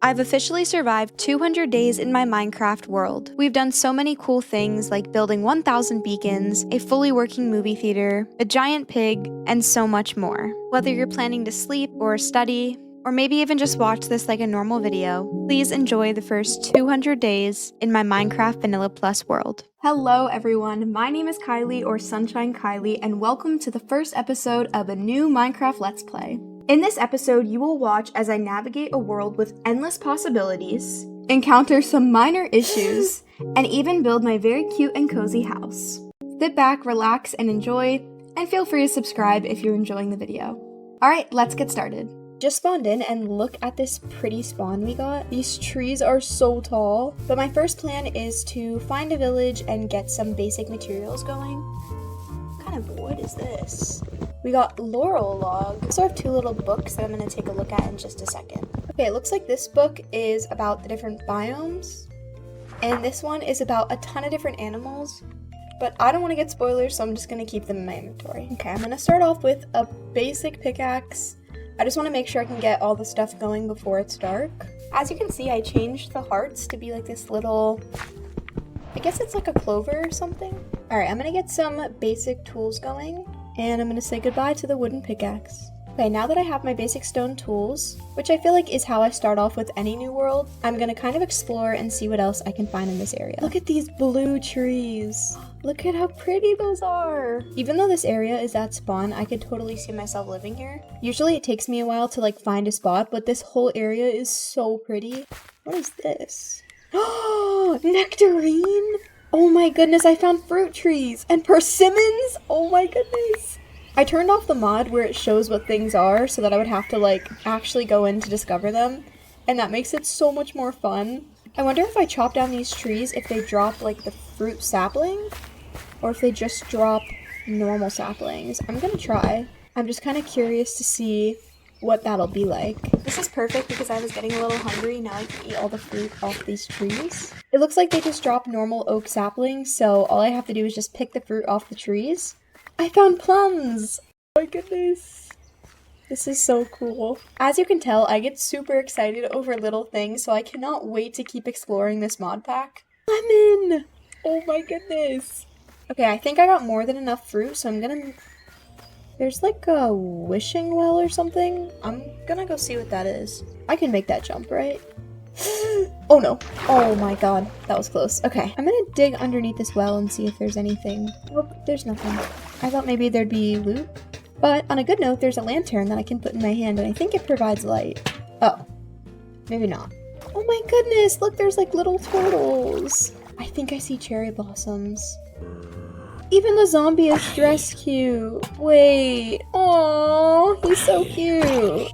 I've officially survived 200 days in my Minecraft world. We've done so many cool things like building 1,000 beacons, a fully working movie theater, a giant pig, and so much more. Whether you're planning to sleep or study, or maybe even just watch this like a normal video, please enjoy the first 200 days in my Minecraft Vanilla Plus world. Hello everyone, my name is Kylie or Sunshine Kylie, and welcome to the first episode of a new Minecraft Let's Play. In this episode, you will watch as I navigate a world with endless possibilities, encounter some minor issues, and even build my very cute and cozy house. Sit back, relax, and enjoy, and feel free to subscribe if you're enjoying the video. Alright, let's get started. Just spawned in and look at this pretty spawn we got. These trees are so tall. But my first plan is to find a village and get some basic materials going. What kind of wood is this? We got laurel log. I also have two little books that I'm going to take a look at in just a second. Okay, it looks like this book is about the different biomes. And this one is about a ton of different animals. But I don't want to get spoilers, so I'm just going to keep them in my inventory. Okay, I'm going to start off with a basic pickaxe. I just want to make sure I can get all the stuff going before it's dark. As you can see, I changed the hearts to be like this little, I guess it's like a clover or something. Alright, I'm going to get some basic tools going, and I'm going to say goodbye to the wooden pickaxe. Okay, now that I have my basic stone tools, which I feel like is how I start off with any new world, I'm going to kind of explore and see what else I can find in this area. Look at these blue trees. Look at how pretty those are. Even though this area is at spawn, I could totally see myself living here. Usually it takes me a while to like find a spot, but this whole area is so pretty. What is this? Oh, nectarine. Oh my goodness, I found fruit trees and persimmons. Oh my goodness. I turned off the mod where it shows what things are so that I would have to like actually go in to discover them. And that makes it so much more fun. I wonder if I chop down these trees if they drop like the fruit sapling or if they just drop normal saplings. I'm gonna try. I'm just kind of curious to see what that'll be like. This is perfect because I was getting a little hungry. Now I can eat all the fruit off these trees. It looks like they just drop normal oak saplings, so all I have to do is just pick the fruit off the trees. I found plums! Oh my goodness. This is so cool. As you can tell, I get super excited over little things, so I cannot wait to keep exploring this mod pack. Lemon! Oh my goodness. Okay, I think I got more than enough fruit, so I'm gonna... There's like a wishing well or something. I'm gonna go see what that is. I can make that jump, right? Oh no. Oh my god. That was close. Okay, I'm gonna dig underneath this well and see if there's anything. Oh, there's nothing. I thought maybe there'd be loot. But on a good note, there's a lantern that I can put in my hand, and I think it provides light. Oh, maybe not. Oh my goodness, look, there's like little turtles. I think I see cherry blossoms. Even the zombie is dressed cute. Wait, oh, he's so cute.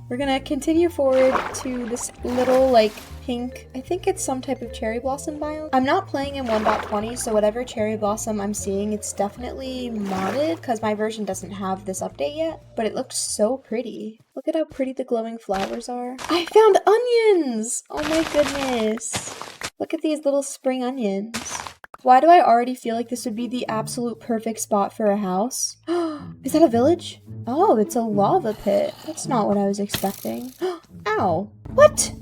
We're gonna continue forward to this little like pink, I think it's some type of cherry blossom biome. I'm not playing in 1.20, so whatever cherry blossom I'm seeing, it's definitely modded because my version doesn't have this update yet, but it looks so pretty. Look at how pretty the glowing flowers are. I found onions! Oh my goodness. Look at these little spring onions. Why do I already feel like this would be the absolute perfect spot for a house? Is that a village? Oh, it's a lava pit. That's not what I was expecting. Ow. What?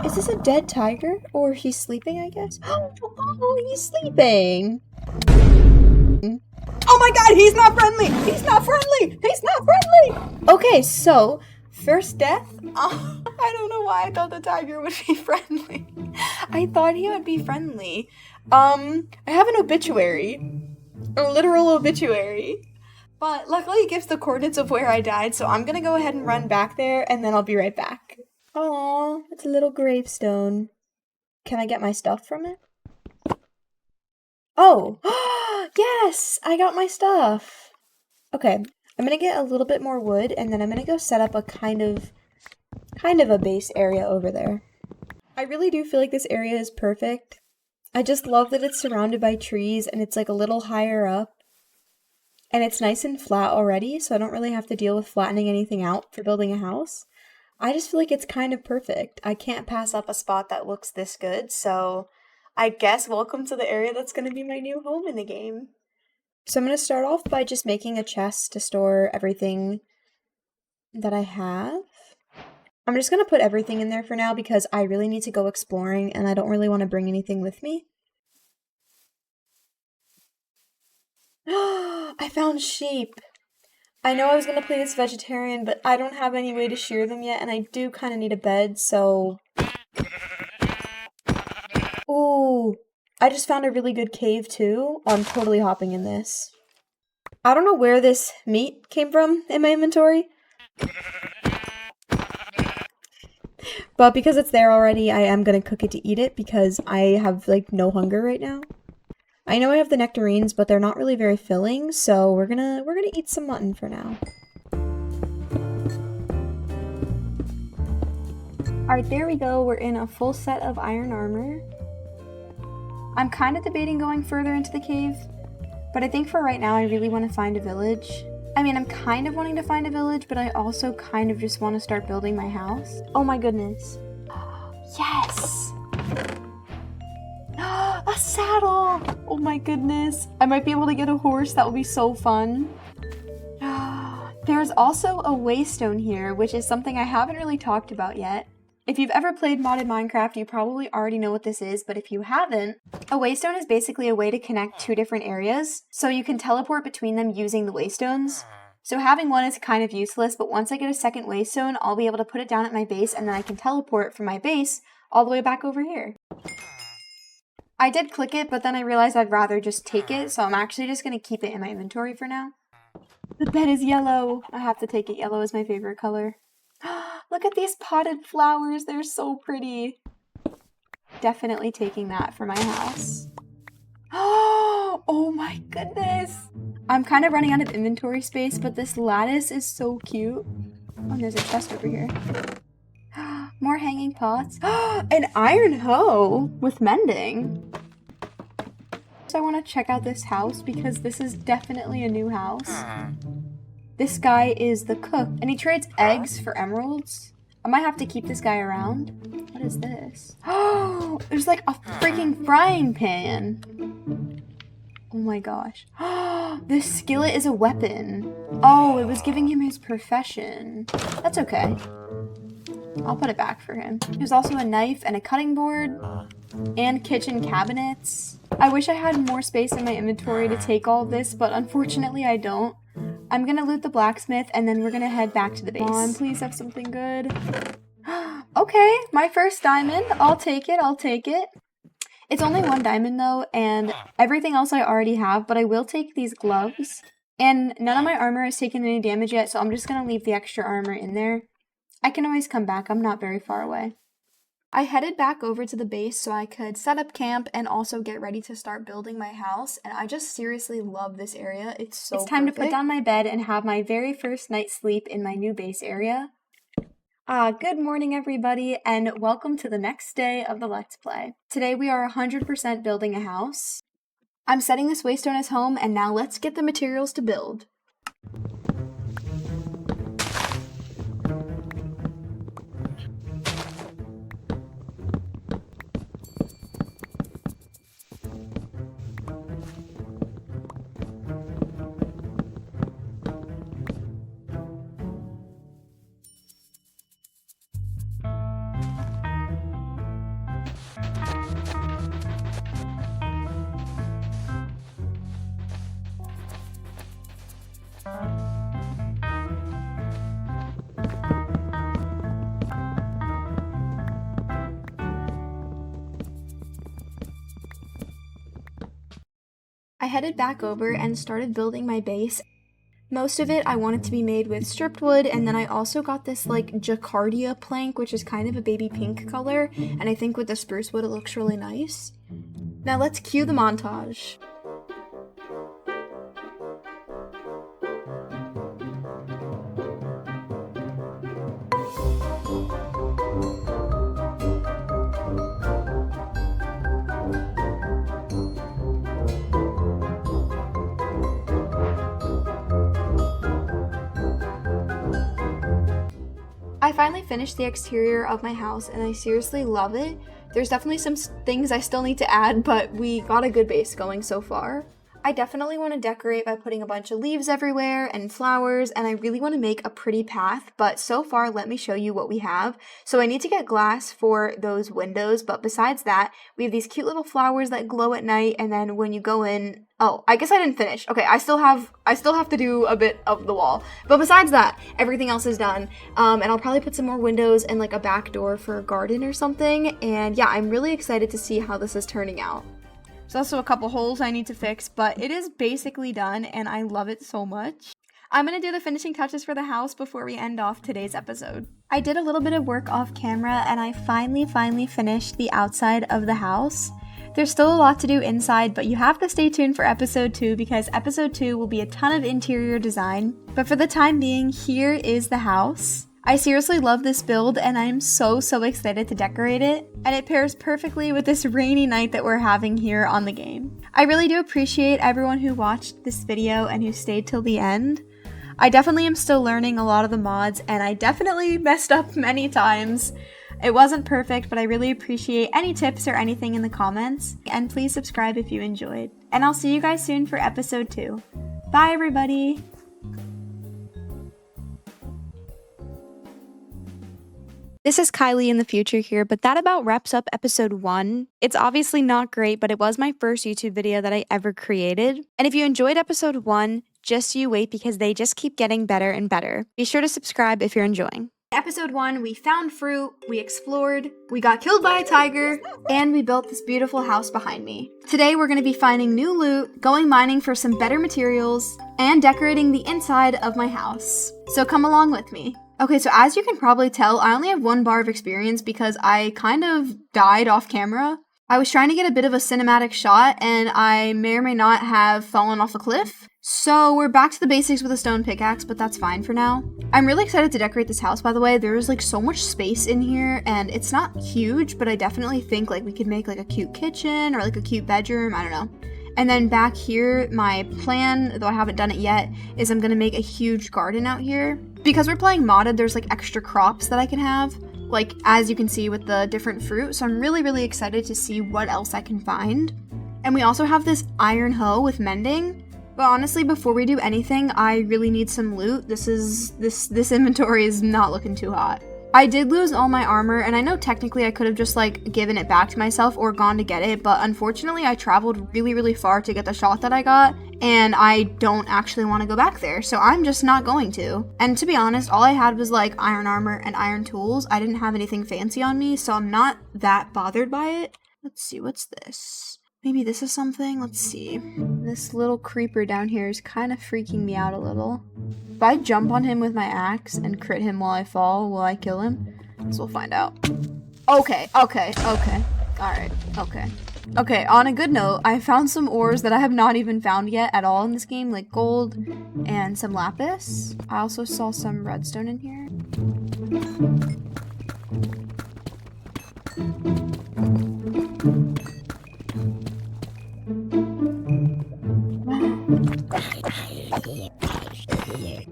Is this a dead tiger? Or he's sleeping, I guess? Oh, he's sleeping. Oh my god, he's not friendly! He's not friendly! He's not friendly! Okay, so, first death? I don't know why I thought the tiger would be friendly. I thought he would be friendly. I have an obituary. A literal obituary. But luckily it gives the coordinates of where I died, so I'm gonna go ahead and run back there, and then I'll be right back. Aww, it's a little gravestone. Can I get my stuff from it? Oh! Yes! I got my stuff! Okay, I'm gonna get a little bit more wood, and then I'm gonna go set up a kind of a base area over there. I really do feel like this area is perfect. I just love that it's surrounded by trees, and it's like a little higher up. And it's nice and flat already, so I don't really have to deal with flattening anything out for building a house. I just feel like it's kind of perfect. I can't pass up a spot that looks this good, so I guess welcome to the area that's going to be my new home in the game. So I'm going to start off by just making a chest to store everything that I have. I'm just gonna put everything in there for now because I really need to go exploring and I don't really want to bring anything with me. I found sheep. I know I was gonna play this vegetarian, but I don't have any way to shear them yet, and I do kind of need a bed, so... Ooh, I just found a really good cave, too. I'm totally hopping in this. I don't know where this meat came from in my inventory. But because it's there already, I am gonna cook it to eat it because I have, like, no hunger right now. I know I have the nectarines, but they're not really very filling, so we're gonna eat some mutton for now. Alright, there we go. We're in a full set of iron armor. I'm kind of debating going further into the cave, but I think for right now I really want to find a village. I mean, I'm kind of wanting to find a village, but I also kind of just want to start building my house. Oh my goodness. Yes! A saddle! Oh my goodness. I might be able to get a horse. That would be so fun. There's also a waystone here, which is something I haven't really talked about yet. If you've ever played modded Minecraft, you probably already know what this is, but if you haven't, a waystone is basically a way to connect two different areas, so you can teleport between them using the waystones. So having one is kind of useless, but once I get a second waystone, I'll be able to put it down at my base, and then I can teleport from my base all the way back over here. I did click it, but then I realized I'd rather just take it, so I'm actually just going to keep it in my inventory for now. The bed is yellow. I have to take it. Yellow is my favorite color. Look at these potted flowers. They're so pretty. Definitely taking that for my house. Oh my goodness. I'm kind of running out of inventory space, but this lattice is so cute. Oh, there's a chest over here. More hanging pots. An iron hoe with mending. So I want to check out this house because this is definitely a new house. This guy is the cook, and he trades eggs for emeralds. I might have to keep this guy around. What is this? Oh, there's like a freaking frying pan. Oh my gosh. This skillet is a weapon. Oh, it was giving him his profession. That's okay. I'll put it back for him. There's also a knife and a cutting board and kitchen cabinets. I wish I had more space in my inventory to take all of this, but unfortunately I don't. I'm gonna loot the blacksmith and then we're gonna head back to the base. Come on, please have something good. Okay, my first diamond. I'll take it, I'll take it. It's only one diamond though, and everything else I already have, but I will take these gloves. And none of my armor has taken any damage yet, so I'm just gonna leave the extra armor in there. I can always come back, I'm not very far away. I headed back over to the base so I could set up camp and also get ready to start building my house, and I just seriously love this area. It's so It's time perfect. To put down my bed and have my very first night's sleep in my new base area. Good morning everybody, and welcome to the next day of the Let's Play. Today we are 100% building a house. I'm setting this waystone as home, and now let's get the materials to build. I headed back over and started building my base. Most of it I wanted to be made with stripped wood, and then I also got this like Jacardia plank, which is kind of a baby pink color, and I think with the spruce wood it looks really nice. Now let's cue the montage. I finally finished the exterior of my house and I seriously love it. There's definitely some things I still need to add, but we got a good base going so far. I definitely want to decorate by putting a bunch of leaves everywhere and flowers, and I really want to make a pretty path, but so far, let me show you what we have. So I need to get glass for those windows, but besides that, we have these cute little flowers that glow at night, and then when you go in, oh, I guess I didn't finish. Okay, I still have to do a bit of the wall, but besides that, everything else is done, and I'll probably put some more windows and like a back door for a garden or something, and yeah, I'm really excited to see how this is turning out. There's also a couple holes I need to fix, but it is basically done and I love it so much. I'm going to do the finishing touches for the house before we end off today's episode. I did a little bit of work off camera and I finally finished the outside of the house. There's still a lot to do inside, but you have to stay tuned for episode 2 because episode 2 will be a ton of interior design. But for the time being, here is the house. I seriously love this build and I'm so excited to decorate it, and it pairs perfectly with this rainy night that we're having here on the game. I really do appreciate everyone who watched this video and who stayed till the end. I definitely am still learning a lot of the mods and I definitely messed up many times. It wasn't perfect, but I really appreciate any tips or anything in the comments, and please subscribe if you enjoyed. And I'll see you guys soon for episode 2. Bye everybody! This is Kylie in the future here, but that about wraps up episode 1. It's obviously not great, but it was my first YouTube video that I ever created. And if you enjoyed episode 1, just you wait because they just keep getting better and better. Be sure to subscribe if you're enjoying. Episode 1, we found fruit, we explored, we got killed by a tiger, and we built this beautiful house behind me. Today we're going to be finding new loot, going mining for some better materials, and decorating the inside of my house. So come along with me. Okay, so as you can probably tell, I only have 1 bar of experience because I kind of died off camera. I was trying to get a bit of a cinematic shot, and I may or may not have fallen off a cliff. So we're back to the basics with a stone pickaxe, but that's fine for now. I'm really excited to decorate this house, by the way. There's like so much space in here, and it's not huge, but I definitely think like we could make like a cute kitchen or like a cute bedroom, I don't know. And then back here, my plan, though I haven't done it yet, is I'm gonna make a huge garden out here. Because we're playing modded, there's like extra crops that I can have, like as you can see with the different fruit. So I'm really excited to see what else I can find. And we also have this iron hoe with mending. But honestly, before we do anything, I really need some loot. This inventory is not looking too hot. I did lose all my armor, and I know technically I could have just like given it back to myself or gone to get it, but unfortunately I traveled really far to get the shot that I got, and I don't actually want to go back there, so I'm just not going to. And to be honest, all I had was like iron armor and iron tools. I didn't have anything fancy on me, so I'm not that bothered by it. Let's see, what's this? Maybe this is something? Let's see. This little creeper down here is kind of freaking me out a little. If I jump on him with my axe and crit him while I fall, will I kill him? So we'll find out. Okay. Alright, okay. Okay, on a good note, I found some ores that I have not even found yet at all in this game, like gold and some lapis. I also saw some redstone in here.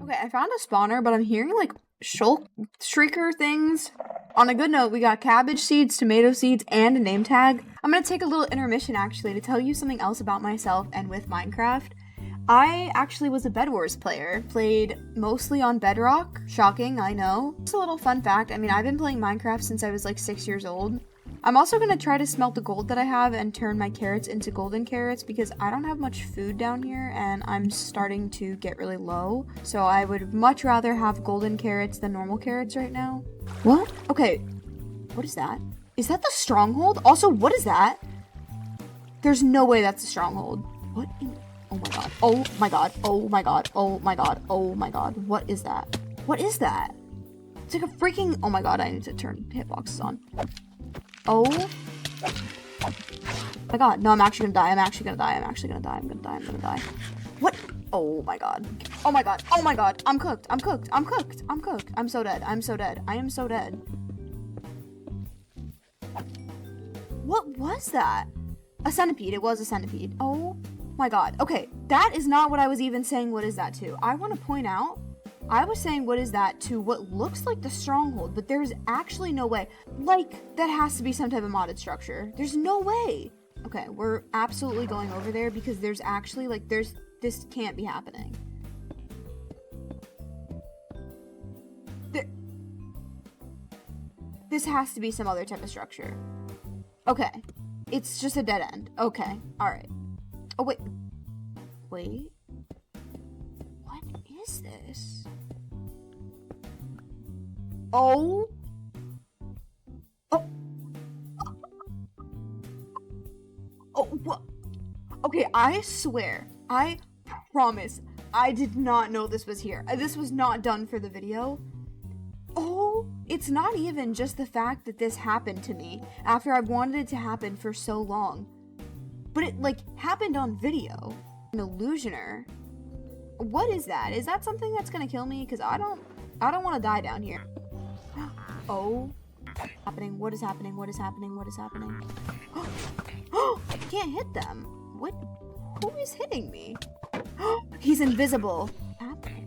Okay, I found a spawner, but I'm hearing like shulk shrieker things. On a good note, we got cabbage seeds, tomato seeds, and a name tag. I'm gonna take a little intermission actually to tell you something else about myself and with Minecraft. I actually was a Bed Wars player, played mostly on Bedrock. Shocking, I know. Just a little fun fact, I mean, I've been playing Minecraft since I was like 6 years old. I'm also going to try to smelt the gold that I have and turn my carrots into golden carrots because I don't have much food down here and I'm starting to get really low. So I would much rather have golden carrots than normal carrots right now. What? Okay, what is that? Is that the stronghold? Also, what is that? There's no way that's a stronghold. What in... Oh my god. Oh my god. Oh my god. Oh my god. Oh my god. What is that? What is that? It's like a freaking... Oh my god, I need to turn hitboxes on. Oh my god. No, I'm actually gonna die. I'm actually gonna die. I'm actually gonna die. I'm gonna die. I'm gonna die. What? Oh my god. Oh my god. Oh my god. I'm cooked. I'm cooked. I'm cooked. I'm cooked. I'm so dead. I'm so dead. I am so dead. What was that? A centipede. It was a centipede. Oh my god. Okay, that is not what I was even saying what is that to. I want to point out, I was saying what is that to what looks like the stronghold, but there's actually no way. Like, that has to be some type of modded structure. There's no way. Okay, we're absolutely going over there because there's actually, like, this can't be happening. This has to be some other type of structure. Okay. It's just a dead end. Okay. Alright. Oh, wait. Wait. What is this? Oh. Oh. Oh, what? Okay, I swear. I promise. I did not know this was here. This was not done for the video. Oh, it's not even just the fact that this happened to me after I've wanted it to happen for so long. But it, like, happened on video. An illusioner. What is that? Is that something that's gonna kill me? Because I don't want to die down here. Oh. Happening. What is happening? What is happening? What is happening? Oh, I can't hit them. What? Who is hitting me? He's invisible. Happening.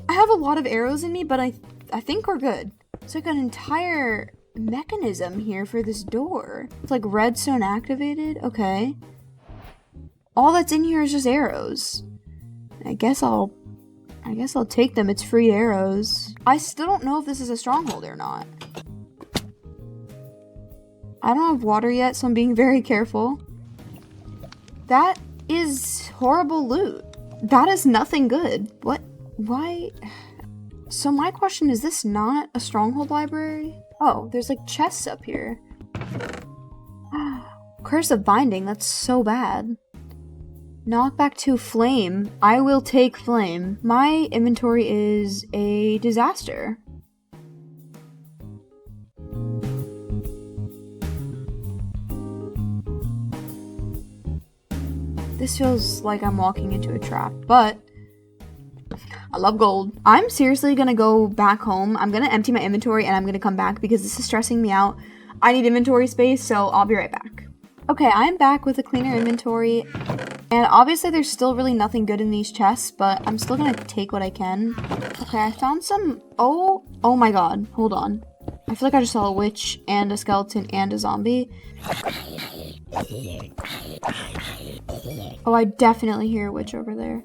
I have a lot of arrows in me, but I think we're good. It's like an entire mechanism here for this door. It's like redstone activated. Okay. All that's in here is just arrows. I guess I'll take them. It's free arrows. I still don't know if this is a stronghold or not. I don't have water yet, so I'm being very careful. That is horrible loot. That is nothing good. What? Why? So my question, is this not a stronghold library? Oh, there's like chests up here. Curse of binding, that's so bad. Knockback to flame. I will take flame. My inventory is a disaster. This feels like I'm walking into a trap, but I love gold. I'm seriously gonna go back home. I'm gonna empty my inventory and I'm gonna come back because this is stressing me out. I need inventory space, so I'll be right back. Okay, I'm back with a cleaner inventory. And obviously there's still really nothing good in these chests, but I'm still gonna take what I can. Okay, I found some... Oh my god. Hold on. I feel like I just saw a witch and a skeleton and a zombie. Oh, I definitely hear a witch over there.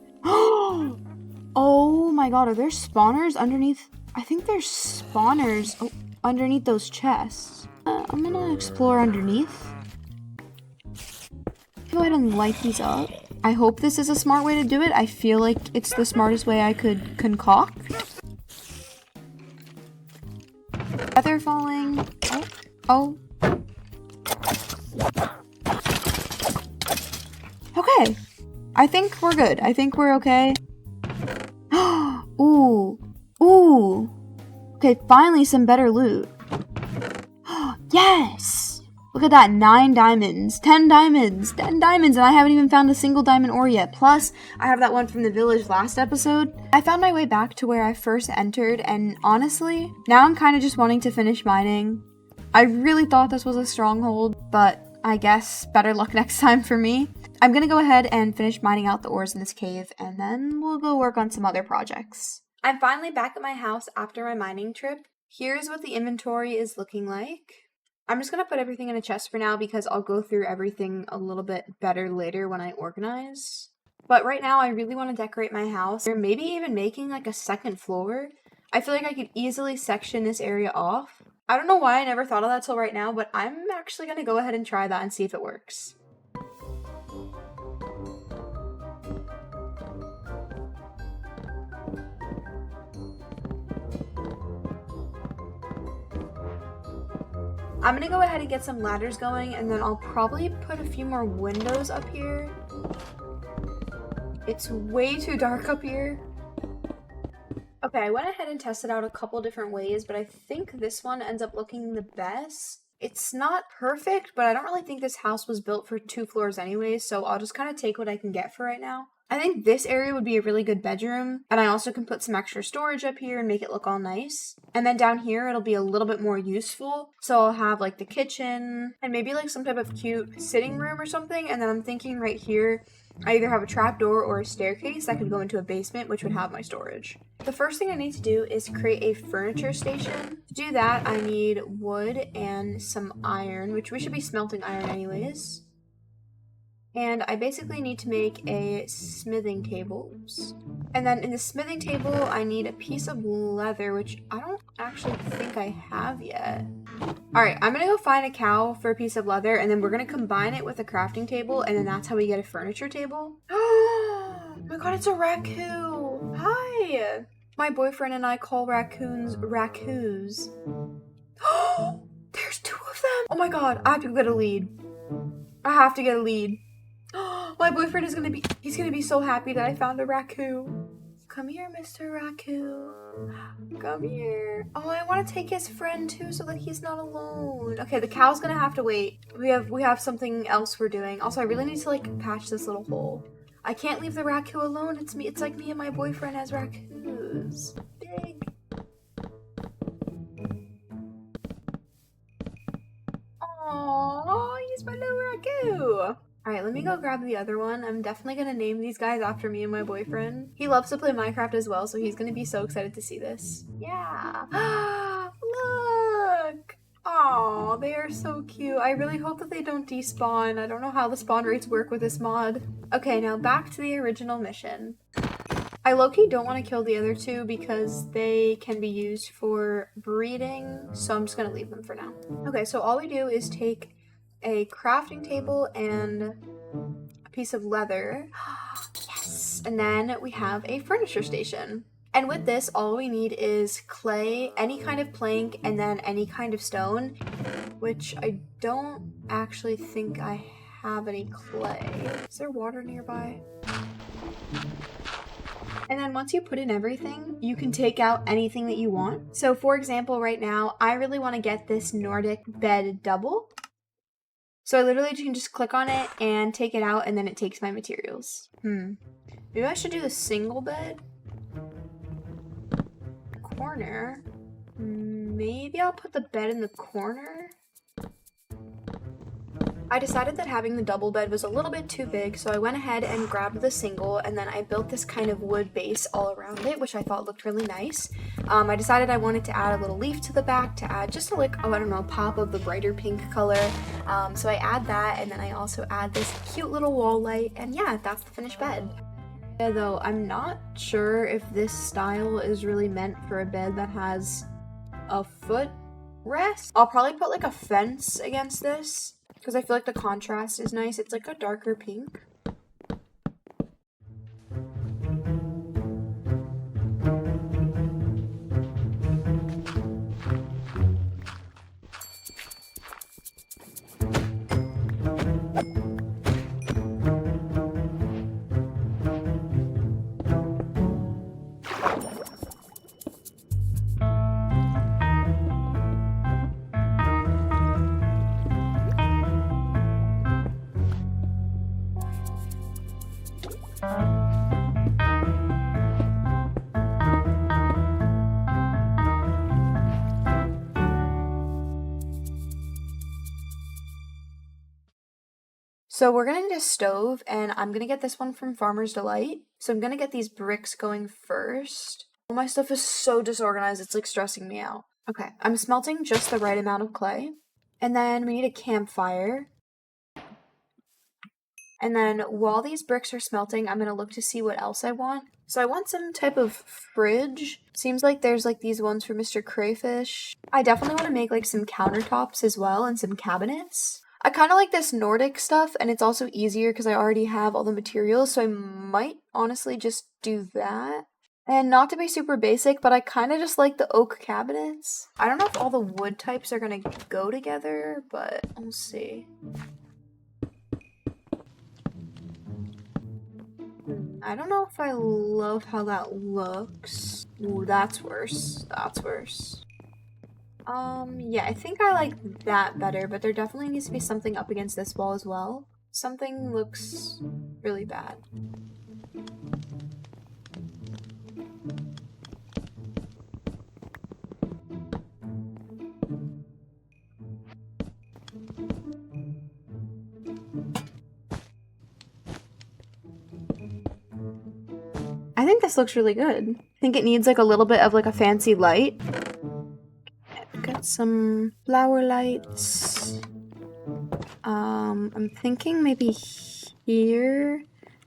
Oh my god, are there spawners underneath? I think there's spawners underneath those chests. I'm gonna explore underneath. Go ahead and light these up. I hope this is a smart way to do it. I feel like it's the smartest way I could concoct. Feather falling. Oh. Okay. I think we're good. I think we're okay. Ooh. Okay, finally some better loot. Yes! Look at that, 9 diamonds, 10 diamonds, 10 diamonds, and I haven't even found a single diamond ore yet. Plus, I have that one from the village last episode. I found my way back to where I first entered, and honestly, now I'm kind of just wanting to finish mining. I really thought this was a stronghold, but I guess better luck next time for me. I'm gonna go ahead and finish mining out the ores in this cave, and then we'll go work on some other projects. I'm finally back at my house after my mining trip. Here's what the inventory is looking like. I'm just going to put everything in a chest for now because I'll go through everything a little bit better later when I organize. But right now I really want to decorate my house, or maybe even making like a second floor. I feel like I could easily section this area off. I don't know why I never thought of that till right now, but I'm actually going to go ahead and try that and see if it works. I'm gonna go ahead and get some ladders going, and then I'll probably put a few more windows up here. It's way too dark up here. Okay, I went ahead and tested out a couple different ways, but I think this one ends up looking the best. It's not perfect, but I don't really think this house was built for 2 floors anyways, so I'll just kind of take what I can get for right now. I think this area would be a really good bedroom, and I also can put some extra storage up here and make it look all nice. And then down here, it'll be a little bit more useful, so I'll have like the kitchen, and maybe like some type of cute sitting room or something, and then I'm thinking right here, I either have a trapdoor or a staircase that could go into a basement, which would have my storage. The first thing I need to do is create a furniture station. To do that, I need wood and some iron, which we should be smelting iron anyways. And I basically need to make a smithing table. Oops. And then in the smithing table, I need a piece of leather, which I don't actually think I have yet. Alright, I'm gonna go find a cow for a piece of leather, and then we're gonna combine it with a crafting table, and then that's how we get a furniture table. Oh my god, it's a raccoon! Hi! My boyfriend and I call raccoons raccoons. Oh, there's 2 of them! Oh my god, I have to get a lead. I have to get a lead. My boyfriend is he's gonna be so happy that I found a raccoon. Come here, Mr. Raccoon. Come here. Oh, I want to take his friend too so that he's not alone. Okay, the cow's gonna have to wait. We have something else we're doing. Also, I really need to like patch this little hole. I can't leave the raccoon alone. It's like me and my boyfriend as raccoons. Big. Aww, he's my little raccoon. Alright, let me go grab the other one. I'm definitely gonna name these guys after me and my boyfriend. He loves to play Minecraft as well, so he's gonna be so excited to see this. Yeah! Look! Aw, they are so cute. I really hope that they don't despawn. I don't know how the spawn rates work with this mod. Okay, now back to the original mission. I low-key don't want to kill the other 2 because they can be used for breeding, so I'm just gonna leave them for now. Okay, so all we do is take a crafting table and a piece of leather. Yes! And then we have a furniture station. And with this, all we need is clay, any kind of plank, and then any kind of stone, which I don't actually think I have any clay. Is there water nearby? And then once you put in everything, you can take out anything that you want. So for example, right now, I really want to get this Nordic bed double. So I literally can just click on it and take it out, and then it takes my materials. Maybe I should do the single bed. Corner. Maybe I'll put the bed in the corner. I decided that having the double bed was a little bit too big, so I went ahead and grabbed the single, and then I built this kind of wood base all around it, which I thought looked really nice. I decided I wanted to add a little leaf to the back to add just a like, oh, I don't know, pop of the brighter pink color. So I add that, and then I also add this cute little wall light, and yeah, that's the finished bed. Yeah, though, I'm not sure if this style is really meant for a bed that has a footrest. I'll probably put like a fence against this, because I feel like the contrast is nice. It's like a darker pink. So we're gonna need a stove, and I'm gonna get this one from Farmer's Delight. So I'm gonna get these bricks going first. All my stuff is so disorganized, it's like stressing me out. Okay, I'm smelting just the right amount of clay. And then we need a campfire. And then while these bricks are smelting, I'm gonna look to see what else I want. So I want some type of fridge. Seems like there's like these ones for Mr. Crayfish. I definitely want to make like some countertops as well and some cabinets. I kind of like this Nordic stuff, and it's also easier because I already have all the materials, so I might honestly just do that. And not to be super basic, but I kind of just like the oak cabinets. I don't know if all the wood types are gonna go together, but we'll see. I don't know if I love how that looks. Ooh, that's worse. That's worse. Yeah, I think I like that better, but there definitely needs to be something up against this wall as well. Something looks really bad. think this looks really good. I think it needs like a little bit of like a fancy light. Got some flower lights. I'm thinking maybe here,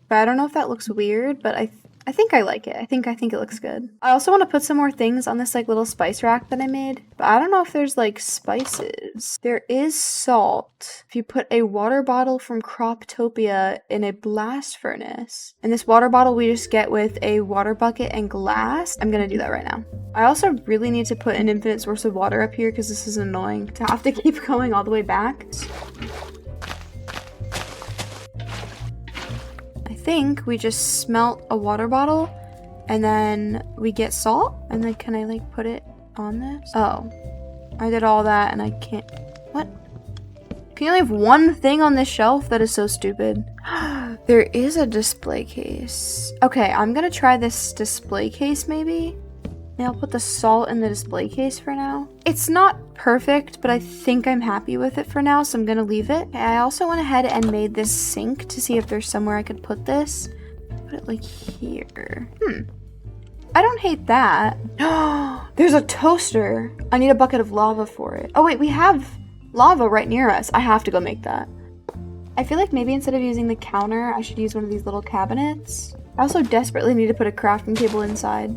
but I don't know if that looks weird, but I think I like it. I think it looks good. I also want to put some more things on this like little spice rack that I made, but I don't know if there's like spices. There is salt. If you put a water bottle from Croptopia in a blast furnace, and this water bottle we just get with a water bucket and glass. I'm gonna do that right now. I also really need to put an infinite source of water up here because this is annoying to have to keep going all the way back. I think we just smelt a water bottle and then we get salt, and then can I like put it on this? Oh, I did all that and I can't. What? Can you only have one thing on this shelf? That is so stupid. There is a display case. Okay, I'm gonna try this display case maybe. I'll put the salt in the display case for now. It's not perfect, but I think I'm happy with it for now, so I'm gonna leave it. I also went ahead and made this sink to see if there's somewhere I could put this. Put it like here. I don't hate that. There's a toaster. I need a bucket of lava for it. Oh wait, we have lava right near us. I have to go make that. I feel like maybe instead of using the counter, I should use one of these little cabinets. I also desperately need to put a crafting table inside.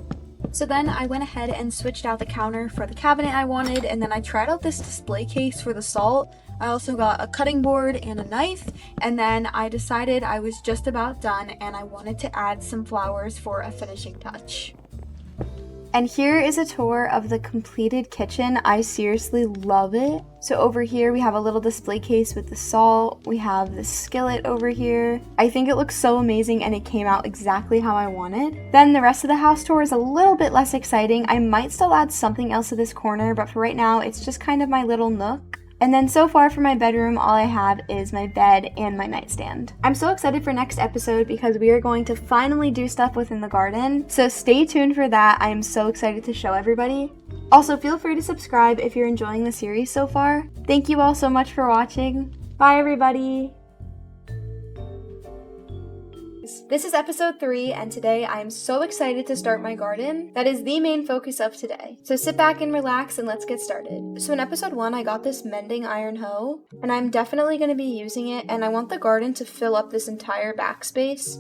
So then I went ahead and switched out the counter for the cabinet I wanted, and then I tried out this display case for the salt. I also got a cutting board and a knife, and then I decided I was just about done and I wanted to add some flowers for a finishing touch. And here is a tour of the completed kitchen. I seriously love it. So over here we have a little display case with the salt. We have the skillet over here. I think it looks so amazing and it came out exactly how I wanted. Then the rest of the house tour is a little bit less exciting. I might still add something else to this corner, but for right now it's just kind of my little nook. And then so far for my bedroom, all I have is my bed and my nightstand. I'm so excited for next episode because we are going to finally do stuff within the garden. So stay tuned for that. I am so excited to show everybody. Also, feel free to subscribe if you're enjoying the series so far. Thank you all so much for watching. Bye, everybody. This is episode 3, and today I am so excited to start my garden. That is the main focus of today. So sit back and relax and let's get started. So in episode 1, I got this mending iron hoe, and I'm definitely going to be using it, and I want the garden to fill up this entire backspace.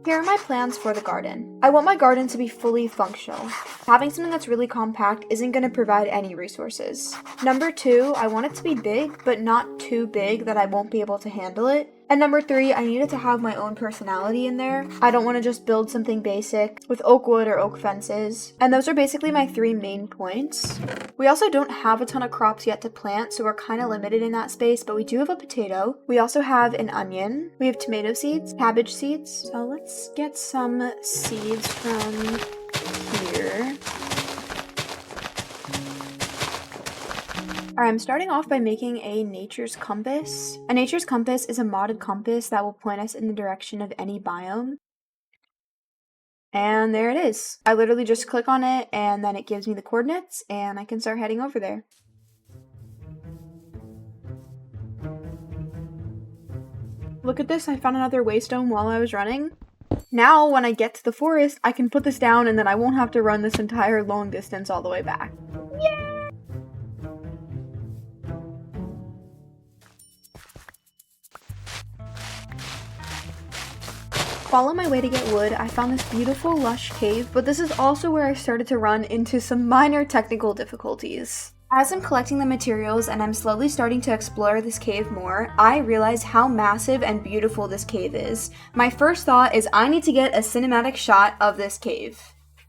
Here are my plans for the garden. I want my garden to be fully functional. Having something that's really compact isn't going to provide any resources. Number 2, I want it to be big, but not too big that I won't be able to handle it. And number 3, I need it to have my own personality in there. I don't want to just build something basic with oak wood or oak fences. And those are basically my 3 main points. We also don't have a ton of crops yet to plant, so we're kind of limited in that space, but we do have a potato. We also have an onion. We have tomato seeds, cabbage seeds. So let's get some seeds from here. Alright, I'm starting off by making a nature's compass. A nature's compass is a modded compass that will point us in the direction of any biome. And there it is. I literally just click on it and then it gives me the coordinates and I can start heading over there. Look at this, I found another waystone while I was running. Now when I get to the forest, I can put this down and then I won't have to run this entire long distance all the way back. Yay! Follow my way to get wood, I found this beautiful lush cave, but this is also where I started to run into some minor technical difficulties. As I'm collecting the materials and I'm slowly starting to explore this cave more, I realize how massive and beautiful this cave is. My first thought is I need to get a cinematic shot of this cave.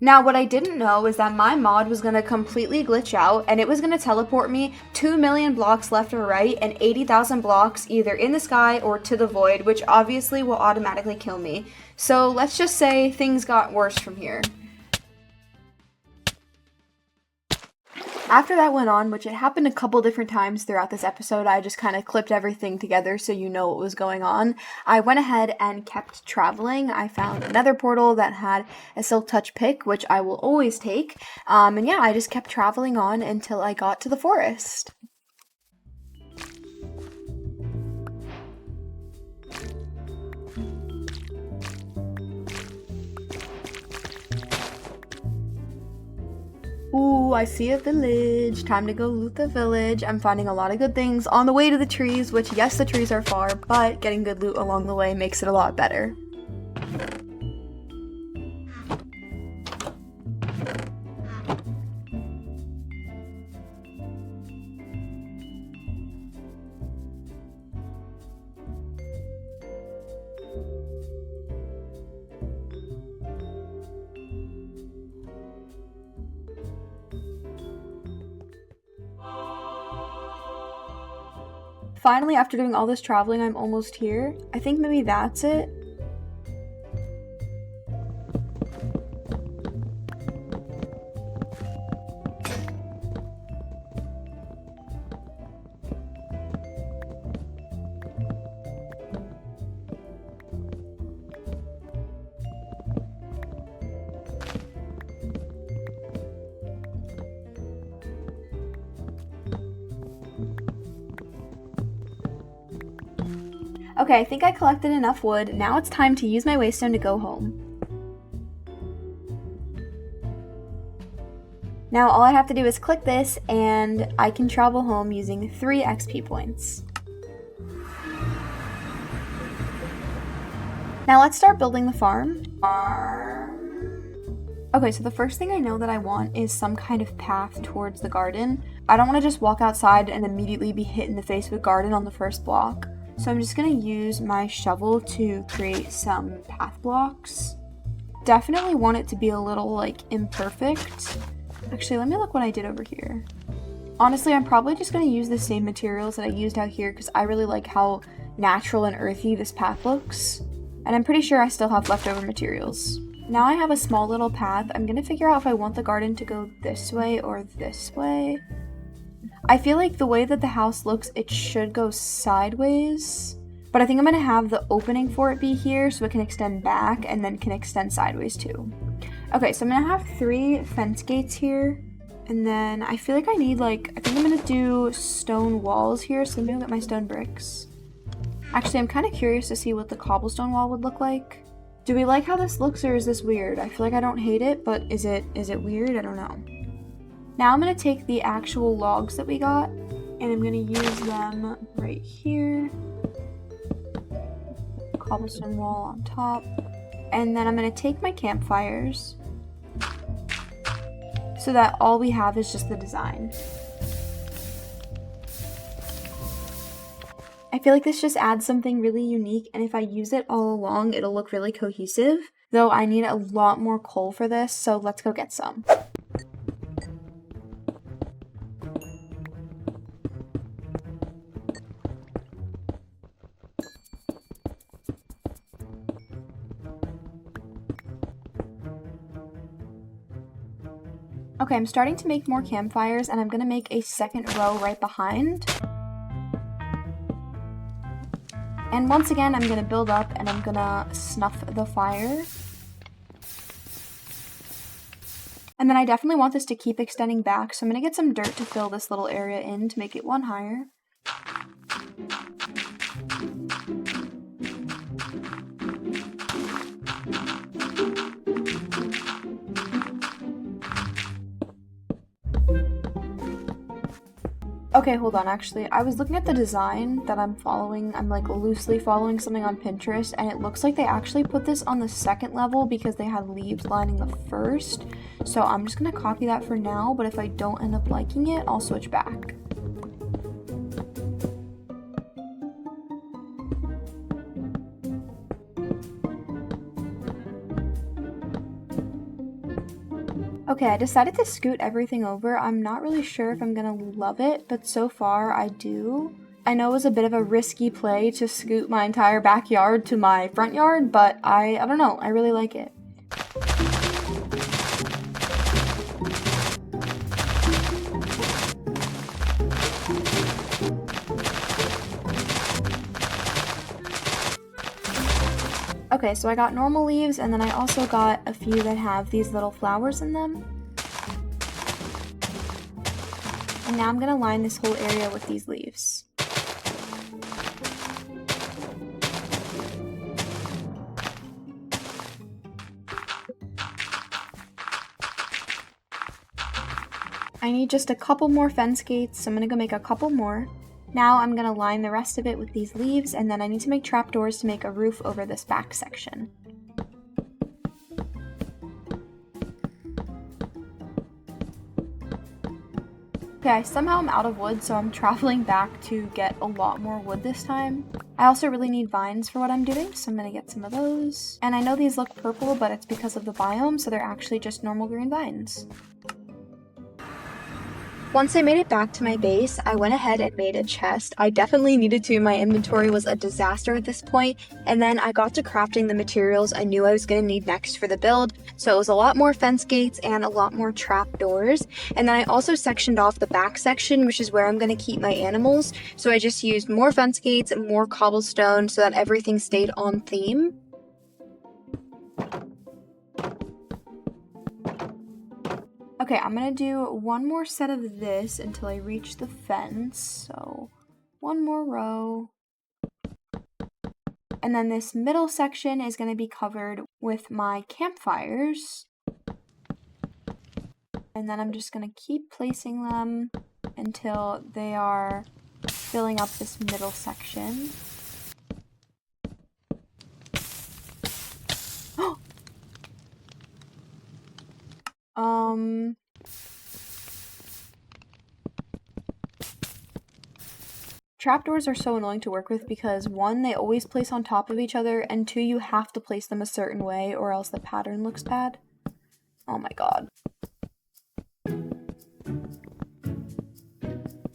Now, what I didn't know is that my mod was going to completely glitch out and it was going to teleport me 2 million blocks left or right and 80,000 blocks either in the sky or to the void, which obviously will automatically kill me. So let's just say things got worse from here. After that went on, which it happened a couple different times throughout this episode, I just kind of clipped everything together so you know what was going on. I went ahead and kept traveling. I found another portal that had a silk touch pick, which I will always take. And yeah, I just kept traveling on until I got to the forest. Ooh, I see a village. Time to go loot the village. I'm finding a lot of good things on the way to the trees, which yes, the trees are far, but getting good loot along the way makes it a lot better. Finally, after doing all this traveling, I'm almost here. I think maybe that's it. Okay, I think I collected enough wood. Now it's time to use my waystone to go home. Now all I have to do is click this and I can travel home using 3 XP points. Now let's start building the farm. Okay, so the first thing I know that I want is some kind of path towards the garden. I don't want to just walk outside and immediately be hit in the face with garden on the first block. So I'm just going to use my shovel to create some path blocks. Definitely want it to be a little like imperfect. Actually, let me look what I did over here. Honestly, I'm probably just going to use the same materials that I used out here because I really like how natural and earthy this path looks. And I'm pretty sure I still have leftover materials. Now I have a small little path. I'm going to figure out if I want the garden to go this way or this way. I feel like the way that the house looks, it should go sideways. But I think I'm going to have the opening for it be here so it can extend back and then can extend sideways too. Okay, so I'm going to have 3 fence gates here. And then I feel like I need I think I'm going to do stone walls here. So let me go get my stone bricks. Actually, I'm kind of curious to see what the cobblestone wall would look like. Do we like how this looks or is this weird? I feel like I don't hate it, but is it weird? I don't know. Now I'm going to take the actual logs that we got and I'm going to use them right here. Cobblestone wall on top. And then I'm going to take my campfires so that all we have is just the design. I feel like this just adds something really unique, and if I use it all along, it'll look really cohesive. Though I need a lot more coal for this, so let's go get some. Okay, I'm starting to make more campfires, and I'm gonna make a second row right behind. And once again, I'm gonna build up and I'm gonna snuff the fire. And then I definitely want this to keep extending back, so I'm gonna get some dirt to fill this little area in to make it one higher. Okay, hold on, actually, I was looking at the design that I'm following. I'm loosely following something on Pinterest, and it looks like they actually put this on the second level because they had leaves lining the first. So I'm just gonna copy that for now, but if I don't end up liking it, I'll switch back. Okay, I decided to scoot everything over. I'm not really sure if I'm gonna love it, but so far I do. I know it was a bit of a risky play to scoot my entire backyard to my front yard, but I don't know, I really like it. Okay, so I got normal leaves, and then I also got a few that have these little flowers in them. And now I'm gonna line this whole area with these leaves. I need just a couple more fence gates, so I'm gonna go make a couple more. Now I'm gonna line the rest of it with these leaves, and then I need to make trapdoors to make a roof over this back section. Okay, somehow I'm out of wood, so I'm traveling back to get a lot more wood this time. I also really need vines for what I'm doing, so I'm gonna get some of those. And I know these look purple, but it's because of the biome, so they're actually just normal green vines. Once I made it back to my base, I went ahead and made a chest. I definitely needed to. My inventory was a disaster at this point, and then I got to crafting the materials I knew I was going to need next for the build, so it was a lot more fence gates and a lot more trap doors. And then I also sectioned off the back section, which is where I'm going to keep my animals, so I just used more fence gates and more cobblestone so that everything stayed on theme. Okay, I'm gonna do one more set of this until I reach the fence. So, one more row. And then this middle section is gonna be covered with my campfires. And then I'm just gonna keep placing them until they are filling up this middle section. Trapdoors are so annoying to work with because 1, they always place on top of each other, and 2, you have to place them a certain way or else the pattern looks bad. Oh my god.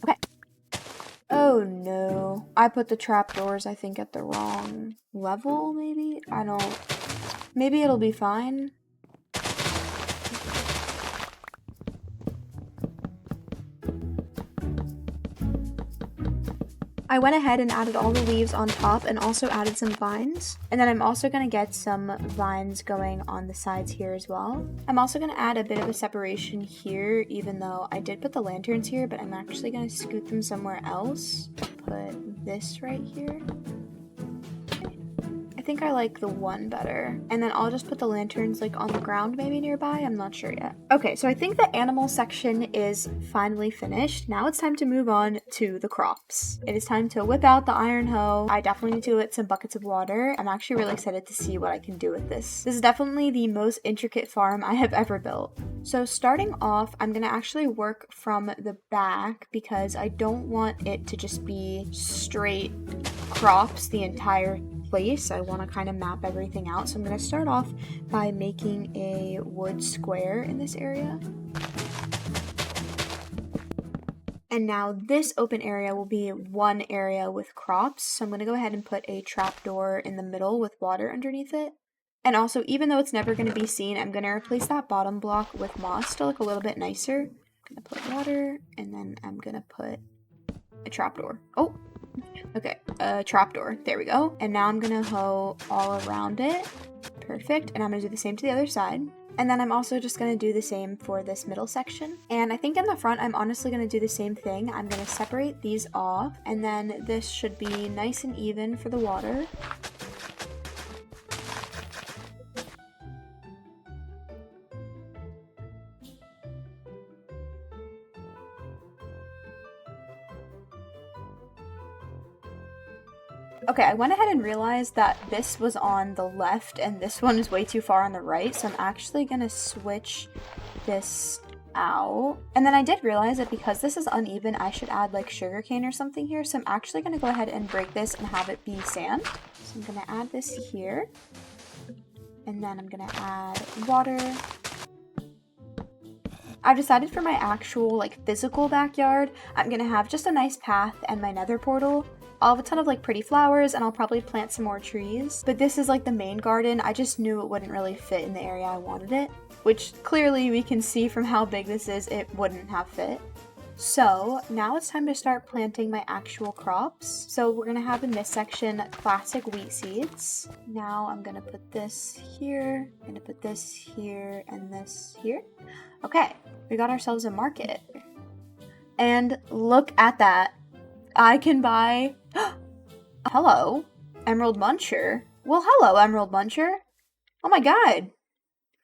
Okay. Oh no. I put the trapdoors, I think, at the wrong level, maybe? I don't... Maybe it'll be fine. I went ahead and added all the leaves on top and also added some vines. And then I'm also going to get some vines going on the sides here as well. I'm also going to add a bit of a separation here, even though I did put the lanterns here, but I'm actually going to scoot them somewhere else. Put this right here. I think I like the 1 better. And then I'll just put the lanterns like on the ground maybe nearby. I'm not sure yet. Okay, so I think the animal section is finally finished. Now it's time to move on to the crops. It is time to whip out the iron hoe. I definitely need to get some buckets of water. I'm actually really excited to see what I can do with this. This is definitely the most intricate farm I have ever built. So starting off, I'm gonna actually work from the back because I don't want it to just be straight crops the entire place. I want to kind of map everything out. So I'm going to start off by making a wood square in this area. And now this open area will be one area with crops. So I'm going to go ahead and put a trapdoor in the middle with water underneath it. And also, even though it's never going to be seen, I'm going to replace that bottom block with moss to look a little bit nicer. I'm going to put water, and then I'm going to put a trapdoor. Oh, okay, a trapdoor. There we go. And now I'm gonna hoe all around it. Perfect. And I'm gonna do the same to the other side. And then I'm also just gonna do the same for this middle section. And I think in the front, I'm honestly gonna do the same thing. I'm gonna separate these off, and then this should be nice and even for the water. Okay, I went ahead and realized that this was on the left and this one is way too far on the right, so I'm actually gonna switch this out. And then I did realize that because this is uneven, I should add like sugarcane or something here, so I'm actually gonna go ahead and break this and have it be sand. So I'm gonna add this here, and then I'm gonna add water. I've decided for my actual like physical backyard, I'm gonna have just a nice path and my nether portal. I'll have a ton of like pretty flowers, and I'll probably plant some more trees. But this is like the main garden. I just knew it wouldn't really fit in the area I wanted it, which clearly we can see from how big this is, it wouldn't have fit. So now it's time to start planting my actual crops. So we're gonna have in this section classic wheat seeds. Now I'm gonna put this here, I'm gonna put this here, and this here. Okay, we got ourselves a market. And look at that. I can buy... Hello, Emerald Muncher. Well, hello, Emerald Muncher. Oh my god.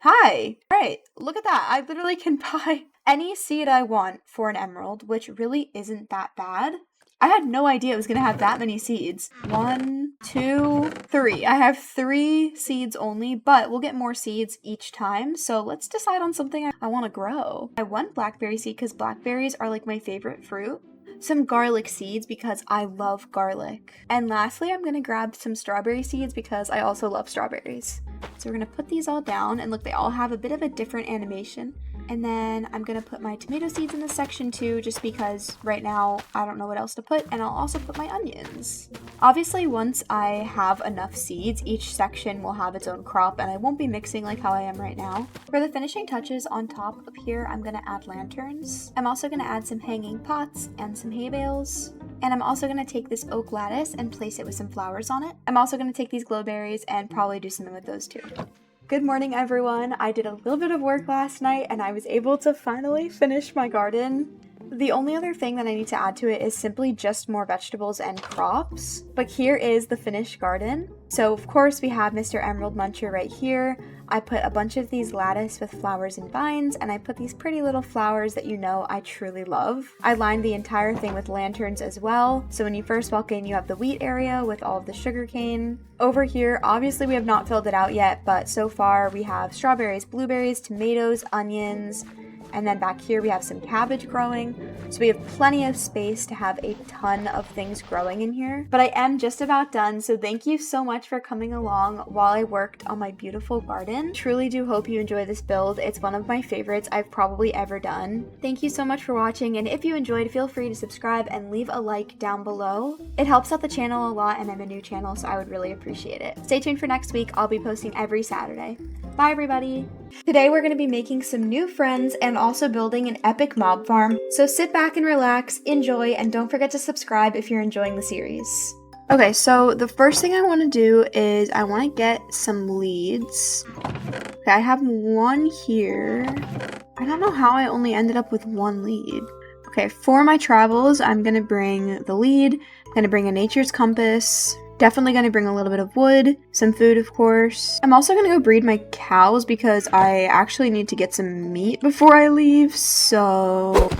Hi. Alright, look at that. I literally can buy any seed I want for an emerald, which really isn't that bad. I had no idea it was going to have that many seeds. 1, 2, 3. I have 3 seeds only, but we'll get more seeds each time. So let's decide on something I want to grow. I want blackberry seed because blackberries are like my favorite fruit. Some garlic seeds because I love garlic. And lastly, I'm going to grab some strawberry seeds because I also love strawberries. So we're going to put these all down, and look, they all have a bit of a different animation. And then I'm going to put my tomato seeds in this section too, just because right now I don't know what else to put, and I'll also put my onions. Obviously, once I have enough seeds, each section will have its own crop, and I won't be mixing like how I am right now. For the finishing touches on top up here, I'm going to add lanterns. I'm also going to add some hanging pots and some hay bales. And I'm also going to take this oak lattice and place it with some flowers on it. I'm also going to take these glowberries and probably do something with those too. Good morning, everyone. I did a little bit of work last night and I was able to finally finish my garden. The only other thing that I need to add to it is simply just more vegetables and crops. But here is the finished garden. So of course we have Mr. Emerald Muncher right here. I put a bunch of these lattice with flowers and vines, and I put these pretty little flowers that you know I truly love. I lined the entire thing with lanterns as well. So when you first walk in, you have the wheat area with all of the sugarcane. Over here, obviously we have not filled it out yet, but so far we have strawberries, blueberries, tomatoes, onions, and then back here we have some cabbage growing. So we have plenty of space to have a ton of things growing in here. But I am just about done, so thank you so much for coming along while I worked on my beautiful garden. Truly do hope you enjoy this build. It's one of my favorites I've probably ever done. Thank you so much for watching, and if you enjoyed, feel free to subscribe and leave a like down below. It helps out the channel a lot, and I'm a new channel, so I would really appreciate it. Stay tuned for next week. I'll be posting every Saturday. Bye, everybody! Today we're going to be making some new friends and also building an epic mob farm, so sit back and relax, enjoy, and don't forget to subscribe if you're enjoying the series. Okay, so the first thing I want to do is I want to get some leads. Okay, I have one here. I don't know how I only ended up with one lead. Okay, for my travels, I'm going to bring the lead, I'm going to bring a nature's compass, definitely going to bring a little bit of wood, some food of course. I'm also going to go breed my cows because I actually need to get some meat before I leave, so...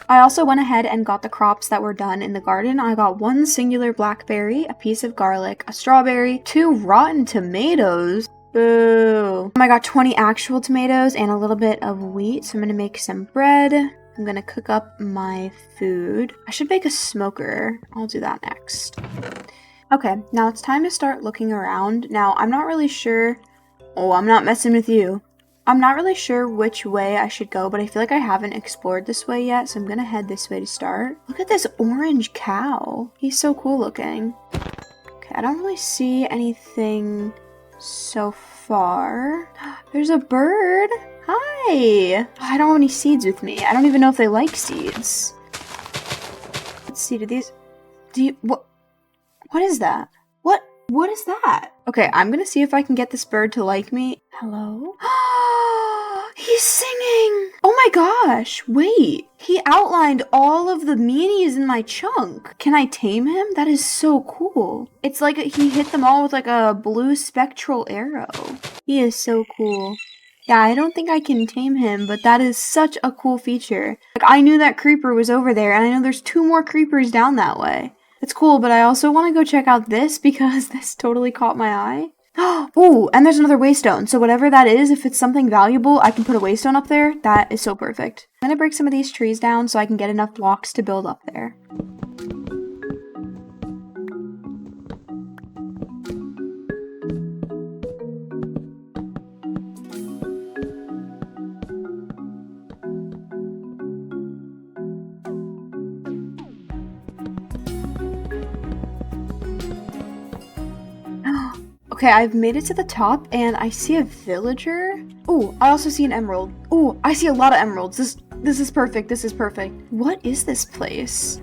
I also went ahead and got the crops that were done in the garden. I got one singular blackberry, a piece of garlic, a strawberry, 2 rotten tomatoes. Boo. I got 20 actual tomatoes and a little bit of wheat, so I'm going to make some bread. I'm going to cook up my food. I should make a smoker. I'll do that next. Okay, now it's time to start looking around. Now, I'm not really sure... Oh, I'm not messing with you. I'm not really sure which way I should go, but I feel like I haven't explored this way yet, so I'm going to head this way to start. Look at this orange cow. He's so cool looking. Okay, I don't really see anything so far. There's a bird. Hi! I don't have any seeds with me. I don't even know if they like seeds. Let's see, what is that? What is that? Okay, I'm gonna see if I can get this bird to like me. Hello? He's singing! Oh my gosh, wait. He outlined all of the meanies in my chunk. Can I tame him? That is so cool. It's like he hit them all with like a blue spectral arrow. He is so cool. Yeah, I don't think I can tame him, but that is such a cool feature. Like, I knew that creeper was over there, and I know there's 2 more creepers down that way. It's cool, but I also want to go check out this because this totally caught my eye. Ooh, and there's another waystone. So whatever that is, if it's something valuable, I can put a waystone up there. That is so perfect. I'm going to break some of these trees down so I can get enough blocks to build up there. Okay, I've made it to the top, and I see a villager. Ooh, I also see an emerald. Ooh, I see a lot of emeralds. This is perfect. This is perfect. What is this place?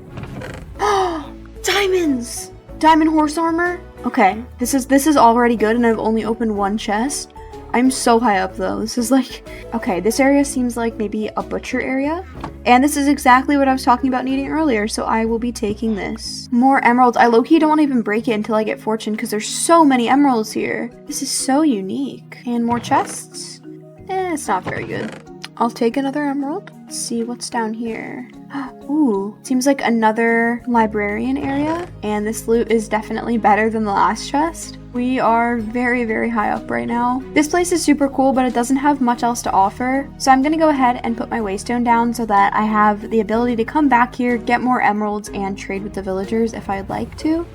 Oh, diamonds! Diamond horse armor? Okay, this is already good, and I've only opened 1 chest. I'm so high up, though. This is like... Okay, this area seems like maybe a butcher area. And this is exactly what I was talking about needing earlier, so I will be taking this. More emeralds. I low-key don't want to even break it until I get fortune, because there's so many emeralds here. This is so unique. And more chests? It's not very good. I'll take another emerald. Let's see what's down here. Ooh, seems like another librarian area, and this loot is definitely better than the last chest. We are very, very high up right now. This place is super cool, but it doesn't have much else to offer. So I'm gonna go ahead and put my waystone down so that I have the ability to come back here, get more emeralds, and trade with the villagers if I'd like to.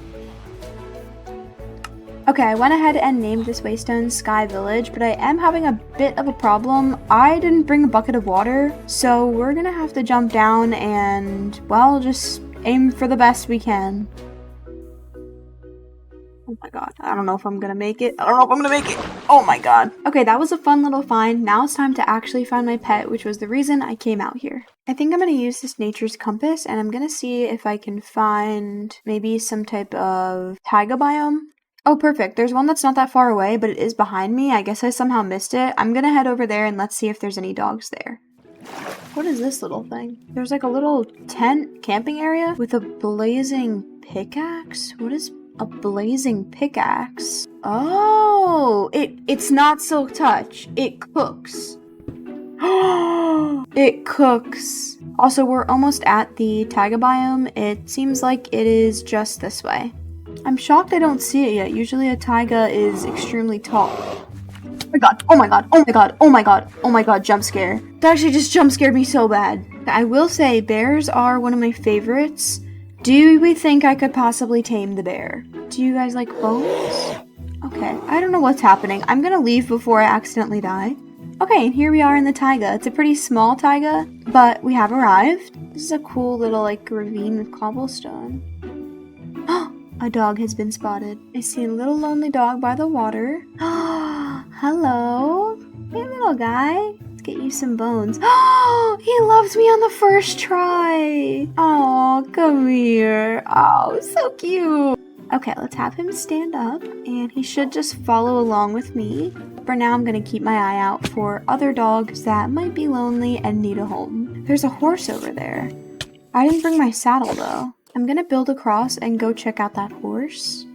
Okay, I went ahead and named this waystone Sky Village, but I am having a bit of a problem. I didn't bring a bucket of water, so we're gonna have to jump down and, well, just aim for the best we can. Oh my god, I don't know if I'm gonna make it. Oh my god. Okay, that was a fun little find. Now it's time to actually find my pet, which was the reason I came out here. I think I'm gonna use this nature's compass, and I'm gonna see if I can find maybe some type of taiga biome. Oh, perfect. There's one that's not that far away, but it is behind me. I guess I somehow missed it. I'm gonna head over there and let's see if there's any dogs there. What is this little thing? There's like a little tent camping area with a blazing pickaxe. What is a blazing pickaxe? Oh, it's not silk touch. It cooks. It cooks. Also, we're almost at the taiga biome. It seems like it is just this way. I'm shocked I don't see it yet. Usually a taiga is extremely tall. Oh my god, oh my god, oh my god, oh my god, oh my god, jump scare. That actually just jump scared me so bad. I will say bears are one of my favorites. Do we think I could possibly tame the bear? Do you guys like bones? Okay, I don't know what's happening. I'm gonna leave before I accidentally die. Okay, and here we are in the taiga. It's a pretty small taiga, but we have arrived. This is a cool little like ravine with cobblestone. A dog has been spotted. I see a little lonely dog by the water. Hello. Hey, little guy. Let's get you some bones. He loves me on the first try. Oh, come here. Oh, so cute. Okay, let's have him stand up, and he should just follow along with me. For now, I'm gonna keep my eye out for other dogs that might be lonely and need a home. There's a horse over there. I didn't bring my saddle, though. I'm gonna build across and go check out that horse.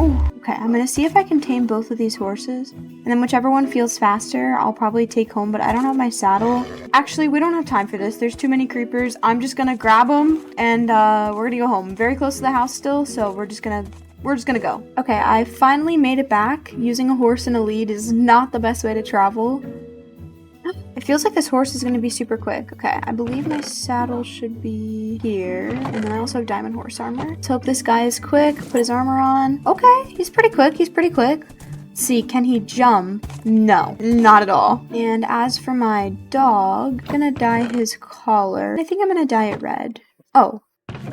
Ooh, okay, I'm gonna see if I can tame both of these horses. And then whichever one feels faster, I'll probably take home, but I don't have my saddle. Actually, we don't have time for this. There's too many creepers. I'm just gonna grab them and we're gonna go home. Very close to the house still, so we're just gonna go. Okay, I finally made it back. Using a horse and a lead is not the best way to travel. It feels like this horse is going to be super quick. Okay, I believe my saddle should be here. And then I also have diamond horse armor. Let's hope this guy is quick. Put his armor on. Okay, he's pretty quick. Let's see, can he jump? No, not at all. And as for my dog, I'm going to dye his collar. I think I'm going to dye it red. Oh,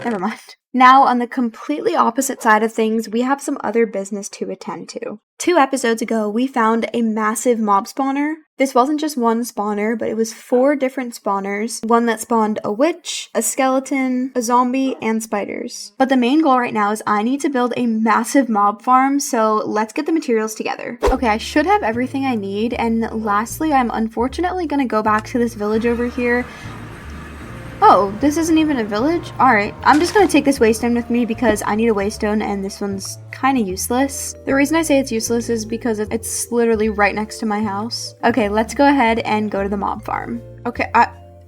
never mind. Now, on the completely opposite side of things, we have some other business to attend to. 2 episodes ago, we found a massive mob spawner. This wasn't just one spawner, but it was 4 different spawners. One that spawned a witch, a skeleton, a zombie, and spiders. But the main goal right now is I need to build a massive mob farm, so let's get the materials together. Okay, I should have everything I need, and lastly, I'm unfortunately gonna go back to this village over here. Oh, this isn't even a village? Alright, I'm just gonna take this waystone with me because I need a waystone and this one's kinda useless. The reason I say it's useless is because it's literally right next to my house. Okay, let's go ahead and go to the mob farm. Okay,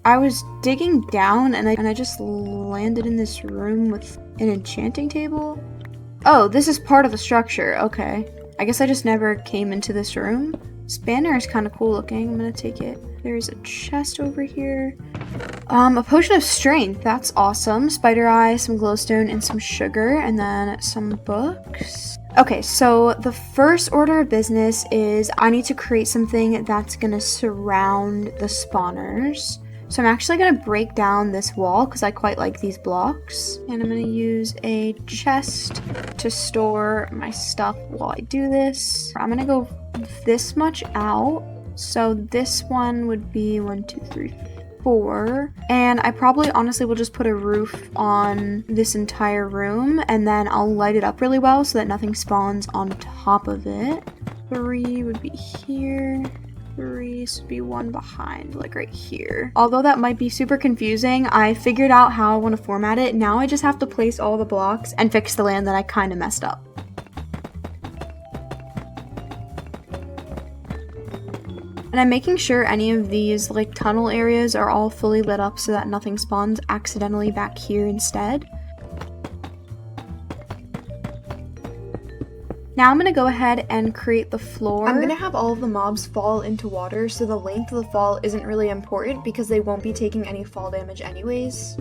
I was digging down and I just landed in this room with an enchanting table. Oh, this is part of the structure, okay. I guess I just never came into this room. This banner is kind of cool looking. I'm gonna take it. There's a chest over here. A potion of strength. That's awesome. Spider eye, some glowstone, and some sugar, and then some books. Okay, so the first order of business is I need to create something that's gonna surround the spawners. So I'm actually gonna break down this wall because I quite like these blocks. And I'm gonna use a chest to store my stuff while I do this. I'm gonna go this much out. So this one would be 1, 2, 3, 4. And I probably honestly will just put a roof on this entire room and then I'll light it up really well so that nothing spawns on top of it. 3 would be here. 3 should be 1 behind, like right here. Although that might be super confusing, I figured out how I want to format it. Now I just have to place all the blocks and fix the land that I kind of messed up. And I'm making sure any of these like tunnel areas are all fully lit up so that nothing spawns accidentally back here instead. Now I'm going to go ahead and create the floor. I'm going to have all of the mobs fall into water, so the length of the fall isn't really important because they won't be taking any fall damage anyways.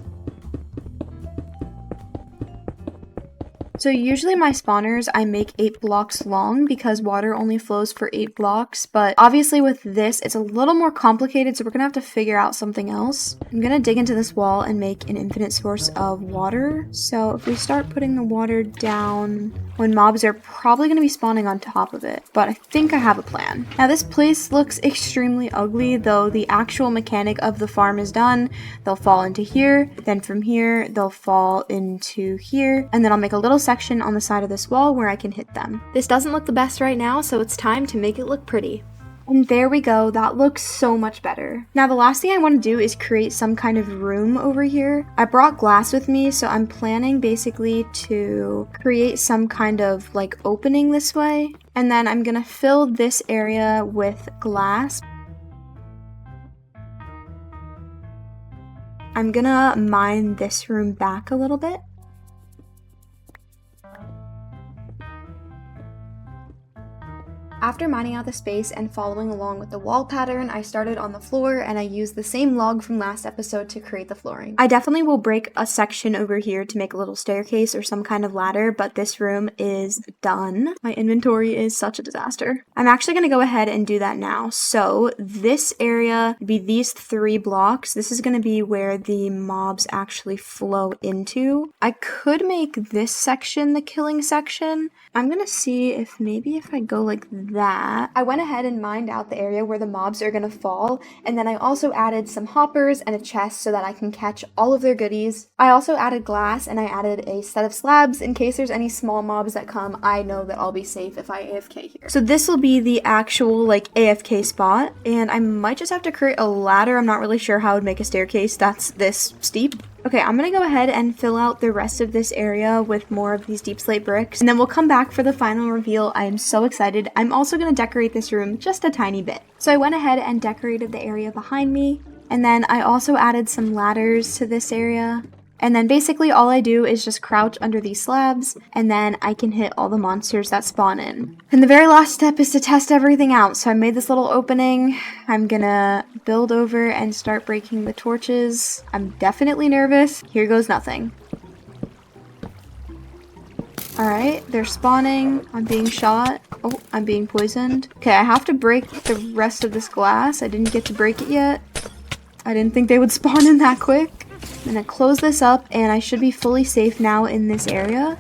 So usually my spawners I make 8 blocks long because water only flows for 8 blocks, but obviously with this it's a little more complicated, so we're gonna have to figure out something else. I'm gonna dig into this wall and make an infinite source of water. So if we start putting the water down, when mobs are probably going to be spawning on top of it, but I think I have a plan. Now this place looks extremely ugly, though the actual mechanic of the farm is done. They'll fall into here, then from here they'll fall into here, and then I'll make a little section on the side of this wall where I can hit them. This doesn't look the best right now, so it's time to make it look pretty. And there we go, that looks so much better. Now the last thing I want to do is create some kind of room over here. I brought glass with me, so I'm planning basically to create some kind of like opening this way. And then I'm gonna fill this area with glass. I'm gonna mine this room back a little bit. After mining out the space and following along with the wall pattern, I started on the floor and I used the same log from last episode to create the flooring. I definitely will break a section over here to make a little staircase or some kind of ladder, but this room is done. My inventory is such a disaster. I'm actually going to go ahead and do that now. So this area would be these 3 blocks. This is going to be where the mobs actually flow into. I could make this section the killing section. I'm going to see if maybe if I go like that. I went ahead and mined out the area where the mobs are gonna fall, and then I also added some hoppers and a chest so that I can catch all of their goodies. I also added glass and I added a set of slabs in case there's any small mobs that come. I know that I'll be safe if I AFK here. So this will be the actual like AFK spot, and I might just have to create a ladder. I'm not really sure how I would make a staircase that's this steep. Okay, I'm gonna go ahead and fill out the rest of this area with more of these deep slate bricks, and then we'll come back for the final reveal. I am so excited. I'm also gonna decorate this room just a tiny bit. So I went ahead and decorated the area behind me, and then I also added some ladders to this area. And then basically all I do is just crouch under these slabs, and then I can hit all the monsters that spawn in. And the very last step is to test everything out. So I made this little opening. I'm gonna build over and start breaking the torches. I'm definitely nervous. Here goes nothing. Alright, they're spawning. I'm being shot. Oh, I'm being poisoned. Okay, I have to break the rest of this glass. I didn't get to break it yet. I didn't think they would spawn in that quick. I'm gonna close this up and I should be fully safe now in this area.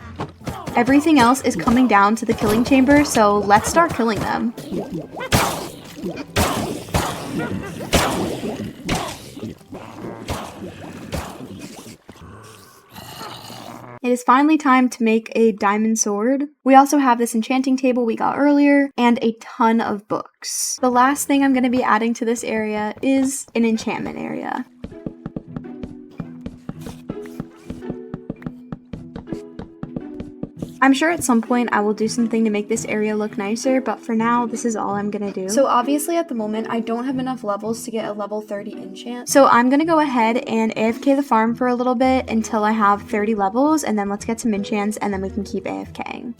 Everything else is coming down to the killing chamber, so let's start killing them. It is finally time to make a diamond sword. We also have this enchanting table we got earlier and a ton of books. The last thing I'm going to be adding to this area is an enchantment area. I'm sure at some point I will do something to make this area look nicer, but for now, this is all I'm gonna do. So obviously at the moment, I don't have enough levels to get a level 30 enchant. So I'm gonna go ahead and AFK the farm for a little bit until I have 30 levels, and then let's get some enchants, and then we can keep AFKing.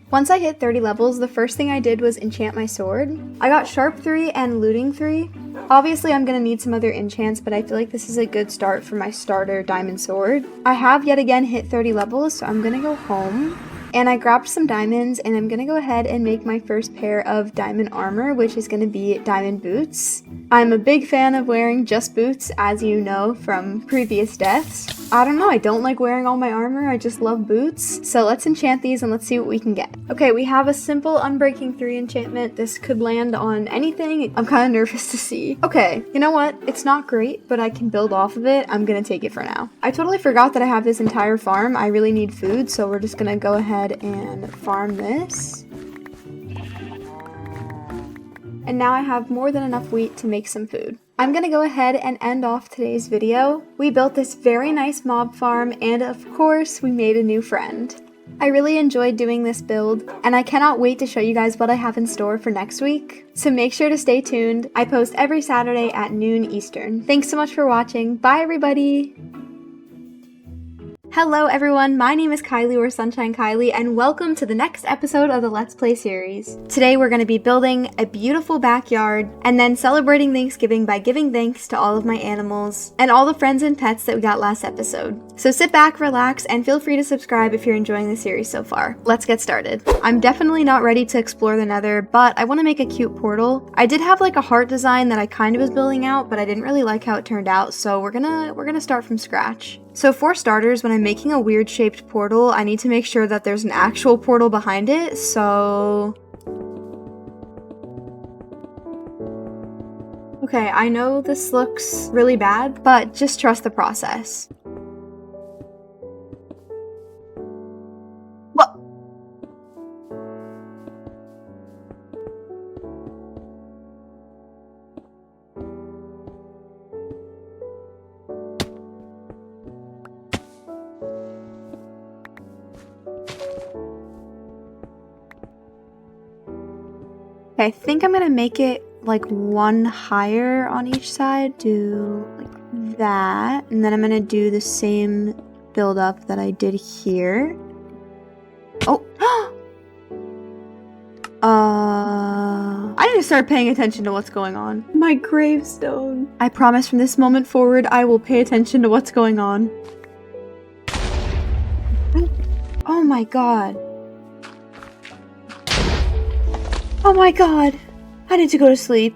Once I hit 30 levels, the first thing I did was enchant my sword. I got Sharp 3 and Looting 3. Obviously, I'm going to need some other enchants, but I feel like this is a good start for my starter diamond sword. I have yet again hit 30 levels, so I'm going to go home. And I grabbed some diamonds, and I'm going to go ahead and make my first pair of diamond armor, which is going to be diamond boots. I'm a big fan of wearing just boots, as you know from previous deaths. I don't know, I don't like wearing all my armor, I just love boots. So let's enchant these and let's see what we can get. Okay, we have a simple Unbreaking 3 enchantment. This could land on anything. I'm kind of nervous to see. Okay, you know what? It's not great, but I can build off of it. I'm gonna take it for now. I totally forgot that I have this entire farm. I really need food, so we're just gonna go ahead and farm this. And now I have more than enough wheat to make some food. I'm gonna go ahead and end off today's video. We built this very nice mob farm, and of course, we made a new friend. I really enjoyed doing this build, and I cannot wait to show you guys what I have in store for next week. So make sure to stay tuned. I post every Saturday at noon Eastern. Thanks so much for watching. Bye everybody! Hello everyone, my name is Kylie or Sunshine Kylie, and welcome to the next episode of the Let's Play series. Today we're going to be building a beautiful backyard and then celebrating Thanksgiving by giving thanks to all of my animals and all the friends and pets that we got last episode. So sit back, relax, and feel free to subscribe if you're enjoying the series so far. Let's get started. I'm definitely not ready to explore the Nether, but I want to make a cute portal. I did have like a heart design that I kind of was building out, but I didn't really like how it turned out, so we're gonna start from scratch. So for starters, when I'm making a weird shaped portal, I need to make sure that there's an actual portal behind it, so... Okay, I know this looks really bad, but just trust the process. What? Okay, I think I'm gonna make it like one higher on each side, do like that, and then I'm gonna do the same build up that I did here. Oh! I need to start paying attention to what's going on. My gravestone. I promise from this moment forward, I will pay attention to what's going on. Oh my god. Oh my god. I need to go to sleep.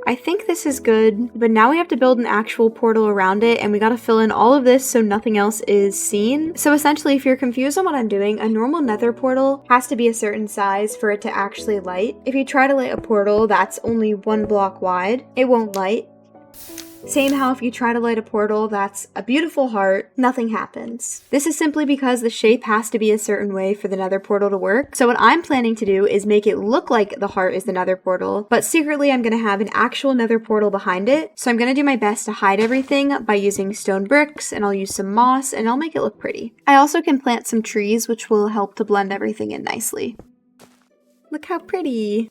I think this is good, but now we have to build an actual portal around it, and we gotta fill in all of this so nothing else is seen. So essentially, if you're confused on what I'm doing, a normal nether portal has to be a certain size for it to actually light. If you try to light a portal that's only 1 block wide, it won't light. Same how if you try to light a portal that's a beautiful heart, nothing happens. This is simply because the shape has to be a certain way for the nether portal to work. So what I'm planning to do is make it look like the heart is the nether portal, but secretly I'm going to have an actual nether portal behind it. So I'm going to do my best to hide everything by using stone bricks, and I'll use some moss, and I'll make it look pretty. I also can plant some trees, which will help to blend everything in nicely. Look how pretty!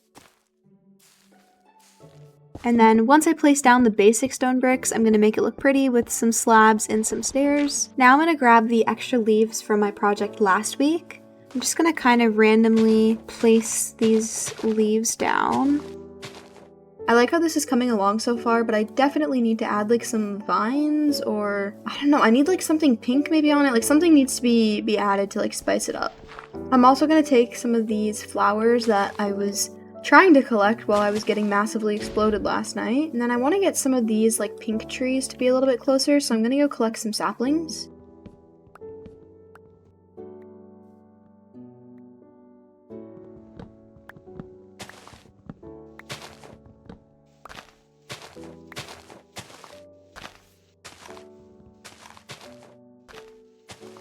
And then once I place down the basic stone bricks, I'm going to make it look pretty with some slabs and some stairs. Now I'm going to grab the extra leaves from my project last week. I'm just going to kind of randomly place these leaves down. I like how this is coming along so far, but I definitely need to add like some vines, or I don't know, I need like something pink maybe on it. Like something needs to be added to like spice it up. I'm also going to take some of these flowers that I was trying to collect while I was getting massively exploded last night. And then I want to get some of these like pink trees to be a little bit closer, so I'm gonna go collect some saplings.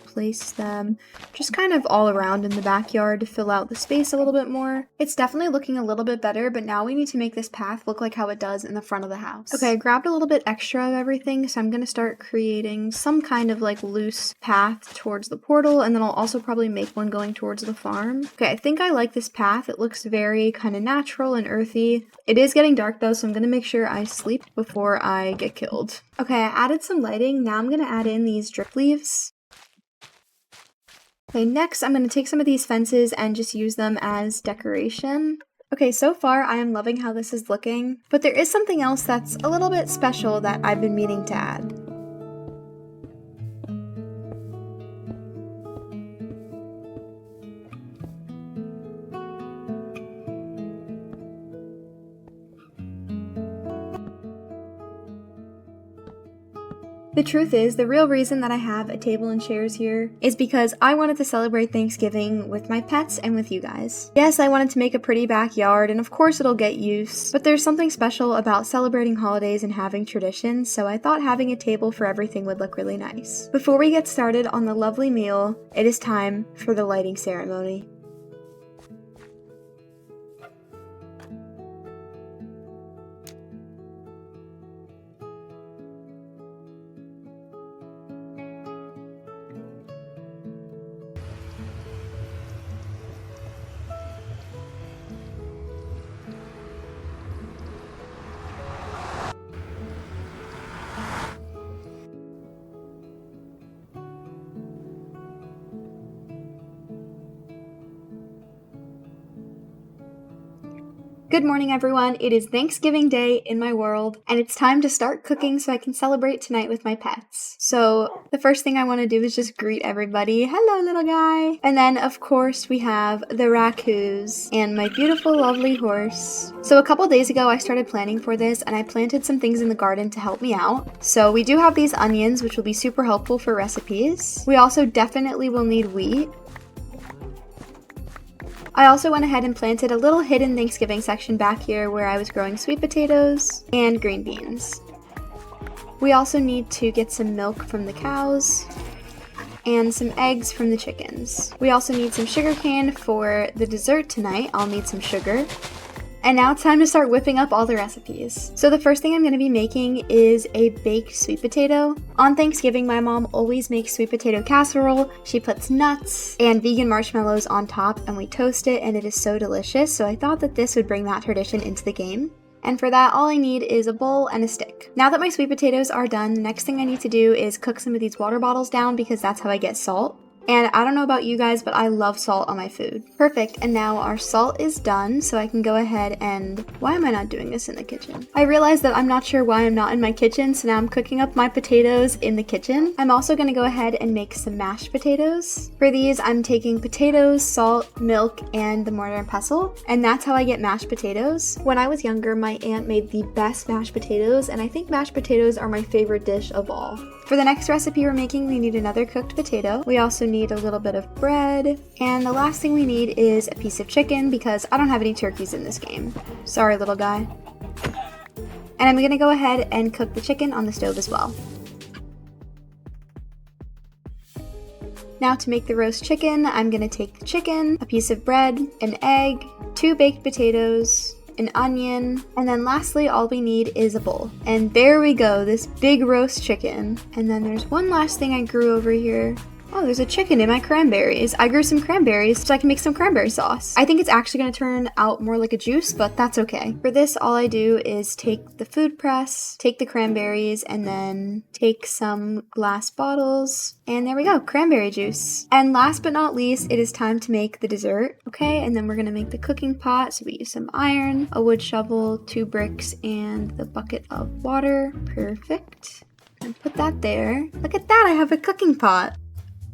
Place them just kind of all around in the backyard to fill out the space a little bit more. It's definitely looking a little bit better, but now we need to make this path look like how it does in the front of the house. Okay, I grabbed a little bit extra of everything, so I'm going to start creating some kind of like loose path towards the portal, and then I'll also probably make one going towards the farm. Okay, I think I like this path. It looks very kind of natural and earthy. It is getting dark though, so I'm going to make sure I sleep before I get killed. Okay, I added some lighting. Now I'm going to add in these drip leaves. Okay, next I'm going to take some of these fences and just use them as decoration. Okay, so far I am loving how this is looking, but there is something else that's a little bit special that I've been meaning to add. The truth is, the real reason that I have a table and chairs here is because I wanted to celebrate Thanksgiving with my pets and with you guys. Yes, I wanted to make a pretty backyard, and of course it'll get use, but there's something special about celebrating holidays and having traditions, so I thought having a table for everything would look really nice. Before we get started on the lovely meal, it is time for the lighting ceremony. Good morning, everyone. It is Thanksgiving Day in my world, and it's time to start cooking so I can celebrate tonight with my pets. So the first thing I want to do is just greet everybody. Hello, little guy. And then, of course, we have the raccoons and my beautiful, lovely horse. So a couple days ago, I started planning for this, and I planted some things in the garden to help me out. So we do have these onions, which will be super helpful for recipes. We also definitely will need wheat. I also went ahead and planted a little hidden Thanksgiving section back here where I was growing sweet potatoes and green beans. We also need to get some milk from the cows and some eggs from the chickens. We also need some sugar cane for the dessert tonight. I'll need some sugar. And now it's time to start whipping up all the recipes. So the first thing I'm going to be making is a baked sweet potato. On Thanksgiving, my mom always makes sweet potato casserole. She puts nuts and vegan marshmallows on top and we toast it and it is so delicious. So I thought that this would bring that tradition into the game. And for that, all I need is a bowl and a stick. Now that my sweet potatoes are done, the next thing I need to do is cook some of these water bottles down because that's how I get salt. And I don't know about you guys, but I love salt on my food. Perfect, and now our salt is done, so I can go ahead and... Why am I not doing this in the kitchen? I realized that I'm not sure why I'm not in my kitchen, so now I'm cooking up my potatoes in the kitchen. I'm also gonna go ahead and make some mashed potatoes. For these, I'm taking potatoes, salt, milk, and the mortar and pestle, and that's how I get mashed potatoes. When I was younger, my aunt made the best mashed potatoes, and I think mashed potatoes are my favorite dish of all. For the next recipe we're making, we need another cooked potato. We also need a little bit of bread. And the last thing we need is a piece of chicken because I don't have any turkeys in this game. Sorry, little guy. And I'm gonna go ahead and cook the chicken on the stove as well. Now to make the roast chicken, I'm gonna take the chicken, a piece of bread, an egg, 2 baked potatoes, an onion, and then lastly all we need is a bowl. And there we go, this big roast chicken. And then there's one last thing I grew over here. Oh, there's a chicken in my cranberries. I grew some cranberries so I can make some cranberry sauce. I think it's actually going to turn out more like a juice, but that's okay. For this, all I do is take the food press, take the cranberries, and then take some glass bottles. And there we go, cranberry juice. And last but not least, it is time to make the dessert. Okay, and then we're going to make the cooking pot. So we use some iron, a wood shovel, 2 bricks, and the bucket of water. Perfect. And put that there. Look at that, I have a cooking pot.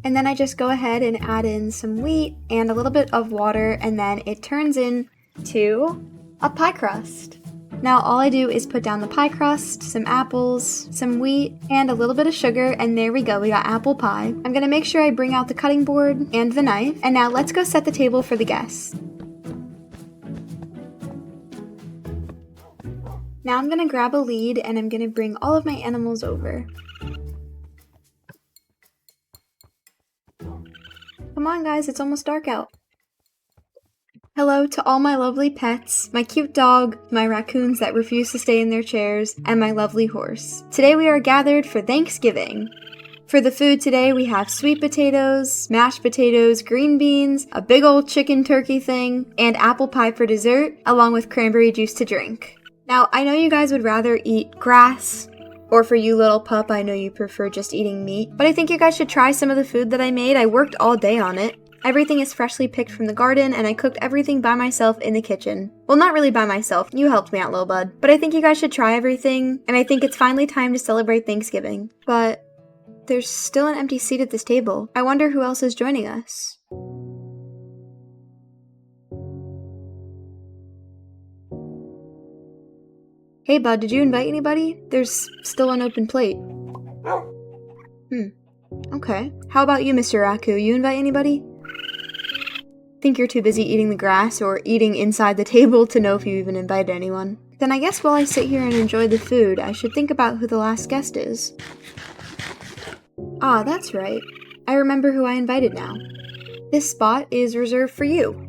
And then I just go ahead and add in some wheat and a little bit of water, and then it turns into a pie crust. Now all I do is put down the pie crust, some apples, some wheat, and a little bit of sugar, and there we go, we got apple pie. I'm gonna make sure I bring out the cutting board and the knife, and now let's go set the table for the guests. Now I'm gonna grab a lead and I'm gonna bring all of my animals over. Come on guys, it's almost dark out. Hello to all my lovely pets, my cute dog, my raccoons that refuse to stay in their chairs, and my lovely horse. Today we are gathered for Thanksgiving. For the food today we have sweet potatoes, mashed potatoes, green beans, a big old chicken turkey thing, and apple pie for dessert, along with cranberry juice to drink. Now I know you guys would rather eat grass, or for you little pup, I know you prefer just eating meat, but I think you guys should try some of the food that I made. I worked all day on it. Everything is freshly picked from the garden, and I cooked everything by myself in the kitchen. Well, not really by myself. You helped me out, little bud. But I think you guys should try everything, and I think it's finally time to celebrate Thanksgiving. But there's still an empty seat at this table. I wonder who else is joining us. Hey bud, did you invite anybody? There's still an open plate. Okay. How about you, Mr. Raku? You invite anybody? Think you're too busy eating the grass or eating inside the table to know if you even invited anyone. Then I guess while I sit here and enjoy the food, I should think about who the last guest is. Ah, that's right. I remember who I invited now. This spot is reserved for you,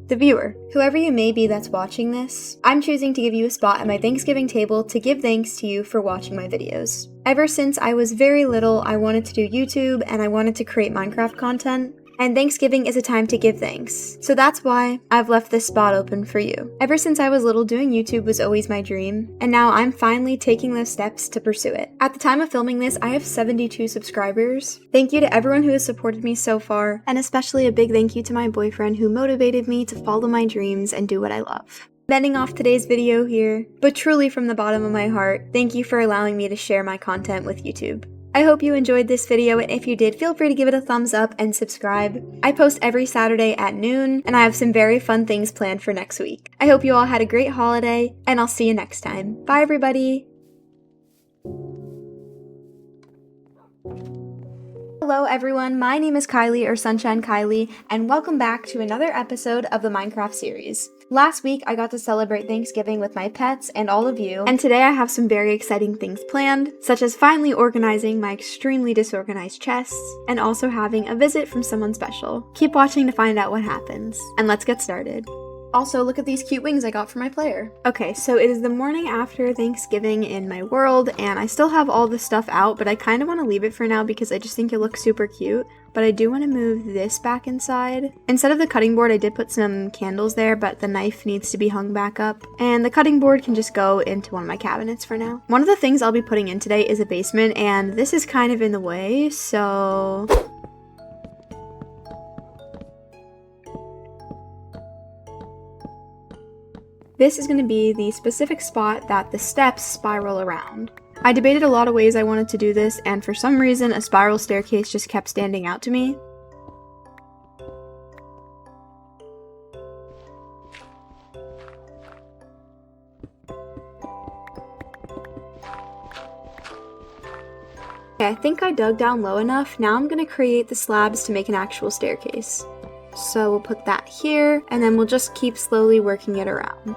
the viewer. Whoever you may be that's watching this, I'm choosing to give you a spot at my Thanksgiving table to give thanks to you for watching my videos. Ever since I was very little, I wanted to do YouTube and I wanted to create Minecraft content. And Thanksgiving is a time to give thanks. So that's why I've left this spot open for you. Ever since I was little, doing YouTube was always my dream, and now I'm finally taking those steps to pursue it. At the time of filming this, I have 72 subscribers. Thank you to everyone who has supported me so far, and especially a big thank you to my boyfriend who motivated me to follow my dreams and do what I love. Ending off today's video here, but truly from the bottom of my heart, thank you for allowing me to share my content with YouTube. I hope you enjoyed this video, and if you did, feel free to give it a thumbs up and subscribe. I post every Saturday at noon, and I have some very fun things planned for next week. I hope you all had a great holiday, and I'll see you next time. Bye everybody! Hello everyone, my name is Kylie, or Sunshine Kylie, and welcome back to another episode of the Minecraft series. Last week, I got to celebrate Thanksgiving with my pets and all of you, and today I have some very exciting things planned, such as finally organizing my extremely disorganized chests, and also having a visit from someone special. Keep watching to find out what happens, and let's get started. Also, look at these cute wings I got for my player. Okay, so it is the morning after Thanksgiving in my world, and I still have all the stuff out, but I kind of want to leave it for now because I just think it looks super cute. But I do want to move this back inside. Instead of the cutting board, I did put some candles there, but the knife needs to be hung back up. And the cutting board can just go into one of my cabinets for now. One of the things I'll be putting in today is a basement, and this is kind of in the way, so... This is going to be the specific spot that the steps spiral around. I debated a lot of ways I wanted to do this, and for some reason a spiral staircase just kept standing out to me. Okay, I think I dug down low enough. Now I'm going to create the slabs to make an actual staircase. So we'll put that here, and then we'll just keep slowly working it around.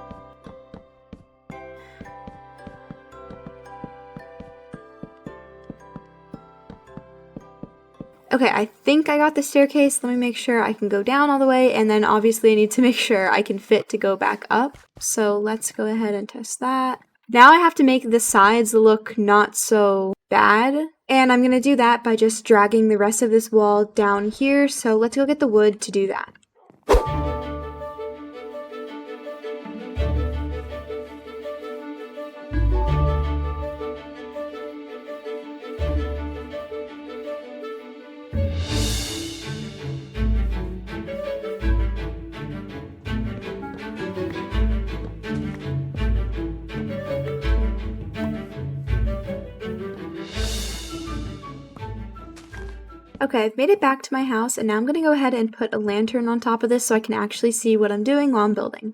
Okay, I think I got the staircase. Let me make sure I can go down all the way, and then obviously I need to make sure I can fit to go back up. So let's go ahead and test that. Now I have to make the sides look not so bad, and I'm gonna do that by just dragging the rest of this wall down here. So let's go get the wood to do that. Okay, I've made it back to my house, and now I'm going to go ahead and put a lantern on top of this so I can actually see what I'm doing while I'm building.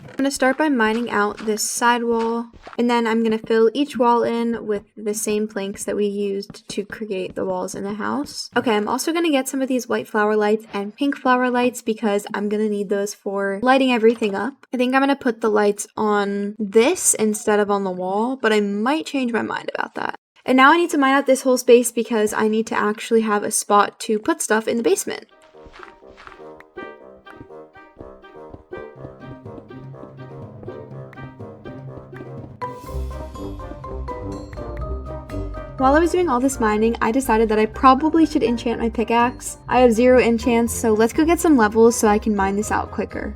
I'm going to start by mining out this side wall, and then I'm going to fill each wall in with the same planks that we used to create the walls in the house. Okay, I'm also going to get some of these white flower lights and pink flower lights because I'm going to need those for lighting everything up. I think I'm going to put the lights on this instead of on the wall, but I might change my mind about that. And now I need to mine out this whole space because I need to actually have a spot to put stuff in the basement. While I was doing all this mining, I decided that I probably should enchant my pickaxe. I have 0 enchants, so let's go get some levels so I can mine this out quicker.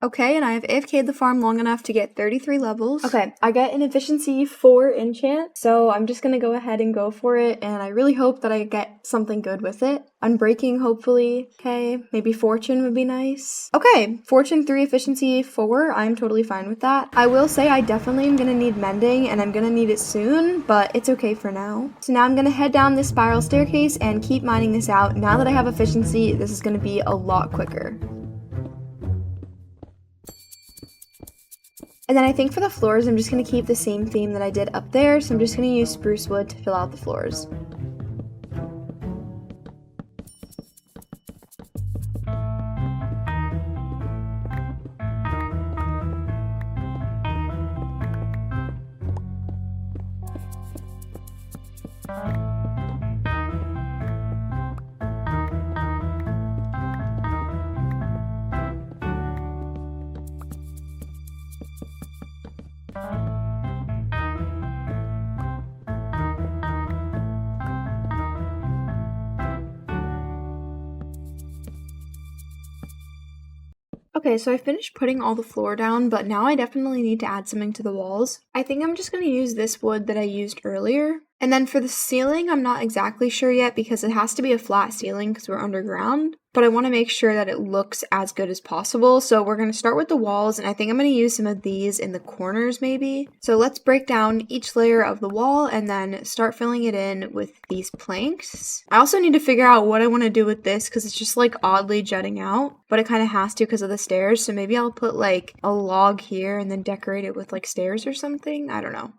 Okay, and I have AFK'd the farm long enough to get 33 levels. Okay, I get an efficiency 4 enchant, so I'm just gonna go ahead and go for it, and I really hope that I get something good with it. Unbreaking, hopefully. Okay, maybe fortune would be nice. Okay, fortune 3, efficiency 4, I'm totally fine with that. I will say I definitely am gonna need mending, and I'm gonna need it soon, but it's okay for now. So now I'm gonna head down this spiral staircase and keep mining this out. Now that I have efficiency, this is gonna be a lot quicker. And then I think for the floors, I'm just going to keep the same theme that I did up there, so I'm just going to use spruce wood to fill out the floors. Okay, so I finished putting all the floor down, but now I definitely need to add something to the walls. I think I'm just going to use this wood that I used earlier. And then for the ceiling, I'm not exactly sure yet because it has to be a flat ceiling because we're underground. But I want to make sure that it looks as good as possible. So we're going to start with the walls, and I think I'm going to use some of these in the corners maybe. So let's break down each layer of the wall and then start filling it in with these planks. I also need to figure out what I want to do with this because it's just like oddly jutting out, but it kind of has to because of the stairs. So maybe I'll put like a log here and then decorate it with like stairs or something. I don't know.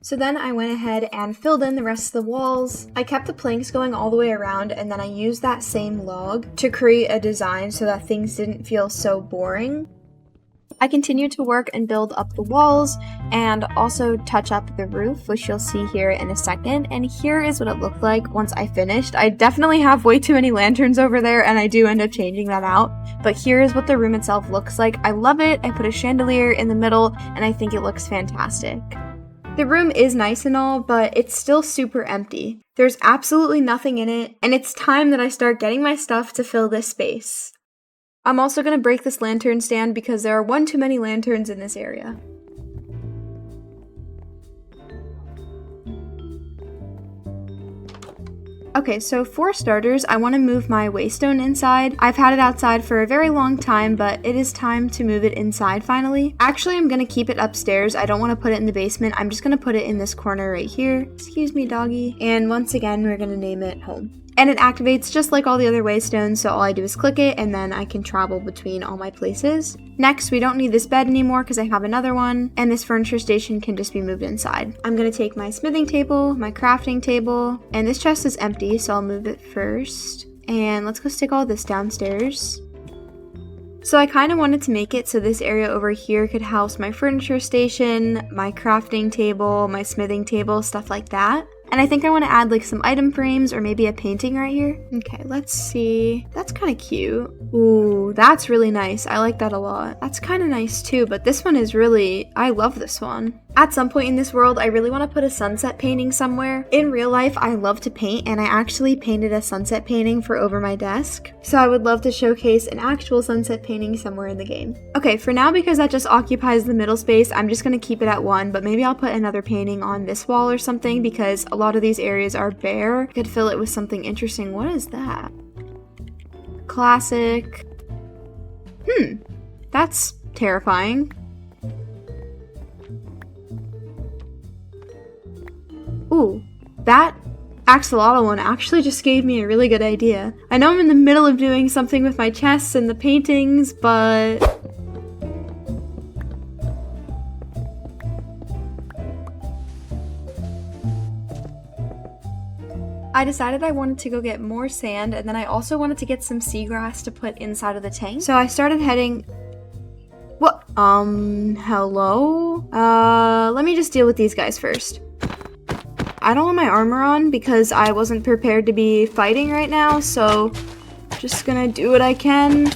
So then I went ahead and filled in the rest of the walls. I kept the planks going all the way around, and then I used that same log to create a design so that things didn't feel so boring. I continued to work and build up the walls and also touch up the roof, which you'll see here in a second. And here is what it looked like once I finished. I definitely have way too many lanterns over there, and I do end up changing that out. But here is what the room itself looks like. I love it. I put a chandelier in the middle, and I think it looks fantastic. The room is nice and all, but it's still super empty. There's absolutely nothing in it, and it's time that I start getting my stuff to fill this space. I'm also going to break this lantern stand because there are one too many lanterns in this area. Okay, so for starters, I want to move my waystone inside. I've had it outside for a very long time, but it is time to move it inside finally. Actually, I'm going to keep it upstairs. I don't want to put it in the basement. I'm just going to put it in this corner right here. Excuse me, doggy. And once again, we're going to name it home. And it activates just like all the other waystones, so all I do is click it and then I can travel between all my places. Next, we don't need this bed anymore because I have another one, and this furniture station can just be moved inside. I'm going to take my smithing table, my crafting table, and this chest is empty, so I'll move it first. And let's go stick all this downstairs. So I kind of wanted to make it so this area over here could house my furniture station, my crafting table, my smithing table, stuff like that. And I think I want to add like some item frames or maybe a painting right here. Okay, let's see. That's kind of cute. Ooh, that's really nice. I like that a lot. That's kind of nice too, but this one is really, I love this one. At some point in this world, I really want to put a sunset painting somewhere. In real life, I love to paint, and I actually painted a sunset painting for over my desk. So I would love to showcase an actual sunset painting somewhere in the game. Okay, for now, because that just occupies the middle space, I'm just going to keep it at 1, but maybe I'll put another painting on this wall or something because a lot of these areas are bare. I could fill it with something interesting. What is that? Classic. That's terrifying. Ooh, that axolotl one actually just gave me a really good idea. I know I'm in the middle of doing something with my chests and the paintings, but I decided I wanted to go get more sand, and then I also wanted to get some seagrass to put inside of the tank. So I started heading... What? Hello? Let me just deal with these guys first. I don't have my armor on because I wasn't prepared to be fighting right now, so just gonna do what I can.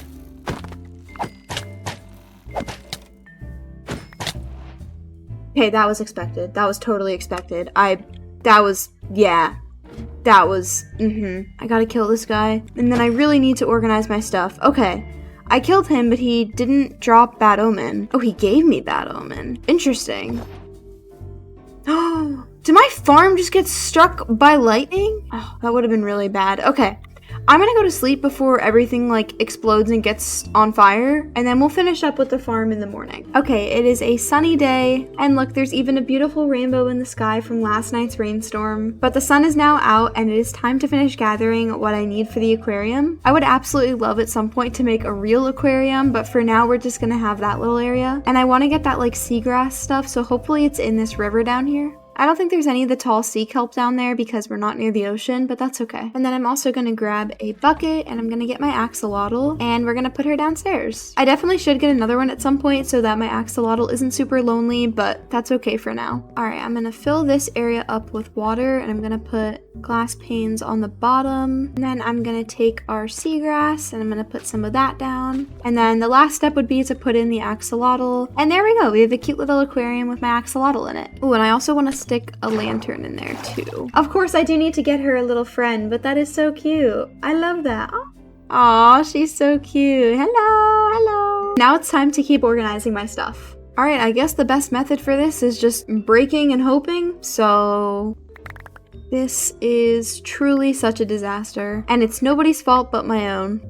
Okay, that was expected. That was totally expected. I gotta kill this guy. And then I really need to organize my stuff. Okay. I killed him, but he didn't drop Bad Omen. Oh, he gave me Bad Omen. Interesting. Oh, did my farm just get struck by lightning? Oh, that would have been really bad. Okay. I'm gonna go to sleep before everything like explodes and gets on fire, and then we'll finish up with the farm in the morning. Okay, it is a sunny day, and look, there's even a beautiful rainbow in the sky from last night's rainstorm. But the sun is now out, and it is time to finish gathering what I need for the aquarium. I would absolutely love at some point to make a real aquarium, but for now we're just gonna have that little area. And I want to get that like seagrass stuff, so hopefully it's in this river down here. I don't think there's any of the tall sea kelp down there because we're not near the ocean, but that's okay. And then I'm also going to grab a bucket and I'm going to get my axolotl and we're going to put her downstairs. I definitely should get another one at some point so that my axolotl isn't super lonely, but that's okay for now. All right, I'm going to fill this area up with water and I'm going to put glass panes on the bottom. And then I'm going to take our seagrass and I'm going to put some of that down. And then the last step would be to put in the axolotl. And there we go. We have a cute little aquarium with my axolotl in it. Oh, and I also want to stick a lantern in there too. Of course, I do need to get her a little friend, but that is so cute. I love that. Aw, she's so cute. Hello. Now it's time to keep organizing my stuff. All right, I guess the best method for this is just breaking and hoping. So this is truly such a disaster, and it's nobody's fault but my own.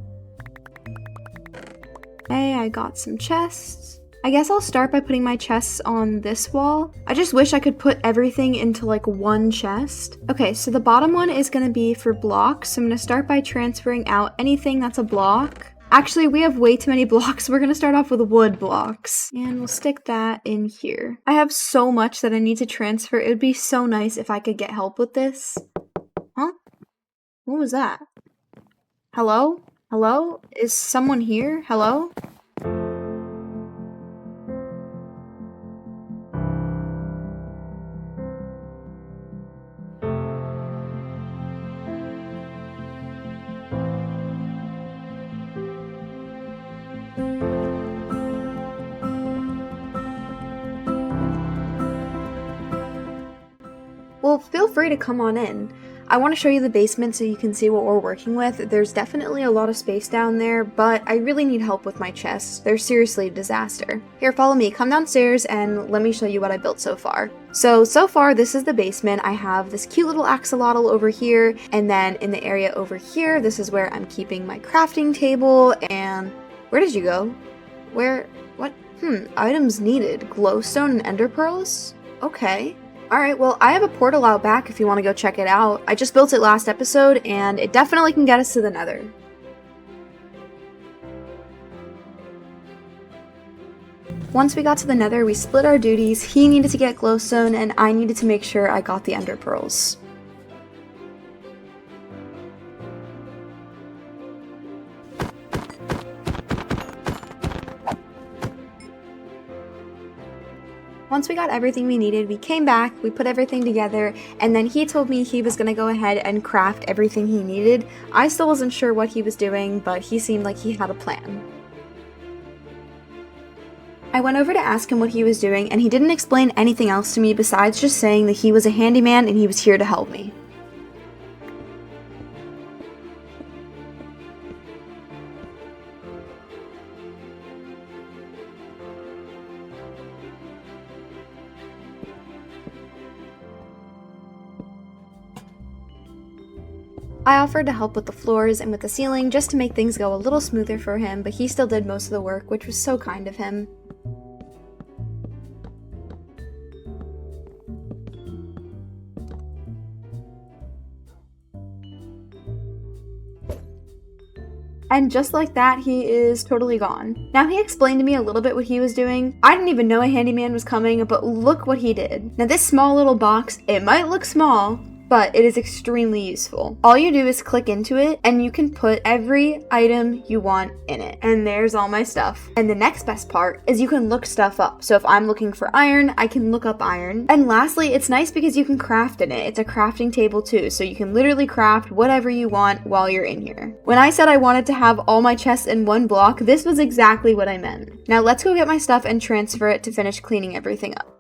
Hey, I got some chests. I guess I'll start by putting my chests on this wall. I just wish I could put everything into like one chest. Okay, so the bottom one is gonna be for blocks. So I'm gonna start by transferring out anything that's a block. Actually, we have way too many blocks. We're gonna start off with wood blocks. And we'll stick that in here. I have so much that I need to transfer. It would be so nice if I could get help with this. Huh? What was that? Hello? Hello? Is someone here? Hello? Well, feel free to come on in. I want to show you the basement so you can see what we're working with. There's definitely a lot of space down there, but I really need help with my chests. They're seriously a disaster. Here, follow me. Come downstairs and let me show you what I built so far. So far, this is the basement. I have this cute little axolotl over here, and then in the area over here, this is where I'm keeping my crafting table, and... Where did you go? Where? What? Items needed. Glowstone and ender pearls? Okay. Alright, well, I have a portal out back if you want to go check it out. I just built it last episode, and it definitely can get us to the Nether. Once we got to the Nether, we split our duties. He needed to get glowstone, and I needed to make sure I got the ender pearls. Once we got everything we needed, we came back, we put everything together, and then he told me he was gonna go ahead and craft everything he needed. I still wasn't sure what he was doing, but he seemed like he had a plan. I went over to ask him what he was doing, and he didn't explain anything else to me besides just saying that he was a handyman and he was here to help me. I offered to help with the floors and with the ceiling just to make things go a little smoother for him, but he still did most of the work, which was so kind of him. And just like that, he is totally gone. Now, he explained to me a little bit what he was doing. I didn't even know a handyman was coming, but look what he did. Now, this small little box, it might look small, but it is extremely useful. All you do is click into it, and you can put every item you want in it. And there's all my stuff. And the next best part is you can look stuff up. So if I'm looking for iron, I can look up iron. And lastly, it's nice because you can craft in it. It's a crafting table too, so you can literally craft whatever you want while you're in here. When I said I wanted to have all my chests in one block, this was exactly what I meant. Now let's go get my stuff and transfer it to finish cleaning everything up.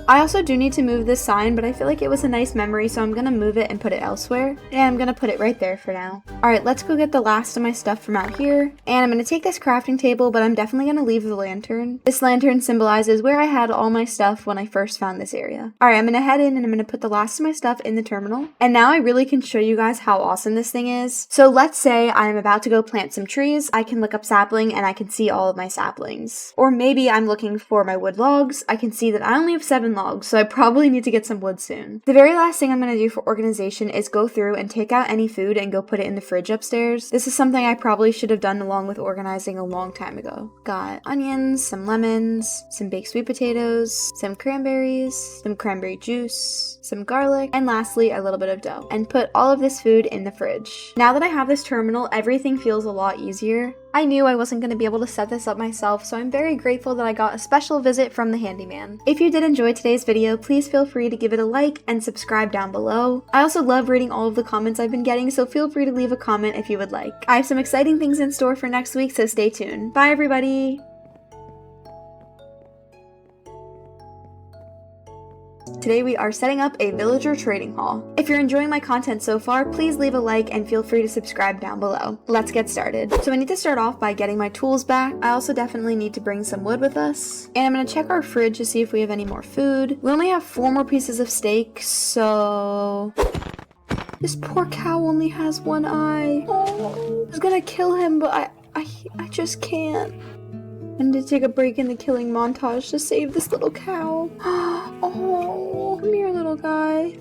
I also do need to move this sign, but I feel like it was a nice memory, so I'm gonna move it and put it elsewhere. And I'm gonna put it right there for now. Alright, let's go get the last of my stuff from out here. And I'm gonna take this crafting table, but I'm definitely gonna leave the lantern. This lantern symbolizes where I had all my stuff when I first found this area. Alright, I'm gonna head in and I'm gonna put the last of my stuff in the terminal. And now I really can show you guys how awesome this thing is. So let's say I'm about to go plant some trees. I can look up sapling and I can see all of my saplings. Or maybe I'm looking for my wood logs. I can see that I only have 7 logs, so I probably need to get some wood soon. The very last thing I'm going to do for organization is go through and take out any food and go put it in the fridge upstairs. This is something I probably should have done along with organizing a long time ago. Got onions, some lemons, some baked sweet potatoes, some cranberries, some cranberry juice, some garlic, and lastly, a little bit of dough. And put all of this food in the fridge. Now that I have this terminal, everything feels a lot easier. I knew I wasn't going to be able to set this up myself, so I'm very grateful that I got a special visit from the handyman. If you did enjoy today's video, please feel free to give it a like and subscribe down below. I also love reading all of the comments I've been getting, so feel free to leave a comment if you would like. I have some exciting things in store for next week, so stay tuned. Bye everybody! Today we are setting up a villager trading hall. If you're enjoying my content so far, please leave a like and feel free to subscribe down below. Let's get started. So I need to start off by getting my tools back. I also definitely need to bring some wood with us. And I'm going to check our fridge to see if we have any more food. We only have 4 more pieces of steak, so... This poor cow only has 1 eye. Oh, I was gonna kill him, but I just can't. I need to take a break in the killing montage to save this little cow. Oh, come here, little guy.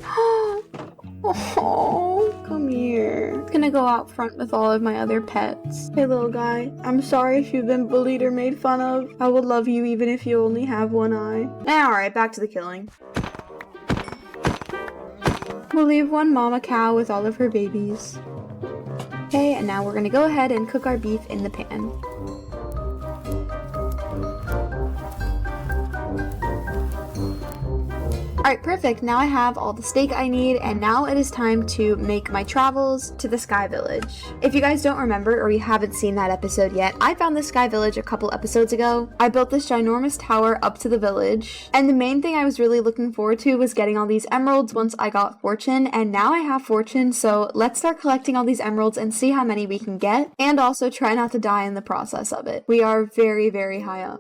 Oh, come here. I'm gonna go out front with all of my other pets. Hey, little guy. I'm sorry if you've been bullied or made fun of. I will love you even if you only have 1 eye. Alright, back to the killing. We'll leave 1 mama cow with all of her babies. Okay, and now we're gonna go ahead and cook our beef in the pan. Alright, perfect. Now I have all the steak I need, and now it is time to make my travels to the Sky Village. If you guys don't remember, or you haven't seen that episode yet, I found the Sky Village a couple episodes ago. I built this ginormous tower up to the village, and the main thing I was really looking forward to was getting all these emeralds once I got fortune, and now I have fortune, so let's start collecting all these emeralds and see how many we can get, and also try not to die in the process of it. We are very, very high up.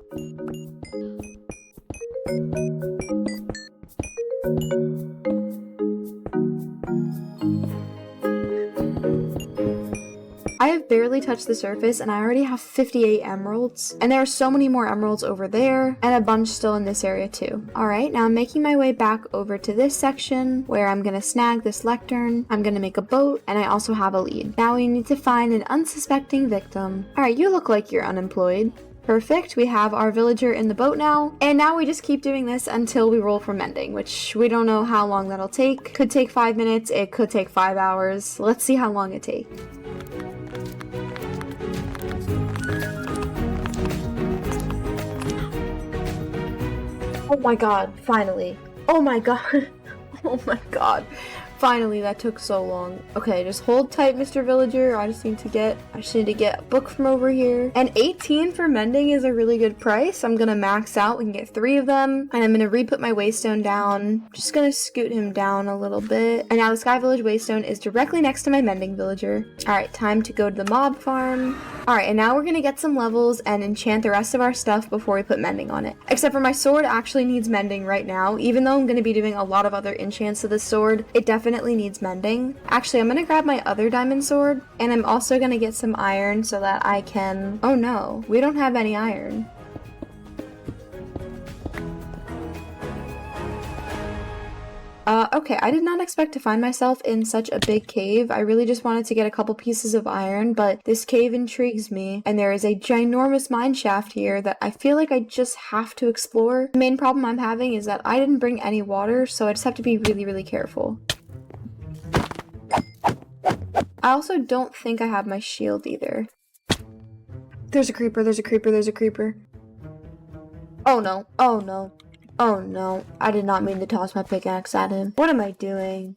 I have barely touched the surface and I already have 58 emeralds. And there are so many more emeralds over there and a bunch still in this area too. Alright, now I'm making my way back over to this section where I'm gonna snag this lectern, I'm gonna make a boat, and I also have a lead. Now we need to find an unsuspecting victim. Alright, you look like you're unemployed. Perfect, we have our villager in the boat now, and now we just keep doing this until we roll for mending, which we don't know how long that'll take. Could take 5 minutes, it could take 5 hours. Let's see how long it takes. Oh my god, finally. Oh my god. Oh my god. Finally, that took so long. Okay, just hold tight, Mr. Villager. I just need to get a book from over here. And 18 for mending is a really good price. I'm gonna max out. We can get 3 of them. And I'm gonna re-put my waystone down. Just gonna scoot him down a little bit. And now the Sky Village waystone is directly next to my mending villager. Alright, time to go to the mob farm. Alright, and now we're gonna get some levels and enchant the rest of our stuff before we put mending on it. Except for my sword actually needs mending right now. Even though I'm gonna be doing a lot of other enchants to this sword, it definitely needs mending. Actually, I'm gonna grab my other diamond sword, and I'm also gonna get some iron so that I can... Oh no, we don't have any iron. Okay, I did not expect to find myself in such a big cave. I really just wanted to get a couple pieces of iron, but this cave intrigues me, and there is a ginormous mine shaft here that I feel like I just have to explore. The main problem I'm having is that I didn't bring any water, so I just have to be really, really careful. I also don't think I have my shield either. There's a creeper, there's a creeper, there's a creeper. Oh no, oh no. Oh no, I did not mean to toss my pickaxe at him. What am I doing?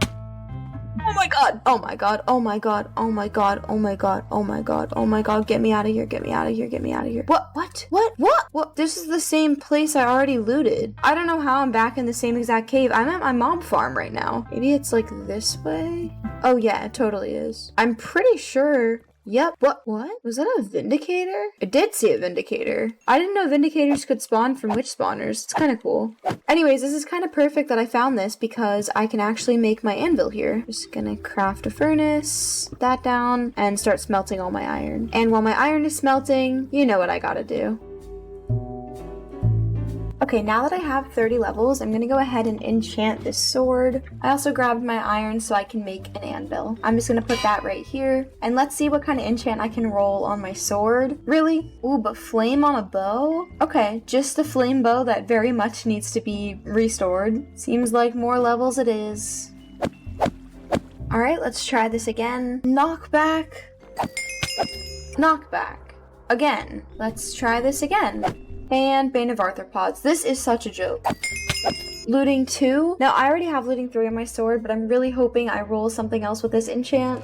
Oh my god! Oh my god! Oh my god! Oh my god! Oh my god! Oh my god! Oh my god! Get me out of here! Get me out of here! Get me out of here! What? What? What? What? What? This is the same place I already looted. I don't know how I'm back in the same exact cave. I'm at my mob farm right now. Maybe it's like this way? Oh yeah, it totally is. I'm pretty sure... Yep. What? Was that a vindicator? I did see a vindicator. I didn't know vindicators could spawn from witch spawners. It's kind of cool. Anyways, this is kind of perfect that I found this because I can actually make my anvil here. Just gonna craft a furnace, put that down, and start smelting all my iron. And while my iron is smelting, you know what I gotta do. Okay, now that I have 30 levels, I'm gonna go ahead and enchant this sword. I also grabbed my iron so I can make an anvil. I'm just gonna put that right here. And let's see what kind of enchant I can roll on my sword. Really? Ooh, but flame on a bow? Okay, just the flame bow that very much needs to be restored. Seems like more levels it is. Alright, let's try this again. Knockback. Knockback. Again. Let's try this again. And Bane of Arthropods. This is such a joke. Looting 2. Now, I already have Looting 3 on my sword, but I'm really hoping I roll something else with this enchant.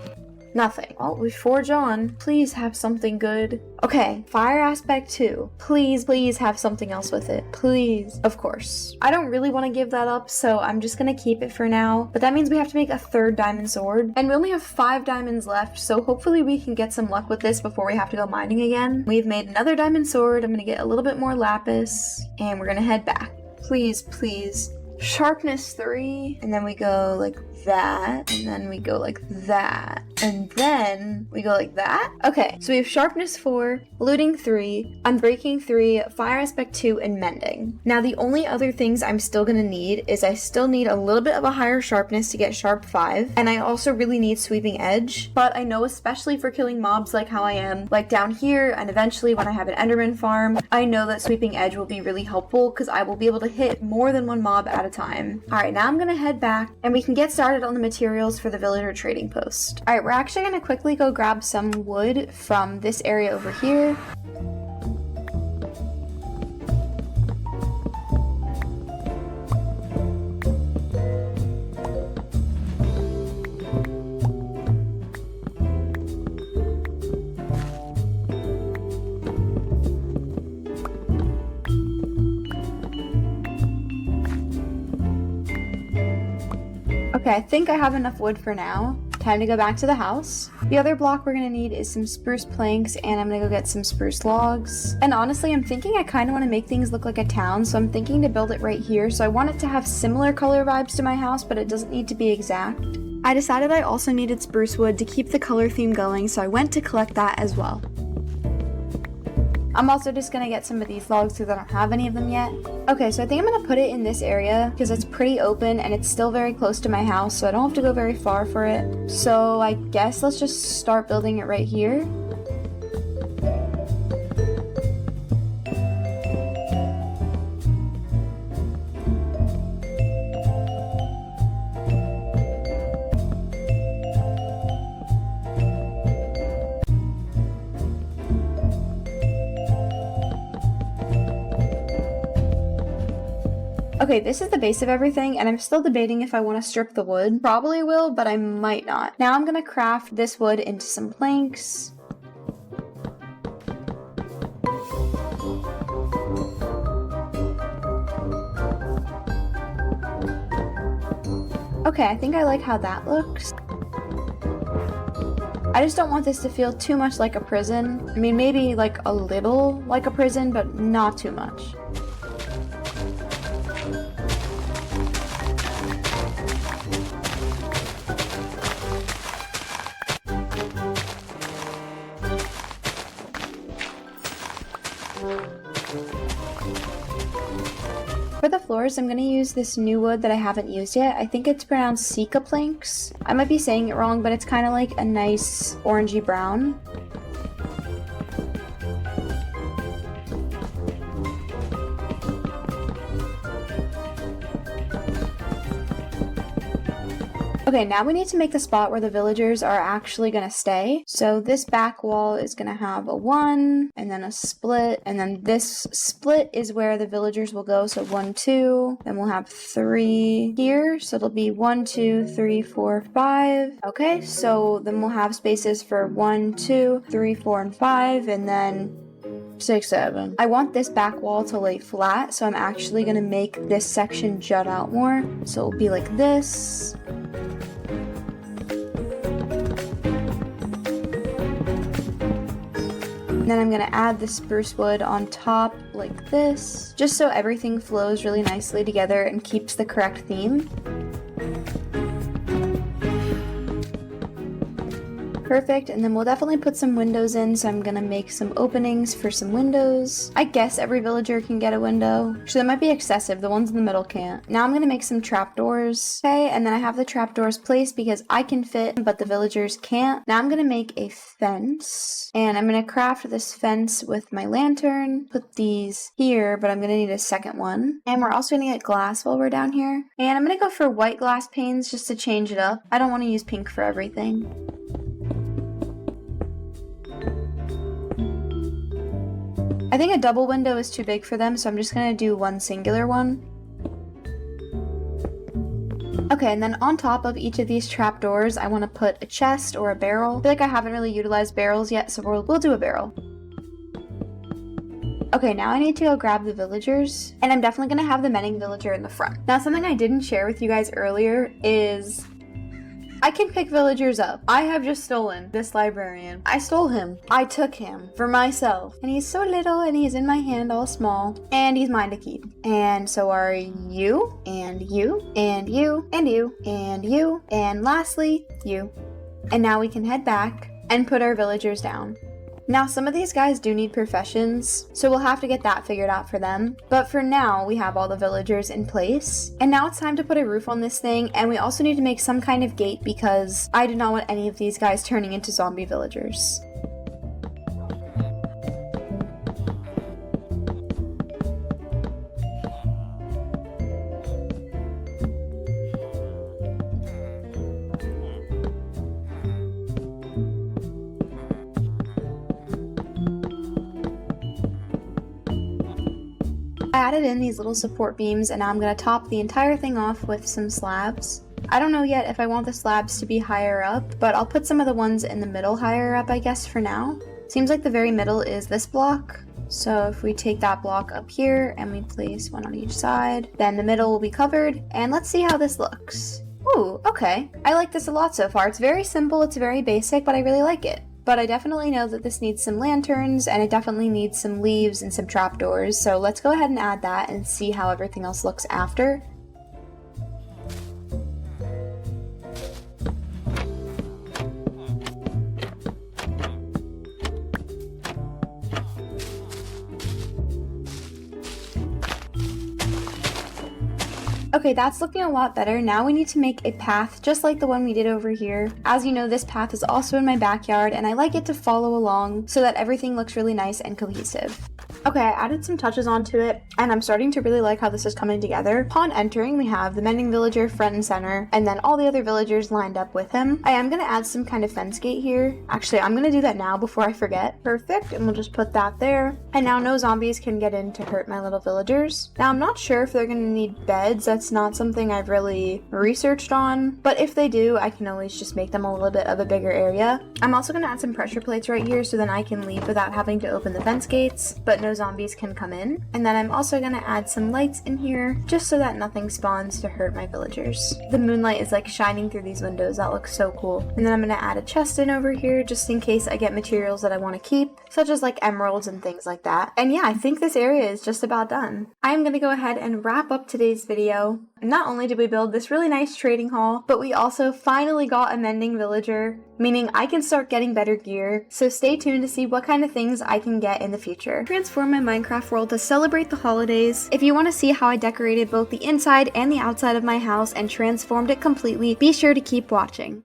Nothing. Well, we forge on. Please have something good. Okay, Fire Aspect 2. Please, please have something else with it. Please. Of course. I don't really want to give that up, so I'm just gonna keep it for now. But that means we have to make a 3rd diamond sword. And we only have 5 diamonds left, so hopefully we can get some luck with this before we have to go mining again. We've made another diamond sword. I'm gonna get a little bit more lapis, and we're gonna head back. Please, please. Sharpness 3, and then we go like that, and then we go like that, and then we go like that. Okay, so we have Sharpness 4, Looting 3, Unbreaking 3, Fire Aspect 2, and Mending. Now the only other things I'm still gonna need is I still need a little bit of a higher Sharpness to get Sharp 5, and I also really need Sweeping Edge, but I know especially for killing mobs like how I am, like down here, and eventually when I have an Enderman farm, I know that Sweeping Edge will be really helpful because I will be able to hit more than one mob at a time. Alright, now I'm gonna head back, and we can get started on the materials for the villager trading post. Alright, we're actually gonna quickly go grab some wood from this area over here. Okay, I think I have enough wood for now. Time to go back to the house. The other block we're gonna need is some spruce planks, and I'm gonna go get some spruce logs. And honestly, I'm thinking I kind of want to make things look like a town, so I'm thinking to build it right here. So I want it to have similar color vibes to my house, but it doesn't need to be exact. I decided I also needed spruce wood to keep the color theme going, so I went to collect that as well. I'm also just gonna get some of these logs because I don't have any of them yet. Okay, so I think I'm gonna put it in this area because it's pretty open and it's still very close to my house, so I don't have to go very far for it. So I guess let's just start building it right here. Okay, this is the base of everything, and I'm still debating if I want to strip the wood. Probably will, but I might not. Now I'm gonna craft this wood into some planks. Okay, I think I like how that looks. I just don't want this to feel too much like a prison. I mean, maybe like a little like a prison, but not too much. For the floors, I'm going to use this new wood that I haven't used yet. I think it's pronounced Sika planks. I might be saying it wrong, but it's kind of like a nice orangey brown. Okay, now we need to make the spot where the villagers are actually gonna stay. So this back wall is gonna have a 1, and then a split, and then this split is where the villagers will go. So 1, 2, then we'll have 3 here. So it'll be 1, 2, 3, 4, 5. Okay, so then we'll have spaces for 1, 2, 3, 4, and 5, and then 6, 7. I want this back wall to lay flat, so I'm actually gonna make this section jut out more. So it'll be like this. And then I'm gonna add the spruce wood on top like this, just so everything flows really nicely together and keeps the correct theme. Perfect, and then we'll definitely put some windows in, so I'm gonna make some openings for some windows. I guess every villager can get a window. So that might be excessive, the ones in the middle can't. Now I'm gonna make some trapdoors. Okay, and then I have the trapdoors placed because I can fit, but the villagers can't. Now I'm gonna make a fence, and I'm gonna craft this fence with my lantern. Put these here, but I'm gonna need a second one. And we're also gonna get glass while we're down here. And I'm gonna go for white glass panes just to change it up. I don't wanna use pink for everything. I think a double window is too big for them, so I'm just gonna do one singular one. Okay, and then on top of each of these trapdoors, I want to put a chest or a barrel. I feel like I haven't really utilized barrels yet, so we'll do a barrel. Okay, now I need to go grab the villagers, and I'm definitely gonna have the mending villager in the front. Now, something I didn't share with you guys earlier is I can pick villagers up. I have just stolen this librarian. I stole him. I took him for myself. And he's so little and he's in my hand all small. And he's mine to keep. And so are you, and you, and you, and you, and you, and lastly, you. And now we can head back and put our villagers down. Now, some of these guys do need professions, so we'll have to get that figured out for them. But for now, we have all the villagers in place. And now it's time to put a roof on this thing, and we also need to make some kind of gate because I do not want any of these guys turning into zombie villagers. I added in these little support beams, and now I'm going to top the entire thing off with some slabs. I don't know yet if I want the slabs to be higher up, but I'll put some of the ones in the middle higher up, I guess, for now. Seems like the very middle is this block. So if we take that block up here and we place one on each side, then the middle will be covered, and let's see how this looks. Ooh, okay. I like this a lot so far. It's very simple, it's very basic, but I really like it. But I definitely know that this needs some lanterns, and it definitely needs some leaves and some trapdoors, so let's go ahead and add that and see how everything else looks after. Okay, that's looking a lot better. Now we need to make a path just like the one we did over here. As you know, this path is also in my backyard, and I like it to follow along so that everything looks really nice and cohesive. Okay, I added some touches onto it, and I'm starting to really like how this is coming together. Upon entering, we have the mending villager front and center, and then all the other villagers lined up with him. I am going to add some kind of fence gate here. Actually, I'm going to do that now before I forget. Perfect, and we'll just put that there. And now no zombies can get in to hurt my little villagers. Now, I'm not sure if they're going to need beds. That's not something I've really researched on, but if they do, I can always just make them a little bit of a bigger area. I'm also going to add some pressure plates right here so then I can leave without having to open the fence gates, but no zombies can come in. And then I'm also going to add some lights in here just so that nothing spawns to hurt my villagers. The moonlight is like shining through these windows. That looks so cool. And then I'm going to add a chest in over here just in case I get materials that I want to keep, such as like emeralds and things like that. And yeah, I think this area is just about done. I'm going to go ahead and wrap up today's video. Not only did we build this really nice trading hall, but we also finally got a mending villager, meaning I can start getting better gear, so stay tuned to see what kind of things I can get in the future. Transform my Minecraft world to celebrate the holidays. If you want to see how I decorated both the inside and the outside of my house and transformed it completely, be sure to keep watching.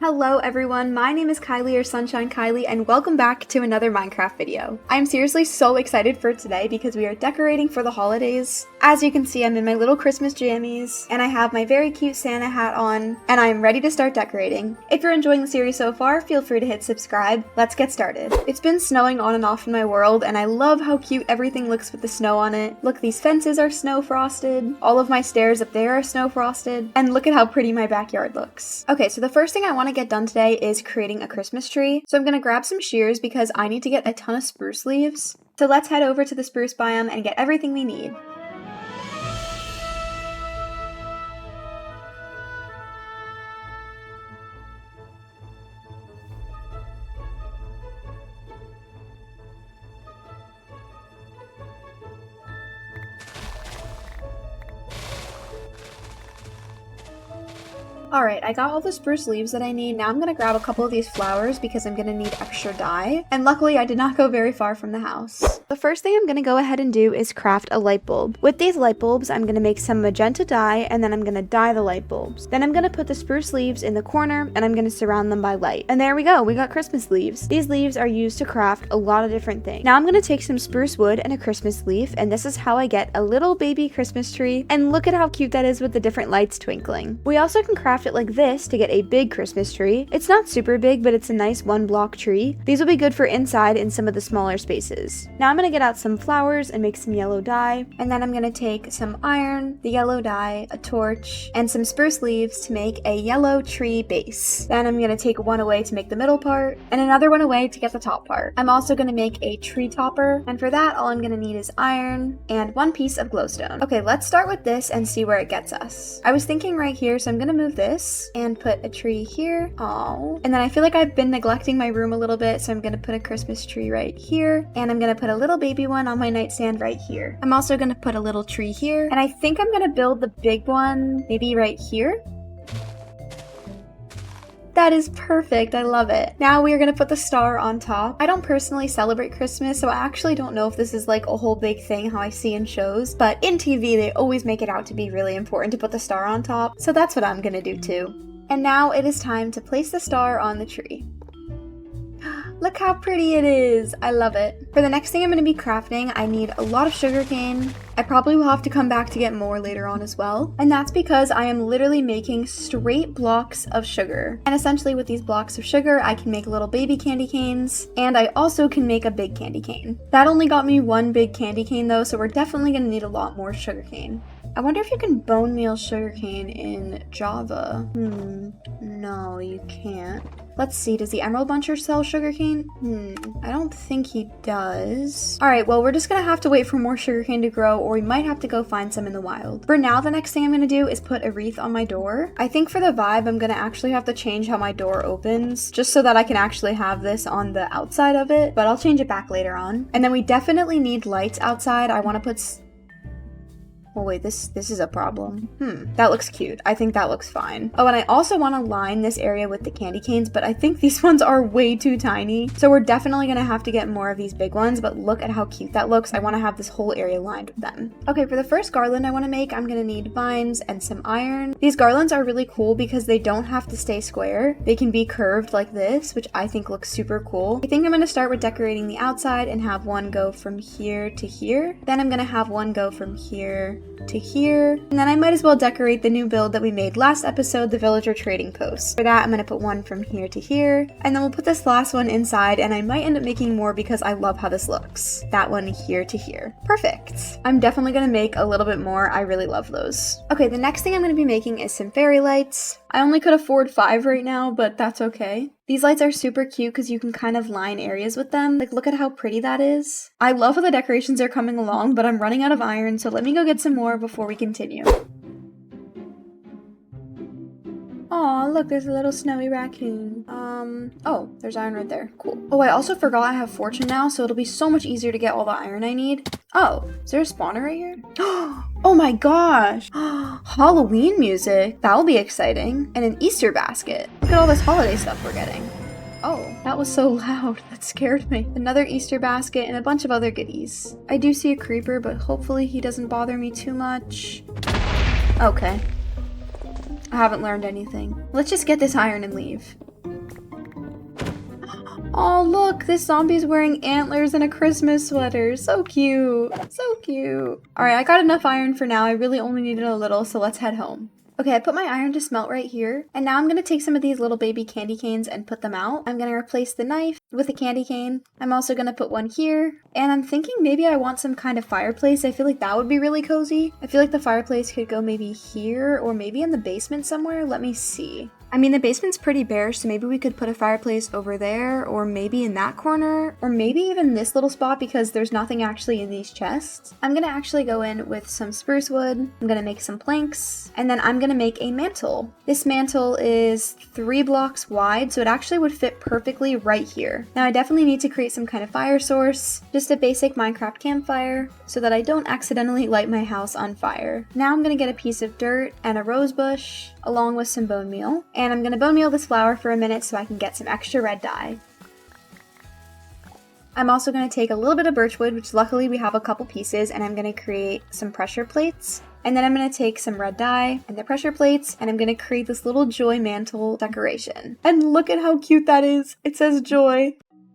Hello everyone, my name is Kylie or Sunshine Kylie, and welcome back to another Minecraft video. I am seriously so excited for today because we are decorating for the holidays. As you can see, I'm in my little Christmas jammies, and I have my very cute Santa hat on, and I am ready to start decorating. If you're enjoying the series so far, feel free to hit subscribe. Let's get started. It's been snowing on and off in my world, and I love how cute everything looks with the snow on it. Look, these fences are snow frosted, all of my stairs up there are snow frosted, and look at how pretty my backyard looks. Okay, so the first thing I want to get done today is creating a Christmas tree. So I'm going to grab some shears because I need to get a ton of spruce leaves. So let's head over to the spruce biome and get everything we need. Alright, I got all the spruce leaves that I need. Now I'm gonna grab a couple of these flowers because I'm gonna need extra dye. And luckily I did not go very far from the house. The first thing I'm gonna go ahead and do is craft a light bulb. With these light bulbs, I'm gonna make some magenta dye and then I'm gonna dye the light bulbs. Then I'm gonna put the spruce leaves in the corner and I'm gonna surround them by light. And there we go, we got Christmas leaves. These leaves are used to craft a lot of different things. Now I'm gonna take some spruce wood and a Christmas leaf, and this is how I get a little baby Christmas tree. And look at how cute that is with the different lights twinkling. We also can craft it like this to get a big Christmas tree. It's not super big, but it's a nice 1-block tree. These will be good for inside in some of the smaller spaces. Now I'm gonna get out some flowers and make some yellow dye, and then I'm gonna take some iron, the yellow dye, a torch, and some spruce leaves to make a yellow tree base. Then I'm gonna take one away to make the middle part, and another one away to get the top part. I'm also gonna make a tree topper, and for that all I'm gonna need is iron and 1 piece of glowstone. Okay, let's start with this and see where it gets us. I was thinking right here, so I'm gonna move this and put a tree here. Oh, and then I feel like I've been neglecting my room a little bit, so I'm gonna put a Christmas tree right here, and I'm gonna put a little baby one on my nightstand right here. I'm also gonna put a little tree here, and I think I'm gonna build the big one maybe right here. That is perfect, I love it. Now we are gonna put the star on top. I don't personally celebrate Christmas, so I actually don't know if this is like a whole big thing how I see in shows, but in TV they always make it out to be really important to put the star on top, so that's what I'm gonna do too. And now it is time to place the star on the tree. Look how pretty it is! I love it. For the next thing I'm going to be crafting, I need a lot of sugarcane. I probably will have to come back to get more later on as well. And that's because I am literally making straight blocks of sugar. And essentially with these blocks of sugar, I can make little baby candy canes. And I also can make a big candy cane. That only got me 1 big candy cane though, so we're definitely going to need a lot more sugarcane. I wonder if you can bone meal sugarcane in Java. No, you can't. Let's see, does the Emerald Buncher sell sugarcane? I don't think he does. Alright, well, we're just gonna have to wait for more sugarcane to grow, or we might have to go find some in the wild. For now, the next thing I'm gonna do is put a wreath on my door. I think for the vibe, I'm gonna actually have to change how my door opens, just so that I can actually have this on the outside of it, but I'll change it back later on. And then we definitely need lights outside. I wanna put oh wait, this is a problem. That looks cute. I think that looks fine. Oh, and I also want to line this area with the candy canes, but I think these ones are way too tiny. So we're definitely going to have to get more of these big ones, but look at how cute that looks. I want to have this whole area lined with them. Okay, for the first garland I want to make, I'm going to need vines and some iron. These garlands are really cool because they don't have to stay square. They can be curved like this, which I think looks super cool. I think I'm going to start with decorating the outside and have one go from here to here. Then I'm going to have one go from here to here, and then I might as well decorate the new build that we made last episode, the villager trading post. For that, I'm gonna put one from here to here, and then we'll put this last one inside, and I might end up making more because I love how this looks. That one here to here. Perfect. I'm definitely gonna make a little bit more. I really love those. Okay, the next thing I'm gonna be making is some fairy lights. I only could afford 5 right now, but that's okay. These lights are super cute because you can kind of line areas with them. Like, look at how pretty that is. I love how the decorations are coming along, but I'm running out of iron, so let me go get some more before we continue. Aw, look, there's a little snowy raccoon. Oh, there's iron right there. Cool. Oh, I also forgot I have fortune now, so it'll be so much easier to get all the iron I need. Oh, is there a spawner right here? Oh my gosh! Halloween music! That will be exciting. And an Easter basket. Look at all this holiday stuff we're getting. Oh, that was so loud. That scared me. Another Easter basket and a bunch of other goodies. I do see a creeper, but hopefully he doesn't bother me too much. Okay. I haven't learned anything. Let's just get this iron and leave. Oh, look, this zombie's wearing antlers and a Christmas sweater. So cute. So cute. Alright, I got enough iron for now. I really only needed a little, so let's head home. Okay, I put my iron to smelt right here, and now I'm going to take some of these little baby candy canes and put them out. I'm going to replace the knife with a candy cane. I'm also going to put one here, and I'm thinking maybe I want some kind of fireplace. I feel like that would be really cozy. I feel like the fireplace could go maybe here, or maybe in the basement somewhere. Let me see. I mean, the basement's pretty bare, so maybe we could put a fireplace over there, or maybe in that corner, or maybe even this little spot because there's nothing actually in these chests. I'm gonna actually go in with some spruce wood, I'm gonna make some planks, and then I'm gonna make a mantle. This mantle is 3 blocks wide, so it actually would fit perfectly right here. Now I definitely need to create some kind of fire source, just a basic Minecraft campfire, so that I don't accidentally light my house on fire. Now I'm gonna get a piece of dirt and a rose bush, along with some bone meal. And I'm gonna bone meal this flour for a minute so I can get some extra red dye. I'm also gonna take a little bit of birch wood, which luckily we have a couple pieces, and I'm gonna create some pressure plates. And then I'm gonna take some red dye and the pressure plates, and I'm gonna create this little joy mantle decoration. And look at how cute that is. It says joy.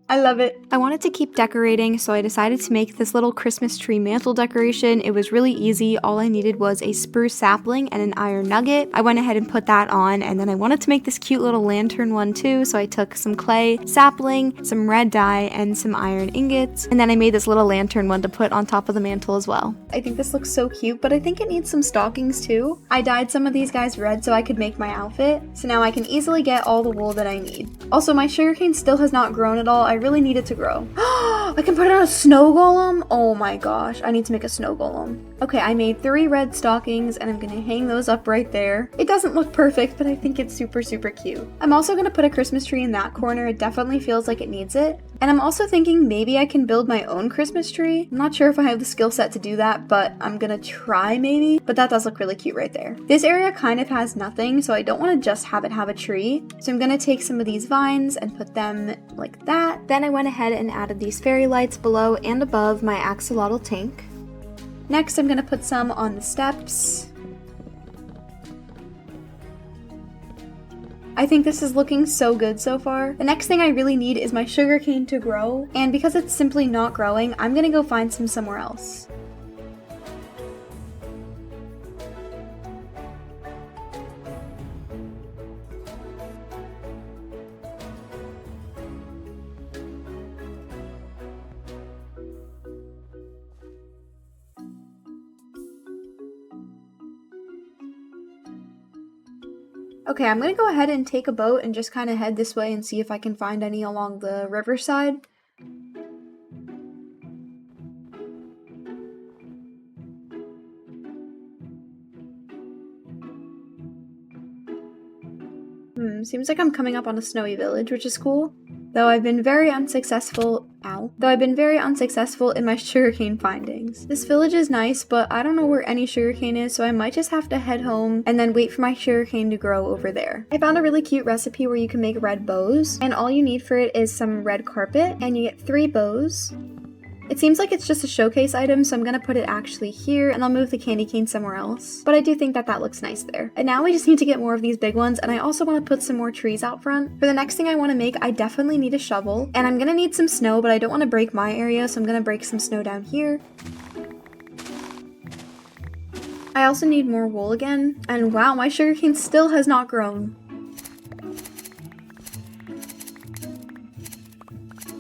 I love it. I wanted to keep decorating, so I decided to make this little Christmas tree mantle decoration. It was really easy. All I needed was a spruce sapling and an iron nugget. I went ahead and put that on, and then I wanted to make this cute little lantern one too, so I took some clay, sapling, some red dye, and some iron ingots, and then I made this little lantern one to put on top of the mantle as well. I think this looks so cute, but I think it needs some stockings too. I dyed some of these guys red so I could make my outfit, so now I can easily get all the wool that I need. Also, my sugarcane still has not grown at all. I really need it to grow. I can put it on a snow golem? Oh my gosh, I need to make a snow golem. Okay, I made 3 red stockings and I'm gonna hang those up right there. It doesn't look perfect, but I think it's super, super cute. I'm also gonna put a Christmas tree in that corner. It definitely feels like it needs it. And I'm also thinking maybe I can build my own Christmas tree. I'm not sure if I have the skill set to do that, but I'm gonna try maybe. But that does look really cute right there. This area kind of has nothing, so I don't want to just have it have a tree. So I'm gonna take some of these vines and put them like that. Then I went ahead and added these fairy lights below and above my axolotl tank. Next, I'm gonna put some on the steps. I think this is looking so good so far. The next thing I really need is my sugarcane to grow, and because it's simply not growing, I'm gonna go find some somewhere else. Okay, I'm gonna go ahead and take a boat and just kind of head this way and see if I can find any along the riverside. Seems like I'm coming up on a snowy village, which is cool. Though I've been very unsuccessful in my sugarcane findings. This village is nice, but I don't know where any sugarcane is, so I might just have to head home and then wait for my sugarcane to grow over there. I found a really cute recipe where you can make red bows, and all you need for it is some red carpet, and you get 3 bows. It seems like it's just a showcase item, so I'm gonna put it actually here, and I'll move the candy cane somewhere else. But I do think that that looks nice there. And now we just need to get more of these big ones, and I also want to put some more trees out front. For the next thing I want to make, I definitely need a shovel, and I'm gonna need some snow, but I don't want to break my area, so I'm gonna break some snow down here. I also need more wool again, and wow, my sugarcane still has not grown.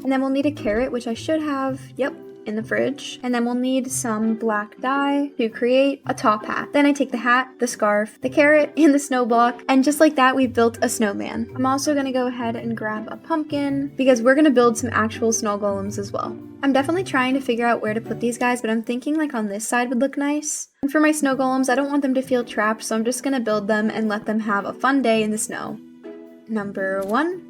And then we'll need a carrot, which I should have, in the fridge. And then we'll need some black dye to create a top hat. Then I take the hat, the scarf, the carrot, and the snow block, and just like that, we've built a snowman. I'm also gonna go ahead and grab a pumpkin because we're gonna build some actual snow golems as well. I'm definitely trying to figure out where to put these guys, but I'm thinking like on this side would look nice. And for my snow golems, I don't want them to feel trapped, so I'm just gonna build them and let them have a fun day in the snow. Number 1.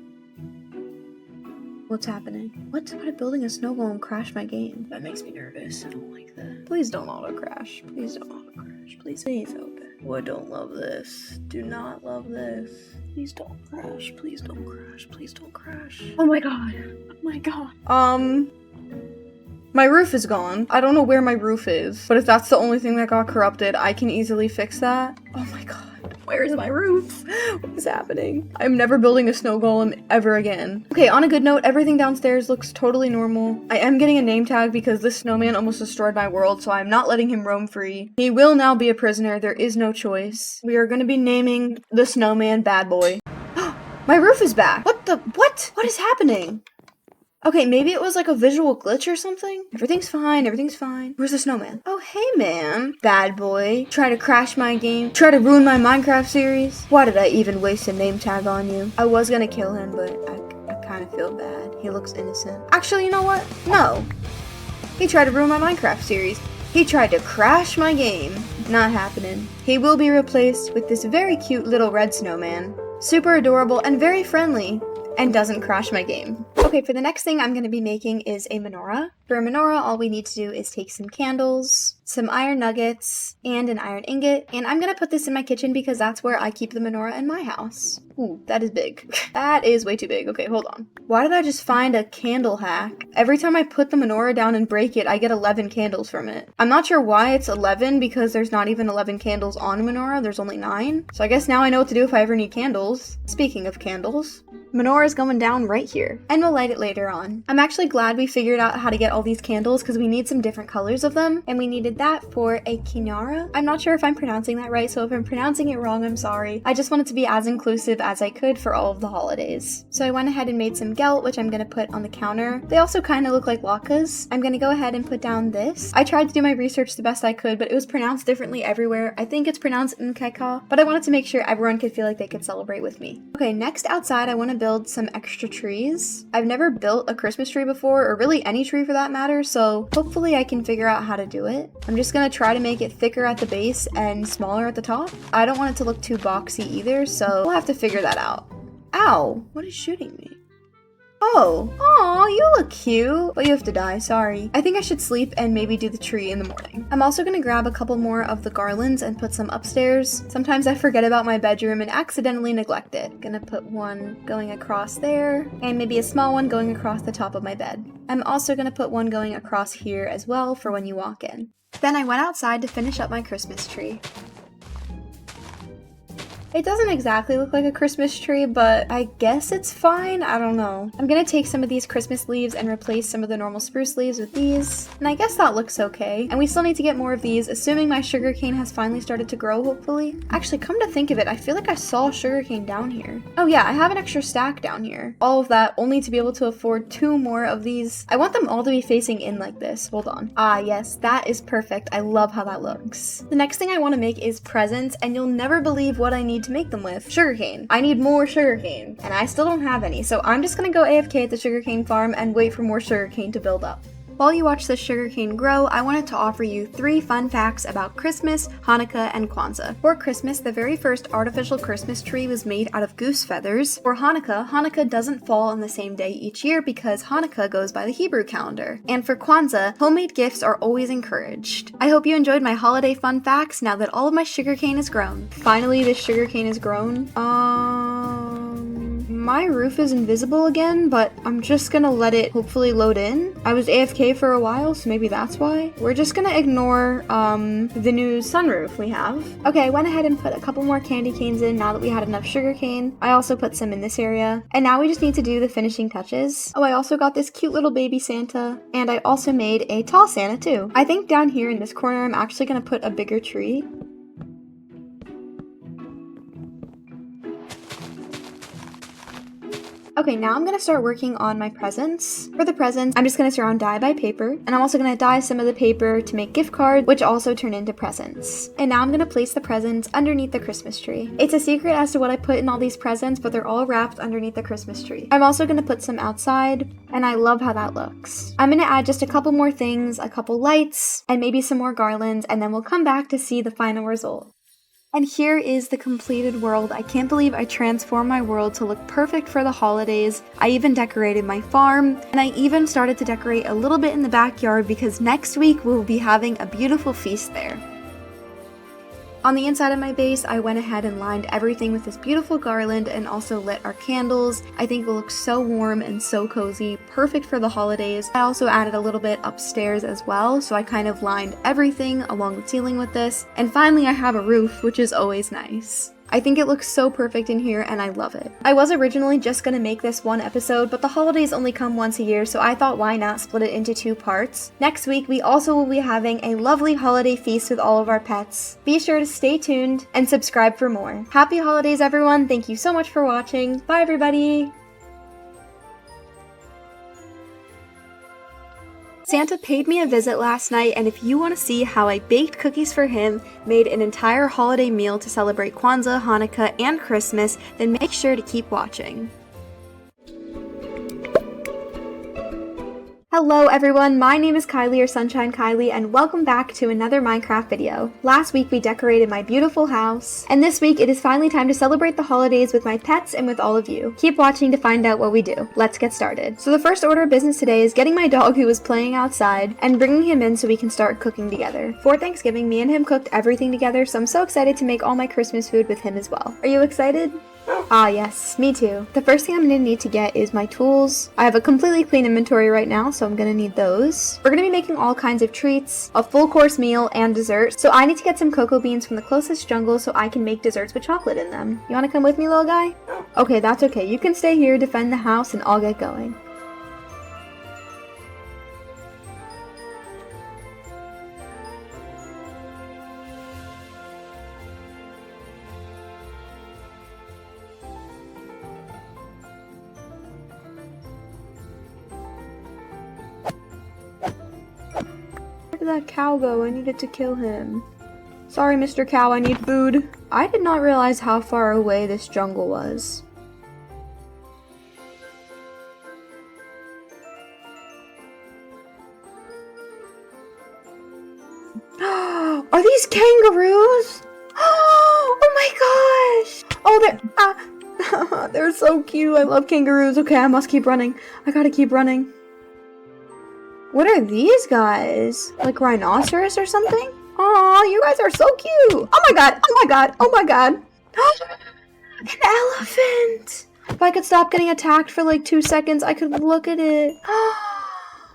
What's happening? What? Why did building a snow golem crash my game? That makes me nervous. I don't like that. Please don't auto crash. Please don't auto crash. Please open. Oh, I don't love this. Do not love this. Please don't crash. Please don't crash. Please don't crash. Oh my god. Oh my god. My roof is gone. I don't know where my roof is, but if that's the only thing that got corrupted, I can easily fix that. Oh my god. Where is my roof? What is happening? I'm never building a snow golem ever again. Okay, on a good note, everything downstairs looks totally normal. I am getting a name tag because this snowman almost destroyed my world, so I'm not letting him roam free. He will now be a prisoner. There is no choice. We are going to be naming the snowman Bad Boy. My roof is back. What? What is happening? Okay, maybe it was like a visual glitch or something. Everything's fine, everything's fine. Where's the snowman? Oh, hey man. Bad boy. Try to crash my game. Try to ruin my Minecraft series. Why did I even waste a name tag on you? I was gonna kill him, but I kind of feel bad. He looks innocent. Actually, you know what? No. He tried to ruin my Minecraft series. He tried to crash my game. Not happening. He will be replaced with this very cute little red snowman. Super adorable and very friendly. And doesn't crash my game. Okay, for the next thing I'm going to be making is a menorah. For a menorah, all we need to do is take some candles, some iron nuggets, and an iron ingot. And I'm going to put this in my kitchen because that's where I keep the menorah in my house. Ooh, that is big. That is way too big. Okay, hold on. Why did I just find a candle hack? Every time I put the menorah down and break it, I get 11 candles from it. I'm not sure why it's 11 because there's not even 11 candles on a menorah. There's only 9. So I guess now I know what to do if I ever need candles. Speaking of candles, menorah is going down right here, and we'll light it later on. I'm actually glad we figured out how to get all these candles because we need some different colors of them, and we needed that for a kinara. I'm not sure if I'm pronouncing that right, so if I'm pronouncing it wrong, I'm sorry. I just wanted to be as inclusive as I could for all of the holidays. So I went ahead and made some gelt, which I'm gonna put on the counter. They also kind of look like latkes. I'm gonna go ahead and put down this. I tried to do my research the best I could, but it was pronounced differently everywhere. I think it's pronounced nkeka, but I wanted to make sure everyone could feel like they could celebrate with me. Okay, next outside, I want to build some extra trees. I've never built a Christmas tree before, or really any tree for that matter, so hopefully I can figure out how to do it. I'm just gonna try to make it thicker at the base and smaller at the top. I don't want it to look too boxy either, so we'll have to figure that out. Ow! What is shooting me? Oh, aw, you look cute, but you have to die, sorry. I think I should sleep and maybe do the tree in the morning. I'm also gonna grab a couple more of the garlands and put some upstairs. Sometimes I forget about my bedroom and accidentally neglect it. Gonna put one going across there, and maybe a small one going across the top of my bed. I'm also gonna put one going across here as well for when you walk in. Then I went outside to finish up my Christmas tree. It doesn't exactly look like a Christmas tree, but I guess it's fine. I don't know. I'm gonna take some of these Christmas leaves and replace some of the normal spruce leaves with these. And I guess that looks okay. And we still need to get more of these, assuming my sugarcane has finally started to grow, hopefully. Actually, come to think of it, I feel like I saw sugarcane down here. Oh yeah, I have an extra stack down here. All of that only to be able to afford 2 more of these. I want them all to be facing in like this. Hold on. Ah, yes, that is perfect. I love how that looks. The next thing I want to make is presents, and you'll never believe what I need to make them with. Sugarcane. I need more sugarcane, and I still don't have any, so I'm just gonna go AFK at the sugarcane farm and wait for more sugarcane to build up. While you watch the sugarcane grow, I wanted to offer you 3 fun facts about Christmas, Hanukkah, and Kwanzaa. For Christmas, the very first artificial Christmas tree was made out of goose feathers. For Hanukkah, Hanukkah doesn't fall on the same day each year because Hanukkah goes by the Hebrew calendar. And for Kwanzaa, homemade gifts are always encouraged. I hope you enjoyed my holiday fun facts now that all of my sugarcane is grown. Finally, this sugarcane is grown. My roof is invisible again, but I'm just gonna let it hopefully load in. I was AFK for a while, so maybe that's why. We're just gonna ignore the new sunroof we have. Okay, I went ahead and put a couple more candy canes in now that we had enough sugar cane. I also put some in this area. And now we just need to do the finishing touches. Oh, I also got this cute little baby Santa, and I also made a tall Santa too. I think down here in this corner, I'm actually gonna put a bigger tree. Okay, now I'm gonna start working on my presents. For the presents, I'm just gonna surround dye by paper, and I'm also gonna dye some of the paper to make gift cards, which also turn into presents. And now I'm gonna place the presents underneath the Christmas tree. It's a secret as to what I put in all these presents, but they're all wrapped underneath the Christmas tree. I'm also gonna put some outside, and I love how that looks. I'm gonna add just a couple more things, a couple lights, and maybe some more garlands, and then we'll come back to see the final result. And here is the completed world. I can't believe I transformed my world to look perfect for the holidays. I even decorated my farm, and I even started to decorate a little bit in the backyard because next week we'll be having a beautiful feast there. On the inside of my base, I went ahead and lined everything with this beautiful garland and also lit our candles. I think it looks so warm and so cozy, perfect for the holidays. I also added a little bit upstairs as well, so I kind of lined everything along the ceiling with this. And finally, I have a roof, which is always nice. I think it looks so perfect in here and I love it. I was originally just gonna make this one episode, but the holidays only come once a year, so I thought why not split it into 2 parts. Next week, we also will be having a lovely holiday feast with all of our pets. Be sure to stay tuned and subscribe for more. Happy holidays, everyone. Thank you so much for watching. Bye, everybody. Santa paid me a visit last night, and if you want to see how I baked cookies for him, made an entire holiday meal to celebrate Kwanzaa, Hanukkah, and Christmas, then make sure to keep watching. Hello everyone, my name is Kylie or Sunshine Kylie, and welcome back to another Minecraft video. Last week we decorated my beautiful house, and this week it is finally time to celebrate the holidays with my pets and with all of you. Keep watching to find out what we do. Let's get started. So the first order of business today is getting my dog who was playing outside and bringing him in so we can start cooking together. For Thanksgiving, me and him cooked everything together, so I'm so excited to make all my Christmas food with him as well. Are you excited? Ah yes, me too. The first thing I'm going to need to get is my tools. I have a completely clean inventory right now, so I'm going to need those. We're going to be making all kinds of treats, a full course meal, and dessert. So I need to get some cocoa beans from the closest jungle so I can make desserts with chocolate in them. You want to come with me, little guy? Okay, that's okay. You can stay here, defend the house, and I'll get going. Where did that cow go? I needed to kill him. Sorry, Mr. Cow, I need food. I did not realize how far away this jungle was. Are these kangaroos? Oh my gosh! Oh, they're so cute. I love kangaroos. Okay, I must keep running. I gotta keep running. What are these guys? Like rhinoceros or something? Aw, you guys are so cute! Oh my god! Oh my god! Oh my god! An elephant! If I could stop getting attacked for like 2 seconds, I could look at it.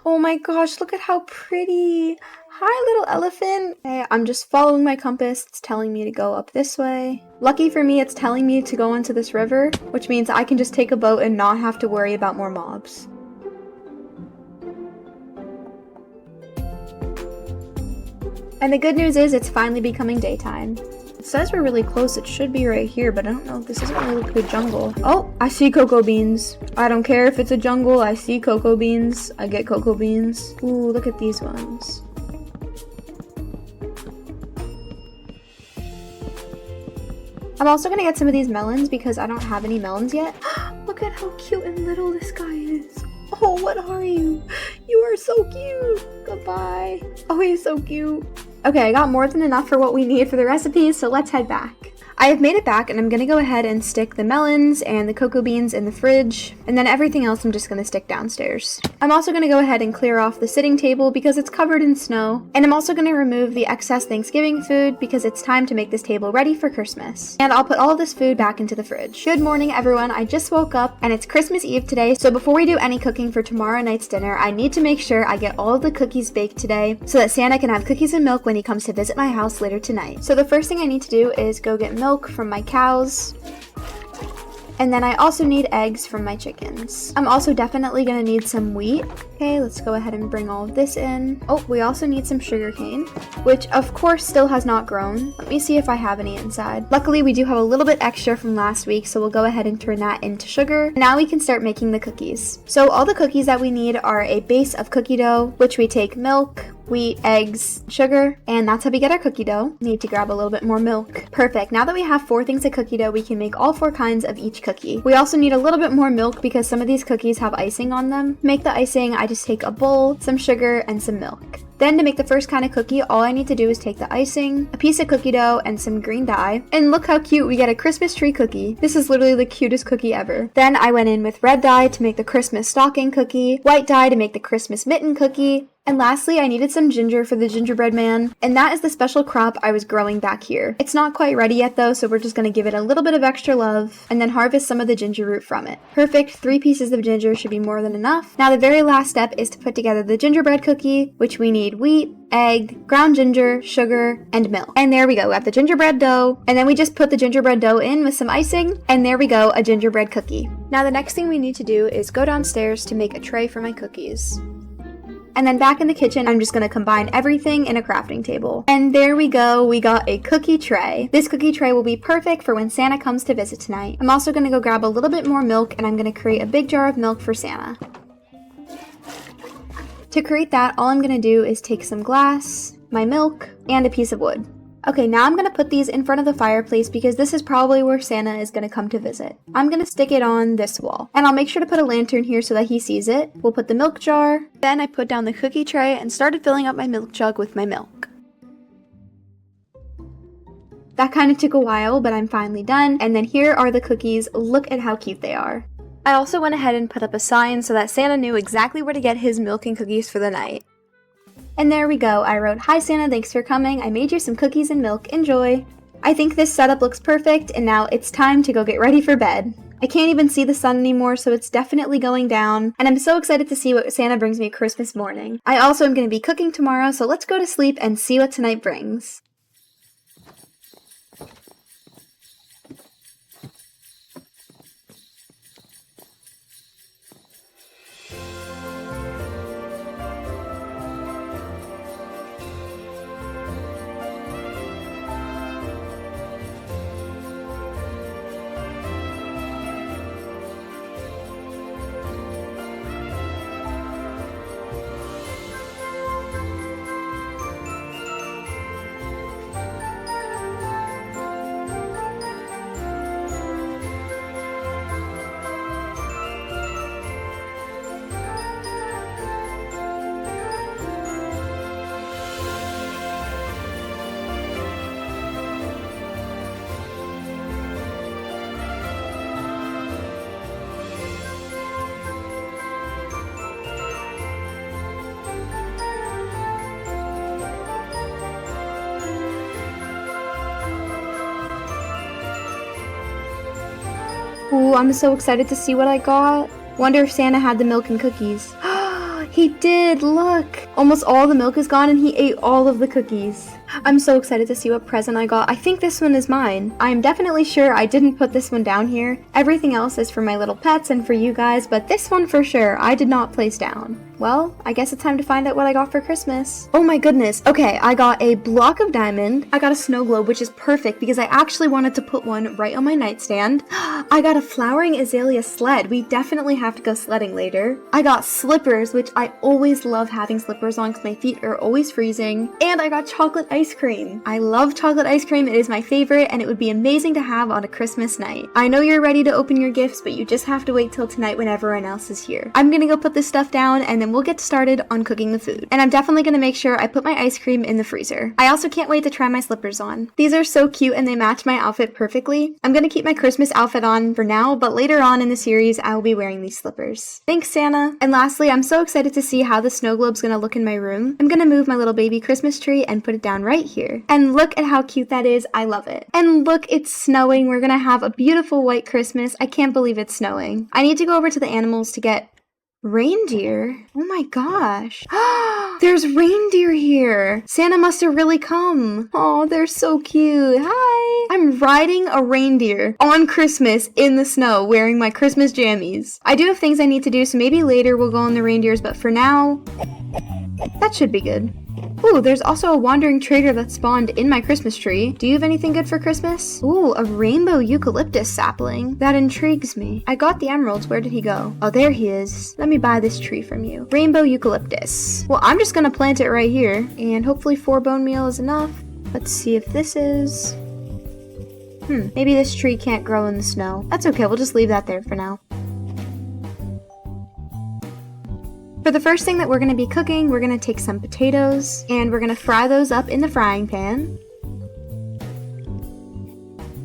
Oh my gosh, look at how pretty! Hi, little elephant! Okay, I'm just following my compass. It's telling me to go up this way. Lucky for me, it's telling me to go into this river, which means I can just take a boat and not have to worry about more mobs. And the good news is it's finally becoming daytime. It says we're really close. It should be right here, but I don't know if this isn't really like a jungle. Oh, I see cocoa beans. I don't care if it's a jungle. I see cocoa beans. I get cocoa beans. Ooh, look at these ones. I'm also gonna get some of these melons because I don't have any melons yet. Look at how cute and little this guy is. Oh, what are you? You are so cute. Goodbye. Oh, he's so cute. Okay, I got more than enough for what we need for the recipes, so let's head back. I have made it back, and I'm gonna go ahead and stick the melons and the cocoa beans in the fridge, and then everything else I'm just gonna stick downstairs. I'm also gonna go ahead and clear off the sitting table because it's covered in snow, and I'm also gonna remove the excess Thanksgiving food because it's time to make this table ready for Christmas. And I'll put all of this food back into the fridge. Good morning, everyone. I just woke up, and it's Christmas Eve today, so before we do any cooking for tomorrow night's dinner, I need to make sure I get all of the cookies baked today so that Santa can have cookies and milk when he comes to visit my house later tonight. So the first thing I need to do is go get milk from my cows, and then I also need eggs from my chickens. I'm also definitely gonna need some wheat. Okay, let's go ahead and bring all of this in. Oh, we also need some sugar cane, which of course still has not grown. Let me see if I have any inside. Luckily, we do have a little bit extra from last week, so we'll go ahead and turn that into sugar. Now we can start making the cookies. So all the cookies that we need are a base of cookie dough, which we take milk, wheat, eggs, sugar, and that's how we get our cookie dough. Need to grab a little bit more milk. Perfect. Now that we have 4 things of cookie dough, we can make all 4 kinds of each cookie. We also need a little bit more milk because some of these cookies have icing on them. To make the icing, I just take a bowl, some sugar, and some milk. Then to make the first kind of cookie, all I need to do is take the icing, a piece of cookie dough, and some green dye. And look how cute, we get a Christmas tree cookie. This is literally the cutest cookie ever. Then I went in with red dye to make the Christmas stocking cookie, white dye to make the Christmas mitten cookie, and lastly, I needed some ginger for the gingerbread man, and that is the special crop I was growing back here. It's not quite ready yet though, so we're just gonna give it a little bit of extra love, and then harvest some of the ginger root from it. Perfect, 3 pieces of ginger should be more than enough. Now the very last step is to put together the gingerbread cookie, which we need wheat, egg, ground ginger, sugar, and milk. And there we go, we have the gingerbread dough, and then we just put the gingerbread dough in with some icing, and there we go, a gingerbread cookie. Now the next thing we need to do is go downstairs to make a tray for my cookies. And then back in the kitchen, I'm just going to combine everything in a crafting table. And there we go, we got a cookie tray. This cookie tray will be perfect for when Santa comes to visit tonight. I'm also going to go grab a little bit more milk, and I'm going to create a big jar of milk for Santa. To create that, all I'm gonna do is take some glass, my milk, and a piece of wood. Okay, now I'm gonna put these in front of the fireplace because this is probably where Santa is gonna come to visit. I'm gonna stick it on this wall, and I'll make sure to put a lantern here so that he sees it. We'll put the milk jar. Then I put down the cookie tray and started filling up my milk jug with my milk. That kind of took a while, but I'm finally done. And then here are the cookies. Look at how cute they are. I also went ahead and put up a sign so that Santa knew exactly where to get his milk and cookies for the night. And there we go. I wrote, "Hi Santa, thanks for coming. I made you some cookies and milk. Enjoy." I think this setup looks perfect, and now it's time to go get ready for bed. I can't even see the sun anymore, so it's definitely going down, and I'm so excited to see what Santa brings me Christmas morning. I also am going to be cooking tomorrow, so let's go to sleep and see what tonight brings. Ooh, I'm so excited to see what I got. Wonder if Santa had the milk and cookies. He did, look! Almost all the milk is gone and he ate all of the cookies. I'm so excited to see what present I got. I think this one is mine. I'm definitely sure I didn't put this one down here. Everything else is for my little pets and for you guys, but this one for sure I did not place down. Well, I guess it's time to find out what I got for Christmas. Oh my goodness. Okay, I got a block of diamond. I got a snow globe, which is perfect because I actually wanted to put one right on my nightstand. I got a flowering azalea sled. We definitely have to go sledding later. I got slippers, which I always love having slippers on because my feet are always freezing. And I got chocolate ice cream. I love chocolate ice cream. It is my favorite and it would be amazing to have on a Christmas night. I know you're ready to open your gifts, but you just have to wait till tonight when everyone else is here. I'm gonna go put this stuff down and then we'll get started on cooking the food. And I'm definitely gonna make sure I put my ice cream in the freezer. I also can't wait to try my slippers on. These are so cute and they match my outfit perfectly. I'm gonna keep my Christmas outfit on for now, but later on in the series, I will be wearing these slippers. Thanks, Santa. And lastly, I'm so excited to see how the snow globe's gonna look in my room. I'm gonna move my little baby Christmas tree and put it down right here. And look at how cute that is. I love it. And look, it's snowing. We're gonna have a beautiful white Christmas. I can't believe it's snowing. I need to go over to the animals to get reindeer? Oh my gosh. There's reindeer here. Santa must have really come. Oh, they're so cute. Hi. I'm riding a reindeer on Christmas in the snow wearing my Christmas jammies. I do have things I need to do, so maybe later we'll go on the reindeers, but for now, that should be good. Ooh, there's also a wandering trader that spawned in my Christmas tree. Do you have anything good for Christmas? Ooh, a rainbow eucalyptus sapling. That intrigues me. I got the emeralds. Where did he go? Oh, there he is. Let me buy this tree from you. Rainbow eucalyptus. Well, I'm just gonna plant it right here, and hopefully 4 bone meal is enough. Let's see if this is... maybe this tree can't grow in the snow. That's okay, we'll just leave that there for now. For the first thing that we're going to be cooking, we're going to take some potatoes and we're going to fry those up in the frying pan.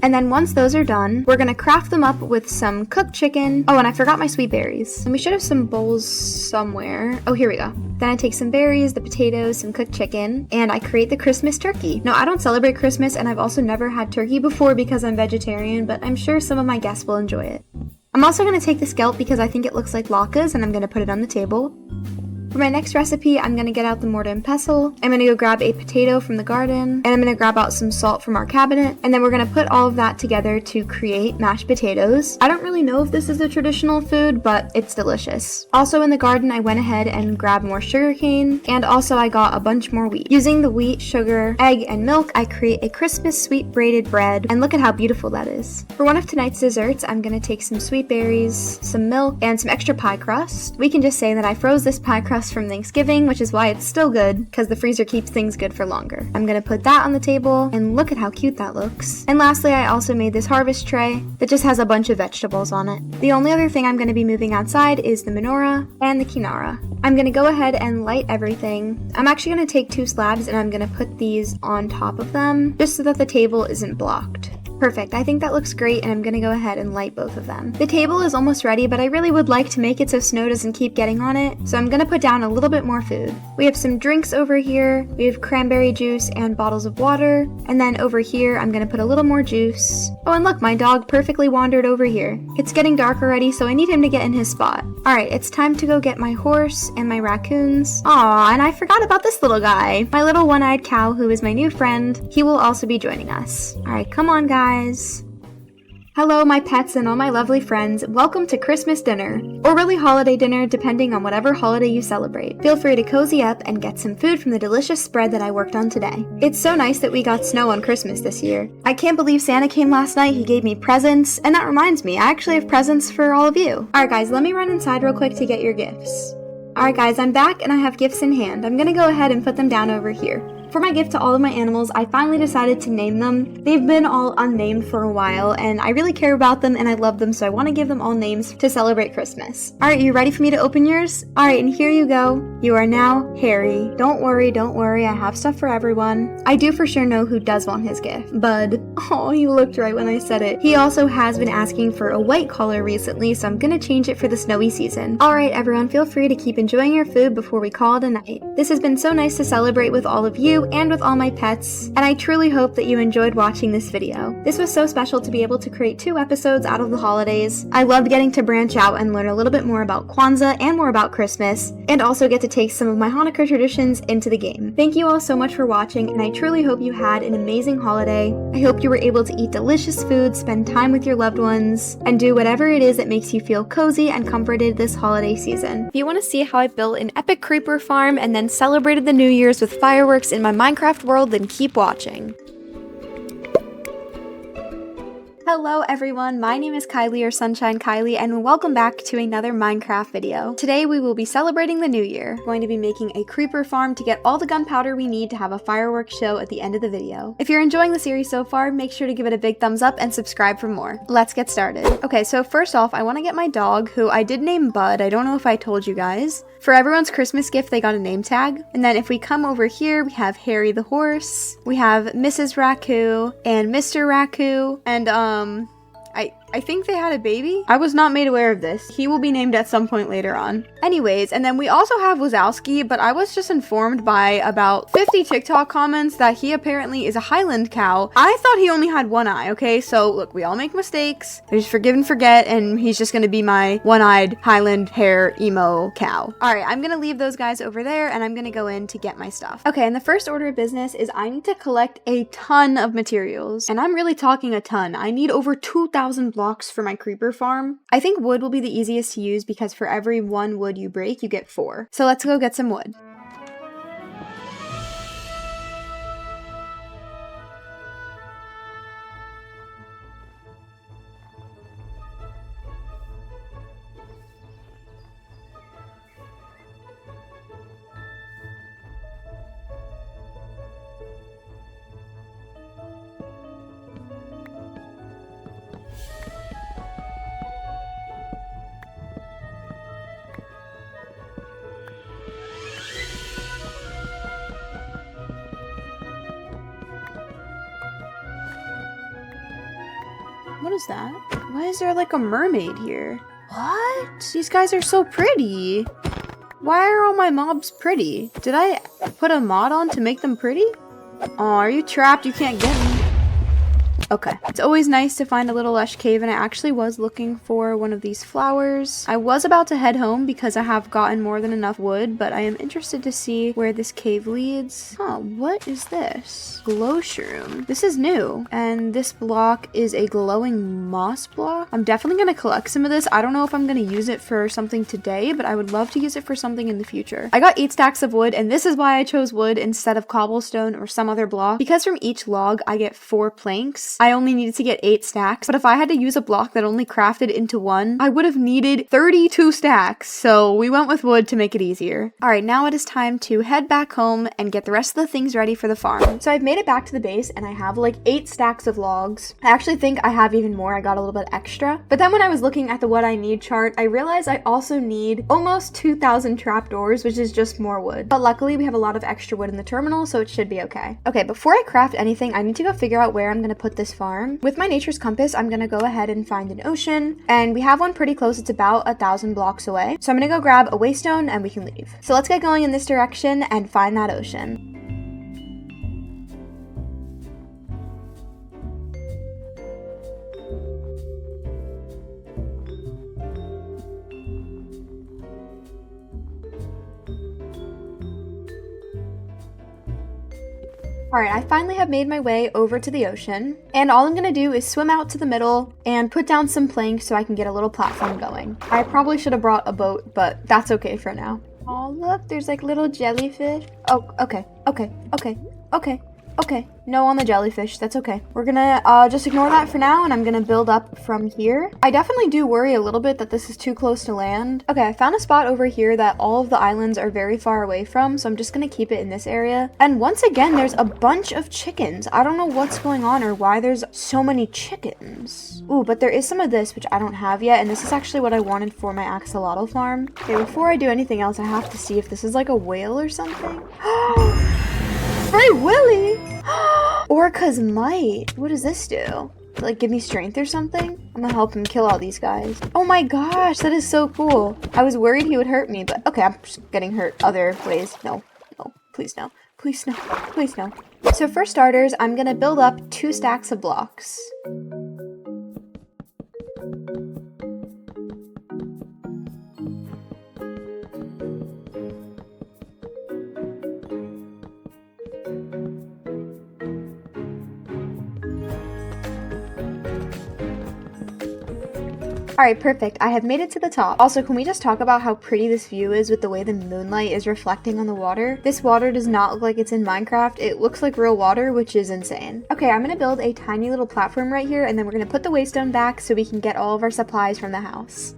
And then once those are done, we're going to craft them up with some cooked chicken. Oh, and I forgot my sweet berries. And we should have some bowls somewhere. Oh, here we go. Then I take some berries, the potatoes, some cooked chicken, and I create the Christmas turkey. Now, I don't celebrate Christmas, and I've also never had turkey before because I'm vegetarian, but I'm sure some of my guests will enjoy it. I'm also going to take the scalp because I think it looks like latkes, and I'm going to put it on the table. For my next recipe, I'm going to get out the mortar and pestle. I'm going to go grab a potato from the garden, and I'm going to grab out some salt from our cabinet, and then we're going to put all of that together to create mashed potatoes. I don't really know if this is a traditional food, but it's delicious. Also in the garden, I went ahead and grabbed more sugarcane, and also I got a bunch more wheat. Using the wheat, sugar, egg, and milk, I create a Christmas sweet braided bread, and look at how beautiful that is. For one of tonight's desserts, I'm going to take some sweet berries, some milk, and some extra pie crust. We can just say that I froze this pie crust lefts from Thanksgiving, which is why it's still good, because the freezer keeps things good for longer. I'm gonna put that on the table, and look at how cute that looks. And lastly, I also made this harvest tray that just has a bunch of vegetables on it. The only other thing I'm gonna be moving outside is the menorah and the kinara. I'm gonna go ahead and light everything. I'm actually gonna take 2 slabs and I'm gonna put these on top of them, just so that the table isn't blocked. Perfect, I think that looks great, and I'm gonna go ahead and light both of them. The table is almost ready, but I really would like to make it so snow doesn't keep getting on it, so I'm gonna put down a little bit more food. We have some drinks over here, we have cranberry juice and bottles of water, and then over here I'm gonna put a little more juice. Oh, and look, my dog perfectly wandered over here. It's getting dark already, so I need him to get in his spot. Alright, it's time to go get my horse and my raccoons. Aw, and I forgot about this little guy. My little one-eyed cow, who is my new friend. He will also be joining us. Alright, come on, guys. Hello, my pets and all my lovely friends. Welcome to Christmas dinner, or really holiday dinner, depending on whatever holiday you celebrate. Feel free to cozy up and get some food from the delicious spread that I worked on today. It's so nice that we got snow on Christmas this year. I can't believe Santa came last night. He gave me presents, and that reminds me, I actually have presents for all of you. Alright guys, let me run inside real quick to get your gifts. Alright guys, I'm back and I have gifts in hand. I'm gonna go ahead and put them down over here. For my gift to all of my animals, I finally decided to name them. They've been all unnamed for a while, and I really care about them and I love them, so I want to give them all names to celebrate Christmas. Alright, you ready for me to open yours? Alright, and here you go. You are now Harry. Don't worry, I have stuff for everyone. I do for sure know who does want his gift. Bud. Oh, he looked right when I said it. He also has been asking for a white collar recently, so I'm gonna change it for the snowy season. Alright, everyone, feel free to keep enjoying your food before we call it a night. This has been so nice to celebrate with all of you and with all my pets, and I truly hope that you enjoyed watching this video. This was so special to be able to create 2 episodes out of the holidays. I loved getting to branch out and learn a little bit more about Kwanzaa and more about Christmas, and also get to take some of my Hanukkah traditions into the game. Thank you all so much for watching, and I truly hope you had an amazing holiday. I hope you were able to eat delicious food, spend time with your loved ones, and do whatever it is that makes you feel cozy and comforted this holiday season. If you want to see how I built an epic creeper farm and then celebrated the New Year's with fireworks in my Minecraft world, then keep watching. Hello everyone, my name is Kylie or Sunshine Kylie, and welcome back to another Minecraft video. Today we will be celebrating the new year. We're going to be making a creeper farm to get all the gunpowder we need to have a fireworks show at the end of the video. If you're enjoying the series so far, make sure to give it a big thumbs up and subscribe for more. Let's get started. Okay, so first off, I want to get my dog, who I did name Bud. I don't know if I told you guys. For everyone's Christmas gift, they got a name tag. And then if we come over here, we have Harry the horse, we have Mrs. Raccoon, and Mr. Raccoon, and I think they had a baby. I was not made aware of this. He will be named at some point later on. Anyways, and then we also have Wazowski, but I was just informed by about 50 TikTok comments that he apparently is a Highland cow. I thought he only had one eye, okay? So look, we all make mistakes. I just forgive and forget, and he's just gonna be my one-eyed Highland hair emo cow. Alright, I'm gonna leave those guys over there, and I'm gonna go in to get my stuff. Okay, and the first order of business is I need to collect a ton of materials, and I'm really talking a ton. I need over 2,000 blocks for my creeper farm. I think wood will be the easiest to use because for every 1 wood you break, you get 4. So let's go get some wood. What is that? Why is there like a mermaid here? What? These guys are so pretty. Why are all my mobs pretty? Did I put a mod on to make them pretty? Oh, are you trapped? You can't get me. Okay. It's always nice to find a little lush cave, and I actually was looking for one of these flowers. I was about to head home because I have gotten more than enough wood, but I am interested to see where this cave leads. Huh, what is this? Glow shroom. This is new, and this block is a glowing moss block. I'm definitely gonna collect some of this. I don't know if I'm gonna use it for something today, but I would love to use it for something in the future. I got 8 stacks of wood, and this is why I chose wood instead of cobblestone or some other block, because from each log I get 4 planks. stacks. I only needed to get 8 stacks, but if I had to use a block that only crafted into 1, I would have needed 32 stacks. So we went with wood to make it easier. All right, now it is time to head back home and get the rest of the things ready for the farm. So I've made it back to the base and I have like 8 stacks of logs. I actually think I have even more. I got a little bit extra. But then when I was looking at the what I need chart, I realized I also need almost 2,000 trapdoors, which is just more wood. But luckily we have a lot of extra wood in the terminal, so it should be okay. Okay, before I craft anything, I need to go figure out where I'm gonna put this farm. With my nature's compass, I'm gonna go ahead and find an ocean, and we have one pretty close. It's about 1,000 blocks away. So I'm gonna go grab a waystone and we can leave. So let's get going in this direction and find that ocean. Alright, I finally have made my way over to the ocean, and all I'm gonna do is swim out to the middle and put down some planks so I can get a little platform going. I probably should have brought a boat, but that's okay for now. Oh look, there's like little jellyfish. Oh, okay. No on the jellyfish, that's okay. We're gonna just ignore that for now, and I'm gonna build up from here. I definitely do worry a little bit that this is too close to land. Okay, I found a spot over here that all of the islands are very far away from, so I'm just gonna keep it in this area. And once again, there's a bunch of chickens. I don't know what's going on or why there's so many chickens. Ooh, but there is some of this, which I don't have yet, and this is actually what I wanted for my axolotl farm. Okay, before I do anything else, I have to see if this is like a whale or something. Free Willy! Orca's Might. What does this do? Like, give me strength or something? I'm gonna help him kill all these guys. Oh my gosh, that is so cool. I was worried he would hurt me, but okay, I'm just getting hurt other ways. No, please no. Please no. Please no. So for starters, I'm gonna build up 2 stacks of blocks. Alright, perfect. I have made it to the top. Also, can we just talk about how pretty this view is with the way the moonlight is reflecting on the water? This water does not look like it's in Minecraft. It looks like real water, which is insane. Okay, I'm gonna build a tiny little platform right here, and then we're gonna put the waystone back so we can get all of our supplies from the house.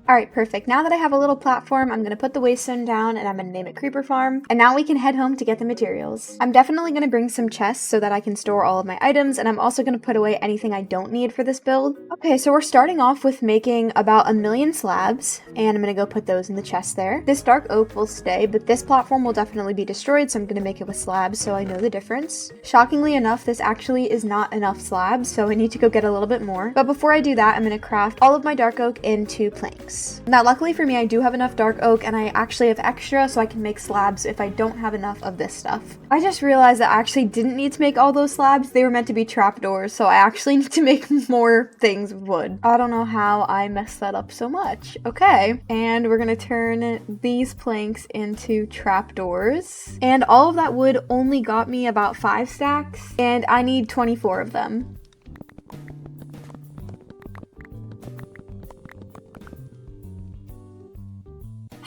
Alright, perfect. Now that I have a little platform, I'm going to put the waystone down and I'm going to name it Creeper Farm. And now we can head home to get the materials. I'm definitely going to bring some chests so that I can store all of my items, and I'm also going to put away anything I don't need for this build. Okay, so we're starting off with making about 1,000,000 slabs, and I'm going to go put those in the chest there. This dark oak will stay, but this platform will definitely be destroyed, so I'm going to make it with slabs so I know the difference. Shockingly enough, this actually is not enough slabs, so I need to go get a little bit more. But before I do that, I'm going to craft all of my dark oak into planks. Now, luckily for me, I do have enough dark oak, and I actually have extra, so I can make slabs if I don't have enough of this stuff. I just realized that I actually didn't need to make all those slabs. They were meant to be trapdoors, so I actually need to make more things with wood. I don't know how I messed that up so much. Okay, and we're gonna turn these planks into trapdoors. And all of that wood only got me about 5 stacks, and I need 24 of them.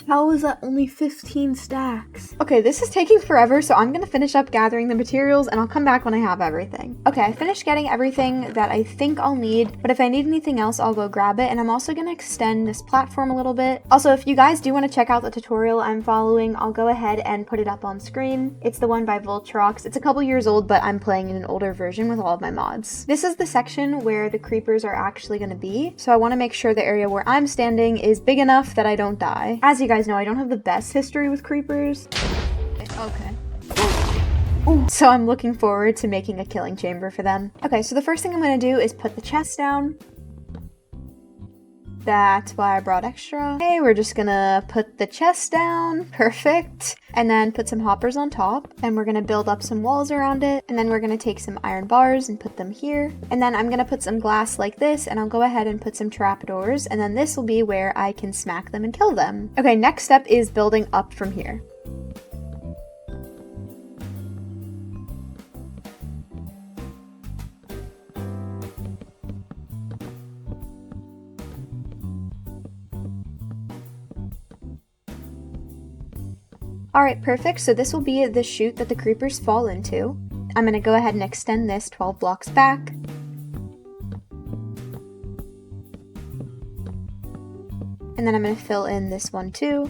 How is that only 15 stacks? Okay, this is taking forever, so I'm gonna finish up gathering the materials and I'll come back when I have everything. Okay, I finished getting everything that I think I'll need, but if I need anything else, I'll go grab it. And I'm also gonna extend this platform a little bit. Also, if you guys do want to check out the tutorial I'm following, I'll go ahead and put it up on screen. It's the one by Voltrox. It's a couple years old, but I'm playing in an older version with all of my mods. This is the section where the creepers are actually gonna be, so I want to make sure the area where I'm standing is big enough that I don't die. As you guys know, I don't have the best history with creepers. Okay. Ooh. So I'm looking forward to making a killing chamber for them. Okay, so the first thing I'm gonna do is put the chest down. That's why I brought extra. Okay, we're just gonna put the chest down. Perfect. And then put some hoppers on top. And we're gonna build up some walls around it. And then we're gonna take some iron bars and put them here. And then I'm gonna put some glass like this, and I'll go ahead and put some trapdoors. And then this will be where I can smack them and kill them. Okay, next step is building up from here. Alright, perfect. So this will be the chute that the creepers fall into. I'm gonna go ahead and extend this 12 blocks back. And then I'm gonna fill in this one too.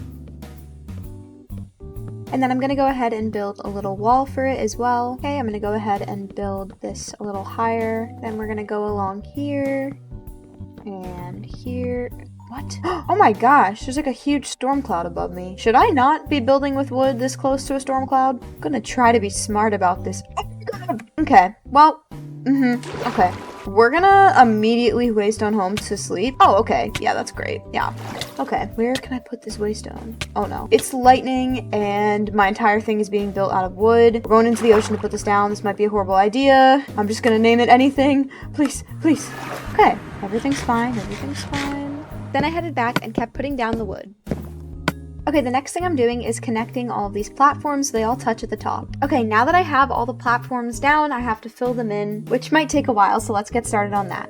And then I'm gonna go ahead and build a little wall for it as well. Okay, I'm gonna go ahead and build this a little higher. Then we're gonna go along here and here. What? Oh my gosh, there's like a huge storm cloud above me. Should I not be building with wood this close to a storm cloud? I'm gonna try to be smart about this. Okay, well, okay. We're gonna immediately waystone home to sleep. Oh, okay. Yeah, that's great. Yeah. Okay, where can I put this waystone? Oh no. It's lightning and my entire thing is being built out of wood. We're going into the ocean to put this down. This might be a horrible idea. I'm just gonna name it anything. Please, please. Okay, everything's fine. Everything's fine. Then I headed back and kept putting down the wood. Okay, the next thing I'm doing is connecting all of these platforms so they all touch at the top. Okay, now that I have all the platforms down, I have to fill them in, which might take a while, so let's get started on that.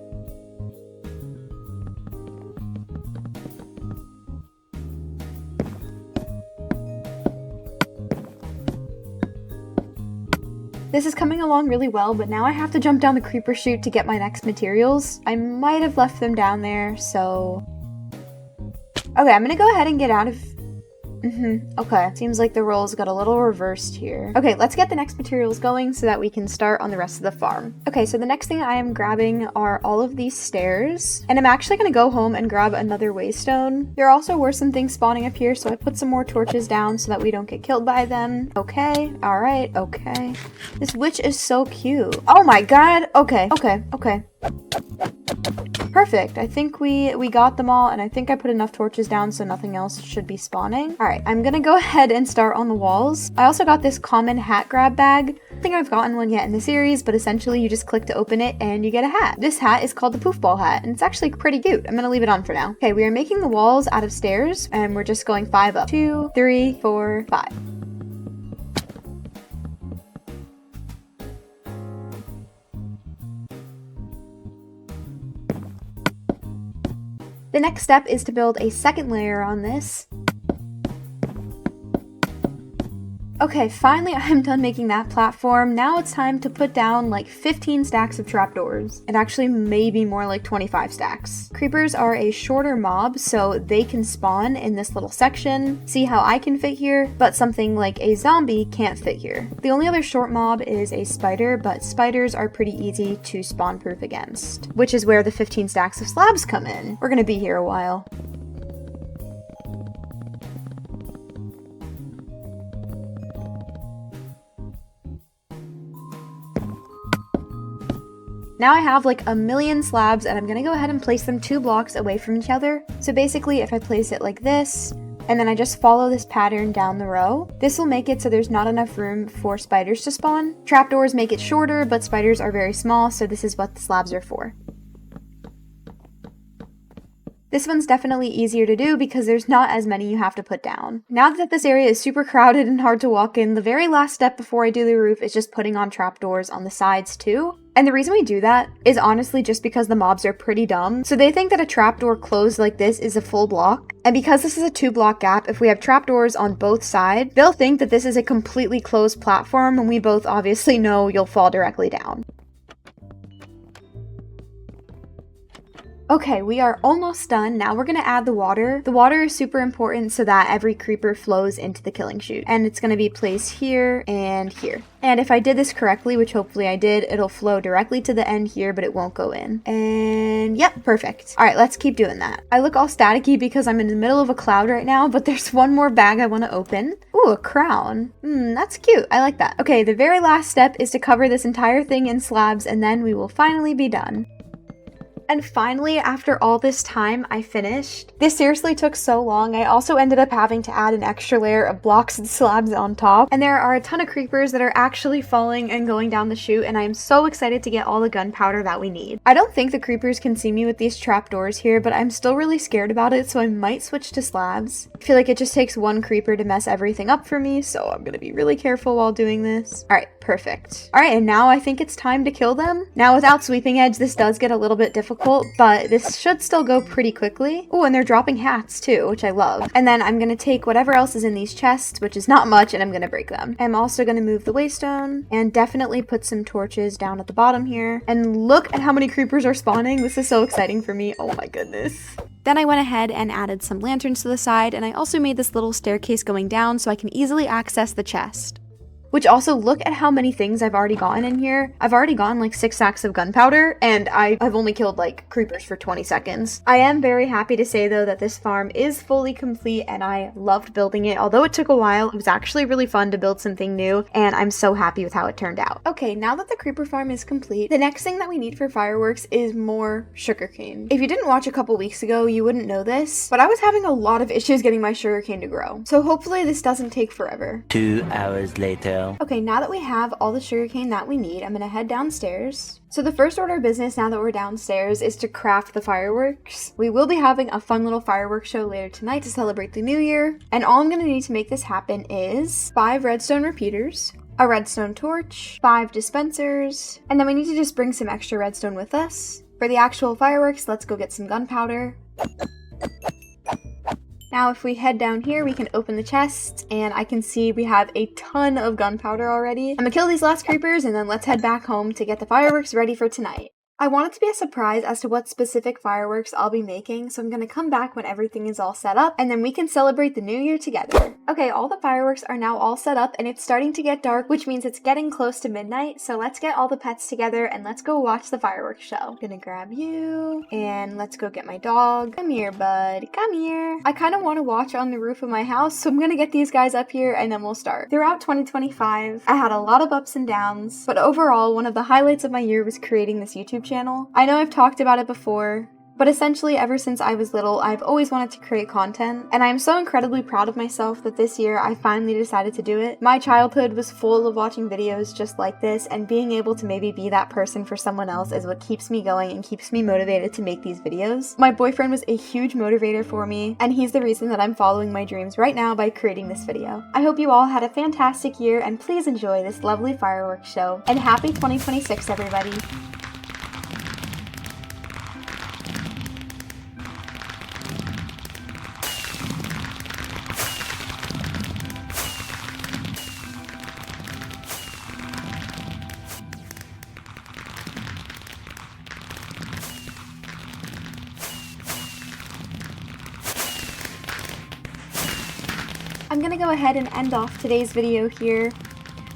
This is coming along really well, but now I have to jump down the creeper chute to get my next materials. I might have left them down there, so... Okay, I'm gonna go ahead and get out of... Okay. Seems like the roles got a little reversed here. Okay, let's get the next materials going so that we can start on the rest of the farm. Okay, so the next thing I am grabbing are all of these stairs, and I'm actually gonna go home and grab another waystone. There also were some things spawning up here, so I put some more torches down so that we don't get killed by them. Okay, alright, okay. This witch is so cute. Oh my god! Okay, okay, okay. Perfect. I think we got them all, and I think I put enough torches down so nothing else should be spawning. Alright, I'm gonna go ahead and start on the walls. I also got this common hat grab bag. I don't think I've gotten one yet in the series, but essentially you just click to open it and you get a hat. This hat is called the poof ball hat, and it's actually pretty cute. I'm gonna leave it on for now. Okay, we are making the walls out of stairs, and we're just going 5 up. 2, 3, 4, 5. The next step is to build a second layer on this. Okay, finally I'm done making that platform. Now it's time to put down like 15 stacks of trapdoors, and actually maybe more like 25 stacks. Creepers are a shorter mob, so they can spawn in this little section. See how I can fit here, but something like a zombie can't fit here. The only other short mob is a spider, but spiders are pretty easy to spawn proof against, which is where the 15 stacks of slabs come in. We're gonna be here a while. Now I have like a million slabs, and I'm gonna go ahead and place them 2 blocks away from each other. So basically if I place it like this, and then I just follow this pattern down the row, this will make it so there's not enough room for spiders to spawn. Trapdoors make it shorter, but spiders are very small, so this is what the slabs are for. This one's definitely easier to do because there's not as many you have to put down. Now that this area is super crowded and hard to walk in, the very last step before I do the roof is just putting on trapdoors on the sides too. And the reason we do that is honestly just because the mobs are pretty dumb. So they think that a trapdoor closed like this is a full block. And because this is a 2-block gap, if we have trapdoors on both sides, they'll think that this is a completely closed platform, and we both obviously know you'll fall directly down. Okay, we are almost done. Now we're gonna add the water. The water is super important so that every creeper flows into the killing chute. And it's gonna be placed here and here. And if I did this correctly, which hopefully I did, it'll flow directly to the end here, but it won't go in. And yep, perfect. All right, let's keep doing that. I look all staticky because I'm in the middle of a cloud right now, but there's one more bag I wanna open. Ooh, a crown. That's cute. I like that. Okay, the very last step is to cover this entire thing in slabs, and then we will finally be done. And finally, after all this time, I finished. This seriously took so long. I also ended up having to add an extra layer of blocks and slabs on top. And there are a ton of creepers that are actually falling and going down the chute, and I am so excited to get all the gunpowder that we need. I don't think the creepers can see me with these trapdoors here, but I'm still really scared about it, so I might switch to slabs. I feel like it just takes one creeper to mess everything up for me, so I'm gonna be really careful while doing this. Alright, perfect. Alright, and now I think it's time to kill them. Now without sweeping edge, this does get a little bit difficult, difficult, but this should still go pretty quickly. Oh, and they're dropping hats too, which I love. And then I'm gonna take whatever else is in these chests, which is not much, and I'm gonna break them. I'm also gonna move the waystone and definitely put some torches down at the bottom here. And look at how many creepers are spawning. This is so exciting for me. Oh my goodness. Then I went ahead and added some lanterns to the side, and I also made this little staircase going down so I can easily access the chest. Which also, look at how many things I've already gotten in here. I've already gotten like 6 sacks of gunpowder, and I've only killed like creepers for 20 seconds. I am very happy to say though that this farm is fully complete and I loved building it. Although it took a while, it was actually really fun to build something new, and I'm so happy with how it turned out. Okay, now that the creeper farm is complete, the next thing that we need for fireworks is more sugarcane. If you didn't watch a couple weeks ago, you wouldn't know this, but I was having a lot of issues getting my sugarcane to grow. So hopefully this doesn't take forever. 2 hours later. Okay, now that we have all the sugarcane that we need, I'm gonna head downstairs. So the first order of business now that we're downstairs is to craft the fireworks. We will be having a fun little fireworks show later tonight to celebrate the new year. And all I'm gonna need to make this happen is 5 redstone repeaters, a redstone torch, 5 dispensers, and then we need to just bring some extra redstone with us. For the actual fireworks, let's go get some gunpowder. Now if we head down here, we can open the chest, and I can see we have a ton of gunpowder already. I'm gonna kill these last creepers, and then let's head back home to get the fireworks ready for tonight. I want it to be a surprise as to what specific fireworks I'll be making, so I'm gonna come back when everything is all set up, and then we can celebrate the new year together. Okay, all the fireworks are now all set up, and it's starting to get dark, which means it's getting close to midnight, so let's get all the pets together, and let's go watch the fireworks show. Gonna grab you, and let's go get my dog. Come here, bud. Come here. I kind of want to watch on the roof of my house, so I'm gonna get these guys up here, and then we'll start. Throughout 2025, I had a lot of ups and downs, but overall, one of the highlights of my year was creating this YouTube channel. I know I've talked about it before, but essentially ever since I was little, I've always wanted to create content, and I am so incredibly proud of myself that this year I finally decided to do it. My childhood was full of watching videos just like this, and being able to maybe be that person for someone else is what keeps me going and keeps me motivated to make these videos. My boyfriend was a huge motivator for me, and he's the reason that I'm following my dreams right now by creating this video. I hope you all had a fantastic year, and please enjoy this lovely fireworks show, and happy 2026 everybody! I'm gonna go ahead and end off today's video here.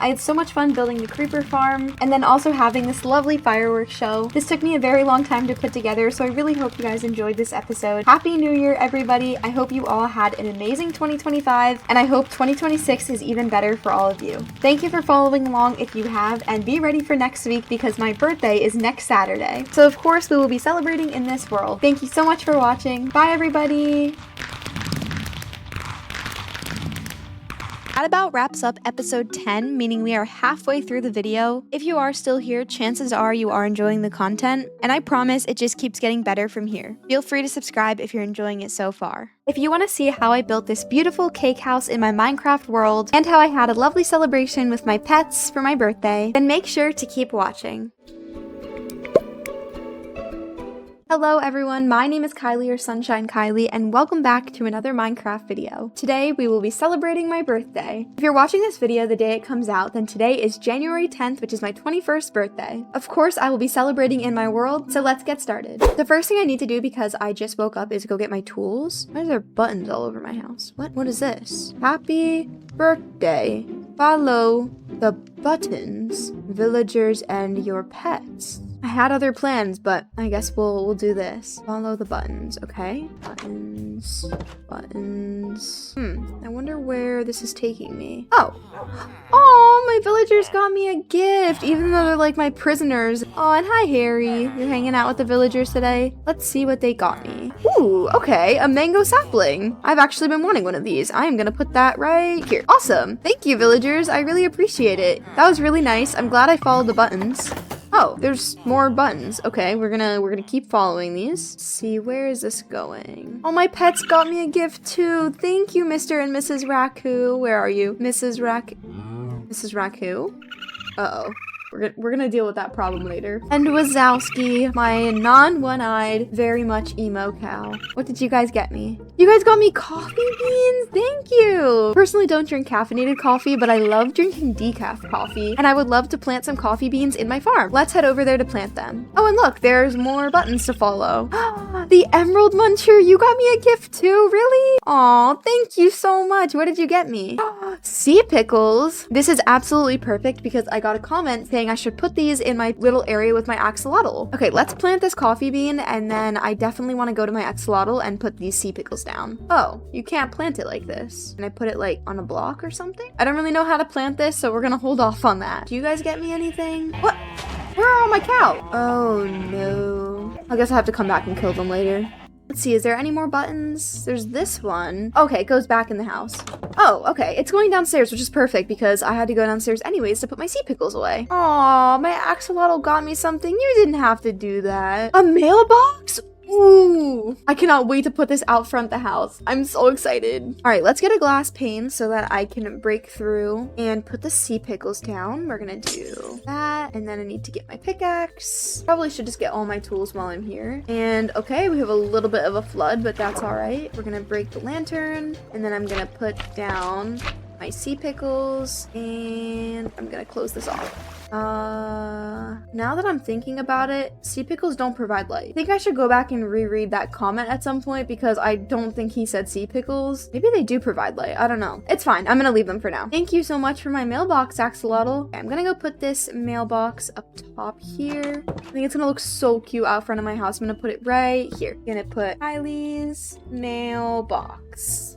I had so much fun building the creeper farm, and then also having this lovely fireworks show. This took me a very long time to put together, so I really hope you guys enjoyed this episode. Happy New Year, everybody! I hope you all had an amazing 2025, and I hope 2026 is even better for all of you. Thank you for following along if you have, and be ready for next week because my birthday is next Saturday. So of course we will be celebrating in this world. Thank you so much for watching. Bye everybody! That about wraps up episode 10, meaning we are halfway through the video. If you are still here, chances are you are enjoying the content, and I promise it just keeps getting better from here. Feel free to subscribe if you're enjoying it so far. If you want to see how I built this beautiful cake house in my Minecraft world, and how I had a lovely celebration with my pets for my birthday, then make sure to keep watching. Hello everyone, my name is Kylie or Sunshine Kylie, and welcome back to another Minecraft video. Today we will be celebrating my birthday. If you're watching this video the day it comes out, then today is January 10th, which is my 21st birthday. Of course, I will be celebrating in my world, so let's get started. The first thing I need to do because I just woke up is go get my tools. Why are there buttons all over my house? What is this? Happy birthday. Follow the buttons, villagers, and your pets. I had other plans, but I guess we'll do this. Follow the buttons, okay? Buttons. I wonder where this is taking me. Oh, my villagers got me a gift, even though they're like my prisoners. Oh, and hi, Harry. You're hanging out with the villagers today? Let's see what they got me. Ooh, okay, a mango sapling. I've actually been wanting one of these. I am gonna put that right here. Awesome. Thank you, villagers. I really appreciate it. That was really nice. I'm glad I followed the buttons. Oh, there's more buttons. Okay, we're gonna keep following these. Let's see, where is this going? Oh, my pets got me a gift too. Thank you, Mr. and Mrs. Raccoon. Where are you? Mrs. Raccoon? Uh-oh. We're gonna deal with that problem later. And Wazowski, my non-one-eyed, very much emo cow. What did you guys get me? You guys got me coffee beans? Thank you! Personally don't drink caffeinated coffee, but I love drinking decaf coffee, and I would love to plant some coffee beans in my farm. Let's head over there to plant them. Oh, and look, there's more buttons to follow. The Emerald Muncher, you got me a gift too, really? Aw, thank you so much. What did you get me? Sea pickles. This is absolutely perfect because I got a comment saying I should put these in my little area with my axolotl. Okay, let's plant this coffee bean, and then I definitely want to go to my axolotl and put these sea pickles down. Oh, you can't plant it like this. Can I put it like on a block or something? I don't really know how to plant this, so we're gonna hold off on that. Do you guys get me anything? What? Where are all my cow? Oh no. I guess I have to come back and kill them later. Let's see, is there any more buttons? There's this one. Okay, it goes back in the house. Oh, okay, it's going downstairs, which is perfect because I had to go downstairs anyways to put my sea pickles away. Aw, my axolotl got me something. You didn't have to do that. A mailbox? Ooh, I cannot wait to put this out front the house. I'm so excited. All right, let's get a glass pane so that I can break through and put the sea pickles down. We're gonna do that, and then I need to get my pickaxe. Probably should just get all my tools while I'm here. And okay, we have a little bit of a flood, but that's all right. We're gonna break the lantern, and then I'm gonna put down my sea pickles, and I'm gonna close this off. Now that I'm thinking about it, sea pickles don't provide light. I think I should go back and reread that comment at some point because I don't think he said sea pickles. Maybe they do provide light. I don't know. It's fine. I'm gonna leave them for now. Thank you so much for my mailbox, axolotl. Okay, I'm gonna go put this mailbox up top here. I think it's gonna look so cute out front of my house. I'm gonna put it right here. I'm gonna put Kylie's mailbox.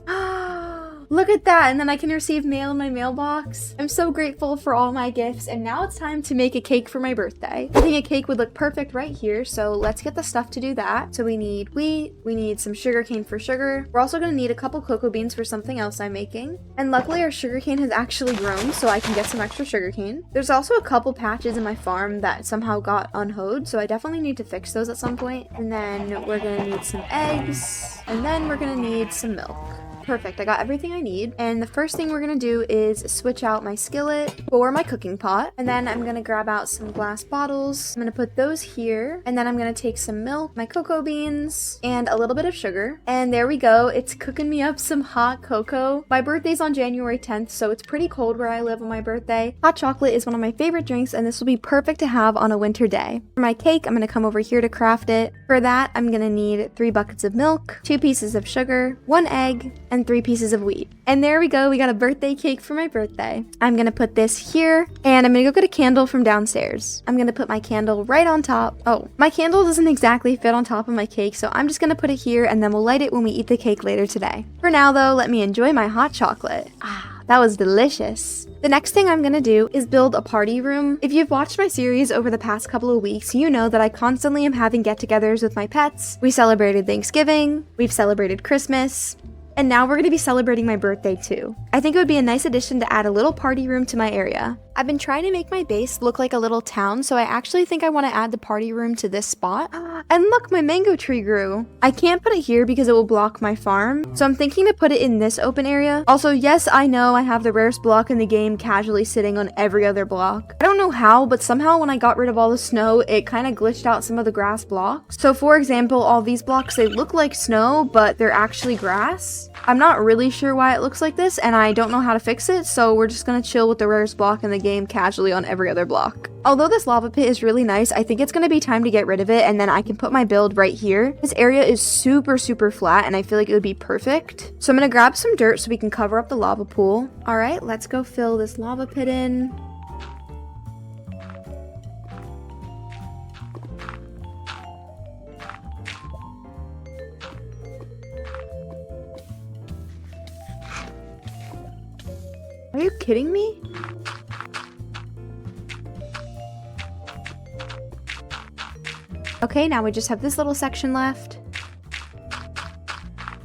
Look at that, and then I can receive mail in my mailbox. I'm so grateful for all my gifts, and now it's time to make a cake for my birthday. I think a cake would look perfect right here, so let's get the stuff to do that. So we need wheat, we need some sugarcane for sugar. We're also gonna need a couple cocoa beans for something else I'm making. And luckily our sugarcane has actually grown, so I can get some extra sugarcane. There's also a couple patches in my farm that somehow got unhoed, so I definitely need to fix those at some point. And then we're gonna need some eggs, and then we're gonna need some milk. Perfect, I got everything I need. And the first thing we're gonna do is switch out my skillet for my cooking pot. And then I'm gonna grab out some glass bottles. I'm gonna put those here. And then I'm gonna take some milk, my cocoa beans, and a little bit of sugar. And there we go, it's cooking me up some hot cocoa. My birthday's on January 10th, so it's pretty cold where I live on my birthday. Hot chocolate is one of my favorite drinks, and this will be perfect to have on a winter day. For my cake, I'm gonna come over here to craft it. For that, I'm gonna need 3 buckets of milk, 2 pieces of sugar, 1 egg, and 3 pieces of wheat. And there we go, we got a birthday cake for my birthday. I'm gonna put this here, and I'm gonna go get a candle from downstairs. I'm gonna put my candle right on top. Oh, my candle doesn't exactly fit on top of my cake, so I'm just gonna put it here, and then we'll light it when we eat the cake later today. For now though, let me enjoy my hot chocolate. That was delicious. The next thing I'm gonna do is build a party room. If you've watched my series over the past couple of weeks, you know that I constantly am having get-togethers with my pets. We celebrated Thanksgiving, we've celebrated Christmas, and now we're gonna be celebrating my birthday too. I think it would be a nice addition to add a little party room to my area. I've been trying to make my base look like a little town, so I actually think I want to add the party room to this spot. And look, my mango tree grew. I can't put it here because it will block my farm, so I'm thinking to put it in this open area. Also, yes, I know I have the rarest block in the game casually sitting on every other block. I don't know how, but somehow when I got rid of all the snow, it kind of glitched out some of the grass blocks. So for example, all these blocks, they look like snow, but they're actually grass. I'm not really sure why it looks like this, and I don't know how to fix it, so we're just gonna chill with the rarest block in the game casually on every other block. Although this lava pit is really nice, I think it's gonna be time to get rid of it, and then I can put my build right here. This area is super flat, and I feel like it would be perfect. So I'm gonna grab some dirt so we can cover up the lava pool. All right, let's go fill this lava pit in. Are you kidding me? Okay, now we just have this little section left.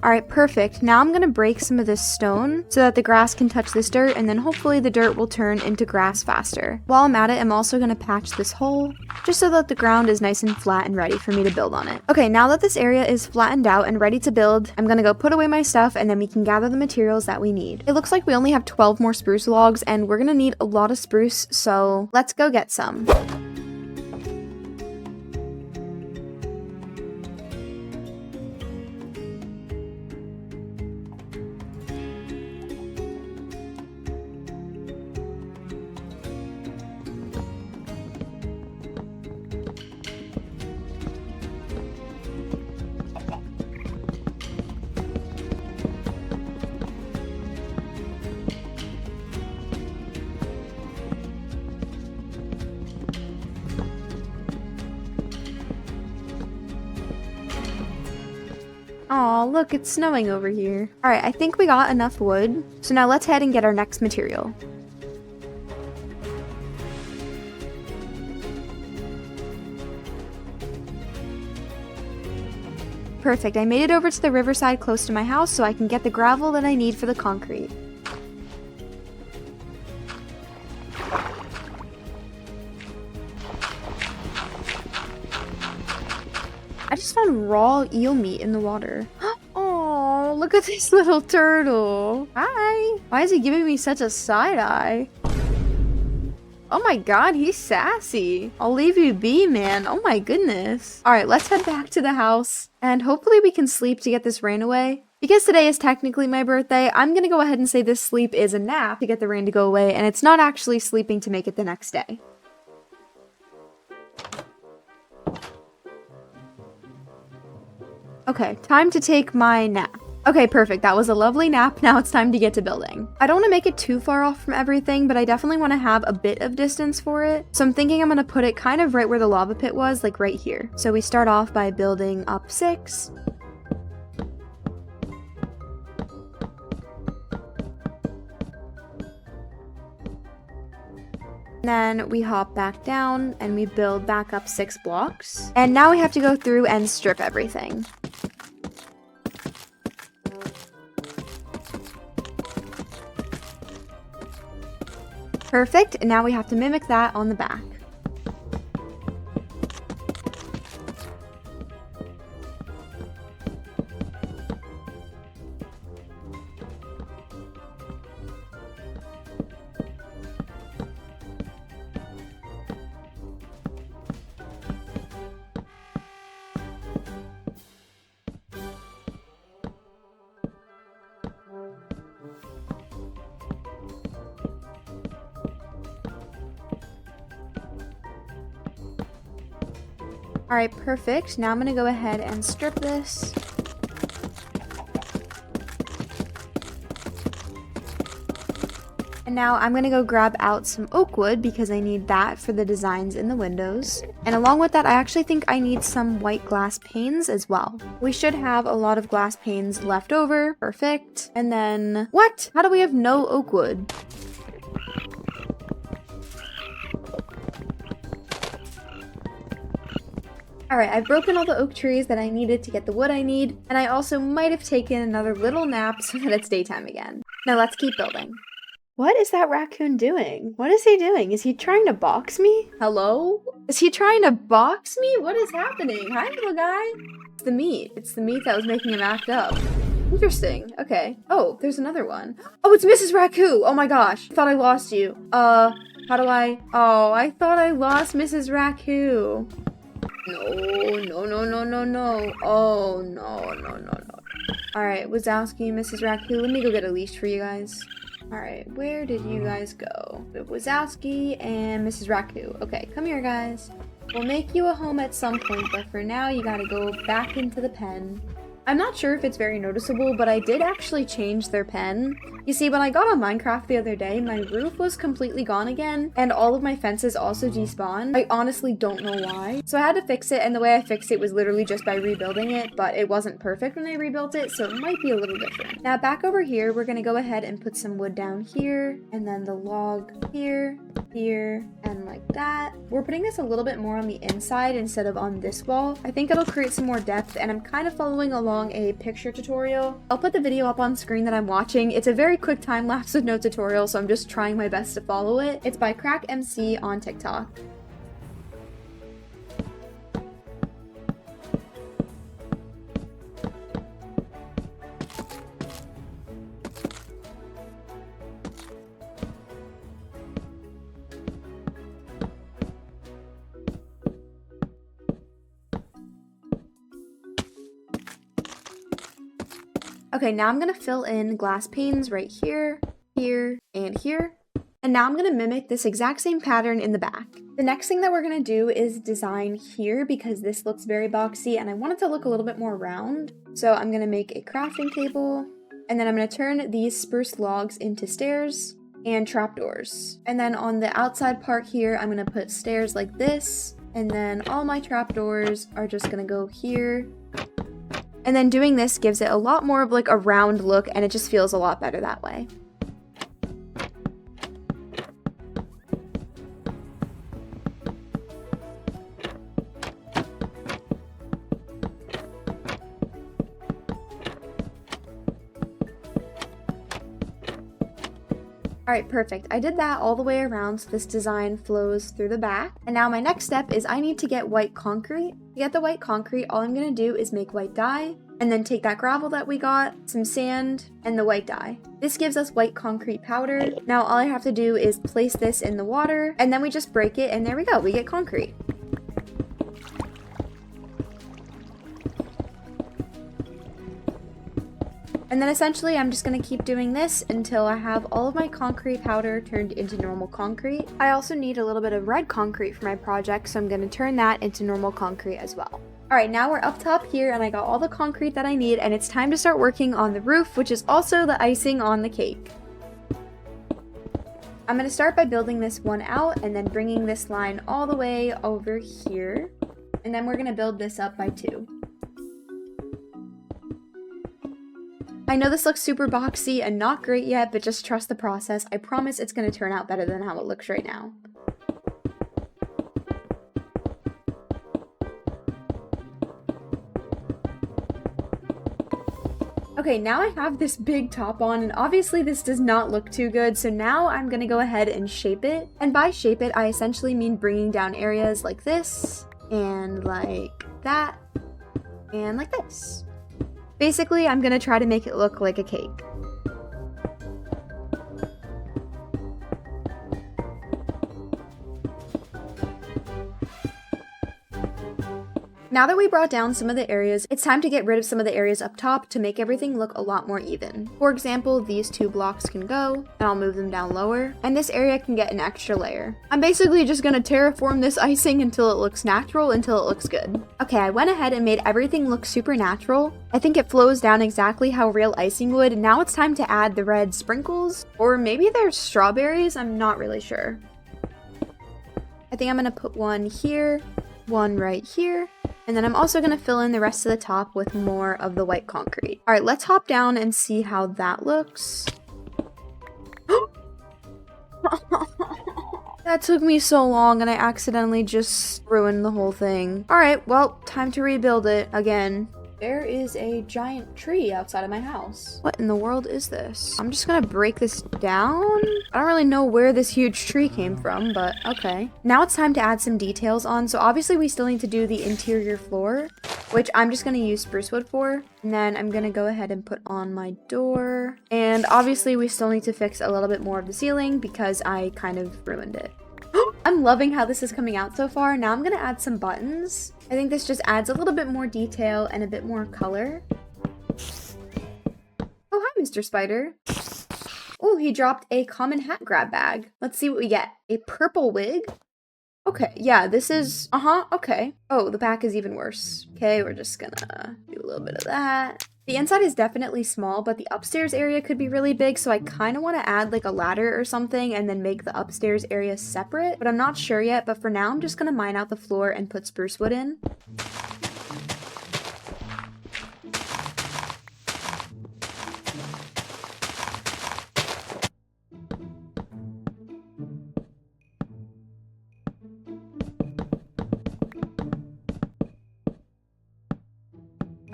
All right, perfect. Now I'm gonna break some of this stone so that the grass can touch this dirt, and then hopefully the dirt will turn into grass faster. While I'm at it, I'm also gonna patch this hole just so that the ground is nice and flat and ready for me to build on it. Okay, now that this area is flattened out and ready to build, I'm gonna go put away my stuff and then we can gather the materials that we need. It looks like we only have 12 more spruce logs and we're gonna need a lot of spruce, so let's go get some. Aw, look, it's snowing over here. Alright, I think we got enough wood. So now let's head and get our next material. Perfect, I made it over to the riverside close to my house so I can get the gravel that I need for the concrete. I just found raw eel meat in the water. Oh, look at this little turtle. Hi. Why is he giving me such a side eye? Oh my god, he's sassy. I'll leave you be, man. Oh my goodness. All right, let's head back to the house and hopefully we can sleep to get this rain away. Because today is technically my birthday, I'm gonna go ahead and say this sleep is a nap to get the rain to go away, and it's not actually sleeping to make it the next day. Okay, time to take my nap. Okay, perfect. That was a lovely nap. Now it's time to get to building. I don't want to make it too far off from everything, but I definitely want to have a bit of distance for it. So I'm thinking I'm going to put it kind of right where the lava pit was, like right here. So we start off by building up 6. Then we hop back down and we build back up 6 blocks. And now we have to go through and strip everything. Perfect, and now we have to mimic that on the back. Alright, perfect. Now I'm going to go ahead and strip this. And now I'm going to go grab out some oak wood because I need that for the designs in the windows. And along with that, I actually think I need some white glass panes as well. We should have a lot of glass panes left over. Perfect. And then, what? How do we have no oak wood? Alright, I've broken all the oak trees that I needed to get the wood I need, and I also might have taken another little nap so that it's daytime again. Now let's keep building. What is that raccoon doing? What is he doing? Is he trying to box me? Hello? Is he trying to box me? What is happening? Hi, little guy. It's the meat. It's the meat that was making him act up. Interesting. Okay. Oh, there's another one. Oh, it's Mrs. Raccoon. Oh my gosh. I thought I lost you. How do I? Oh, I thought I lost Mrs. Raccoon. No. Oh, no. Alright, Wazowski, Mrs. Raccoon, let me go get a leash for you guys. Alright, where did you guys go? Wazowski and Mrs. Raccoon. Okay, come here, guys. We'll make you a home at some point, but for now, you gotta go back into the pen. I'm not sure if it's very noticeable, but I did actually change their pen. You see, when I got on Minecraft the other day, my roof was completely gone again, and all of my fences also despawned. I honestly don't know why. So I had to fix it, and the way I fixed it was literally just by rebuilding it, but it wasn't perfect when I rebuilt it, so it might be a little different. Now back over here, we're gonna go ahead and put some wood down here, and then the log here, here, and like that. We're putting this a little bit more on the inside instead of on this wall. I think it'll create some more depth, and I'm kind of following along a picture tutorial. I'll put the video up on screen that I'm watching. It's a very quick time lapse with no tutorial, so I'm just trying my best to follow it. It's by Crack MC on TikTok. Okay, now I'm gonna fill in glass panes right here, here, and here. And now I'm gonna mimic this exact same pattern in the back. The next thing that we're gonna do is design here because this looks very boxy and I want it to look a little bit more round. So I'm gonna make a crafting table, and then I'm gonna turn these spruce logs into stairs and trapdoors. And then on the outside part here, I'm gonna put stairs like this, and then all my trapdoors are just gonna go here. And then doing this gives it a lot more of like a round look, and it just feels a lot better that way. Alright, perfect. I did that all the way around so this design flows through the back. And now my next step is I need to get white concrete. To get the white concrete, all I'm going to do is make white dye, and then take that gravel that we got, some sand, and the white dye. This gives us white concrete powder. Now all I have to do is place this in the water, and then we just break it, and there we go, we get concrete. And then essentially I'm just going to keep doing this until I have all of my concrete powder turned into normal concrete. I also need a little bit of red concrete for my project, so I'm going to turn that into normal concrete as well. Alright, now we're up top here and I got all the concrete that I need, and it's time to start working on the roof, which is also the icing on the cake. I'm going to start by building this one out and then bringing this line all the way over here. And then we're going to build this up by 2. I know this looks super boxy and not great yet, but just trust the process. I promise it's going to turn out better than how it looks right now. Okay, now I have this big top on, and obviously this does not look too good, so now I'm gonna go ahead and shape it. And by shape it, I essentially mean bringing down areas like this, and like that, and like this. Basically, I'm gonna try to make it look like a cake. Now that we brought down some of the areas, it's time to get rid of some of the areas up top to make everything look a lot more even. For example, these 2 blocks can go, and I'll move them down lower, and this area can get an extra layer. I'm basically just gonna terraform this icing until it looks natural, until it looks good. Okay, I went ahead and made everything look super natural. I think it flows down exactly how real icing would, and now it's time to add the red sprinkles, or maybe they're strawberries, I'm not really sure. I think I'm gonna put one here, one right here, and then I'm also going to fill in the rest of the top with more of the white concrete. All right, let's hop down and see how that looks. That took me so long and I accidentally just ruined the whole thing. All right, well, time to rebuild it again. There is a giant tree outside of my house. What in the world is this? I'm just gonna break this down. I don't really know where this huge tree came from, but okay. Now it's time to add some details on. So obviously we still need to do the interior floor, which I'm just gonna use spruce wood for. And then I'm gonna go ahead and put on my door. And obviously we still need to fix a little bit more of the ceiling because I kind of ruined it. I'm loving how this is coming out so far. Now I'm gonna add some buttons. I think this just adds a little bit more detail and a bit more color. Oh, hi, Mr. Spider. Oh, he dropped a common hat grab bag. Let's see what we get. A purple wig. Okay, yeah, this is, okay. Oh, the back is even worse. Okay, we're just gonna do a little bit of that. The inside is definitely small, but the upstairs area could be really big, so I kind of want to add like a ladder or something and then make the upstairs area separate, but I'm not sure yet, but for now I'm just gonna mine out the floor and put spruce wood in.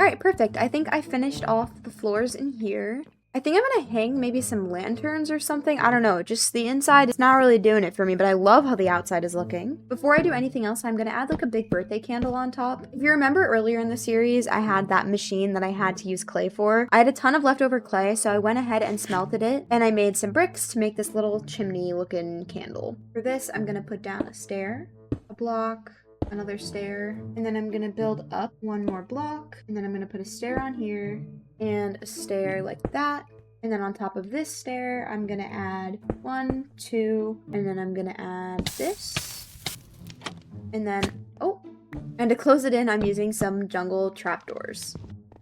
All right, perfect. I think I finished off the floors in here. I think I'm gonna hang maybe some lanterns or something. I don't know, just the inside is not really doing it for me, but I love how the outside is looking. Before I do anything else, I'm gonna add like a big birthday candle on top. If you remember earlier in the series, I had that machine that I had to use clay for. I had a ton of leftover clay, so I went ahead and smelted it, and I made some bricks to make this little chimney looking candle. For this, I'm gonna put down a stair, a block, another stair, and then I'm gonna build up one more block, and then I'm gonna put a stair on here, and a stair like that. And then on top of this stair, I'm gonna add 1, 2, and then I'm gonna add this. And then, oh, and to close it in, I'm using some jungle trapdoors.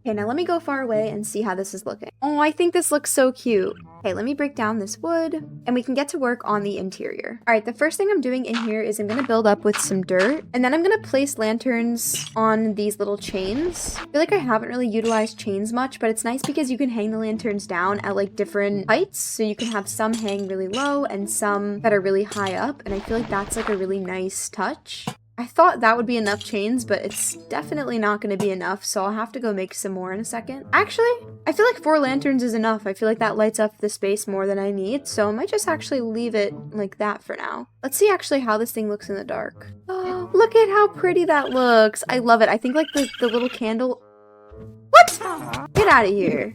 Okay, now let me go far away and see how this is looking. Oh, I think this looks so cute. Okay, let me break down this wood and we can get to work on the interior. All right, the first thing I'm doing in here is I'm gonna build up with some dirt and then I'm gonna place lanterns on these little chains. I feel like I haven't really utilized chains much, but it's nice because you can hang the lanterns down at like different heights. So you can have some hang really low and some that are really high up. And I feel like that's like a really nice touch. I thought that would be enough chains, but it's definitely not going to be enough, so I'll have to go make some more in a second. Actually, I feel like 4 lanterns is enough. I feel like that lights up the space more than I need, so I might just actually leave it like that for now. Let's see actually how this thing looks in the dark. Oh, look at how pretty that looks. I love it. I think like the little candle... What? Get out of here.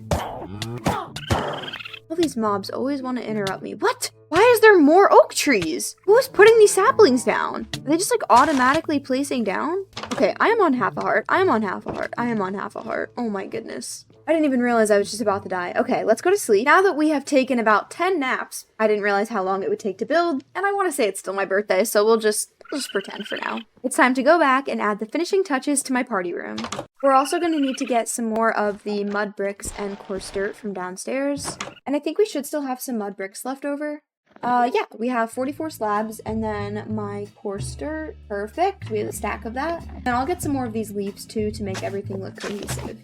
All these mobs always want to interrupt me. What? Why is there more oak trees? Who is putting these saplings down? Are they just like automatically placing down? Okay, I am on half a heart. I am on half a heart. I am on half a heart. Oh my goodness. I didn't even realize I was just about to die. Okay, let's go to sleep. Now that we have taken about 10 naps, I didn't realize how long it would take to build, and I want to say it's still my birthday, so we'll just pretend for now. It's time to go back and add the finishing touches to my party room. We're also going to need to get some more of the mud bricks and coarse dirt from downstairs, and I think we should still have some mud bricks left over. Yeah, we have 44 slabs and then my coarse dirt. Perfect. We have a stack of that. And I'll get some more of these leaves too to make everything look cohesive.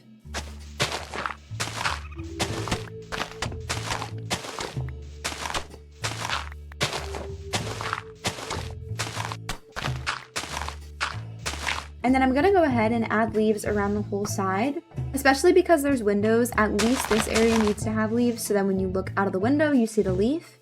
And then I'm gonna go ahead and add leaves around the whole side, especially because there's windows. At least this area needs to have leaves so then when you look out of the window, you see the leaf.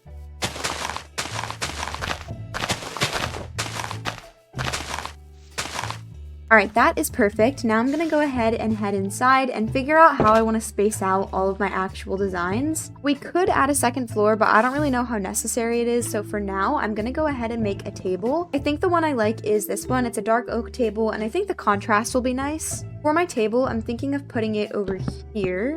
Alright, that is perfect. Now I'm gonna go ahead and head inside and figure out how I want to space out all of my actual designs. We could add a second floor, but I don't really know how necessary it is, so for now, I'm gonna go ahead and make a table. I think the one I like is this one. It's a dark oak table, and I think the contrast will be nice. For my table, I'm thinking of putting it over here,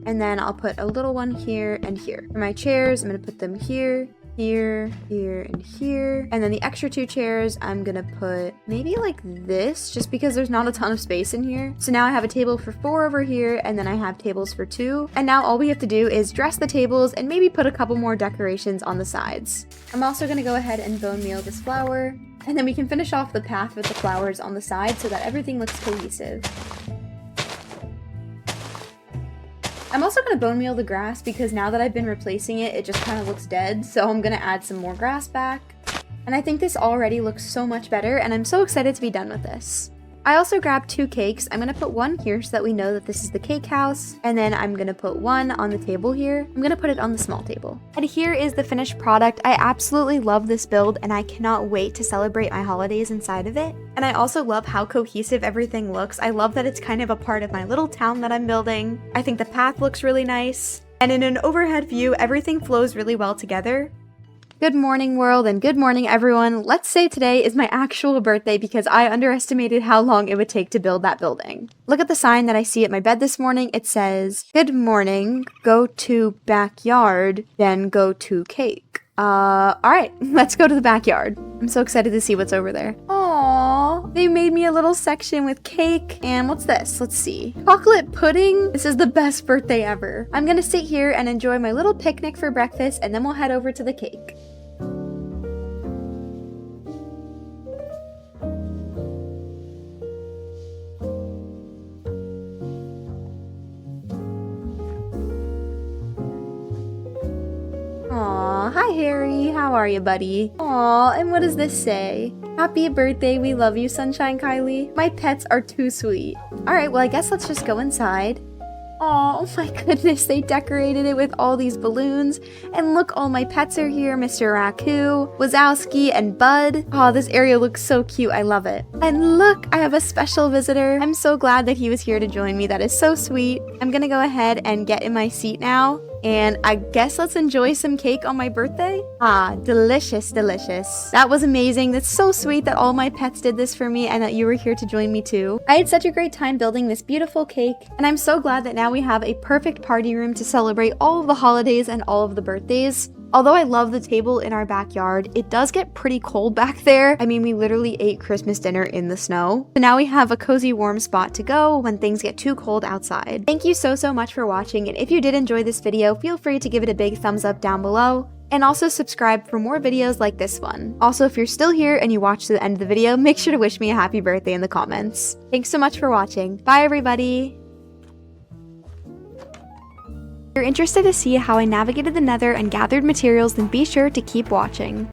and then I'll put a little one here and here. For my chairs, I'm gonna put them here, here, here, and here. And then the extra 2 chairs, I'm gonna put maybe like this, just because there's not a ton of space in here. So now I have a table for 4 over here, and then I have tables for 2. And now all we have to do is dress the tables and maybe put a couple more decorations on the sides. I'm also gonna go ahead and bone meal this flower, and then we can finish off the path with the flowers on the side so that everything looks cohesive. I'm also going to bone meal the grass because now that I've been replacing it, it just kind of looks dead. So I'm going to add some more grass back. And I think this already looks so much better and I'm so excited to be done with this. I also grabbed 2 cakes. I'm going to put one here so that we know that this is the cake house. And then I'm going to put one on the table here. I'm going to put it on the small table. And here is the finished product. I absolutely love this build and I cannot wait to celebrate my holidays inside of it. And I also love how cohesive everything looks. I love that it's kind of a part of my little town that I'm building. I think the path looks really nice. And in an overhead view, everything flows really well together. Good morning, world, and good morning, everyone. Let's say today is my actual birthday because I underestimated how long it would take to build that building. Look at the sign that I see at my bed this morning. It says, "Good morning, go to backyard, then go to cake." Alright, let's go to the backyard. I'm so excited to see what's over there. Aww, they made me a little section with cake. And what's this? Let's see. Chocolate pudding? This is the best birthday ever. I'm gonna sit here and enjoy my little picnic for breakfast and then we'll head over to the cake. Aww, Aw, hi Harry. How are you, buddy? Aw, and what does this say? Happy birthday, we love you, Sunshine Kylie. My pets are too sweet. Alright, well I guess let's just go inside. Oh my goodness, they decorated it with all these balloons. And look, all my pets are here. Mr. Raku, Wazowski, and Bud. Oh, this area looks so cute. I love it. And look, I have a special visitor. I'm so glad that he was here to join me. That is so sweet. I'm gonna go ahead and get in my seat now. And I guess let's enjoy some cake on my birthday. Ah, delicious, delicious. That was amazing. That's so sweet that all my pets did this for me and that you were here to join me too. I had such a great time building this beautiful cake, and I'm so glad that now we have a perfect party room to celebrate all of the holidays and all of the birthdays. Although I love the table in our backyard, it does get pretty cold back there. I mean, we literally ate Christmas dinner in the snow. So now we have a cozy warm spot to go when things get too cold outside. Thank you so much for watching, and if you did enjoy this video, feel free to give it a big thumbs up down below. And also subscribe for more videos like this one. Also, if you're still here and you watched to the end of the video, make sure to wish me a happy birthday in the comments. Thanks so much for watching. Bye everybody! If you're interested to see how I navigated the Nether and gathered materials, then be sure to keep watching.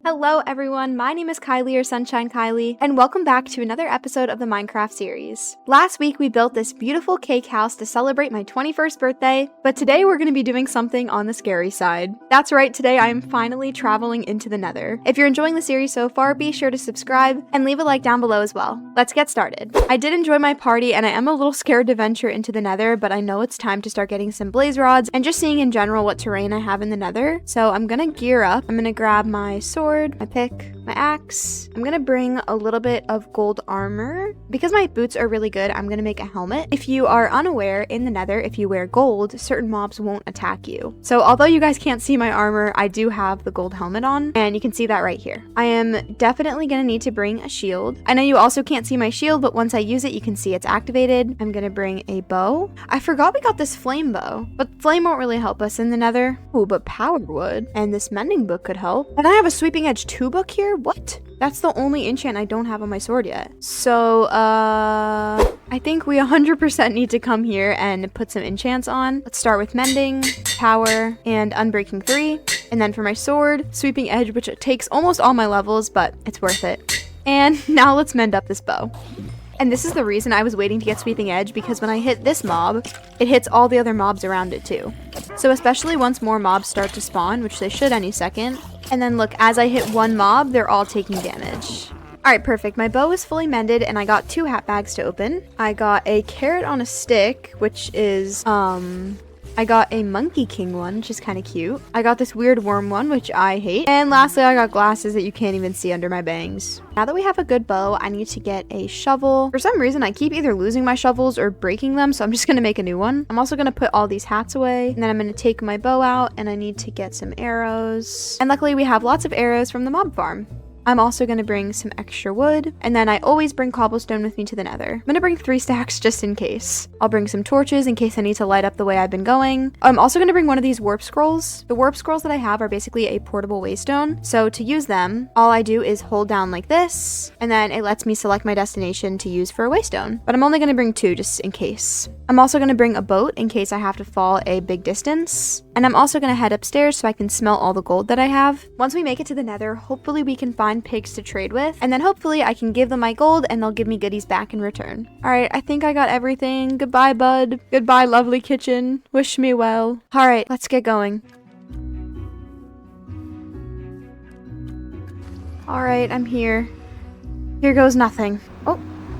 Hello everyone, my name is Kylie or Sunshine Kylie, and welcome back to another episode of the Minecraft series. Last week we built this beautiful cake house to celebrate my 21st birthday, but today we're going to be doing something on the scary side. That's right, today I am finally traveling into the Nether. If you're enjoying the series so far, be sure to subscribe and leave a like down below as well. Let's get started. I did enjoy my party and I am a little scared to venture into the Nether, but I know it's time to start getting some blaze rods and just seeing in general what terrain I have in the Nether. So I'm gonna gear up. I'm gonna grab my sword, my pick, my axe. I'm gonna bring a little bit of gold armor. Because my boots are really good, I'm gonna make a helmet. If you are unaware, in the Nether, if you wear gold, certain mobs won't attack you. So although you guys can't see my armor, I do have the gold helmet on, and you can see that right here. I am definitely gonna need to bring a shield. I know you also can't see my shield, but once I use it, you can see it's activated. I'm gonna bring a bow. I forgot we got this flame bow, but flame won't really help us in the Nether. Ooh, but power would, and this mending book could help. And I have a sweeping edge 2 book here? What? That's the only enchant I don't have on my sword yet. So, I think we 100% need to come here and put some enchants on. Let's start with mending, power, and unbreaking 3. And then for my sword, sweeping edge, which it takes almost all my levels, but it's worth it. And now let's mend up this bow. And this is the reason I was waiting to get sweeping edge, because when I hit this mob, it hits all the other mobs around it too. So especially once more mobs start to spawn, which they should any second. And then look, as I hit one mob, they're all taking damage. Alright, perfect. My bow is fully mended and I got 2 hat bags to open. I got a carrot on a stick, which is, I got a Monkey King one, which is kind of cute. I got this weird worm one, which I hate. And lastly, I got glasses that you can't even see under my bangs. Now that we have a good bow, I need to get a shovel. For some reason, I keep either losing my shovels or breaking them, so I'm just gonna make a new one. I'm also gonna put all these hats away, and then I'm gonna take my bow out, and I need to get some arrows. And luckily, we have lots of arrows from the mob farm. I'm also going to bring some extra wood, and then I always bring cobblestone with me to the Nether. I'm going to bring 3 stacks just in case. I'll bring some torches in case I need to light up the way I've been going. I'm also going to bring one of these warp scrolls. The warp scrolls that I have are basically a portable waystone, so to use them, all I do is hold down like this, and then it lets me select my destination to use for a waystone. But I'm only going to bring 2 just in case. I'm also going to bring a boat in case I have to fall a big distance. And I'm also going to head upstairs so I can smell all the gold that I have. Once we make it to the Nether, hopefully we can find pigs to trade with. And then hopefully I can give them my gold and they'll give me goodies back in return. Alright, I think I got everything. Goodbye, bud. Goodbye, lovely kitchen. Wish me well. Alright, let's get going. Alright, I'm here. Here goes nothing. Oh,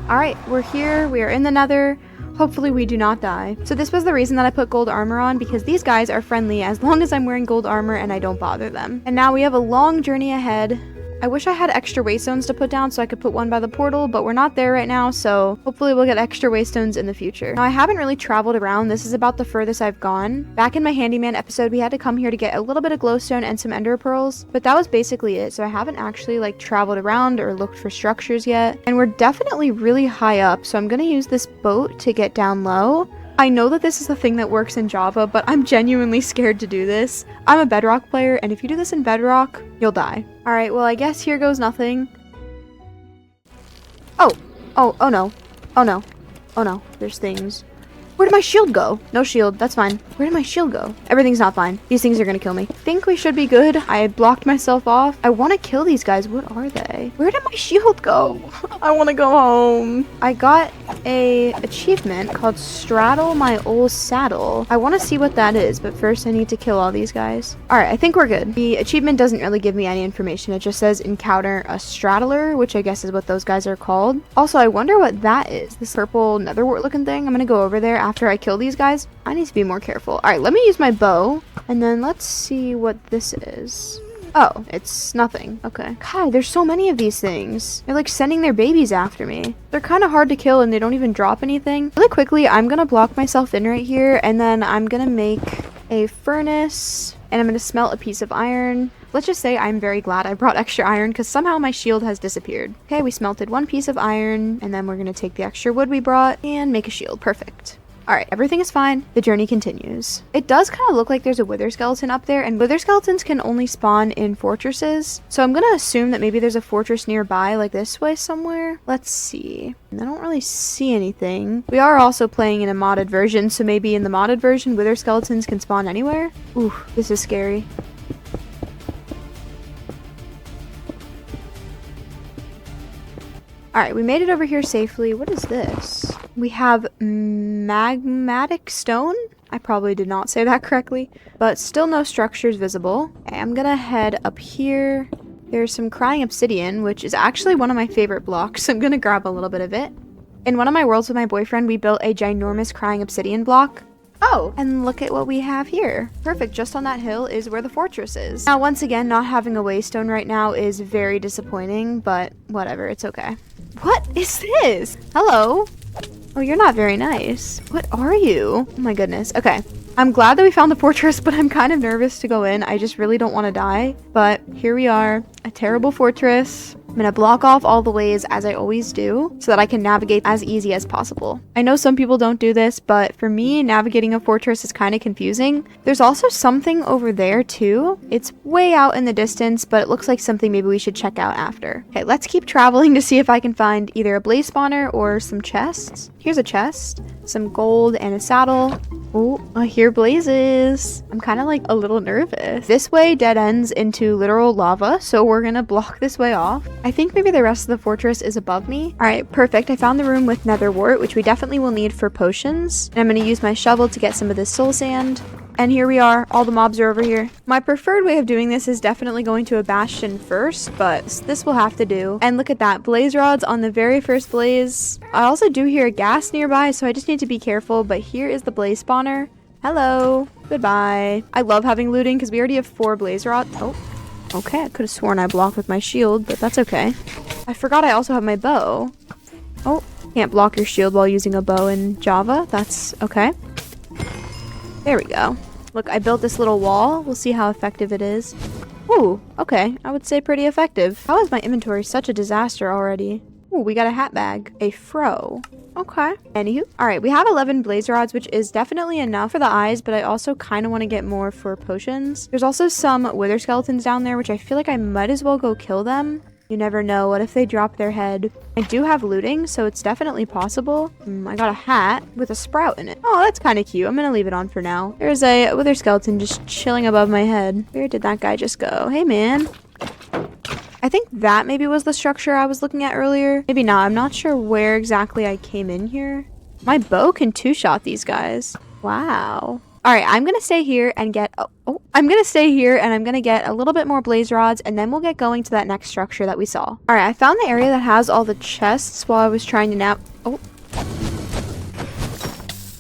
alright, we're here. We are in the Nether. Hopefully we do not die. So this was the reason that I put gold armor on, because these guys are friendly as long as I'm wearing gold armor and I don't bother them. And now we have a long journey ahead. I wish I had extra waystones to put down so I could put one by the portal, but we're not there right now, so hopefully we'll get extra waystones in the future. Now, I haven't really traveled around. This is about the furthest I've gone. Back in my handyman episode, we had to come here to get a little bit of glowstone and some ender pearls, but that was basically it. So I haven't actually like traveled around or looked for structures yet. And we're definitely really high up, so I'm gonna use this boat to get down low. I know that this is a thing that works in Java, but I'm genuinely scared to do this. I'm a Bedrock player, and if you do this in Bedrock, you'll die. Alright, well I guess here goes nothing. Oh no. Oh no. Oh no, there's things. Where did my shield go? No shield. That's fine. Where did my shield go? Everything's not fine. These things are gonna kill me. Think we should be good. I blocked myself off. I want to kill these guys. What are they? Where did my shield go? I want to go home. I got a achievement called Straddle My Old Saddle. I want to see what that is, but first I need to kill all these guys. All right, I think we're good. The achievement doesn't really give me any information. It just says encounter a straddler, which I guess is what those guys are called. Also, I wonder what that is. This purple netherwort looking thing. I'm gonna go over there after I kill these guys. I need to be more careful. All right, let me use my bow, and then let's see what this is. Oh, it's nothing. Okay. God, there's so many of these things. They're like sending their babies after me. They're kind of hard to kill and they don't even drop anything. Really quickly, I'm gonna block myself in right here, and then I'm gonna make a furnace, and I'm gonna smelt a piece of iron. Let's just say I'm very glad I brought extra iron because somehow my shield has disappeared. Okay, we smelted one piece of iron, and then we're gonna take the extra wood we brought and make a shield. Perfect. Alright, everything is fine. The journey continues. It does kind of look like there's a wither skeleton up there, and wither skeletons can only spawn in fortresses. So I'm gonna assume that maybe there's a fortress nearby, like this way somewhere. Let's see. I don't really see anything. We are also playing in a modded version, so maybe in the modded version, wither skeletons can spawn anywhere. Ooh, this is scary. Alright, we made it over here safely. What is this? We have magmatic stone? I probably did not say that correctly, but still no structures visible. Okay, I'm gonna head up here. There's some crying obsidian, which is actually one of my favorite blocks, so I'm gonna grab a little bit of it. In one of my worlds with my boyfriend, we built a ginormous crying obsidian block. Oh, and look at what we have here. Perfect, just on that hill is where the fortress is. Now, once again, not having a waystone right now is very disappointing, but whatever, it's okay. What is this? Hello? Oh, you're not very nice. What are you? Oh my goodness. Okay. I'm glad that we found the fortress, but I'm kind of nervous to go in. I just really don't want to die. But here we are, a terrible fortress. I'm gonna block off all the ways as I always do so that I can navigate as easy as possible. I know some people don't do this, but for me, navigating a fortress is kind of confusing. There's also something over there too. It's way out in the distance, but it looks like something maybe we should check out after. Okay, let's keep traveling to see if I can find either a blaze spawner or some chests. Here's a chest, some gold, and a saddle. Oh, I hear blazes. I'm kind of like a little nervous. This way dead ends into literal lava, so we're gonna block this way off. I think maybe the rest of the fortress is above me. All right, perfect. I found the room with netherwort, which we definitely will need for potions. And I'm gonna use my shovel to get some of this soul sand. And here we are, all the mobs are over here. My preferred way of doing this is definitely going to a bastion first, but this will have to do. And look at that, blaze rods on the very first blaze. I also do hear a ghast nearby, so I just need to be careful, but here is the blaze spawner. Hello, goodbye. I love having looting because we already have 4 blaze rods. Oh, okay, I could have sworn I blocked with my shield, but that's okay. I forgot I also have my bow. Oh, can't block your shield while using a bow in Java. That's okay. There we go. Look, I built this little wall. We'll see how effective it is. Ooh, okay. I would say pretty effective. How is my inventory such a disaster already? Ooh, we got a hat bag. A fro. Okay. Anywho. Alright, we have 11 blaze rods, which is definitely enough for the eyes, but I also kind of want to get more for potions. There's also some wither skeletons down there, which I feel like I might as well go kill them. You never know. What if they drop their head? I do have looting, so it's definitely possible. I got a hat with a sprout in it. Oh, that's kind of cute. I'm gonna leave it on for now. There's a wither skeleton just chilling above my head. Where did that guy just go? Hey, man. I think that maybe was the structure I was looking at earlier. Maybe not. I'm not sure where exactly I came in here. My bow can two-shot these guys. Wow. All right, I'm gonna stay here and get I'm gonna stay here and I'm gonna get a little bit more blaze rods, and then we'll get going to that next structure that we saw. All right, I found the area that has all the chests while I was trying to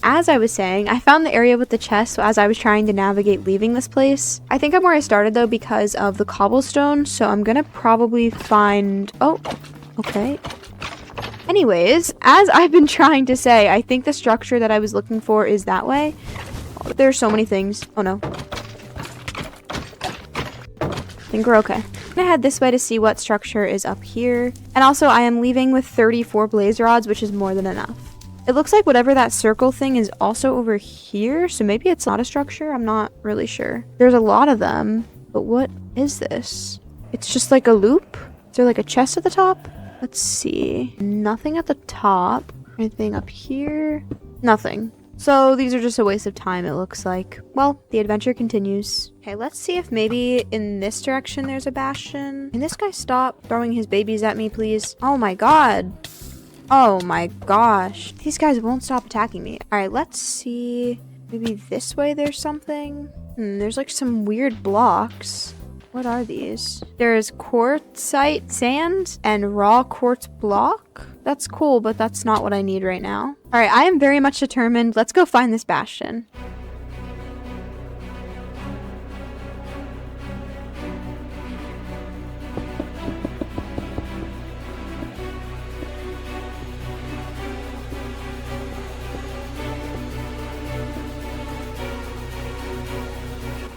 As I was saying, I found the area with the chests as I was trying to navigate leaving this place. I think I'm where I started though because of the cobblestone, so I'm gonna probably find okay. Anyways, as I've been trying to say, I think the structure that I was looking for is that way. There's so many things. Oh no. I think we're okay. I'm gonna head this way to see what structure is up here. And also, I am leaving with 34 blaze rods, which is more than enough. It looks like whatever that circle thing is also over here, so maybe it's not a structure. I'm not really sure. There's a lot of them, but what is this? It's just like a loop? Is there like a chest at the top? Let's see. Nothing at the top. Anything up here? Nothing. So these are just a waste of time, it looks like. Well, the adventure continues. Okay, let's see if maybe in this direction there's a bastion. Can this guy stop throwing his babies at me, please? Oh my god. Oh my gosh. These guys won't stop attacking me. Alright, let's see. Maybe this way there's something? There's like some weird blocks. What are these? There's quartzite sand and raw quartz block. That's cool, but that's not what I need right now. Alright, I am very much determined. Let's go find this bastion.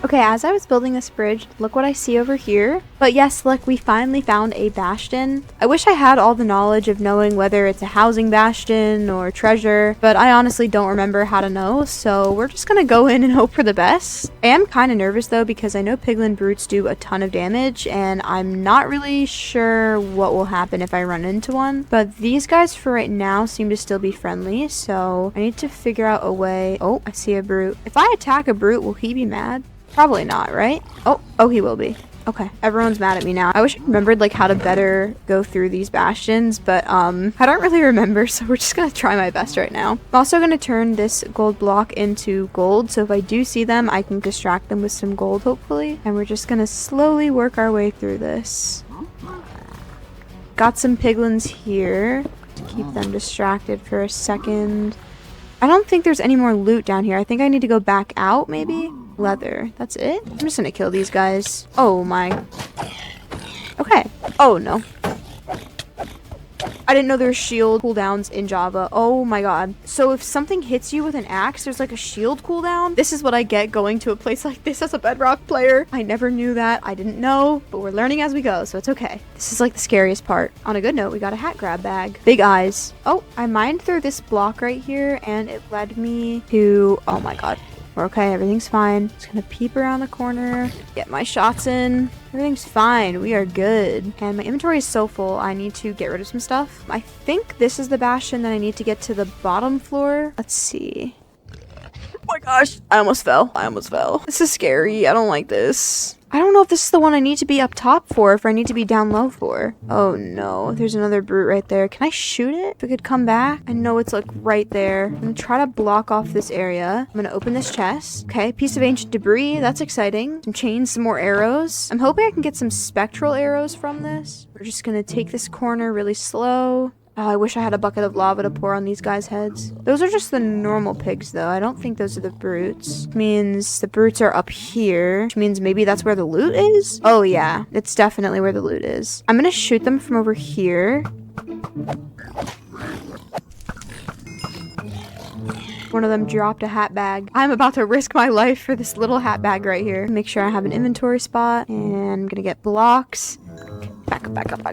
Okay, as I was building this bridge, look what I see over here. But yes, look, we finally found a bastion. I wish I had all the knowledge of knowing whether it's a housing bastion or treasure, but I honestly don't remember how to know, so we're just gonna go in and hope for the best. I am kind of nervous though, because I know piglin brutes do a ton of damage, and I'm not really sure what will happen if I run into one. But these guys for right now seem to still be friendly, so I need to figure out a way. Oh, I see a brute. If I attack a brute, will he be mad? Probably not, right? Oh, he will be. Okay, everyone's mad at me now. I wish I remembered like how to better go through these bastions, but I don't really remember, so we're just gonna try my best right now. I'm also gonna turn this gold block into gold, so if I do see them, I can distract them with some gold, hopefully. And we're just gonna slowly work our way through this. Got some piglins here to keep them distracted for a second. I don't think there's any more loot down here. I think I need to go back out, maybe? Leather. That's it? I'm just gonna kill these guys. Oh my. Okay. Oh no. I didn't know there were shield cooldowns in Java. Oh my god. So if something hits you with an axe, there's like a shield cooldown? This is what I get going to a place like this as a Bedrock player. I never knew that. I didn't know, but we're learning as we go, so it's okay. This is like the scariest part. On a good note, we got a hat grab bag. Big eyes. Oh, I mined through this block right here, and it led me to... Oh my god. We're okay, everything's fine. Just gonna peep around the corner, get my shots in. Everything's fine, we are good. And my inventory is so full, I need to get rid of some stuff. I think this is the bastion that I need to get to the bottom floor. Let's see. Oh my gosh, I almost fell. This is scary, I don't like this. I don't know if this is the one I need to be up top for, or if I need to be down low for. Oh no, there's another brute right there. Can I shoot it? If it could come back? I know it's like right there. I'm gonna try to block off this area. I'm gonna open this chest. Okay, piece of ancient debris. That's exciting. Some chains, some more arrows. I'm hoping I can get some spectral arrows from this. We're just gonna take this corner really slow. Oh, I wish I had a bucket of lava to pour on these guys' heads. Those are just the normal pigs, though. I don't think those are the brutes. Which means the brutes are up here. Which means maybe that's where the loot is? Oh, yeah. It's definitely where the loot is. I'm gonna shoot them from over here. One of them dropped a hat bag. I'm about to risk my life for this little hat bag right here. Make sure I have an inventory spot. And I'm gonna get blocks. Back up.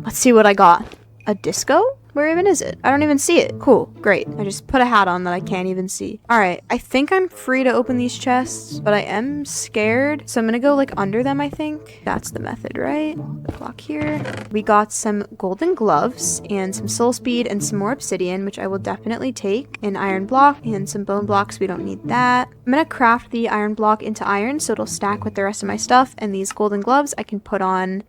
Let's see what I got. A disco? Where even is it? I don't even see it. Cool. Great. I just put a hat on that I can't even see. Alright. I think I'm free to open these chests, but I am scared. So I'm gonna go like under them, I think. That's the method, right? Block here. We got some golden gloves and some soul speed and some more obsidian, which I will definitely take. An iron block and some bone blocks. We don't need that. I'm gonna craft the iron block into iron so it'll stack with the rest of my stuff. And these golden gloves I can put on,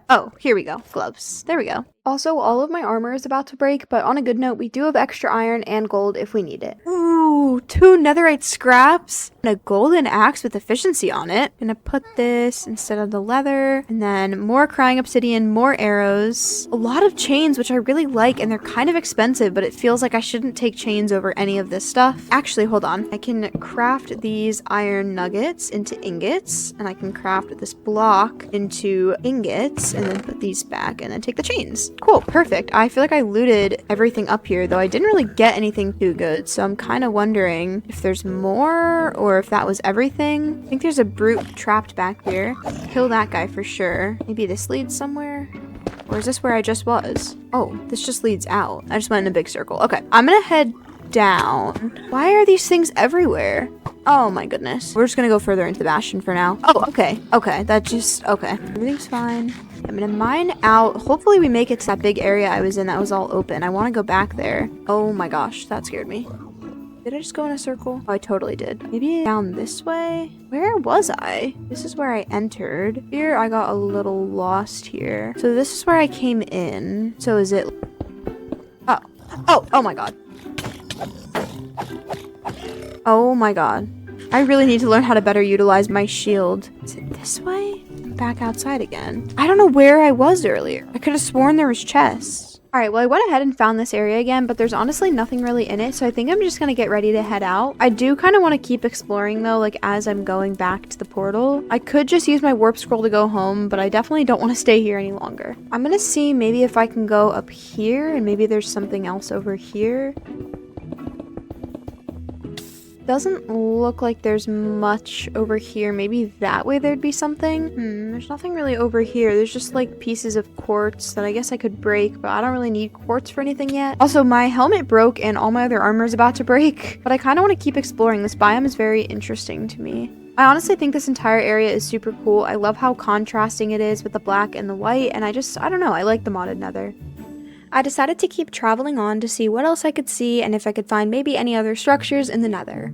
Oh, here we go. Gloves. There we go. Also, all of my armor is about to break, but on a good note, we do have extra iron and gold if we need it. Ooh, 2 netherite scraps and a golden axe with efficiency on it. I'm gonna put this instead of the leather, and then more crying obsidian, more arrows, a lot of chains, which I really like, and they're kind of expensive, but it feels like I shouldn't take chains over any of this stuff. Actually, hold on. I can craft these iron nuggets into ingots, and I can craft this block into ingots, and then put these back, and then take the chains. Cool, perfect. I feel like I looted everything up here, though I didn't really get anything too good, so I'm kind of wondering if there's more or if that was everything. I think there's a brute trapped back here. Kill that guy for sure. Maybe this leads somewhere? Or is this where I just was? Oh, this just leads out. I just went in a big circle. Okay, I'm gonna head down. Why are these things everywhere? Oh my goodness. We're just gonna go further into the bastion for now. Oh, okay. Okay, okay. Everything's fine. I'm gonna mine out. Hopefully we make it to that big area I was in that was all open. I want to go back there. Oh my gosh, that scared me. Did I just go in a circle? Oh, I totally did. Maybe down this way? Where was I? This is where I entered. Here, I got a little lost here. So this is where I came in. So is it... Oh. Oh my god. Oh my god. I really need to learn how to better utilize my shield. Is it this way? I'm back outside again. I don't know where I was earlier. I could have sworn there was chests. Alright, well I went ahead and found this area again, but there's honestly nothing really in it, so I think I'm just gonna get ready to head out. I do kind of want to keep exploring though, like as I'm going back to the portal. I could just use my warp scroll to go home, but I definitely don't want to stay here any longer. I'm gonna see maybe if I can go up here, and maybe there's something else over here. Doesn't look like there's much over here. Maybe that way there'd be something. There's nothing really over here. There's just like pieces of quartz that I guess I could break, but I don't really need quartz for anything yet. Also, my helmet broke and all my other armor is about to break, but I kind of want to keep exploring. This biome is very interesting to me. I honestly think this entire area is super cool. I love how contrasting it is with the black and the white, and I don't know, I like the modded Nether. I decided to keep traveling on to see what else I could see and if I could find maybe any other structures in the Nether.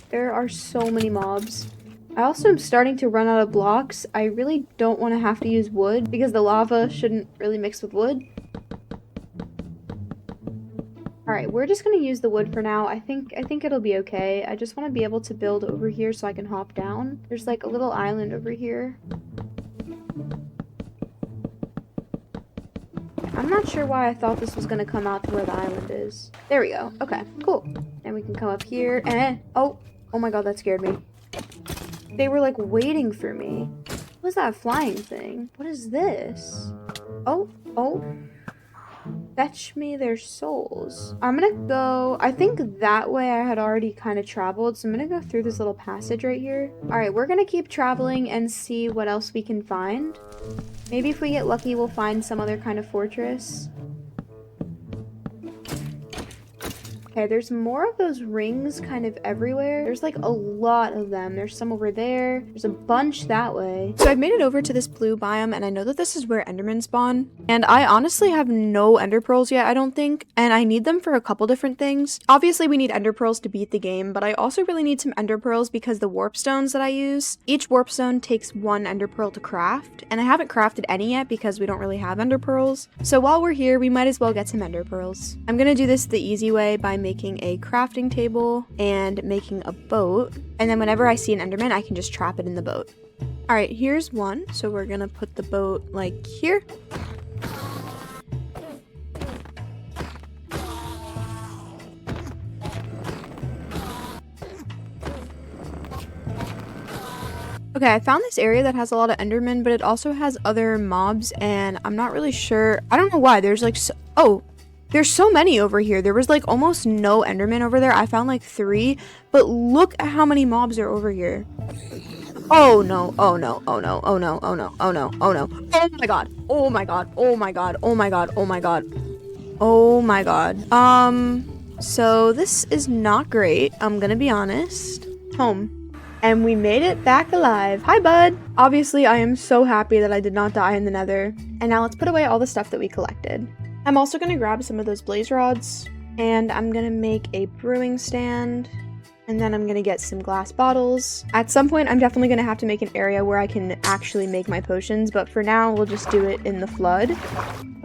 There are so many mobs. I also am starting to run out of blocks. I really don't want to have to use wood because the lava shouldn't really mix with wood. Alright, we're just going to use the wood for now. I think it'll be okay. I just want to be able to build over here so I can hop down. There's like a little island over here. I'm not sure why I thought this was going to come out to where the island is. There we go. Okay, cool. And we can come up here and... Oh my god, that scared me. They were like waiting for me. What was that flying thing? What is this? Oh. Fetch me their souls. I'm gonna go... I think that way I had already kind of traveled, so I'm gonna go through this little passage right here. Alright, we're gonna keep traveling and see what else we can find. Maybe if we get lucky, we'll find some other kind of fortress. Okay, there's more of those rings kind of everywhere. There's like a lot of them. There's some over there. There's a bunch that way. So I've made it over to this blue biome, and I know that this is where endermen spawn. And I honestly have no ender pearls yet, I don't think. And I need them for a couple different things. Obviously, we need ender pearls to beat the game, but I also really need some ender pearls because the warp stones that I use, each warp stone takes 1 ender pearl to craft. And I haven't crafted any yet because we don't really have ender pearls. So while we're here, we might as well get some ender pearls. I'm gonna do this the easy way by making a crafting table and making a boat, and then whenever I see an enderman I can just trap it in the boat. Alright, here's one, so we're gonna put the boat like here. Okay, I found this area that has a lot of endermen, but it also has other mobs, and I'm not really sure. I don't know why. There's like there's so many over here. There was like almost no enderman over there. I found like 3, but look at how many mobs are over here. Oh no, oh no, oh no, oh no, oh no, oh no, oh no. Oh my god, oh my god, oh my god, oh my god, oh my god. Oh my god. So this is not great. I'm gonna be honest. Home. And we made it back alive. Hi, bud. Obviously, I am so happy that I did not die in the Nether. And now let's put away all the stuff that we collected. I'm also going to grab some of those blaze rods, and I'm going to make a brewing stand, and then I'm going to get some glass bottles. At some point, I'm definitely going to have to make an area where I can actually make my potions, but for now, we'll just do it in the flood.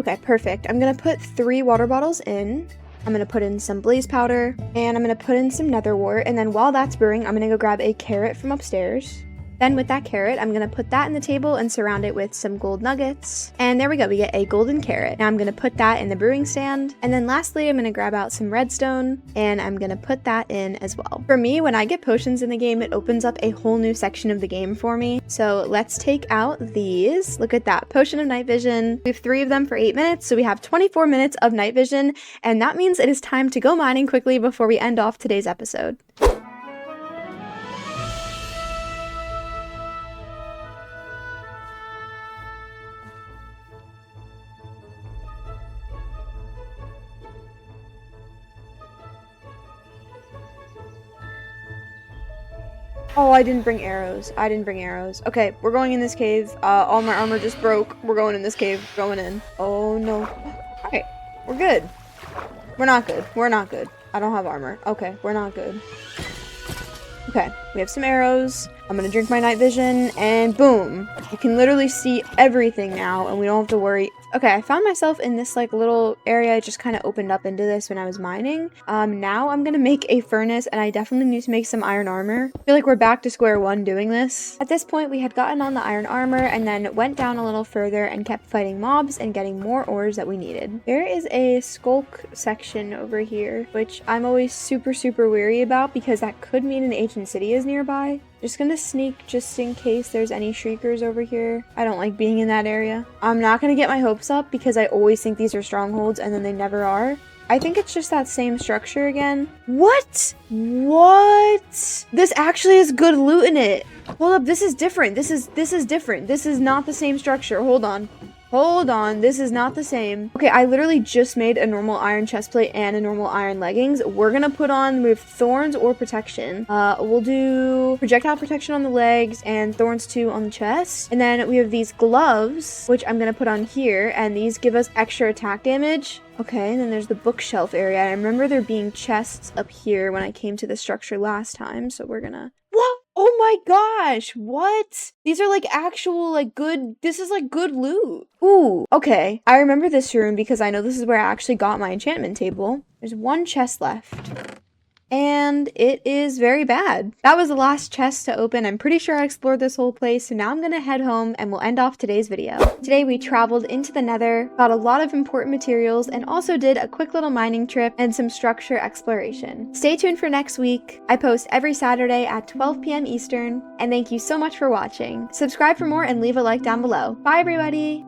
Okay, perfect. I'm going to put 3 water bottles in. I'm going to put in some blaze powder, and I'm going to put in some nether wart, and then while that's brewing, I'm going to go grab a carrot from upstairs. Then with that carrot, I'm going to put that in the table and surround it with some gold nuggets. And there we go, we get a golden carrot. Now I'm going to put that in the brewing stand. And then lastly, I'm going to grab out some redstone and I'm going to put that in as well. For me, when I get potions in the game, it opens up a whole new section of the game for me. So let's take out these. Look at that, potion of night vision. We have 3 of them for 8 minutes, so we have 24 minutes of night vision. And that means it is time to go mining quickly before we end off today's episode. Oh, I didn't bring arrows. Okay, we're going in this cave. All my armor just broke. We're going in this cave. Going in. Oh, no. Okay, we're good. We're not good. I don't have armor. Okay, we're not good. Okay, we have some arrows. I'm gonna drink my night vision, and boom. You can literally see everything now, and we don't have to worry. Okay, I found myself in this like little area. It just kind of opened up into this when I was mining. Now I'm gonna make a furnace, and I definitely need to make some iron armor. I feel like we're back to square one doing this. At this point, we had gotten on the iron armor, and then went down a little further and kept fighting mobs and getting more ores that we needed. There is a skulk section over here, which I'm always super wary about because that could mean an ancient city is nearby. Just gonna sneak just in case there's any shriekers over here. I don't like being in that area. I'm not gonna get my hopes up because I always think these are strongholds and then they never are. I think it's just that same structure again. What? What? This actually has good loot in it. Hold up, this is different. This is different. This is not the same structure. Hold on. Hold on, this is not the same. Okay, I literally just made a normal iron chestplate and a normal iron leggings. We're gonna put on with thorns or protection. We'll do projectile protection on the legs and thorns 2 on the chest. And then we have these gloves, which I'm gonna put on here, and these give us extra attack damage. Okay, and then there's the bookshelf area. I remember there being chests up here when I came to the structure last time, so we're gonna... What? Oh my gosh, what? These are like actual like good, this is like good loot. Ooh, okay. I remember this room because I know this is where I actually got my enchantment table. There's one chest left. And it is very bad. That was the last chest to open. I'm pretty sure I explored this whole place, so now I'm gonna head home and we'll end off today's video. Today we traveled into the Nether, got a lot of important materials, and also did a quick little mining trip and some structure exploration. Stay tuned for next week. I post every Saturday at 12 p.m. Eastern, and thank you so much for watching. Subscribe for more and leave a like down below. Bye everybody!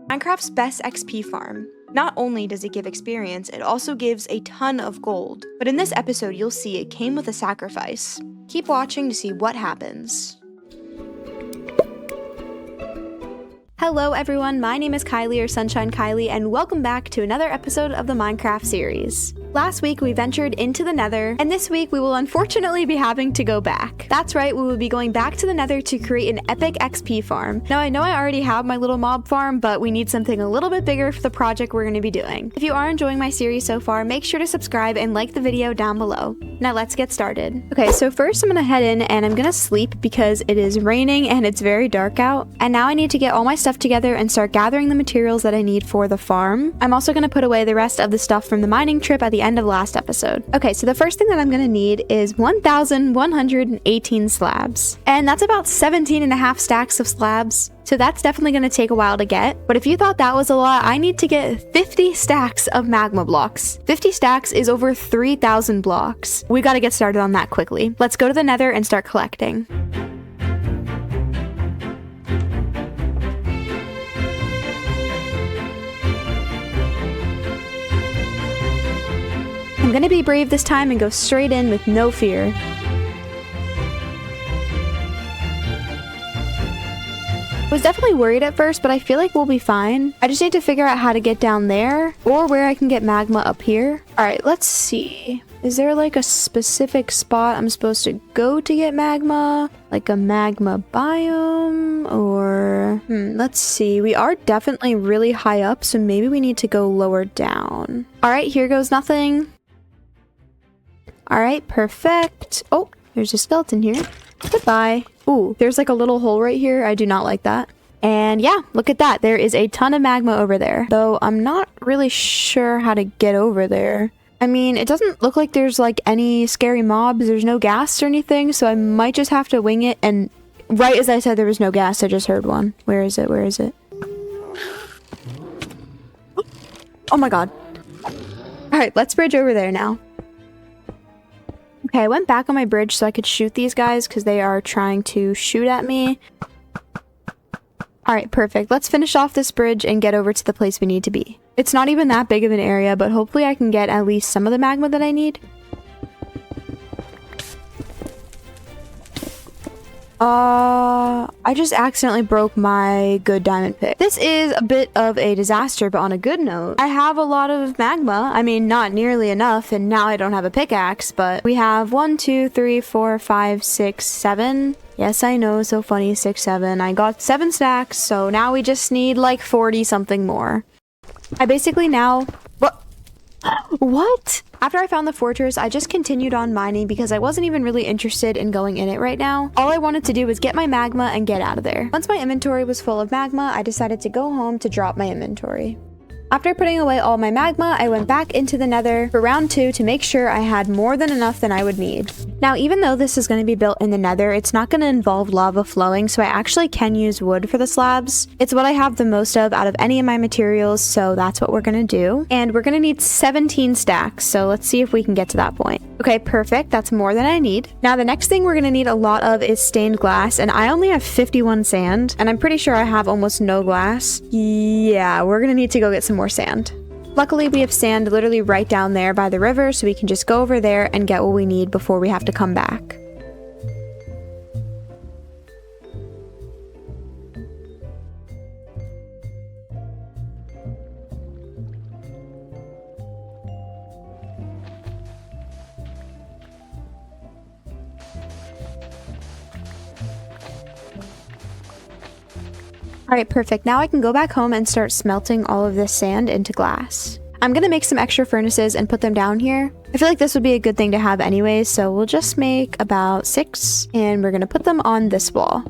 Minecraft's best XP farm. Not only does it give experience, it also gives a ton of gold. But in this episode, you'll see it came with a sacrifice. Keep watching to see what happens. Hello everyone, my name is Kylie or Sunshine Kylie, and welcome back to another episode of the Minecraft series. Last week we ventured into the Nether, and this week we will unfortunately be having to go back. That's right, we will be going back to the Nether to create an epic XP farm. Now I know I already have my little mob farm, but we need something a little bit bigger for the project we're going to be doing. If you are enjoying my series so far, make sure to subscribe and like the video down below. Now let's get started. Okay, so first I'm going to head in and I'm going to sleep because it is raining and it's very dark out. And now I need to get all my stuff together and start gathering the materials that I need for the farm. I'm also going to put away the rest of the stuff from the mining trip at the end of last episode. Okay, so the first thing that I'm going to need is 1,118 slabs. And that's about 17.5 stacks of slabs. So that's definitely going to take a while to get. But if you thought that was a lot, I need to get 50 stacks of magma blocks. 50 stacks is over 3,000 blocks. We got to get started on that quickly. Let's go to the Nether and start collecting. I'm gonna be brave this time and go straight in with no fear. I was definitely worried at first, but I feel like we'll be fine. I just need to figure out how to get down there or where I can get magma up here. All right, let's see. Is there like a specific spot I'm supposed to go to get magma? Like a magma biome or... let's see. We are definitely really high up, so maybe we need to go lower down. All right, here goes nothing. All right, perfect. Oh, there's a skeleton here. Goodbye. Ooh, there's like a little hole right here. I do not like that. And yeah, look at that. There is a ton of magma over there. Though I'm not really sure how to get over there. I mean, it doesn't look like there's like any scary mobs. There's no gas or anything. So I might just have to wing it. And right as I said there was no gas, I just heard one. Where is it? Where is it? Oh my god. All right, let's bridge over there now. Okay, I went back on my bridge so I could shoot these guys because they are trying to shoot at me. Alright, perfect. Let's finish off this bridge and get over to the place we need to be. It's not even that big of an area, but hopefully I can get at least some of the magma that I need. I just accidentally broke my good diamond pick. This is a bit of a disaster, but on a good note, I have a lot of magma. I mean, not nearly enough, and now I don't have a pickaxe, but we have 1, 2, 3, 4, 5, 6, 7. Yes, I know, so funny, 6, 7. I got 7 stacks, so now we just need like 40 something more. I basically now... What? What? After I found the fortress, I just continued on mining because I wasn't even really interested in going in it right now. All I wanted to do was get my magma and get out of there. Once my inventory was full of magma, I decided to go home to drop my inventory. After putting away all my magma, I went back into the Nether for round 2 to make sure I had more than enough than I would need. Now, even though this is going to be built in the Nether, it's not going to involve lava flowing, so I actually can use wood for the slabs. It's what I have the most of out of any of my materials, so that's what we're going to do. And we're going to need 17 stacks, so let's see if we can get to that point. Okay, perfect. That's more than I need. Now, the next thing we're going to need a lot of is stained glass, and I only have 51 sand, and I'm pretty sure I have almost no glass. Yeah, we're going to need to go get some more sand. Luckily, we have sand literally right down there by the river, so we can just go over there and get what we need before we have to come back. Alright, perfect. Now I can go back home and start smelting all of this sand into glass. I'm gonna make some extra furnaces and put them down here. I feel like this would be a good thing to have anyways, so we'll just make about 6, and we're gonna put them on this wall.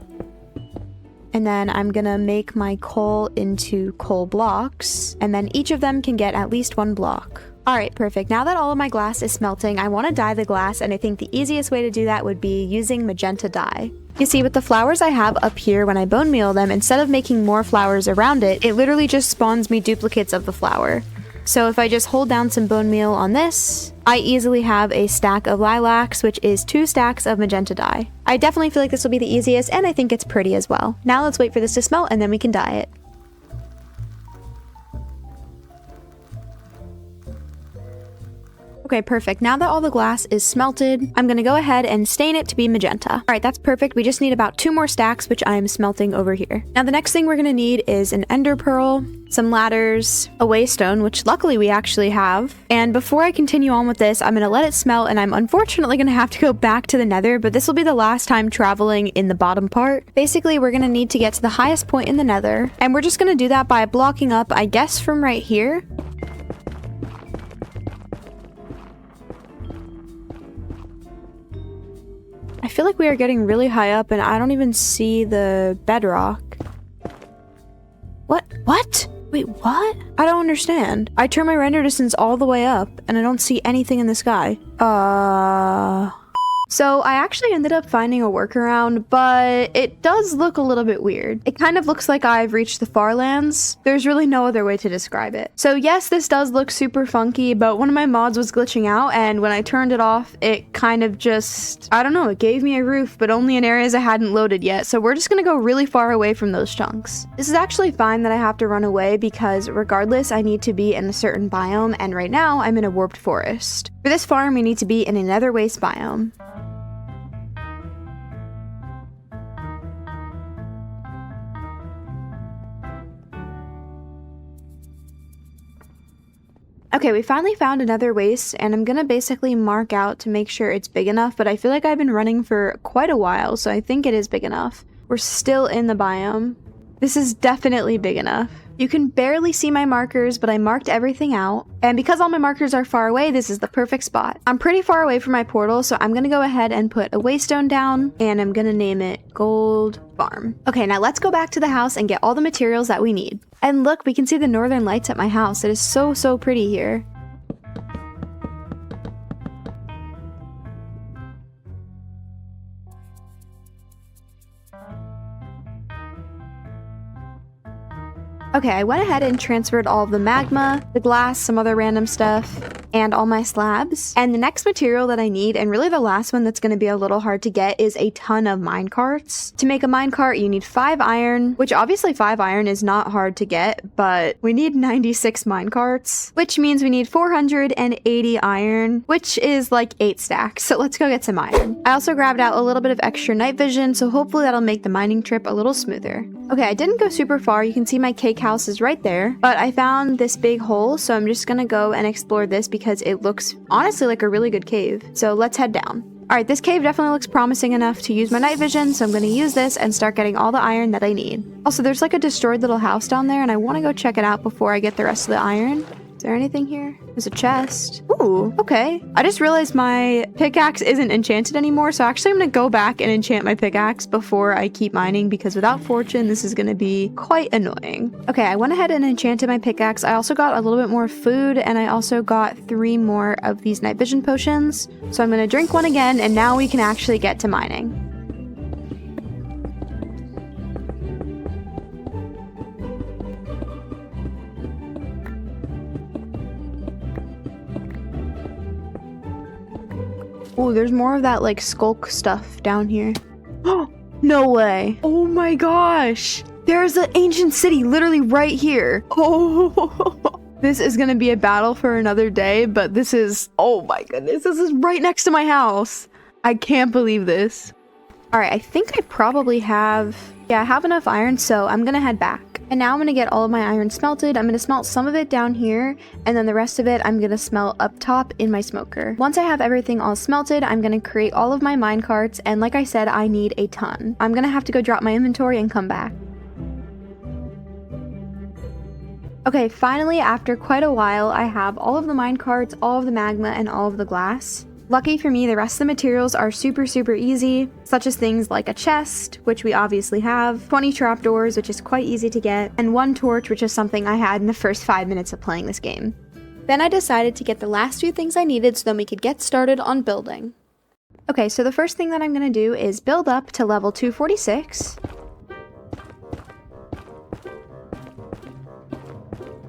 And then I'm gonna make my coal into coal blocks, and then each of them can get at least 1 block. Alright, perfect. Now that all of my glass is smelting, I want to dye the glass, and I think the easiest way to do that would be using magenta dye. You see, with the flowers I have up here, when I bone meal them, instead of making more flowers around it, it literally just spawns me duplicates of the flower. So if I just hold down some bone meal on this, I easily have a stack of lilacs, which is 2 stacks of magenta dye. I definitely feel like this will be the easiest, and I think it's pretty as well. Now let's wait for this to smelt, and then we can dye it. Okay, perfect. Now that all the glass is smelted, I'm gonna go ahead and stain it to be magenta. All right, that's perfect. We just need about 2 more stacks, which I'm smelting over here. Now, the next thing we're gonna need is an ender pearl, some ladders, a waystone, which luckily we actually have. And before I continue on with this, I'm gonna let it smelt, and I'm unfortunately gonna have to go back to the Nether, but this will be the last time traveling in the bottom part. Basically, we're gonna need to get to the highest point in the Nether, and we're just gonna do that by blocking up, I guess, from right here. I feel like we are getting really high up, and I don't even see the bedrock. What? Wait, what? I don't understand. I turn my render distance all the way up, and I don't see anything in the sky. So I actually ended up finding a workaround, but it does look a little bit weird. It kind of looks like I've reached the far lands. There's really no other way to describe it. So yes, this does look super funky, but one of my mods was glitching out, and when I turned it off, it kind of just, I don't know, it gave me a roof, but only in areas I hadn't loaded yet. So we're just gonna go really far away from those chunks. This is actually fine that I have to run away because regardless, I need to be in a certain biome, and right now I'm in a warped forest. For this farm, we need to be in a nether waste biome. Okay, we finally found another waste, and I'm gonna basically mark out to make sure it's big enough, but I feel like I've been running for quite a while, so I think it is big enough. We're still in the biome. This is definitely big enough. You can barely see my markers, but I marked everything out, and because all my markers are far away, this is the perfect spot. I'm pretty far away from my portal, so I'm gonna go ahead and put a waystone down, and I'm gonna name it Gold Farm. Okay, now let's go back to the house and get all the materials that we need. And look, we can see the northern lights at my house. It is so pretty here. Okay, I went ahead and transferred all of the magma, the glass, some other random stuff, and all my slabs. And the next material that I need, and really the last one that's going to be a little hard to get, is a ton of minecarts. To make a minecart, you need 5 iron, which obviously 5 iron is not hard to get, but we need 96 minecarts, which means we need 480 iron, which is like 8 stacks. So let's go get some iron. I also grabbed out a little bit of extra night vision, so hopefully that'll make the mining trip a little smoother. Okay, I didn't go super far. You can see my cake house is right there, but I found this big hole, so I'm just gonna go and explore this because it looks honestly like a really good cave. So let's head down. Alright, this cave definitely looks promising enough to use my night vision, so I'm gonna use this and start getting all the iron that I need. Also, there's like a destroyed little house down there, and I want to go check it out before I get the rest of the iron. Is there anything here? There's a chest. Ooh, okay. I just realized my pickaxe isn't enchanted anymore, so actually I'm gonna go back and enchant my pickaxe before I keep mining, because without fortune, this is gonna be quite annoying. Okay, I went ahead and enchanted my pickaxe. I also got a little bit more food, and I also got 3 more of these night vision potions. So I'm gonna drink one again, and now we can actually get to mining. Oh, there's more of that like skulk stuff down here. Oh, no way. Oh my gosh. There's an ancient city literally right here. Oh, this is gonna be a battle for another day, but this is, oh my goodness, this is right next to my house. I can't believe this. All right, I think I probably have, I have enough iron, so I'm gonna head back. And now I'm gonna get all of my iron smelted. I'm gonna smelt some of it down here, and then the rest of it I'm gonna smelt up top in my smoker. Once I have everything all smelted, I'm gonna create all of my mine carts, and like I said, I need a ton. I'm gonna have to go drop my inventory and come back. Okay, finally, after quite a while, I have all of the mine carts, all of the magma, and all of the glass. Lucky for me, the rest of the materials are super easy, such as things like a chest, which we obviously have, 20 trapdoors, which is quite easy to get, and 1 torch, which is something I had in the first 5 minutes of playing this game. Then I decided to get the last few things I needed so then we could get started on building. Okay, so the first thing that I'm gonna do is build up to level 246.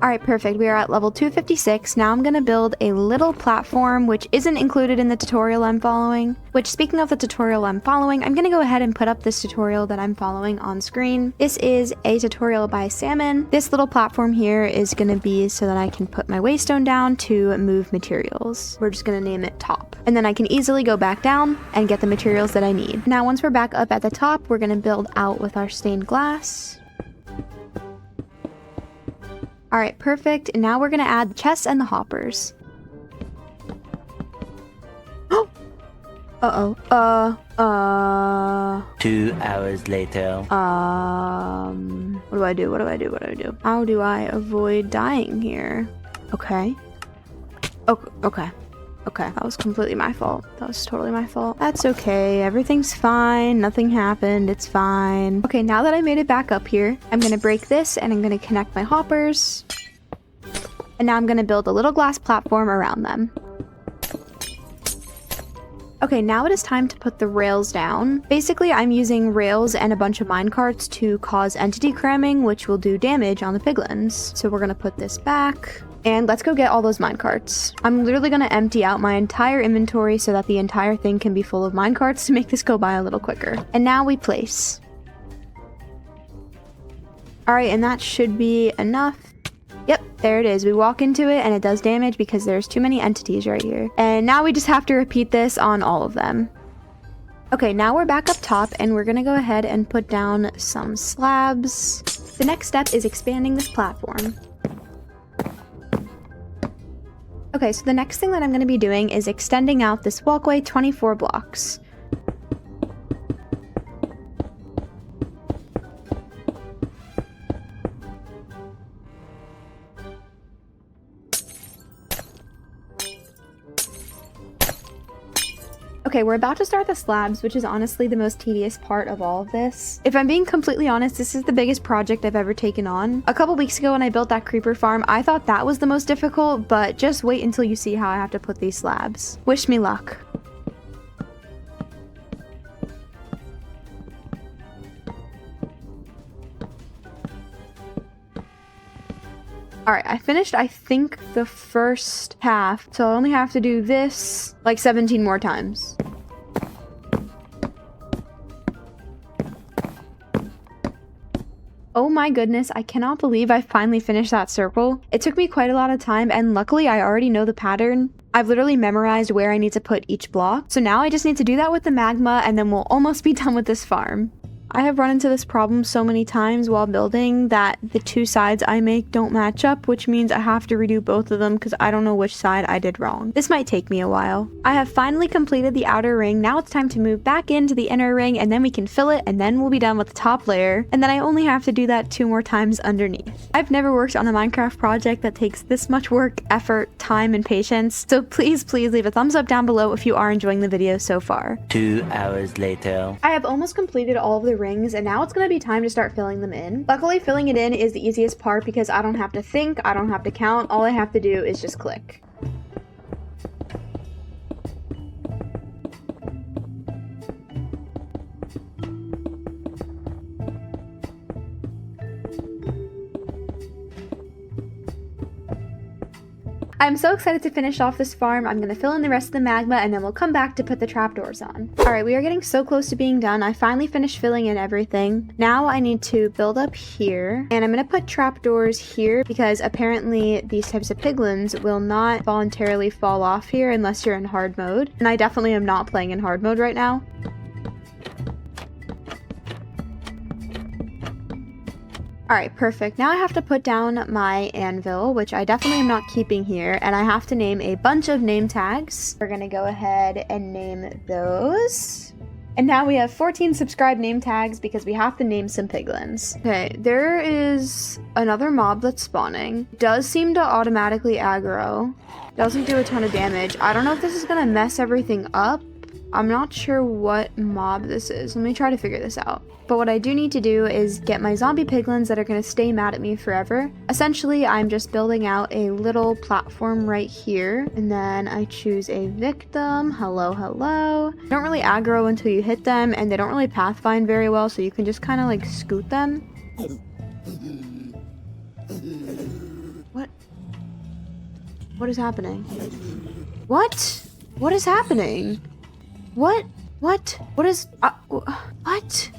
Alright, perfect. We are at level 256. Now I'm going to build a little platform, which isn't included in the tutorial I'm following. Which, speaking of the tutorial I'm following, I'm going to go ahead and put up this tutorial that I'm following on screen. This is a tutorial by Salmon. This little platform here is going to be so that I can put my waystone down to move materials. We're just going to name it top. And then I can easily go back down and get the materials that I need. Now, once we're back up at the top, we're going to build out with our stained glass. Alright, perfect. And now we're gonna add the chests and the hoppers. Oh! 2 hours later. What do I do? How do I avoid dying here? Okay. Okay. That was completely my fault. That was totally my fault. That's okay. Everything's fine. Nothing happened. It's fine. Okay, now that I made it back up here, I'm gonna break this and I'm gonna connect my hoppers. And now I'm gonna build a little glass platform around them. Okay, now it is time to put the rails down. Basically, I'm using rails and a bunch of minecarts to cause entity cramming, which will do damage on the piglins. So we're gonna put this back. And let's go get all those minecarts. I'm literally gonna empty out my entire inventory so that the entire thing can be full of minecarts to make this go by a little quicker. And now we place. Alright, and that should be enough. Yep, there it is. We walk into it and it does damage because there's too many entities right here. And now we just have to repeat this on all of them. Okay, now we're back up top and we're gonna go ahead and put down some slabs. The next step is expanding this platform. Okay, so the next thing that I'm going to be doing is extending out this walkway 24 blocks. Okay, we're about to start the slabs, which is honestly the most tedious part of all of this. If I'm being completely honest, this is the biggest project I've ever taken on. A couple weeks ago when I built that creeper farm, I thought that was the most difficult, but just wait until you see how I have to put these slabs. Wish me luck. Alright, I finished, I think, the first half, so I only have to do this like 17 more times. Oh my goodness, I cannot believe I finally finished that circle. It took me quite a lot of time, and luckily I already know the pattern. I've literally memorized where I need to put each block, so now I just need to do that with the magma, and then we'll almost be done with this farm. I have run into this problem so many times while building that the two sides I make don't match up, which means I have to redo both of them because I don't know which side I did wrong. This might take me a while. I have finally completed the outer ring. Now it's time to move back into the inner ring, and then we can fill it, and then we'll be done with the top layer. And then I only have to do that 2 more times underneath. I've never worked on a Minecraft project that takes this much work, effort, time, and patience. So please leave a thumbs up down below if you are enjoying the video so far. 2 hours later. I have almost completed all of the rings, and now it's going to be time to start filling them in. Luckily, filling it in is the easiest part because I don't have to think, I don't have to count, all I have to do is just click. I'm so excited to finish off this farm. I'm going to fill in the rest of the magma and then we'll come back to put the trapdoors on. Alright, we are getting so close to being done. I finally finished filling in everything. Now I need to build up here, and I'm going to put trapdoors here because apparently these types of piglins will not voluntarily fall off here unless you're in hard mode. And I definitely am not playing in hard mode right now. Alright, perfect. Now I have to put down my anvil, which I definitely am not keeping here, and I have to name a bunch of name tags. We're gonna go ahead and name those. And now we have 14 subscribed name tags because we have to name some piglins. Okay, there is another mob that's spawning. Does seem to automatically aggro. Doesn't do a ton of damage. I don't know if this is gonna mess everything up. I'm not sure what mob this is. Let me try to figure this out. But what I do need to do is get my zombie piglins that are going to stay mad at me forever. Essentially, I'm just building out a little platform right here. And then I choose a victim. Hello, hello. They don't really aggro until you hit them, and they don't really pathfind very well, so you can just kind of like scoot them. What? What is happening? What? What is happening? What? What? What is... what?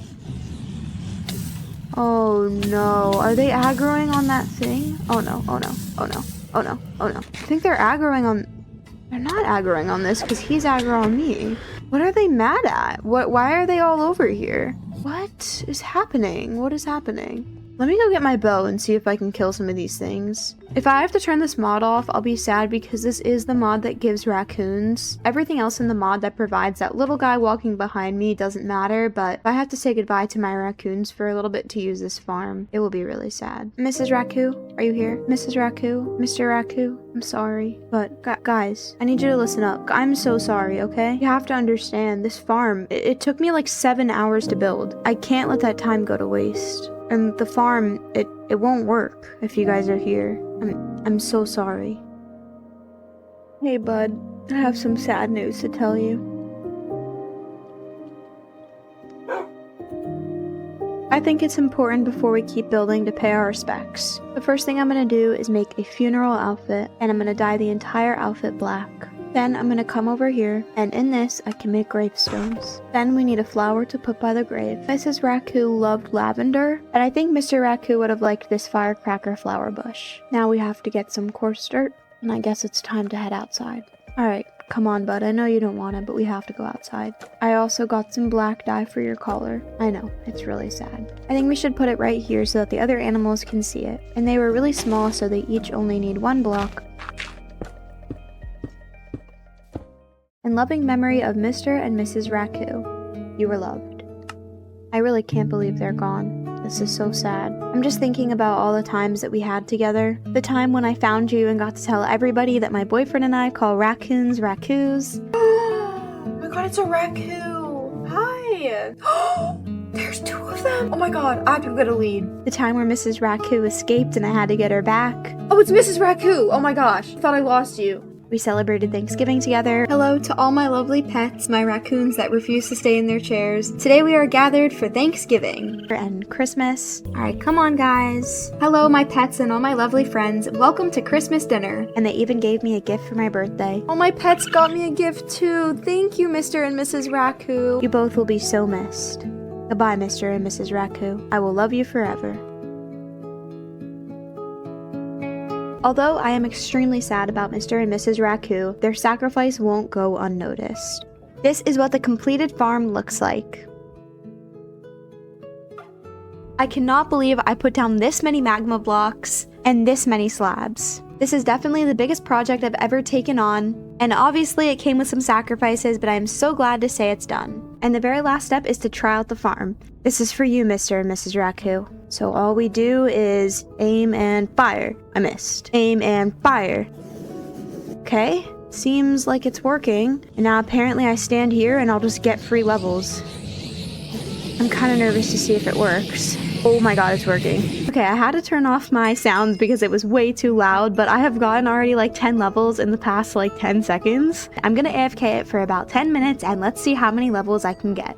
Oh no, are they aggroing on that thing? Oh no, oh no, oh no, oh no, oh no. I think they're aggroing on... They're not aggroing on this because he's aggro on me. What are they mad at? Why are they all over here? What is happening? What is happening? Let me go get my bow and see if I can kill some of these things. If I have to turn this mod off, I'll be sad because this is the mod that gives raccoons. Everything else in the mod that provides that little guy walking behind me doesn't matter, but if I have to say goodbye to my raccoons for a little bit to use this farm, it will be really sad. Mrs. Raccoon, are you here? Mrs. Raccoon? Mr. Raccoon? I'm sorry, but guys, I need you to listen up. I'm so sorry, okay? You have to understand, this farm, it took me like 7 hours to build. I can't let that time go to waste. And the farm, it won't work if you guys are here. I'm so sorry. Hey bud, I have some sad news to tell you. I think it's important before we keep building to pay our respects. The first thing I'm gonna do is make a funeral outfit, and I'm gonna dye the entire outfit black. Then I'm gonna come over here, and in this I can make gravestones. Then we need a flower to put by the grave. Mrs. Raccoon loved lavender, and I think Mr. Raccoon would have liked this firecracker flower bush. Now we have to get some coarse dirt, and I guess it's time to head outside. Alright, come on bud, I know you don't want it, but we have to go outside. I also got some black dye for your collar. I know, it's really sad. I think we should put it right here so that the other animals can see it. And they were really small, so they each only need 1 block. In loving memory of Mr. and Mrs. Raccoon, you were loved. I really can't believe they're gone. This is so sad. I'm just thinking about all the times that we had together. The time when I found you and got to tell everybody that my boyfriend and I call raccoons raccoons. Oh my god, it's a raccoon. Hi. There's 2 of them. Oh my god, I have to get a lead. The time where Mrs. Raccoon escaped and I had to get her back. Oh, it's Mrs. Raccoon. Oh my gosh, I thought I lost you. We celebrated Thanksgiving together. Hello to all my lovely pets, my raccoons that refuse to stay in their chairs. Today we are gathered for Thanksgiving and Christmas. Alright, come on guys. Hello my pets and all my lovely friends. Welcome to Christmas dinner. And they even gave me a gift for my birthday. All my pets got me a gift too. Thank you, Mr. and Mrs. Raccoon. You both will be so missed. Goodbye, Mr. and Mrs. Raccoon. I will love you forever. Although I am extremely sad about Mr. and Mrs. Raccoon, their sacrifice won't go unnoticed. This is what the completed farm looks like. I cannot believe I put down this many magma blocks and this many slabs. This is definitely the biggest project I've ever taken on, and obviously it came with some sacrifices, but I am so glad to say it's done. And the very last step is to try out the farm. This is for you, Mr. and Mrs. Raccoon. So all we do is aim and fire. I missed. Aim and fire. Okay, seems like it's working. And now apparently I stand here and I'll just get free levels. I'm kind of nervous to see if it works. Oh my god, it's working. Okay, I had to turn off my sounds because it was way too loud, but I have gotten already like 10 levels in the past like 10 seconds. I'm gonna AFK it for about 10 minutes and let's see how many levels I can get.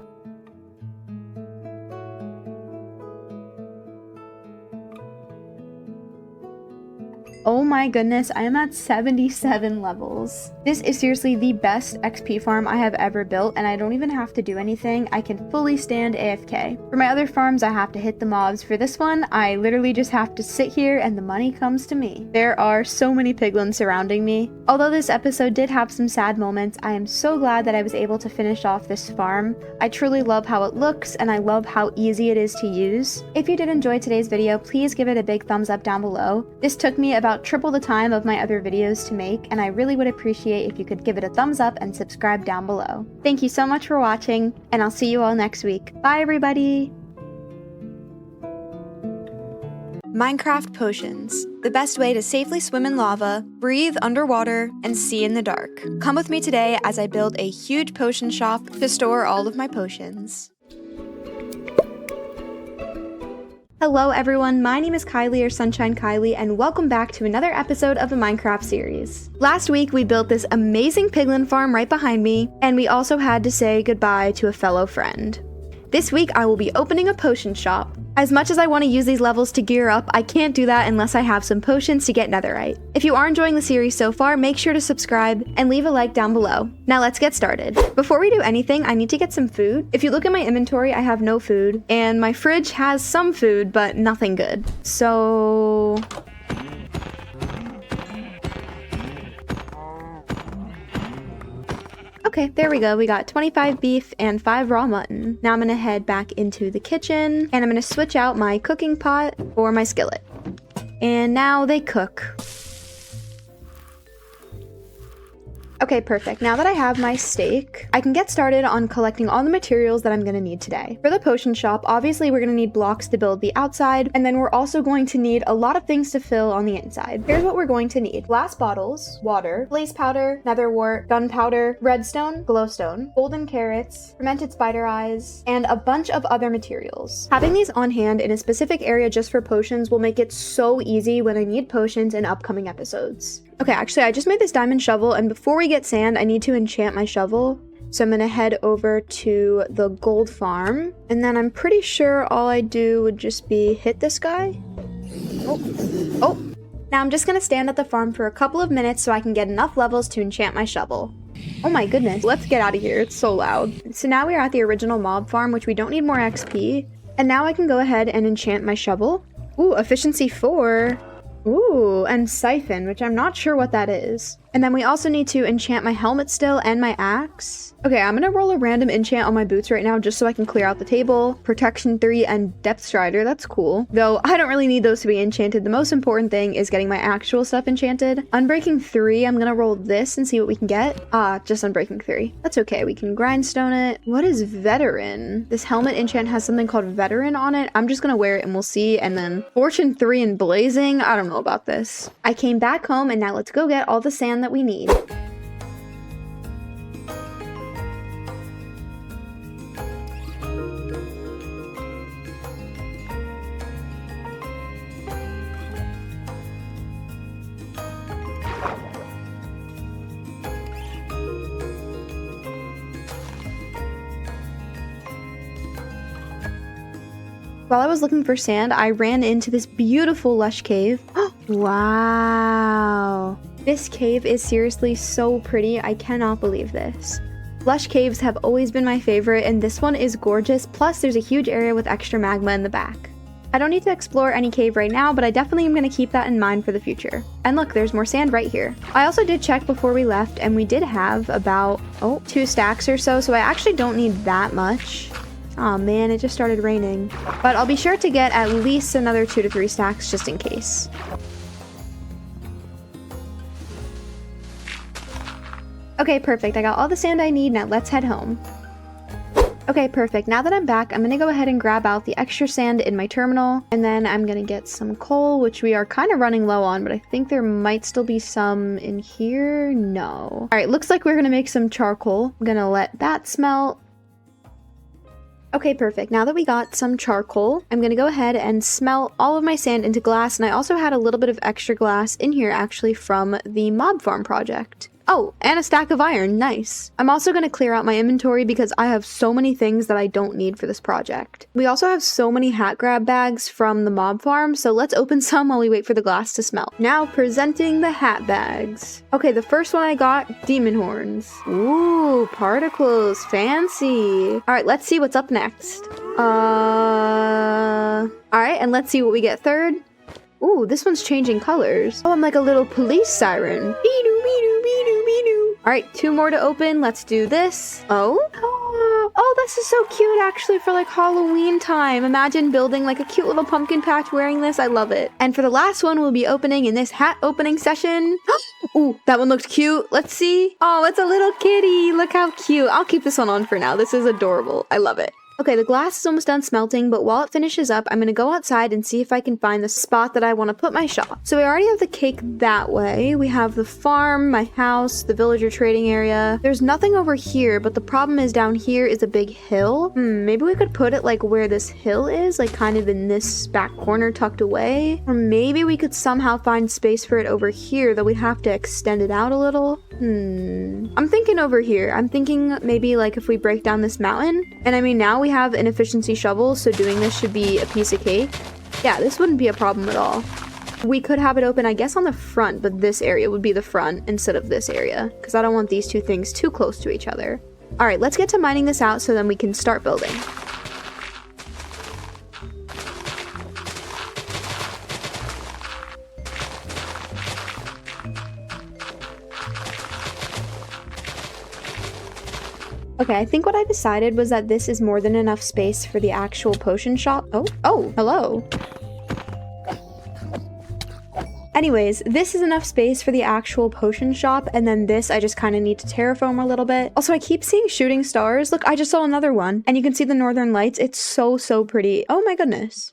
Oh my goodness, I am at 77 levels. This is seriously the best XP farm I have ever built, and I don't even have to do anything. I can fully stand AFK. For my other farms, I have to hit the mobs. For this one, I literally just have to sit here and the money comes to me. There are so many piglins surrounding me. Although this episode did have some sad moments, I am so glad that I was able to finish off this farm. I truly love how it looks, and I love how easy it is to use. If you did enjoy today's video, please give it a big thumbs up down below. This took me about triple the time of my other videos to make, and I really would appreciate if you could give it a thumbs up and subscribe down below. Thank you so much for watching, and I'll see you all next week. Bye everybody! Minecraft potions. The best way to safely swim in lava, breathe underwater, and see in the dark. Come with me today as I build a huge potion shop to store all of my potions. Hello everyone, my name is Kylie or Sunshine Kylie, and welcome back to another episode of the Minecraft series. Last week we built this amazing piglin farm right behind me, and we also had to say goodbye to a fellow friend. This week I will be opening a potion shop. As much as I want to use these levels to gear up, I can't do that unless I have some potions to get Netherite. If you are enjoying the series so far, make sure to subscribe and leave a like down below. Now let's get started. Before we do anything, I need to get some food. If you look at my inventory, I have no food, and my fridge has some food, but nothing good. So... okay, there we go. We got 25 beef and 5 raw mutton. Now I'm gonna head back into the kitchen and I'm gonna switch out my cooking pot for my skillet. And now they cook. Okay, perfect. Now that I have my steak, I can get started on collecting all the materials that I'm gonna need today. For the potion shop, obviously we're gonna need blocks to build the outside, and then we're also going to need a lot of things to fill on the inside. Here's what we're going to need. Glass bottles, water, blaze powder, nether wart, gunpowder, redstone, glowstone, golden carrots, fermented spider eyes, and a bunch of other materials. Having these on hand in a specific area just for potions will make it so easy when I need potions in upcoming episodes. Okay, actually, I just made this diamond shovel, and before we get sand, I need to enchant my shovel. So I'm gonna head over to the gold farm, and then I'm pretty sure all I do would just be hit this guy. Oh. Now I'm just gonna stand at the farm for a couple of minutes so I can get enough levels to enchant my shovel. Oh my goodness, let's get out of here, it's so loud. So now we are at the original mob farm, which we don't need more XP. And now I can go ahead and enchant my shovel. Ooh, efficiency 4. Ooh, and siphon, which I'm not sure what that is. And then we also need to enchant my helmet still and my axe. Okay, I'm gonna roll a random enchant on my boots right now just so I can clear out the table. Protection 3 and Depth Strider, that's cool. Though I don't really need those to be enchanted. The most important thing is getting my actual stuff enchanted. Unbreaking 3, I'm gonna roll this and see what we can get. Ah, just Unbreaking 3. That's okay, we can grindstone it. What is Veteran? This helmet enchant has something called Veteran on it. I'm just gonna wear it and we'll see. And then Fortune 3 and Blazing, I don't know about this. I came back home and now let's go get all the sand that we need. While I was looking for sand, I ran into this beautiful lush cave. Wow. This cave is seriously so pretty. I cannot believe this. Lush caves have always been my favorite, and this one is gorgeous. Plus, there's a huge area with extra magma in the back. I don't need to explore any cave right now, but I definitely am going to keep that in mind for the future. And look, there's more sand right here. I also did check before we left, and we did have about, 2 stacks or so, so I actually don't need that much. Aw, man, it just started raining. But I'll be sure to get at least another 2 to 3 stacks just in case. Okay, perfect. I got all the sand I need. Now let's head home. Okay, perfect. Now that I'm back, I'm gonna go ahead and grab out the extra sand in my terminal, and then I'm gonna get some coal, which we are kind of running low on, but I think there might still be some in here. No. All right, looks like we're gonna make some charcoal. I'm gonna let that smelt. Okay, perfect. Now that we got some charcoal, I'm gonna go ahead and smelt all of my sand into glass, and I also had a little bit of extra glass in here actually from the mob farm project. Oh, and a stack of iron. Nice. I'm also going to clear out my inventory because I have so many things that I don't need for this project. We also have so many hat grab bags from the mob farm, so let's open some while we wait for the glass to smelt. Now presenting the hat bags. Okay, the first one I got, demon horns. Ooh, particles. Fancy. All right, let's see what's up next. All right, and let's see what we get third. Ooh, this one's changing colors. Oh, I'm like a little police siren. All right, 2 more to open. Let's do this. Oh, this is so cute actually for like Halloween time. Imagine building like a cute little pumpkin patch wearing this. I love it. And for the last one we'll be opening in this hat opening session. Ooh, that one looked cute. Let's see. Oh, it's a little kitty. Look how cute. I'll keep this one on for now. This is adorable. I love it. Okay, the glass is almost done smelting, but while it finishes up, I'm gonna go outside and see if I can find the spot that I want to put my shop. So we already have the cake that way. We have the farm, my house, the villager trading area. There's nothing over here, but the problem is down here is a big hill. Maybe we could put it like where this hill is, like kind of in this back corner tucked away. Or maybe we could somehow find space for it over here, though we'd have to extend it out a little. I'm thinking over here. I'm thinking maybe like if we break down this mountain, and I mean now we have an efficiency shovel, so doing this should be a piece of cake. Yeah, this wouldn't be a problem at all. We could have it open, I guess, on the front, but this area would be the front instead of this area, because I don't want these two things too close to each other. All right, let's get to mining this out so then we can start building. Okay, I think what I decided was that this is more than enough space for the actual potion shop. Oh, hello. Anyways, this is enough space for the actual potion shop, and then this I just kind of need to terraform a little bit. Also, I keep seeing shooting stars. Look, I just saw another one, and you can see the northern lights. It's so pretty. Oh my goodness.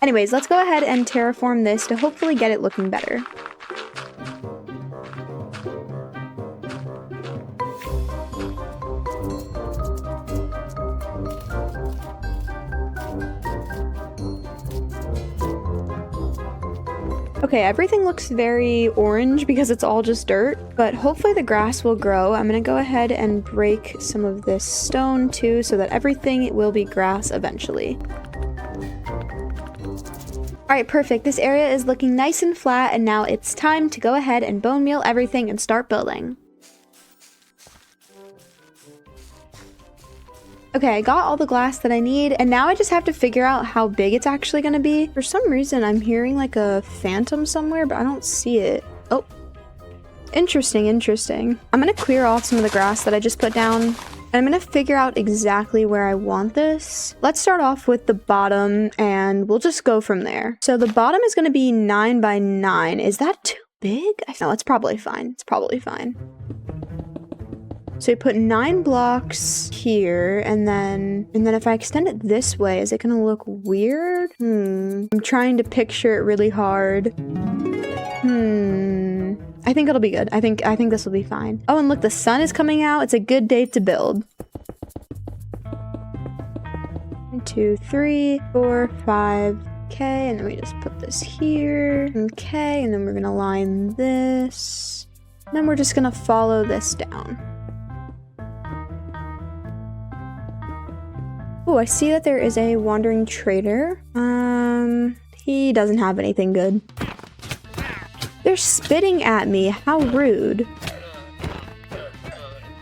Anyways, let's go ahead and terraform this to hopefully get it looking better. Okay, everything looks very orange because it's all just dirt, but hopefully the grass will grow. I'm gonna go ahead and break some of this stone too so that everything will be grass eventually. Alright, perfect. This area is looking nice and flat, and now it's time to go ahead and bone meal everything and start building. Okay, I got all the glass that I need, and now I just have to figure out how big it's actually gonna be. For some reason, I'm hearing like a phantom somewhere, but I don't see it. Oh, interesting. I'm gonna clear off some of the grass that I just put down, and I'm gonna figure out exactly where I want this. Let's start off with the bottom, and we'll just go from there. So the bottom is gonna be 9 by 9. Is that too big? No, it's probably fine. It's probably fine. So we put 9 blocks here, and then if I extend it this way, is it gonna look weird? I'm trying to picture it really hard. I think it'll be good. I think this will be fine. Oh, and look, the sun is coming out. It's a good day to build. 1, 2, 3, 4, 5. Okay, and then we just put this here. Okay, and then we're gonna line this. And then we're just gonna follow this down. Oh, I see that there is a wandering trader. He doesn't have anything good. They're spitting at me. How rude.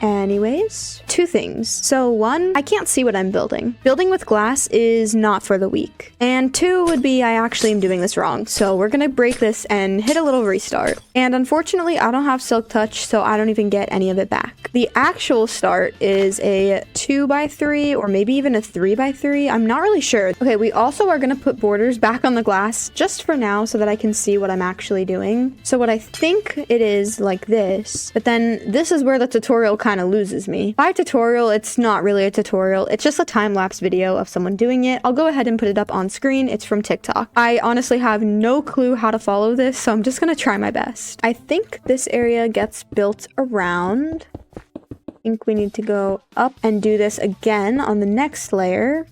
And Anyways, two things. So one, I can't see what I'm building. Building with glass is not for the weak. And two would be I actually am doing this wrong. So we're gonna break this and hit a little restart. And unfortunately, I don't have Silk Touch, so I don't even get any of it back. The actual start is a 2x3 or maybe even a 3x3. I'm not really sure. Okay, we also are gonna put borders back on the glass just for now so that I can see what I'm actually doing. So what I think it is like this, but then this is where the tutorial kind of loses me. By tutorial, it's not really a tutorial. It's just a time-lapse video of someone doing it. I'll go ahead and put it up on screen. It's from TikTok. I honestly have no clue how to follow this, so I'm just gonna try my best. I think this area gets built around. I think we need to go up and do this again on the next layer.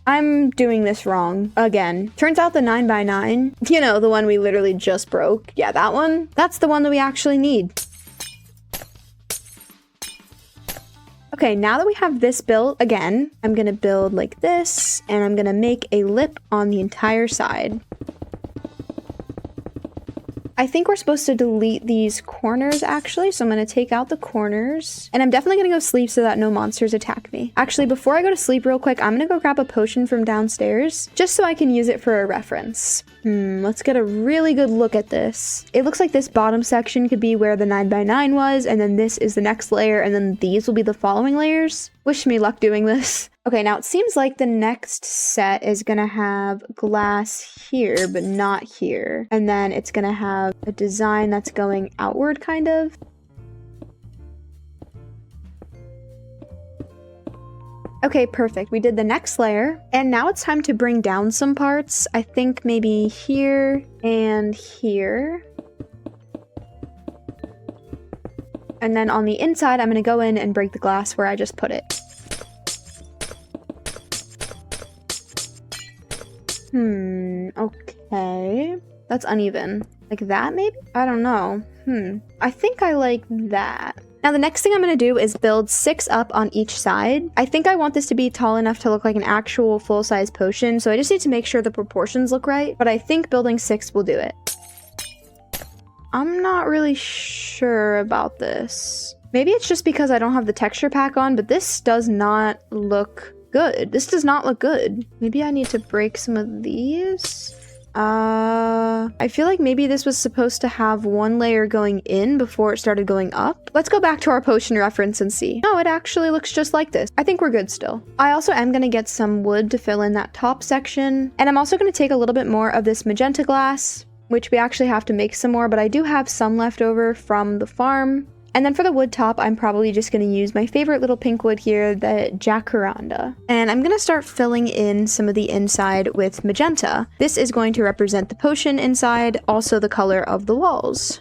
I'm doing this wrong again. Turns out the 9x9, you know, the one we literally just broke. Yeah, that one, that's the one that we actually need. Okay, now that we have this built, again, I'm gonna build like this, and I'm gonna make a lip on the entire side. I think we're supposed to delete these corners actually, so I'm gonna take out the corners. And I'm definitely gonna go sleep so that no monsters attack me. Actually, before I go to sleep real quick, I'm gonna go grab a potion from downstairs, just so I can use it for a reference. Let's get a really good look at this. It looks like this bottom section could be where the 9x9 was, and then this is the next layer, and then these will be the following layers. Wish me luck doing this. Okay, now it seems like the next set is gonna have glass here, but not here. And then it's gonna have a design that's going outward, kind of. Okay, perfect. We did the next layer. And now it's time to bring down some parts. I think maybe here and here. And then on the inside, I'm gonna go in and break the glass where I just put it. Okay. That's uneven. Like that, maybe? I don't know. I think I like that. Now, the next thing I'm going to do is build 6 up on each side. I think I want this to be tall enough to look like an actual full-size potion, so I just need to make sure the proportions look right, but I think building 6 will do it. I'm not really sure about this. Maybe it's just because I don't have the texture pack on, but this does not look good. This does not look good. Maybe I need to break some of these. I feel like maybe this was supposed to have one layer going in before it started going up. Let's go back to our potion reference and see. No, it actually looks just like this. I think we're good still. I also am going to get some wood to fill in that top section. And I'm also going to take a little bit more of this magenta glass, which we actually have to make some more, but I do have some left over from the farm. And then for the wood top, I'm probably just going to use my favorite little pink wood here, the jacaranda. And I'm going to start filling in some of the inside with magenta. This is going to represent the potion inside, also the color of the walls.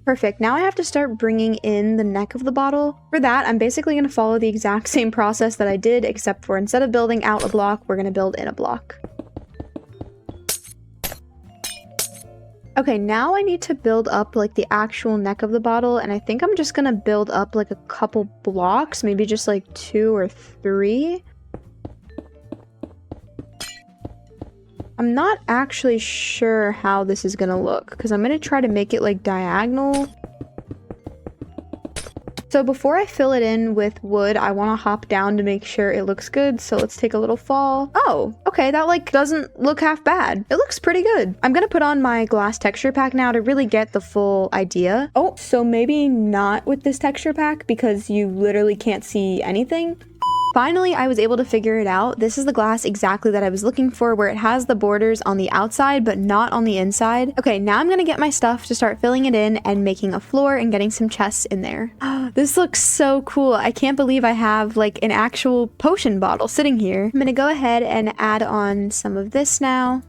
Perfect. Now I have to start bringing in the neck of the bottle. For that, I'm basically going to follow the exact same process that I did, except for instead of building out a block, we're going to build in a block. Okay, now I need to build up like the actual neck of the bottle, and I think I'm just going to build up like a couple blocks, maybe just like 2 or 3. I'm not actually sure how this is gonna look, because I'm gonna try to make it like diagonal. So before I fill it in with wood, I want to hop down to make sure it looks good. So let's take a little fall. Oh, okay, that like doesn't look half bad. It looks pretty good. I'm gonna put on my glass texture pack now to really get the full idea. Oh, so maybe not with this texture pack because you literally can't see anything. Finally, I was able to figure it out. This is the glass exactly that I was looking for, where it has the borders on the outside, but not on the inside. Okay, now I'm gonna get my stuff to start filling it in and making a floor and getting some chests in there. This looks so cool. I can't believe I have like an actual potion bottle sitting here. I'm gonna go ahead and add on some of this now.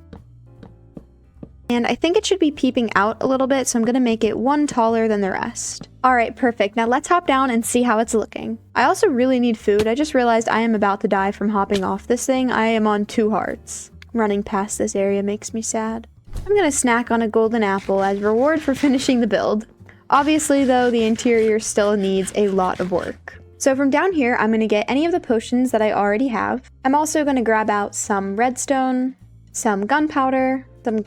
And I think it should be peeping out a little bit, so I'm gonna make it one taller than the rest. All right, perfect. Now let's hop down and see how it's looking. I also really need food. I just realized I am about to die from hopping off this thing. I am on 2 hearts. Running past this area makes me sad. I'm gonna snack on a golden apple as reward for finishing the build. Obviously though, the interior still needs a lot of work. So from down here, I'm going to get any of the potions that I already have. I'm also going to grab out some redstone, some gunpowder, some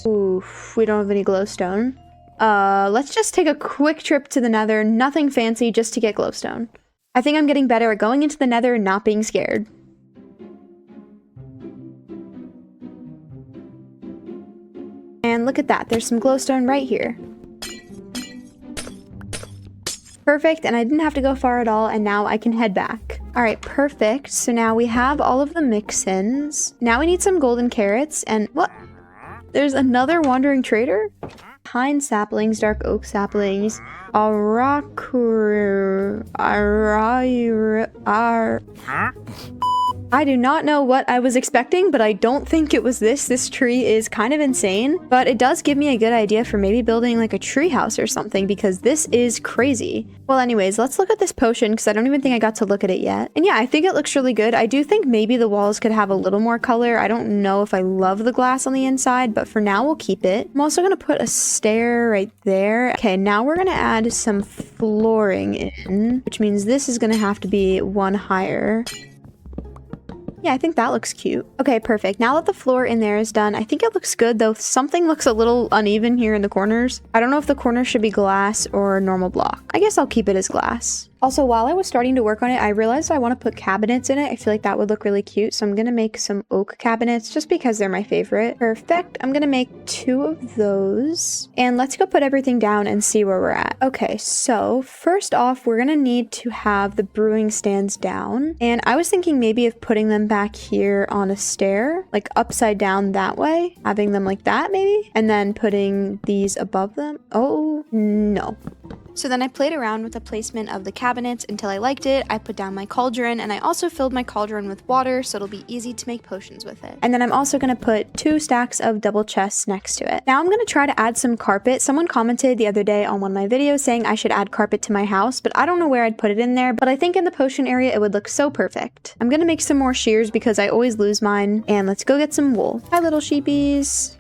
oof, we don't have any glowstone. Let's just take a quick trip to the Nether, nothing fancy, just to get glowstone. I think I'm getting better at going into the Nether and not being scared. And look at that, there's some glowstone right here. Perfect, and I didn't have to go far at all, and now I can head back. All right, perfect. So now we have all of the mix-ins. Now we need some golden carrots, and what? There's another wandering trader? Pine saplings, dark oak saplings, I do not know what I was expecting, but I don't think it was this. This tree is kind of insane, but it does give me a good idea for maybe building like a tree house or something because this is crazy. Well, anyways, let's look at this potion because I don't even think I got to look at it yet. And yeah, I think it looks really good. I do think maybe the walls could have a little more color. I don't know if I love the glass on the inside, but for now we'll keep it. I'm also going to put a stair right there. Okay, now we're going to add some flooring in, which means this is going to have to be one higher. Yeah, I think that looks cute. Okay, perfect. Now that the floor in there is done, I think it looks good, though something looks a little uneven here in the corners. I don't know if the corners should be glass or normal block. I guess I'll keep it as glass. Also, while I was starting to work on it, I realized I want to put cabinets in it. I feel like that would look really cute, so I'm going to make some oak cabinets just because they're my favorite. Perfect. I'm going to make 2 of those. And let's go put everything down and see where we're at. Okay, so first off, we're going to need to have the brewing stands down. And I was thinking maybe of putting them back here on a stair, like upside down that way, having them like that maybe, and then putting these above them. Oh, no. So then I played around with the placement of the cabinets until I liked it. I put down my cauldron, and I also filled my cauldron with water so it'll be easy to make potions with it. And then I'm also going to put 2 stacks of double chests next to it. Now I'm going to try to add some carpet. Someone commented the other day on one of my videos saying I should add carpet to my house, but I don't know where I'd put it in there, but I think in the potion area it would look so perfect. I'm going to make some more shears because I always lose mine, and let's go get some wool. Hi little sheepies.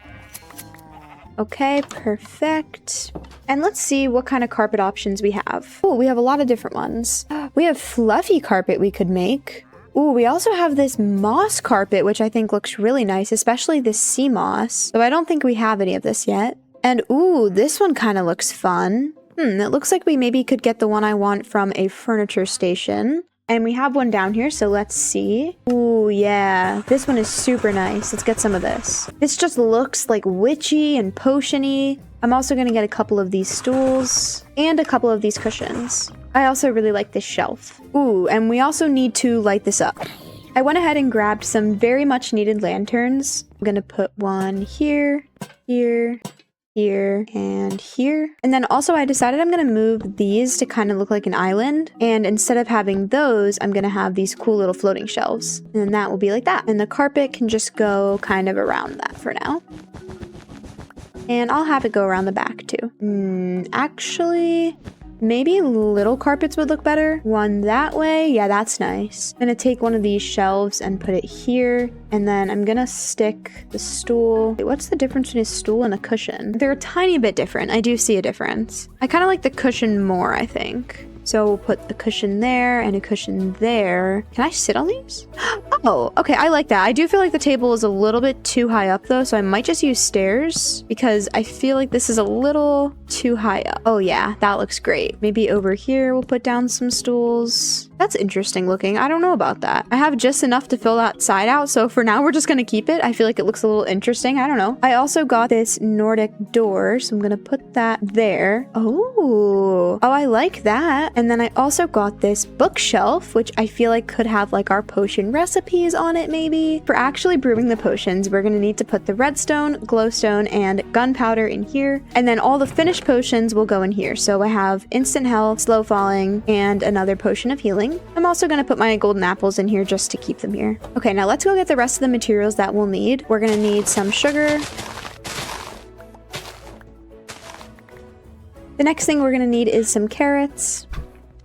Okay, perfect. And let's see what kind of carpet options we have. Oh, we have a lot of different ones. We have fluffy carpet we could make. Ooh, we also have this moss carpet, which I think looks really nice, especially this sea moss. Though I don't think we have any of this yet. And ooh, this one kind of looks fun. It looks like we maybe could get the one I want from a furniture station. And we have one down here, so let's see. Ooh, yeah. This one is super nice. Let's get some of this. This just looks like witchy and potion-y. I'm also going to get a couple of these stools and a couple of these cushions. I also really like this shelf. Ooh, and we also need to light this up. I went ahead and grabbed some very much needed lanterns. I'm going to put one here, here, here, and here. And then also I decided I'm going to move these to kind of look like an island. And instead of having those, I'm going to have these cool little floating shelves. And then that will be like that. And the carpet can just go kind of around that for now. And I'll have it go around the back too. Actually, maybe little carpets would look better. One that way. Yeah, that's nice. I'm gonna take one of these shelves and put it here. And then I'm gonna stick the stool. Wait, what's the difference between a stool and a cushion? They're a tiny bit different. I do see a difference. I kind of like the cushion more, I think. So we'll put a cushion there and a cushion there. Can I sit on these? Oh, okay, I like that. I do feel like the table is a little bit too high up though, so I might just use stairs because I feel like this is a little too high up. Oh yeah, that looks great. Maybe over here we'll put down some stools. That's interesting looking. I don't know about that. I have just enough to fill that side out, so for now we're just gonna keep it. I feel like it looks a little interesting. I don't know. I also got this Nordic door, so I'm gonna put that there. Oh, I like that. And then I also got this bookshelf, which I feel like could have like our potion recipes on it maybe. For actually brewing the potions, we're gonna need to put the redstone, glowstone, and gunpowder in here. And then all the finished potions will go in here. So I have instant health, slow falling, and another potion of healing. I'm also gonna put my golden apples in here just to keep them here. Okay, now let's go get the rest of the materials that we'll need. We're gonna need some sugar. The next thing we're gonna need is some carrots.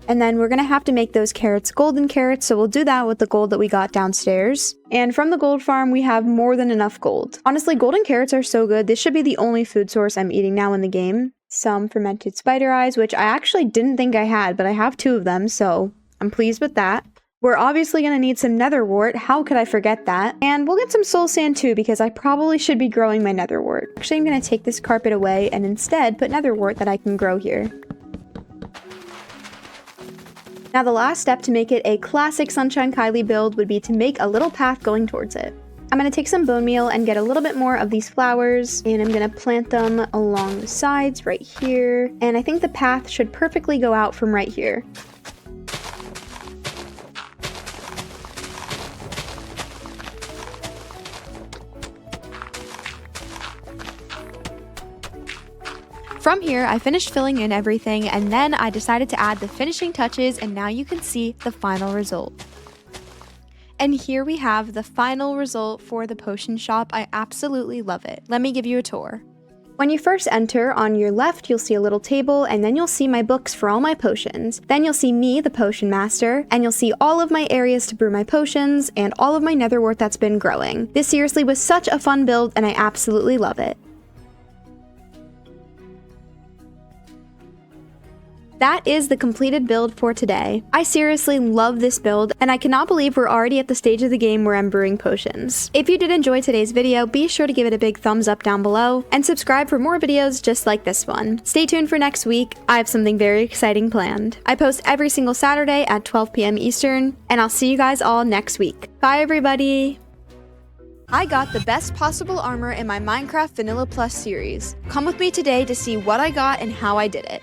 And then we're gonna have to make those carrots golden carrots, so we'll do that with the gold that we got downstairs. And from the gold farm, we have more than enough gold. Honestly, golden carrots are so good. This should be the only food source I'm eating now in the game. some fermented spider eyes, which I actually didn't think I had, but I have 2 of them, so I'm pleased with that. We're obviously going to need some nether wart. How could I forget that? And we'll get some soul sand too, because I probably should be growing my nether wart. Actually, I'm going to take this carpet away and instead put nether wart that I can grow here. Now the last step to make it a classic Sunshine Kylie build would be to make a little path going towards it. I'm going to take some bone meal and get a little bit more of these flowers, and I'm going to plant them along the sides right here. And I think the path should perfectly go out from right here. From here, I finished filling in everything, and then I decided to add the finishing touches, and now you can see the final result. And here we have the final result for the potion shop. I absolutely love it. Let me give you a tour. When you first enter, on your left, you'll see a little table, and then you'll see my books for all my potions. Then you'll see me, the potion master, and you'll see all of my areas to brew my potions, and all of my nether wart that's been growing. This seriously was such a fun build, and I absolutely love it. That is the completed build for today. I seriously love this build, and I cannot believe we're already at the stage of the game where I'm brewing potions. If you did enjoy today's video, be sure to give it a big thumbs up down below, and subscribe for more videos just like this one. Stay tuned for next week. I have something very exciting planned. I post every single Saturday at 12 p.m. Eastern, and I'll see you guys all next week. Bye everybody! I got the best possible armor in my Minecraft Vanilla Plus series. Come with me today to see what I got and how I did it.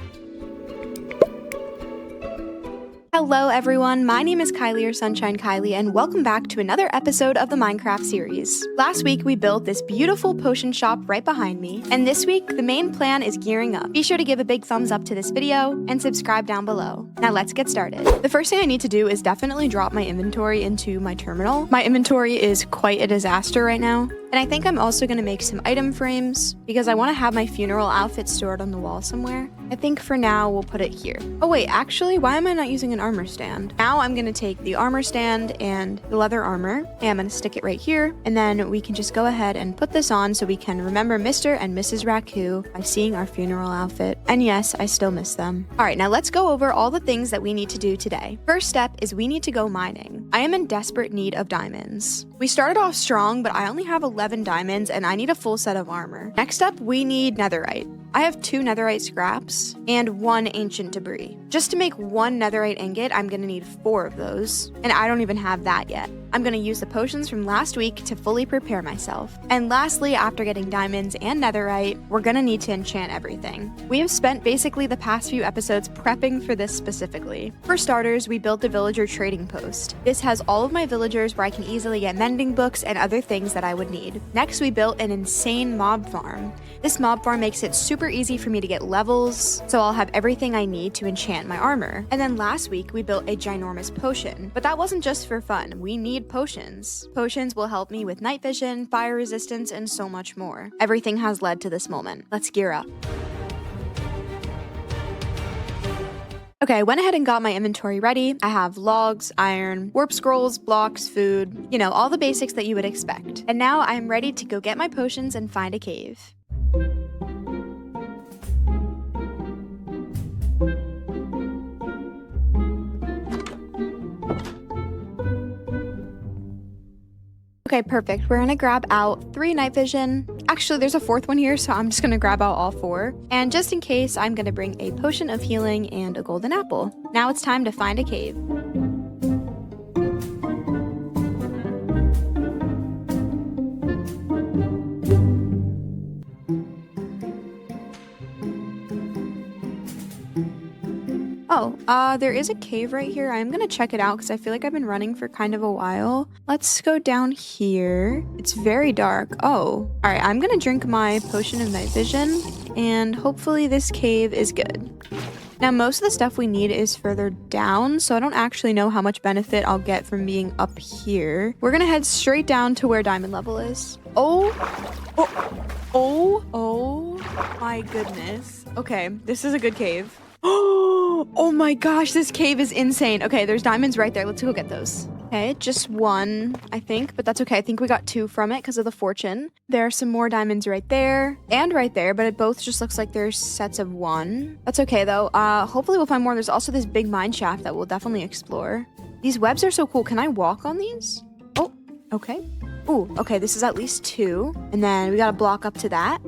Hello everyone, my name is Kylie or Sunshine Kylie, and welcome back to another episode of the Minecraft series. Last week we built this beautiful potion shop right behind me, and this week the main plan is gearing up. Be sure to give a big thumbs up to this video and subscribe down below. Now let's get started. The first thing I need to do is definitely drop my inventory into my terminal. My inventory is quite a disaster right now. And I think I'm also going to make some item frames because I want to have my funeral outfit stored on the wall somewhere. I think for now we'll put it here. Oh wait, actually, why am I not using an armor stand? Now I'm going to take the armor stand and the leather armor, and I'm going to stick it right here, and then we can just go ahead and put this on so we can remember Mr. and Mrs. Raccoon by seeing our funeral outfit. And yes, I still miss them. Alright, now let's go over all the things that we need to do today. First step is we need to go mining. I am in desperate need of diamonds. We started off strong, but I only have 11 diamonds and I need a full set of armor. Next up, we need netherite. I have 2 netherite scraps and 1 ancient debris. Just to make 1 netherite ingot, I'm gonna need 4 of those, and I don't even have that yet. I'm gonna use the potions from last week to fully prepare myself. And lastly, after getting diamonds and netherite, we're gonna need to enchant everything. We have spent basically the past few episodes prepping for this specifically. For starters, we built a villager trading post. This has all of my villagers where I can easily get mending books and other things that I would need. Next, we built an insane mob farm. This mob farm makes it super easy for me to get levels, so I'll have everything I need to enchant my armor. And then last week, we built a ginormous potion. But that wasn't just for fun. We need potions. Potions will help me with night vision, fire resistance, and so much more. Everything has led to this moment. Let's gear up. Okay, I went ahead and got my inventory ready. I have logs, iron, warp scrolls, blocks, food, you know, all the basics that you would expect. And now I'm ready to go get my potions and find a cave. Okay, perfect. We're gonna grab out 3 night vision. Actually, there's a 4th one here, so I'm just gonna grab out all 4. And just in case, I'm gonna bring a potion of healing and a golden apple. Now it's time to find a cave. Oh, there is a cave right here. I'm gonna check it out because I feel like I've been running for kind of a while. Let's go down here. It's very dark. Oh, all right. I'm gonna drink my potion of night vision and hopefully this cave is good. Now, most of the stuff we need is further down, so I don't actually know how much benefit I'll get from being up here. We're gonna head straight down to where diamond level is. Oh my goodness. Okay, this is a good cave. Oh my gosh, this cave is insane. Okay, there's diamonds right there. Let's go get those. Okay, just one, I think, but that's okay. I think we got 2 from it because of the fortune. There are some more diamonds right there and right there, but it both just looks like there's sets of 1. That's okay though. Hopefully we'll find more. There's also this big mine shaft that we'll definitely explore. These webs are so cool. Can I walk on these? Oh, okay. Ooh, okay, this is at least 2. And then we got a block up to that.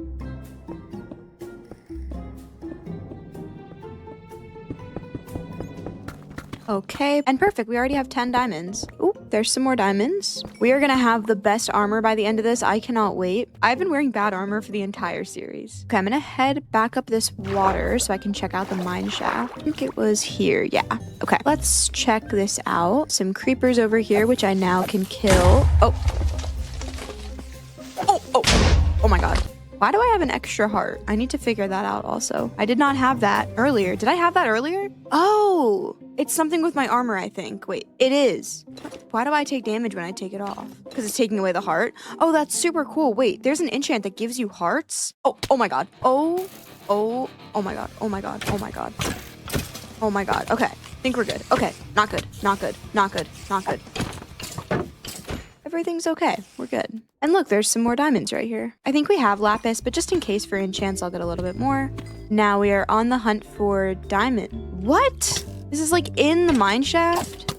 Okay, and perfect. We already have 10 diamonds. Ooh, there's some more diamonds. We are gonna have the best armor by the end of this. I cannot wait. I've been wearing bad armor for the entire series. Okay, I'm gonna head back up this water so I can check out the mine shaft. I think it was here. Yeah. Okay, let's check this out. Some creepers over here, which I now can kill. Oh. Oh my god. Why do I have an extra heart? I need to figure that out also. I did not have that earlier. Did I have that earlier? Oh, it's something with my armor, I think. Wait, it is. Why do I take damage when I take it off? Because it's taking away the heart? Oh, that's super cool. Wait, there's an enchant that gives you hearts? Oh my god. Oh my god. Oh my god. Oh my god. Oh my god. Okay, I think we're good. Okay, not good. Not good. Not good. Not good. Everything's okay. We're good. And look, there's some more diamonds right here. I think we have lapis, but just in case for enchants, I'll get a little bit more. Now we are on the hunt for diamond. What? This is like in the mine shaft?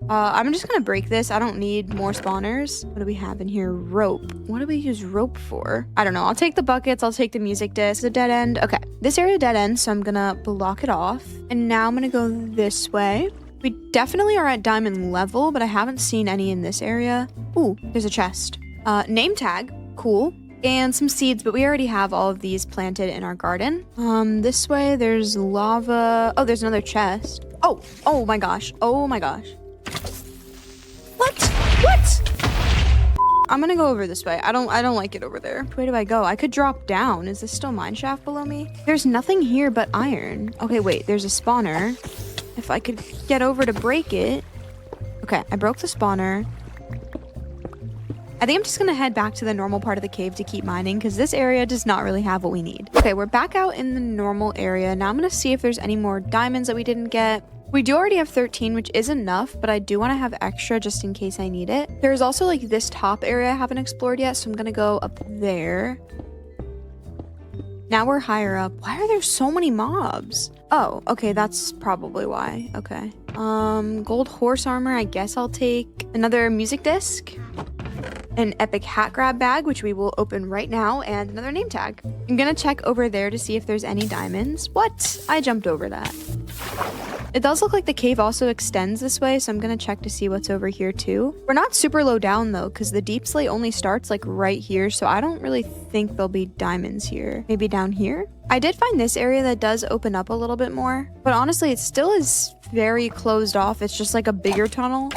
I'm just gonna break this. I don't need more spawners. What do we have in here? Rope. What do we use rope for? I don't know. I'll take the buckets. I'll take the music disc. The dead end. Okay. This area dead end, so I'm gonna block it off. And now I'm gonna go this way. We definitely are at diamond level, but I haven't seen any in this area. Ooh, there's a chest. Name tag, cool. And some seeds, but we already have all of these planted in our garden. This way there's lava. Oh, there's another chest. Oh my gosh. Oh my gosh. What? I'm gonna go over this way. I don't like it over there. Which way do I go? I could drop down. Is this still mine shaft below me? There's nothing here but iron. Okay, wait, there's a spawner. If I could get over to break it. Okay, I broke the spawner. I think I'm just gonna head back to the normal part of the cave to keep mining because this area does not really have what we need. Okay, we're back out in the normal area. Now I'm gonna see if there's any more diamonds that we didn't get. We do already have 13, which is enough, but I do want to have extra just in case I need it. There's also like this top area I haven't explored yet, so I'm gonna go up there. Now we're higher up. Why are there so many mobs? Oh, okay, that's probably why. Okay. Gold horse armor, I guess I'll take. Another music disc. An epic hat grab bag, which we will open right now, and another name tag. I'm gonna check over there to see if there's any diamonds. What? I jumped over that. It does look like the cave also extends this way, so I'm gonna check to see what's over here too. We're not super low down though, because the deep slate only starts like right here, so I don't really think there'll be diamonds here. Maybe down here? I did find this area that does open up a little bit more, but honestly, it still is very closed off. It's just like a bigger tunnel.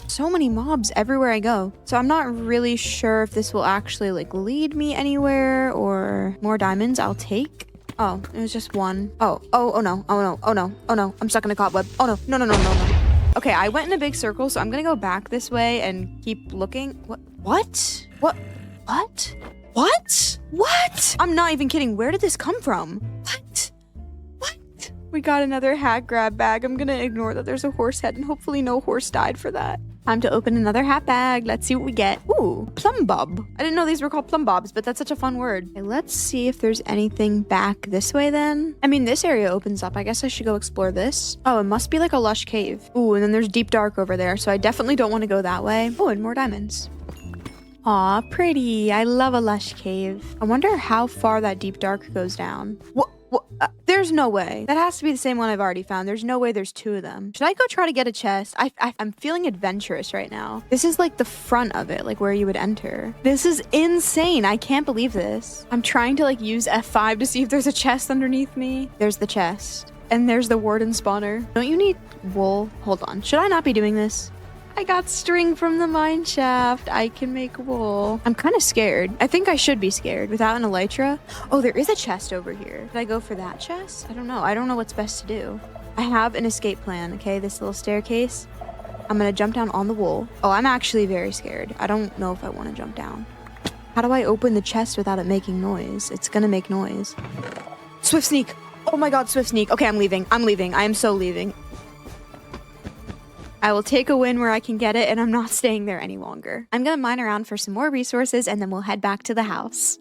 So many mobs everywhere I go. So I'm not really sure if this will actually like lead me anywhere or more diamonds I'll take. Oh, it was just one. Oh no. I'm stuck in a cobweb. Oh no. Okay, I went in a big circle, so I'm gonna go back this way and keep looking. What? I'm not even kidding. Where did this come from? What? We got another hat grab bag. I'm gonna ignore that there's a horse head and hopefully no horse died for that. Time to open another hat bag. Let's see what we get. Ooh, plum bob. I didn't know these were called plum bobs, but that's such a fun word. Okay, let's see if there's anything back this way then. I mean, this area opens up. I guess I should go explore this. Oh, it must be like a lush cave. Ooh, and then there's deep dark over there, so I definitely don't want to go that way. Oh, and more diamonds. Aw, pretty. I love a lush cave. I wonder how far that deep dark goes down. What? There's no way. That has to be the same one I've already found. There's no way there's 2 of them. Should I go try to get a chest? I'm feeling adventurous right now. This is like the front of it, like where you would enter. This is insane. I can't believe this. I'm trying to like use F5 to see if there's a chest underneath me. There's the chest. And there's the warden spawner. Don't you need wool? Hold on. Should I not be doing this? I got string from the mine shaft. I can make wool. I'm kind of scared. I think I should be scared without an elytra. Oh, there is a chest over here. Did I go for that chest? I don't know. I don't know what's best to do. I have an escape plan, okay? This little staircase. I'm gonna jump down on the wool. Oh, I'm actually very scared. I don't know if I want to jump down. How do I open the chest without it making noise? It's gonna make noise. Swift sneak. Oh my god, swift sneak. Okay, I'm leaving. I am so leaving. I will take a win where I can get it, and I'm not staying there any longer. I'm gonna mine around for some more resources, and then we'll head back to the house.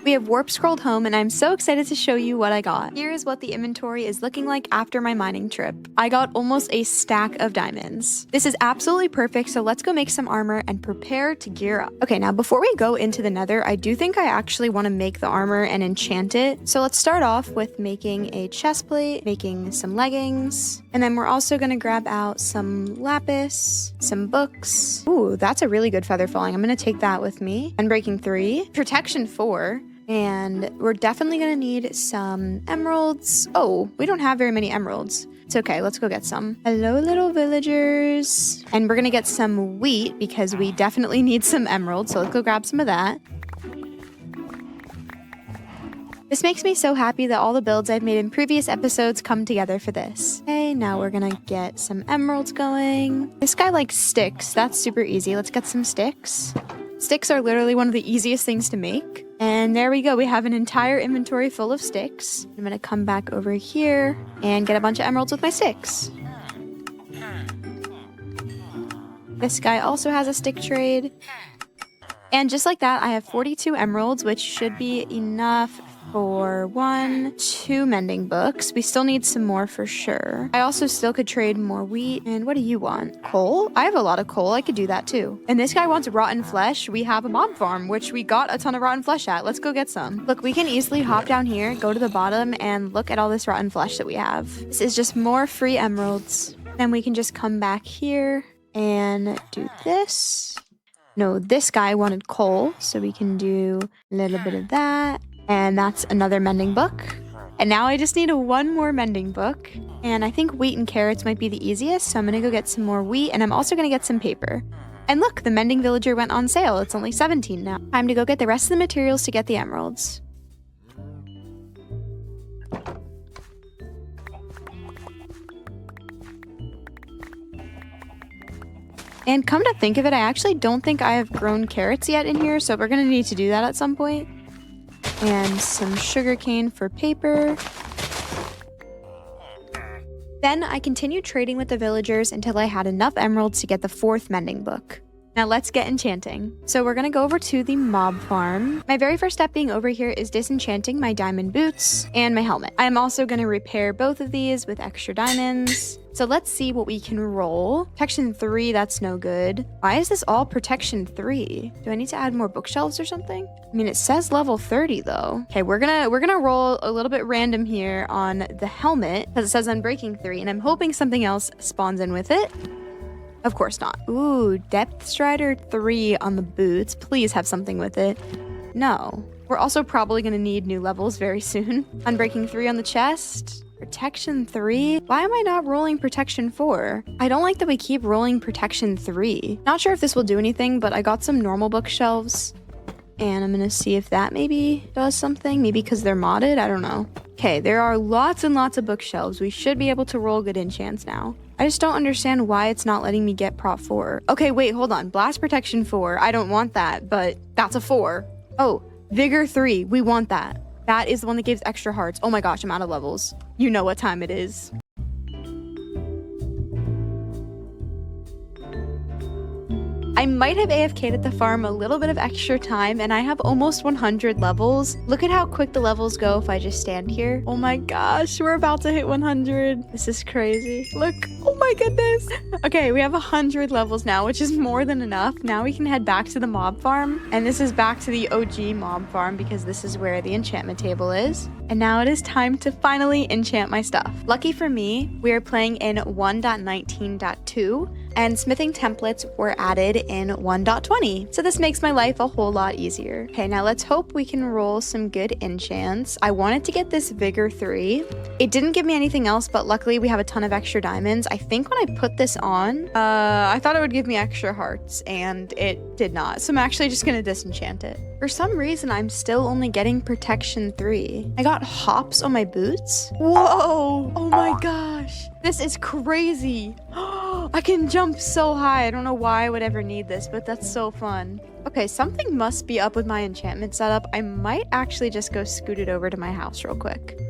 We have warp scrolled home, and I'm so excited to show you what I got. Here is what the inventory is looking like after my mining trip. I got almost a stack of diamonds. This is absolutely perfect, so let's go make some armor and prepare to gear up. Okay, now before we go into the nether, I do think I actually want to make the armor and enchant it. So let's start off with making a chest plate, making some leggings, and then we're also going to grab out some lapis, some books. Ooh, that's a really good feather falling. I'm going to take that with me. Unbreaking 3, protection 4. And we're definitely gonna need some emeralds. Oh, we don't have very many emeralds. It's okay, let's go get some. Hello, little villagers. And we're gonna get some wheat because we definitely need some emeralds. So let's go grab some of that. This makes me so happy that all the builds I've made in previous episodes come together for this. Okay, now we're gonna get some emeralds going. This guy likes sticks. That's super easy. Let's get some sticks. Sticks are literally one of the easiest things to make. And there we go. We have an entire inventory full of sticks. I'm going to come back over here and get a bunch of emeralds with my sticks. This guy also has a stick trade. And just like that, I have 42 emeralds, which should be enough for 2 mending books. We still need some more for sure. I also still could trade more wheat. And what do you want? Coal? I have a lot of coal. I could do that too. And this guy wants rotten flesh. We have a mob farm, which we got a ton of rotten flesh at. Let's go get some. Look, we can easily hop down here, go to the bottom, and look at all this rotten flesh that we have. This is just more free emeralds. Then we can just come back here and do this. No, this guy wanted coal, so we can do a little bit of that. And that's another mending book. And now I just need one more mending book. And I think wheat and carrots might be the easiest, so I'm gonna go get some more wheat, and I'm also gonna get some paper. And look, the mending villager went on sale. It's only 17 now. Time to go get the rest of the materials to get the emeralds. And come to think of it, I actually don't think I have grown carrots yet in here, so we're gonna need to do that at some point. And some sugarcane for paper. Then I continued trading with the villagers until I had enough emeralds to get the 4th mending book. Now let's get enchanting. So we're gonna go over to the mob farm. My very first step being over here is disenchanting my diamond boots and my helmet. I am also gonna repair both of these with extra diamonds. So let's see what we can roll. Protection 3, that's no good. Why is this all protection 3? Do I need to add more bookshelves or something? I mean, it says level 30 though. Okay, we're gonna roll a little bit random here on the helmet because it says unbreaking 3, and I'm hoping something else spawns in with it. Of course not. Ooh, Depth Strider 3 on the boots. Please have something with it. No. We're also probably gonna need new levels very soon. Unbreaking 3 on the chest. Protection 3? Why am I not rolling protection 4? I don't like that we keep rolling protection 3. Not sure if this will do anything, but I got some normal bookshelves. And I'm gonna see if that maybe does something. Maybe because they're modded? I don't know. Okay, there are lots and lots of bookshelves. We should be able to roll good enchants now. I just don't understand why it's not letting me get prop 4. Okay, wait, hold on. Blast protection 4. I don't want that, but that's a 4. Oh, vigor 3. We want that. That is the one that gives extra hearts. Oh my gosh, I'm out of levels. You know what time it is. I might have AFK'd at the farm a little bit of extra time, and I have almost 100 levels. Look at how quick the levels go if I just stand here. Oh my gosh, we're about to hit 100. This is crazy. Look, oh my goodness. Okay, we have 100 levels now, which is more than enough. Now we can head back to the mob farm, and this is back to the OG mob farm because this is where the enchantment table is. And now it is time to finally enchant my stuff. Lucky for me, we are playing in 1.19.2, and smithing templates were added in 1.20. So this makes my life a whole lot easier. Okay, now let's hope we can roll some good enchants. I wanted to get this Vigor 3. It didn't give me anything else, but luckily we have a ton of extra diamonds. I think when I put this on, I thought it would give me extra hearts, and it did not. So I'm actually just gonna disenchant it. For some reason, I'm still only getting protection 3. I got hops on my boots. Whoa! Oh my gosh! This is crazy! I can jump so high. I don't know why I would ever need this, but that's so fun. Okay, something must be up with my enchantment setup. I might actually just go scoot it over to my house real quick.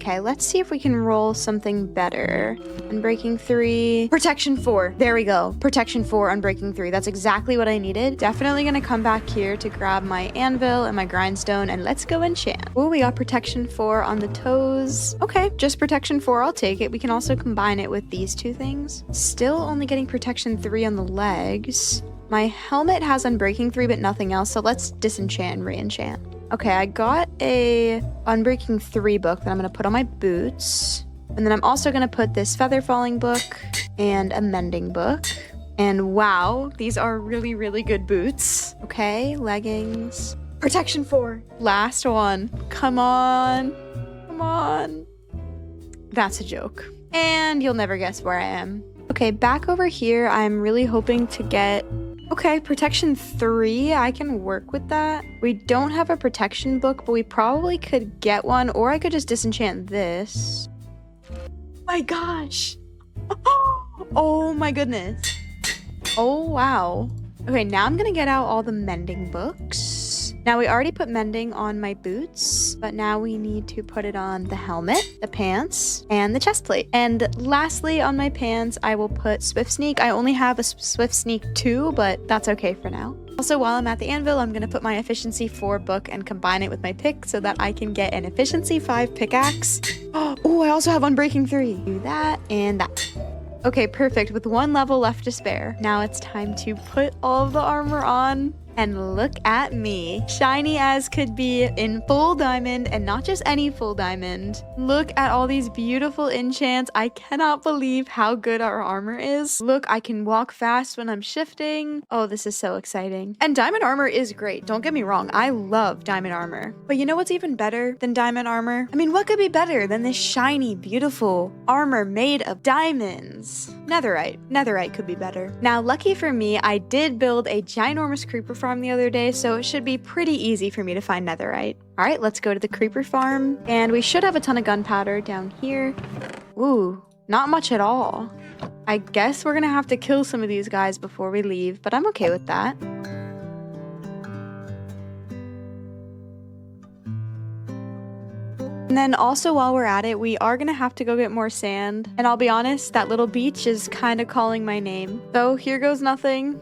Okay, let's see if we can roll something better. Unbreaking 3. Protection 4. There we go. Protection 4, Unbreaking 3. That's exactly what I needed. Definitely gonna come back here to grab my anvil and my grindstone, and let's go enchant. Oh, we got protection 4 on the toes. Okay, just protection 4. I'll take it. We can also combine it with these two things. Still only getting protection 3 on the legs. My helmet has Unbreaking 3, but nothing else, so let's disenchant and re-enchant. Okay, I got a Unbreaking 3 book that I'm gonna put on my boots. And then I'm also gonna put this feather falling book and a mending book. And wow, these are really, really good boots. Okay, leggings. Protection 4. Last one. Come on. Come on. That's a joke. And you'll never guess where I am. Okay, back over here, I'm really hoping to get... Okay, protection 3, I can work with that. We don't have a protection book, but we probably could get one, or I could just disenchant this. My gosh. Oh my goodness. Oh, wow. Okay, now I'm gonna get out all the mending books. Now we already put mending on my boots, but now we need to put it on the helmet, the pants, and the chest plate. And lastly, on my pants, I will put Swift Sneak. I only have a Swift Sneak 2, but that's okay for now. Also, while I'm at the anvil, I'm gonna put my Efficiency 4 book and combine it with my pick so that I can get an Efficiency 5 pickaxe. Oh, I also have Unbreaking 3. Do that and that. Okay, perfect. With one level left to spare. Now it's time to put all of the armor on. And look at me, shiny as could be in full diamond, and not just any full diamond. Look at all these beautiful enchants. I cannot believe how good our armor is. Look, I can walk fast when I'm shifting. Oh, this is so exciting. And diamond armor is great. Don't get me wrong. I love diamond armor. But you know what's even better than diamond armor? I mean, what could be better than this shiny, beautiful armor made of diamonds? Netherite. Netherite could be better. Now, lucky for me, I did build a ginormous creeper farm the other day, so it should be pretty easy for me to find netherite. All right, let's go to the creeper farm, and we should have a ton of gunpowder down here. Ooh, not much at all. I guess we're gonna have to kill some of these guys before we leave, but I'm okay with that. And then also while we're at it, we are gonna have to go get more sand. And I'll be honest, that little beach is kind of calling my name. So here goes nothing.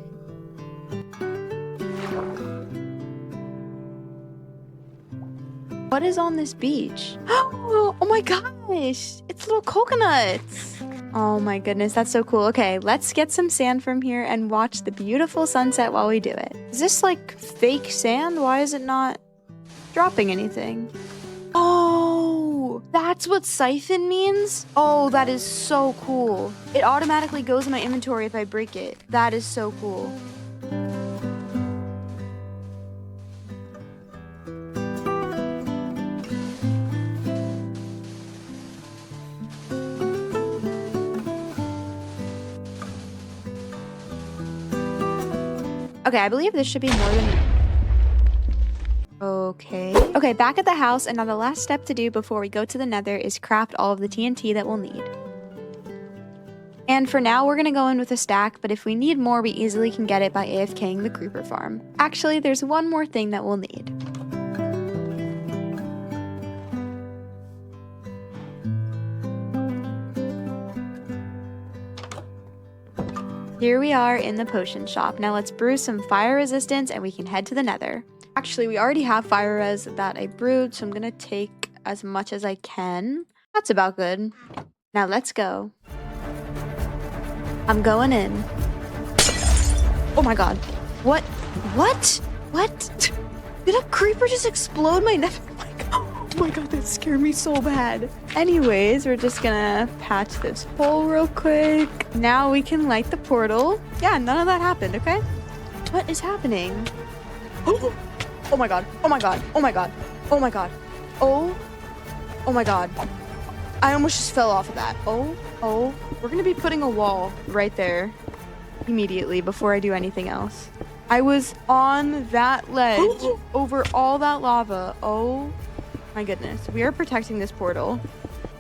What is on this beach? Oh my gosh, it's little coconuts. Oh my goodness, that's so cool. Okay, let's get some sand from here and watch the beautiful sunset while we do it. Is this like fake sand? Why is it not dropping anything? Oh, that's what siphon means? Oh, that is so cool. It automatically goes in my inventory if I break it. That is so cool. Okay, I believe this should be more than... Okay, back at the house, and now the last step to do before we go to the nether is craft all of the TNT that we'll need. And for now, we're gonna go in with a stack, but if we need more, we easily can get it by AFKing the creeper farm. Actually, there's one more thing that we'll need. Here we are in the potion shop. Now let's brew some fire resistance and we can head to the nether. Actually, we already have fire res that I brewed, so I'm gonna take as much as I can. That's about good. Now let's go. I'm going in. Oh my god. What? What? What? Did a creeper just explode my nether? Oh my god, that scared me so bad. Anyways, we're just gonna patch this hole real quick. Now we can light the portal. Yeah, none of that happened, okay? What is happening? Oh my god. Oh my god. Oh my god. Oh my god. Oh my god. I almost just fell off of that. Oh. We're gonna be putting a wall right there immediately before I do anything else. I was on that ledge over all that lava. Oh my goodness. We are protecting this portal.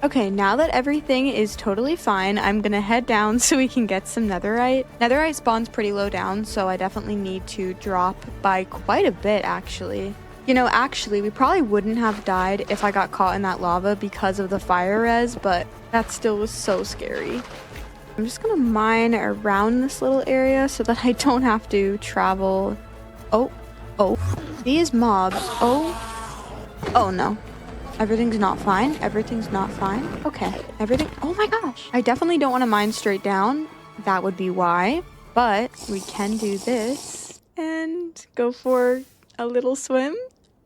Okay, now that everything is totally fine, I'm gonna head down so we can get some netherite. Netherite spawns pretty low down, so I definitely need to drop by quite a bit, actually. You know, actually, we probably wouldn't have died if I got caught in that lava because of the fire res, but that still was so scary. I'm just gonna mine around this little area so that I don't have to travel. Oh, these mobs. Oh no. Everything's not fine. Everything's not fine. Okay, oh my gosh. I definitely don't want to mine straight down. That would be why. But we can do this and go for a little swim.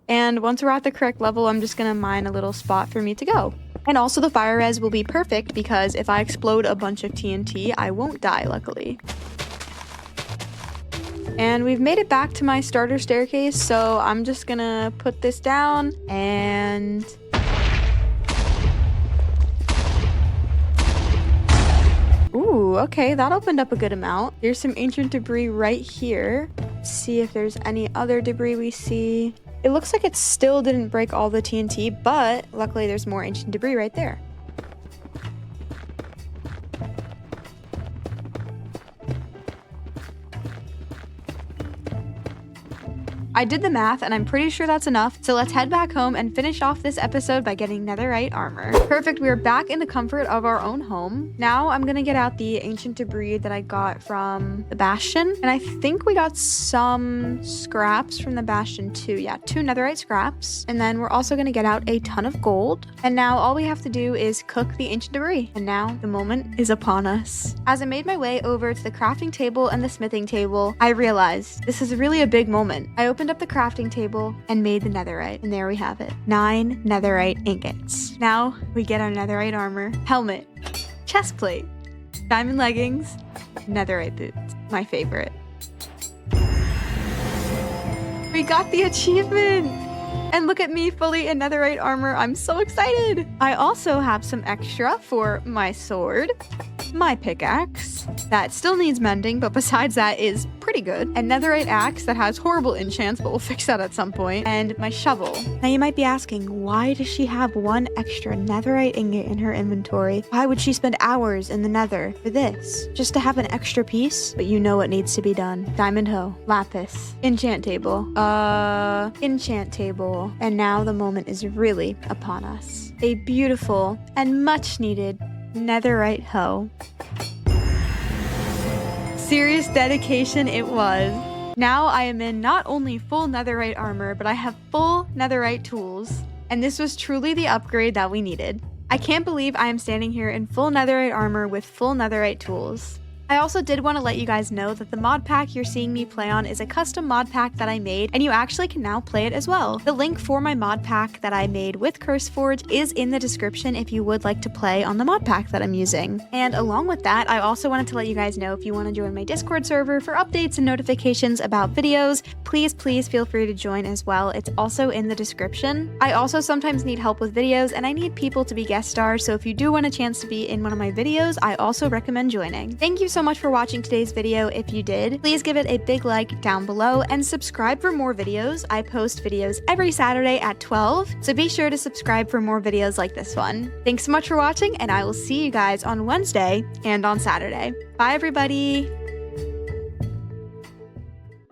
And once we're at the correct level, I'm just gonna mine a little spot for me to go. And also the fire res will be perfect because if I explode a bunch of TNT, I won't die, luckily. And we've made it back to my starter staircase, so I'm just gonna put this down and... Ooh, okay, that opened up a good amount. There's some ancient debris right here. Let's see if there's any other debris we see. It looks like it still didn't break all the TNT, but luckily there's more ancient debris right there. I did the math and I'm pretty sure that's enough, so let's head back home and finish off this episode by getting netherite armor. Perfect, we are back in the comfort of our own home. Now I'm gonna get out the ancient debris that I got from the bastion, and I think we got some scraps from the bastion too. Yeah, 2 netherite scraps, and then we're also gonna get out a ton of gold. And now all we have to do is cook the ancient debris, and now the moment is upon us. As I made my way over to the crafting table and the smithing table, I realized this is really a big moment. I opened up the crafting table and made the netherite, and there we have it, 9 netherite ingots. Now we get our netherite armor, helmet, chest plate, diamond leggings, netherite boots, my favorite. We got the achievement! And look at me fully in netherite armor. I'm so excited! I also have some extra for my sword, my pickaxe, that still needs mending, but besides that is pretty good. A netherite axe that has horrible enchants, but we'll fix that at some point. And my shovel. Now you might be asking, why does she have 1 extra netherite ingot in her inventory? Why would she spend hours in the nether for this? Just to have an extra piece? But you know what needs to be done. Diamond hoe, lapis, enchant table, enchant table. And now the moment is really upon us. A beautiful and much needed netherite hoe. Serious dedication it was. Now I am in not only full netherite armor, but I have full netherite tools. And this was truly the upgrade that we needed. I can't believe I am standing here in full netherite armor with full netherite tools. I also did want to let you guys know that the mod pack you're seeing me play on is a custom mod pack that I made, and you actually can now play it as well. The link for my mod pack that I made with CurseForge is in the description if you would like to play on the mod pack that I'm using. And along with that, I also wanted to let you guys know if you want to join my Discord server for updates and notifications about videos, please feel free to join as well. It's also in the description. I also sometimes need help with videos, and I need people to be guest stars, so if you do want a chance to be in one of my videos, I also recommend joining. Thank you so much for watching today's video. If you did, please give it a big like down below and subscribe for more videos. I post videos every Saturday at 12, so be sure to subscribe for more videos like this one. Thanks so much for watching, and I will see you guys on Wednesday and on Saturday. Bye, everybody!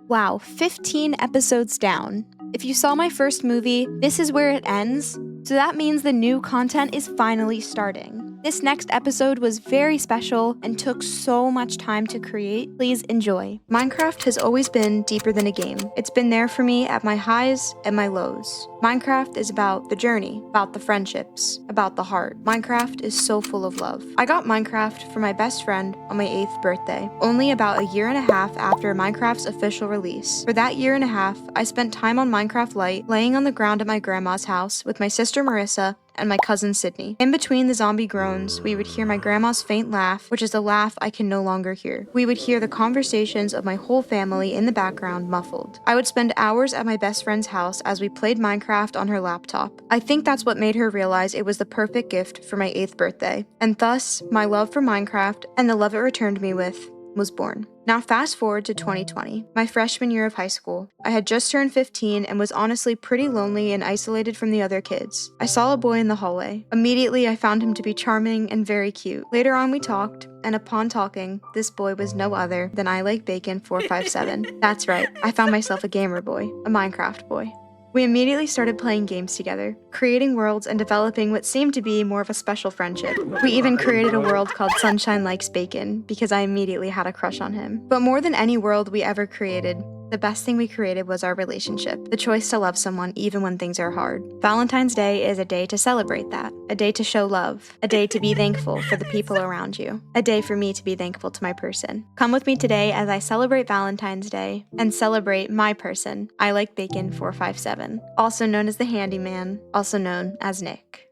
Wow, 15 episodes down. If you saw my first movie, this is where it ends, so that means the new content is finally starting. This next episode was very special and took so much time to create. Please enjoy. Minecraft has always been deeper than a game. It's been there for me at my highs and my lows. Minecraft is about the journey, about the friendships, about the heart. Minecraft is so full of love. I got Minecraft for my best friend on my 8th birthday, only about a year and a half after Minecraft's official release. For that year and a half, I spent time on Minecraft Lite, laying on the ground at my grandma's house with my sister Marissa and my cousin Sydney. In between the zombie groans, we would hear my grandma's faint laugh, which is a laugh I can no longer hear. We would hear the conversations of my whole family in the background muffled. I would spend hours at my best friend's house as we played Minecraft on her laptop. I think that's what made her realize it was the perfect gift for my 8th birthday. And thus, my love for Minecraft and the love it returned me with was born. Now fast forward to 2020, my freshman year of high school. I had just turned 15 and was honestly pretty lonely and isolated from the other kids. I saw a boy in the hallway. Immediately, I found him to be charming and very cute. Later on, we talked, and upon talking, this boy was no other than I Like Bacon 457. That's right, I found myself a gamer boy, a Minecraft boy. We immediately started playing games together, creating worlds and developing what seemed to be more of a special friendship. We even created a world called Sunshine Likes Bacon because I immediately had a crush on him. But more than any world we ever created, the best thing we created was our relationship, the choice to love someone even when things are hard. Valentine's Day is a day to celebrate that, a day to show love, a day to be thankful for the people around you, a day for me to be thankful to my person. Come with me today as I celebrate Valentine's Day and celebrate my person, I Like Bacon 457, also known as the Handyman, also known as Nick.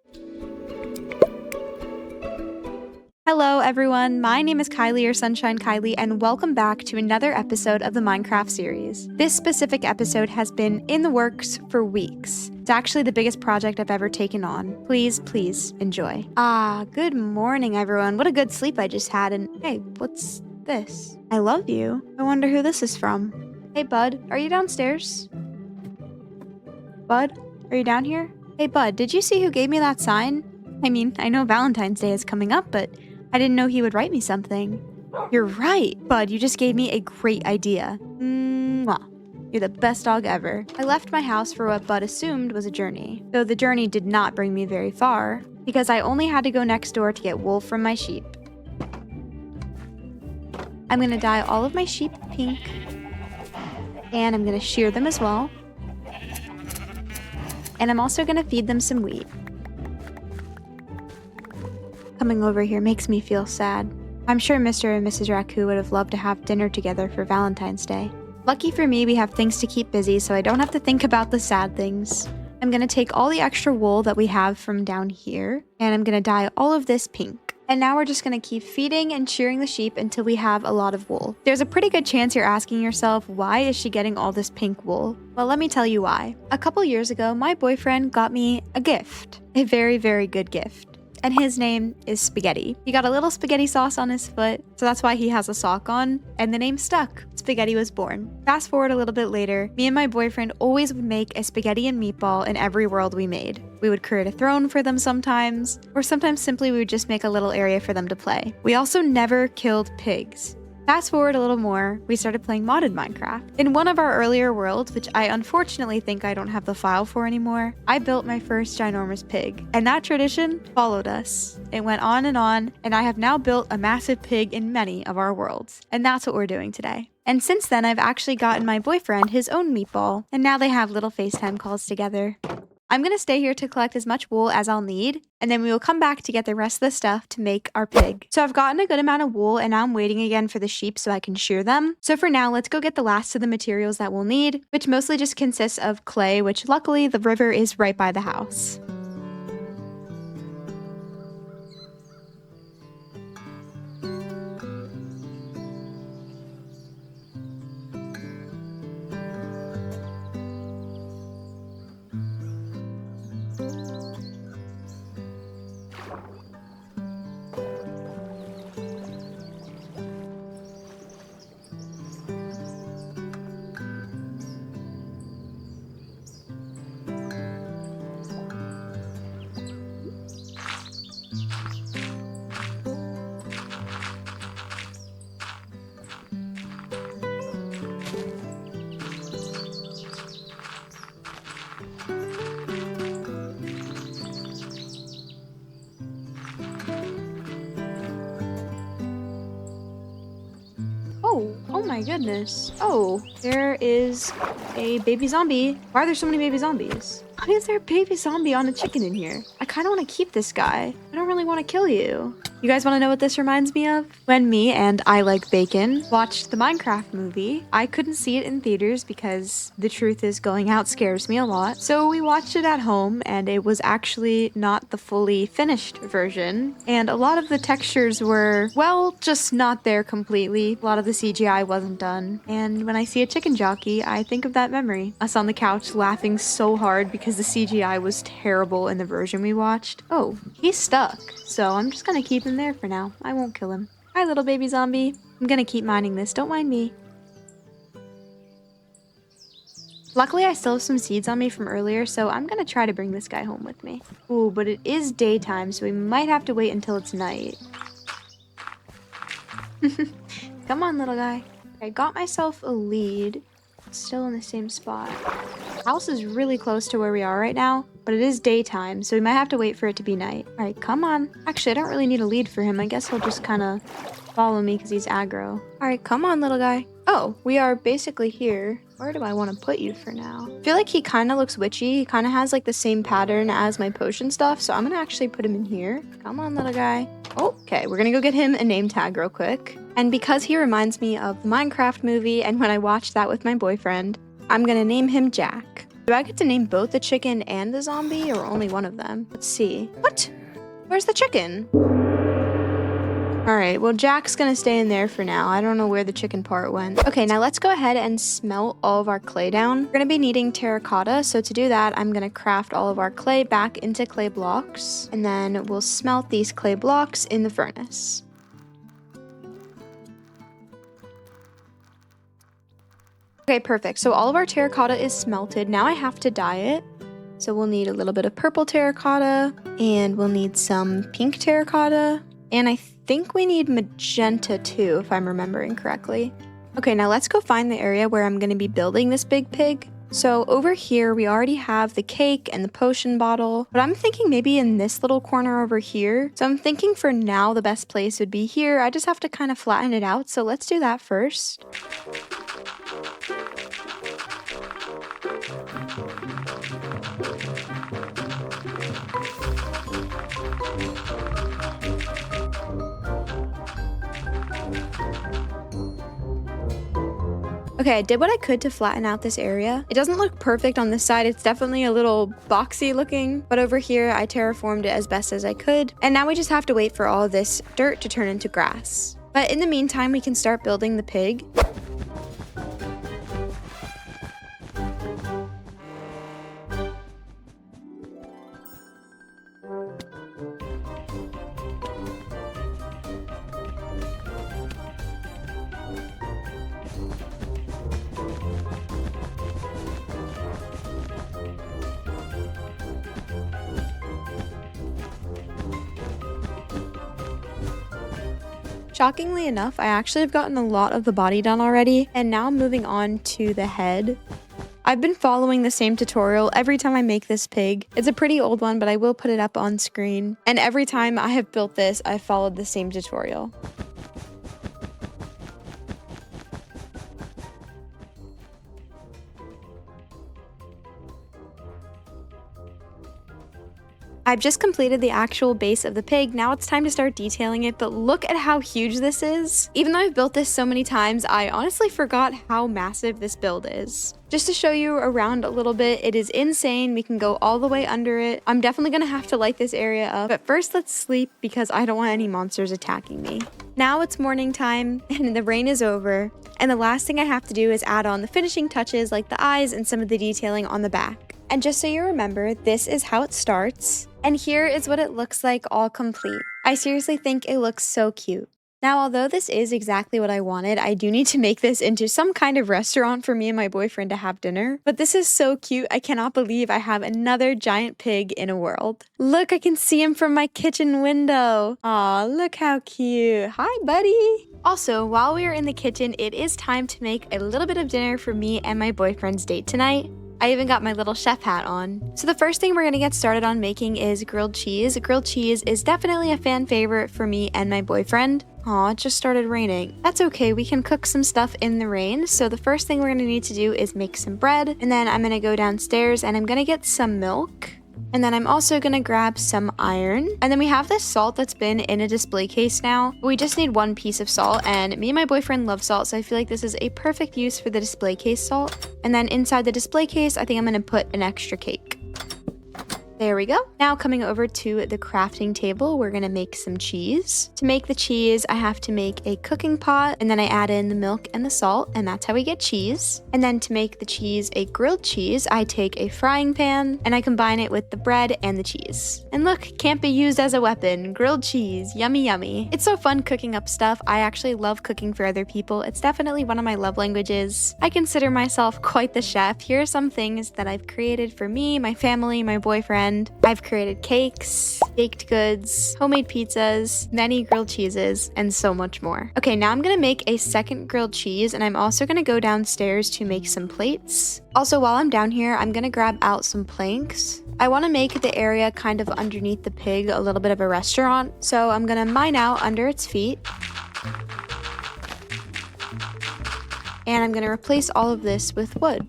Hello everyone, my name is Kylie or Sunshine Kylie, and welcome back to another episode of the Minecraft series. This specific episode has been in the works for weeks. It's actually the biggest project I've ever taken on. Please enjoy. Good morning everyone. What a good sleep I just had, and hey, what's this? I love you. I wonder who this is from. Hey bud, are you downstairs? Bud, are you down here? Hey bud, did you see who gave me that sign? I mean, I know Valentine's Day is coming up, but I didn't know he would write me something. You're right, bud, you just gave me a great idea. Mwah. You're the best dog ever. I left my house for what Bud assumed was a journey, though the journey did not bring me very far, because I only had to go next door to get wool from my sheep. I'm gonna dye all of my sheep pink, and I'm gonna shear them as well. And I'm also gonna feed them some wheat. Coming over here makes me feel sad. I'm sure Mr. and Mrs. Raccoon would have loved to have dinner together for Valentine's Day. Lucky for me, we have things to keep busy, so I don't have to think about the sad things. I'm gonna take all the extra wool that we have from down here, and I'm gonna dye all of this pink. And now we're just gonna keep feeding and shearing the sheep until we have a lot of wool. There's a pretty good chance you're asking yourself, why is she getting all this pink wool? Well, let me tell you why. A couple years ago, my boyfriend got me a gift. A very, very good gift. And his name is Spaghetti. He got a little spaghetti sauce on his foot, so that's why he has a sock on, and the name stuck. Spaghetti was born. Fast forward a little bit later, me and my boyfriend always would make a spaghetti and meatball in every world we made. We would create a throne for them sometimes, or sometimes simply we would just make a little area for them to play. We also never killed pigs. Fast forward a little more, we started playing modded Minecraft. In one of our earlier worlds, which I unfortunately think I don't have the file for anymore, I built my first ginormous pig. And that tradition followed us. It went on, and I have now built a massive pig in many of our worlds. And that's what we're doing today. And since then, I've actually gotten my boyfriend his own meatball, and now they have little FaceTime calls together. I'm gonna stay here to collect as much wool as I'll need, and then we will come back to get the rest of the stuff to make our pig. So I've gotten a good amount of wool, and now I'm waiting again for the sheep so I can shear them. So for now, let's go get the last of the materials that we'll need, which mostly just consists of clay, which luckily the river is right by the house. Oh my goodness. Oh, there is a baby zombie. Why are there so many baby zombies? Why is there a baby zombie on a chicken in here? I kind of want to keep this guy. I don't really want to kill you. You guys want to know what this reminds me of? When me and I Like Bacon watched the Minecraft movie, I couldn't see it in theaters because the truth is going out scares me a lot. So we watched it at home, and it was actually not the fully finished version. And a lot of the textures were, well, just not there completely. A lot of the CGI wasn't done. And when I see a chicken jockey, I think of that memory. Us on the couch laughing so hard because the CGI was terrible in the version we watched. Oh, he's stuck. So I'm just gonna keep him there for now. I won't kill him. Hi, little baby zombie. I'm gonna keep mining this. Don't mind me. Luckily, I still have some seeds on me from earlier, so I'm gonna try to bring this guy home with me. Ooh, but it is daytime, so we might have to wait until it's night. Come on, little guy. I got myself a lead. Still in the same spot. house is really close to where we are right now, but it is daytime, so we might have to wait for it to be night. All right, come on. Actually, I don't really need a lead for him. I guess he'll just kind of follow me because he's aggro. All right, come on, little guy. Oh, we are basically here. Where do I want to put you for now? I feel like he kind of looks witchy. He kind of has like the same pattern as my potion stuff, so I'm gonna actually put him in here. Come on, little guy. Oh, okay, we're gonna go get him a name tag real quick. And because he reminds me of the Minecraft movie and when I watched that with my boyfriend, I'm gonna name him Jack. Do I get to name both the chicken and the zombie or only one of them? Let's see. What? Where's the chicken? All right, well, Jack's gonna stay in there for now. I don't know where the chicken part went. Okay, now let's go ahead and smelt all of our clay down. We're gonna be needing terracotta, so to do that, I'm gonna craft all of our clay back into clay blocks, and then we'll smelt these clay blocks in the furnace. Okay, perfect. So all of our terracotta is smelted. Now I have to dye it. So we'll need a little bit of purple terracotta, and we'll need some pink terracotta, and I think we need magenta too, if I'm remembering correctly. Okay, now let's go find the area where I'm going to be building this big pig. So over here, we already have the cake and the potion bottle, but I'm thinking maybe in this little corner over here. So I'm thinking for now, the best place would be here. I just have to kind of flatten it out. So let's do that first. Okay, I did what I could to flatten out this area. It doesn't look perfect on this side. It's definitely a little boxy looking, but over here I terraformed it as best as I could. And now we just have to wait for all of this dirt to turn into grass. But in the meantime, we can start building the pig. Shockingly enough, I actually have gotten a lot of the body done already, and now moving on to the head. I've been following the same tutorial every time I make this pig. It's a pretty old one, but I will put it up on screen. And every time I have built this, I've followed the same tutorial. I've just completed the actual base of the pig. Now it's time to start detailing it, but look at how huge this is. Even though I've built this so many times, I honestly forgot how massive this build is. Just to show you around a little bit, it is insane. We can go all the way under it. I'm definitely gonna have to light this area up, but first let's sleep because I don't want any monsters attacking me. Now it's morning time and the rain is over, and the last thing I have to do is add on the finishing touches like the eyes and some of the detailing on the back. And just so you remember, this is how it starts. And here is what it looks like all complete. I seriously think it looks so cute. Now, although this is exactly what I wanted, I do need to make this into some kind of restaurant for me and my boyfriend to have dinner. But this is so cute. I cannot believe I have another giant pig in a world. Look, I can see him from my kitchen window. Aw, look how cute. Hi, buddy. Also, while we are in the kitchen, it is time to make a little bit of dinner for me and my boyfriend's date tonight. I even got my little chef hat on. So the first thing we're gonna get started on making is grilled cheese. Grilled cheese is definitely a fan favorite for me and my boyfriend. Aw, it just started raining. That's okay, we can cook some stuff in the rain. So the first thing we're gonna need to do is make some bread, and then I'm gonna go downstairs and I'm gonna get some milk. And then I'm also gonna grab some iron. And then we have this salt that's been in a display case now. We just need one piece of salt, and me and my boyfriend love salt, so I feel like this is a perfect use for the display case salt. And then inside the display case, I think I'm gonna put an extra cake. There we go. Now coming over to the crafting table, we're gonna make some cheese. To make the cheese, I have to make a cooking pot, and then I add in the milk and the salt, and that's how we get cheese. And then to make the cheese a grilled cheese, I take a frying pan, and I combine it with the bread and the cheese. And look, can't be used as a weapon. Grilled cheese, yummy yummy. It's so fun cooking up stuff. I actually love cooking for other people. It's definitely one of my love languages. I consider myself quite the chef. Here are some things that I've created for me, my family, my boyfriend, weekend. I've created cakes, baked goods, homemade pizzas, many grilled cheeses, and so much more. Okay, now I'm gonna make a second grilled cheese, and I'm also gonna go downstairs to make some plates. Also, while I'm down here, I'm gonna grab out some planks. I wanna make the area kind of underneath the pig a little bit of a restaurant, so I'm gonna mine out under its feet. And I'm gonna replace all of this with wood.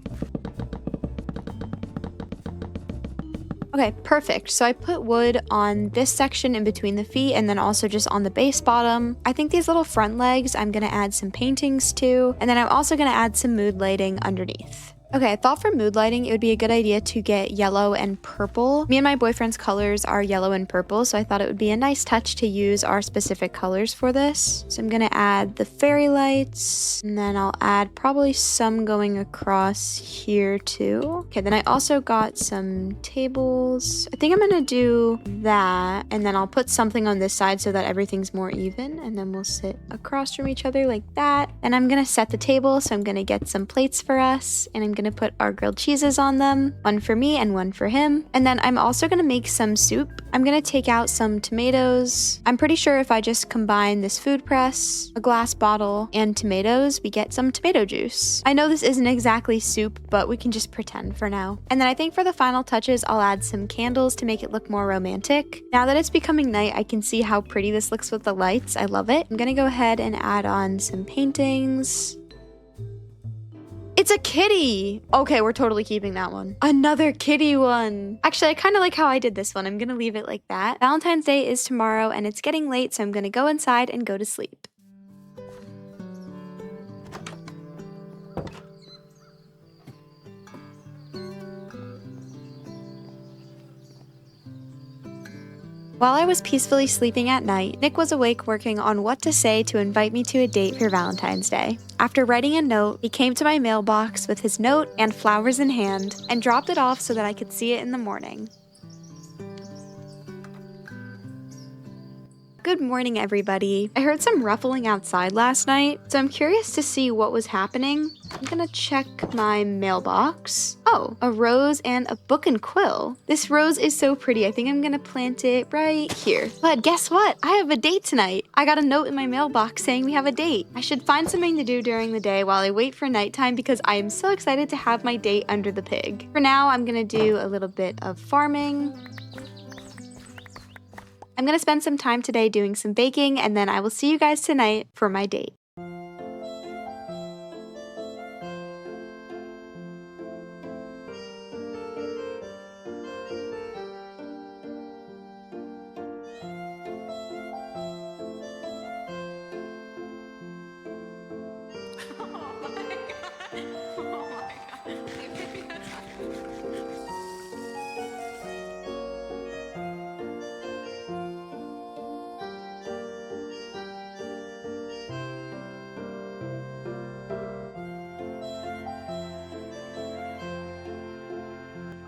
Okay, perfect. So I put wood on this section in between the feet and then also just on the base bottom. I think these little front legs I'm gonna add some paintings to, and then I'm also gonna add some mood lighting underneath. Okay, I thought for mood lighting, it would be a good idea to get yellow and purple. Me and my boyfriend's colors are yellow and purple, so I thought it would be a nice touch to use our specific colors for this. So I'm gonna add the fairy lights, and then I'll add probably some going across here too. Okay, then I also got some tables. I think I'm gonna do that, and then I'll put something on this side so that everything's more even, and then we'll sit across from each other like that. And I'm gonna set the table, so I'm gonna get some plates for us, and I'm gonna put our grilled cheeses on them, one for me and one for him. And then I'm also gonna make some soup. I'm gonna take out some tomatoes. I'm pretty sure if I just combine this food press, a glass bottle, and tomatoes, we get some tomato juice. I know this isn't exactly soup, but we can just pretend for now. And then I think for the final touches, I'll add some candles to make it look more romantic. Now that it's becoming night, I can see how pretty this looks with the lights. I love it. I'm gonna go ahead and add on some paintings. It's a kitty! Okay, we're totally keeping that one. Another kitty one. Actually, I kind of like how I did this one. I'm gonna leave it like that. Valentine's Day is tomorrow and it's getting late, so I'm gonna go inside and go to sleep. While I was peacefully sleeping at night, Nick was awake working on what to say to invite me to a date for Valentine's Day. After writing a note, he came to my mailbox with his note and flowers in hand and dropped it off so that I could see it in the morning. Good morning, everybody. I heard some ruffling outside last night, so I'm curious to see what was happening. I'm gonna check my mailbox. Oh, a rose and a book and quill. This rose is so pretty. I think I'm gonna plant it right here. But guess what? I have a date tonight. I got a note in my mailbox saying we have a date. I should find something to do during the day while I wait for nighttime because I am so excited to have my date under the pig. For now, I'm gonna do a little bit of farming. I'm gonna spend some time today doing some baking, and then I will see you guys tonight for my date.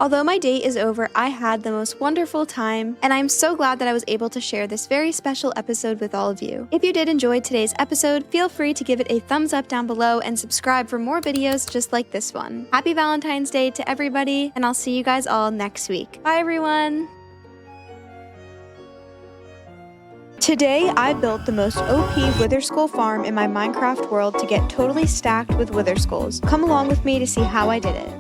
Although my date is over, I had the most wonderful time, and I'm so glad that I was able to share this very special episode with all of you. If you did enjoy today's episode, feel free to give it a thumbs up down below and subscribe for more videos just like this one. Happy Valentine's Day to everybody, and I'll see you guys all next week. Bye, everyone! Today, I built the most OP Wither Skull farm in my Minecraft world to get totally stacked with Wither Skulls. Come along with me to see how I did it.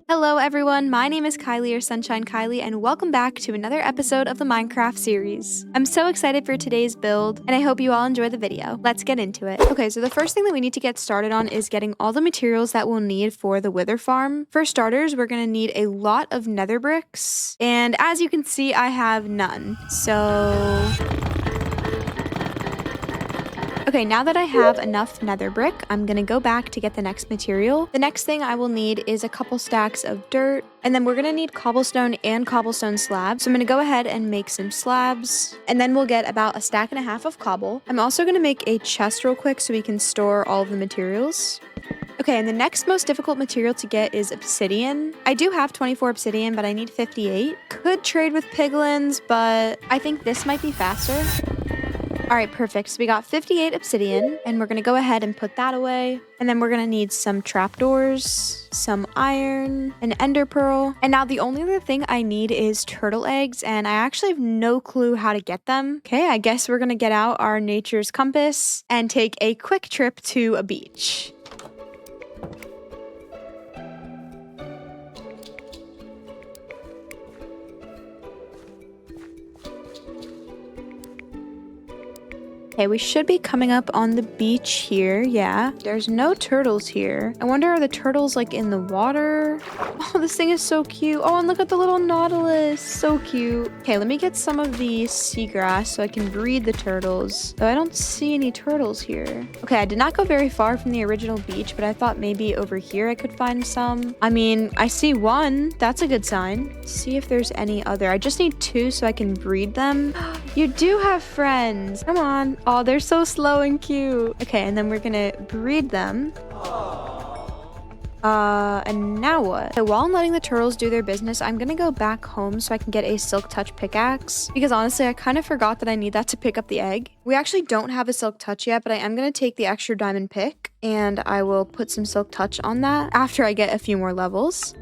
Hello everyone, my name is Kylie or Sunshine Kylie, and welcome back to another episode of the Minecraft series. I'm so excited for today's build, and I hope you all enjoy the video. Let's get into it. Okay, so the first thing that we need to get started on is getting all the materials that we'll need for the Wither farm. For starters, we're gonna need a lot of nether bricks, and as you can see, I have none. Okay, now that I have enough nether brick, I'm gonna go back to get the next material. The next thing I will need is a couple stacks of dirt, and then we're gonna need cobblestone and cobblestone slabs. So I'm gonna go ahead and make some slabs, and then we'll get about a stack and a half of cobble. I'm also gonna make a chest real quick so we can store all of the materials. Okay, and the next most difficult material to get is obsidian. I do have 24 obsidian, but I need 58. Could trade with piglins, but I think this might be faster. All right, perfect. So we got 58 obsidian, and we're gonna go ahead and put that away. And then we're gonna need some trapdoors, some iron, an ender pearl. And now the only other thing I need is turtle eggs, and I actually have no clue how to get them. Okay, I guess we're gonna get out our nature's compass and take a quick trip to a beach. Okay, we should be coming up on the beach here. Yeah, there's no turtles here. I wonder, are the turtles like in the water? Oh, this thing is so cute. Oh, and look at the little nautilus. So cute. Okay, let me get some of the seagrass so I can breed the turtles. Though I don't see any turtles here. Okay, I did not go very far from the original beach, but I thought maybe over here I could find some. I mean, I see one. That's a good sign. Let's see if there's any other. I just need 2 so I can breed them. You do have friends. Come on. Oh, they're so slow and cute. Okay, and then we're gonna breed them. And now what? So while I'm letting the turtles do their business, I'm gonna go back home so I can get a silk touch pickaxe. Because honestly, I kind of forgot that I need that to pick up the egg. We actually don't have a silk touch yet, but I am gonna take the extra diamond pick and I will put some silk touch on that after I get a few more levels.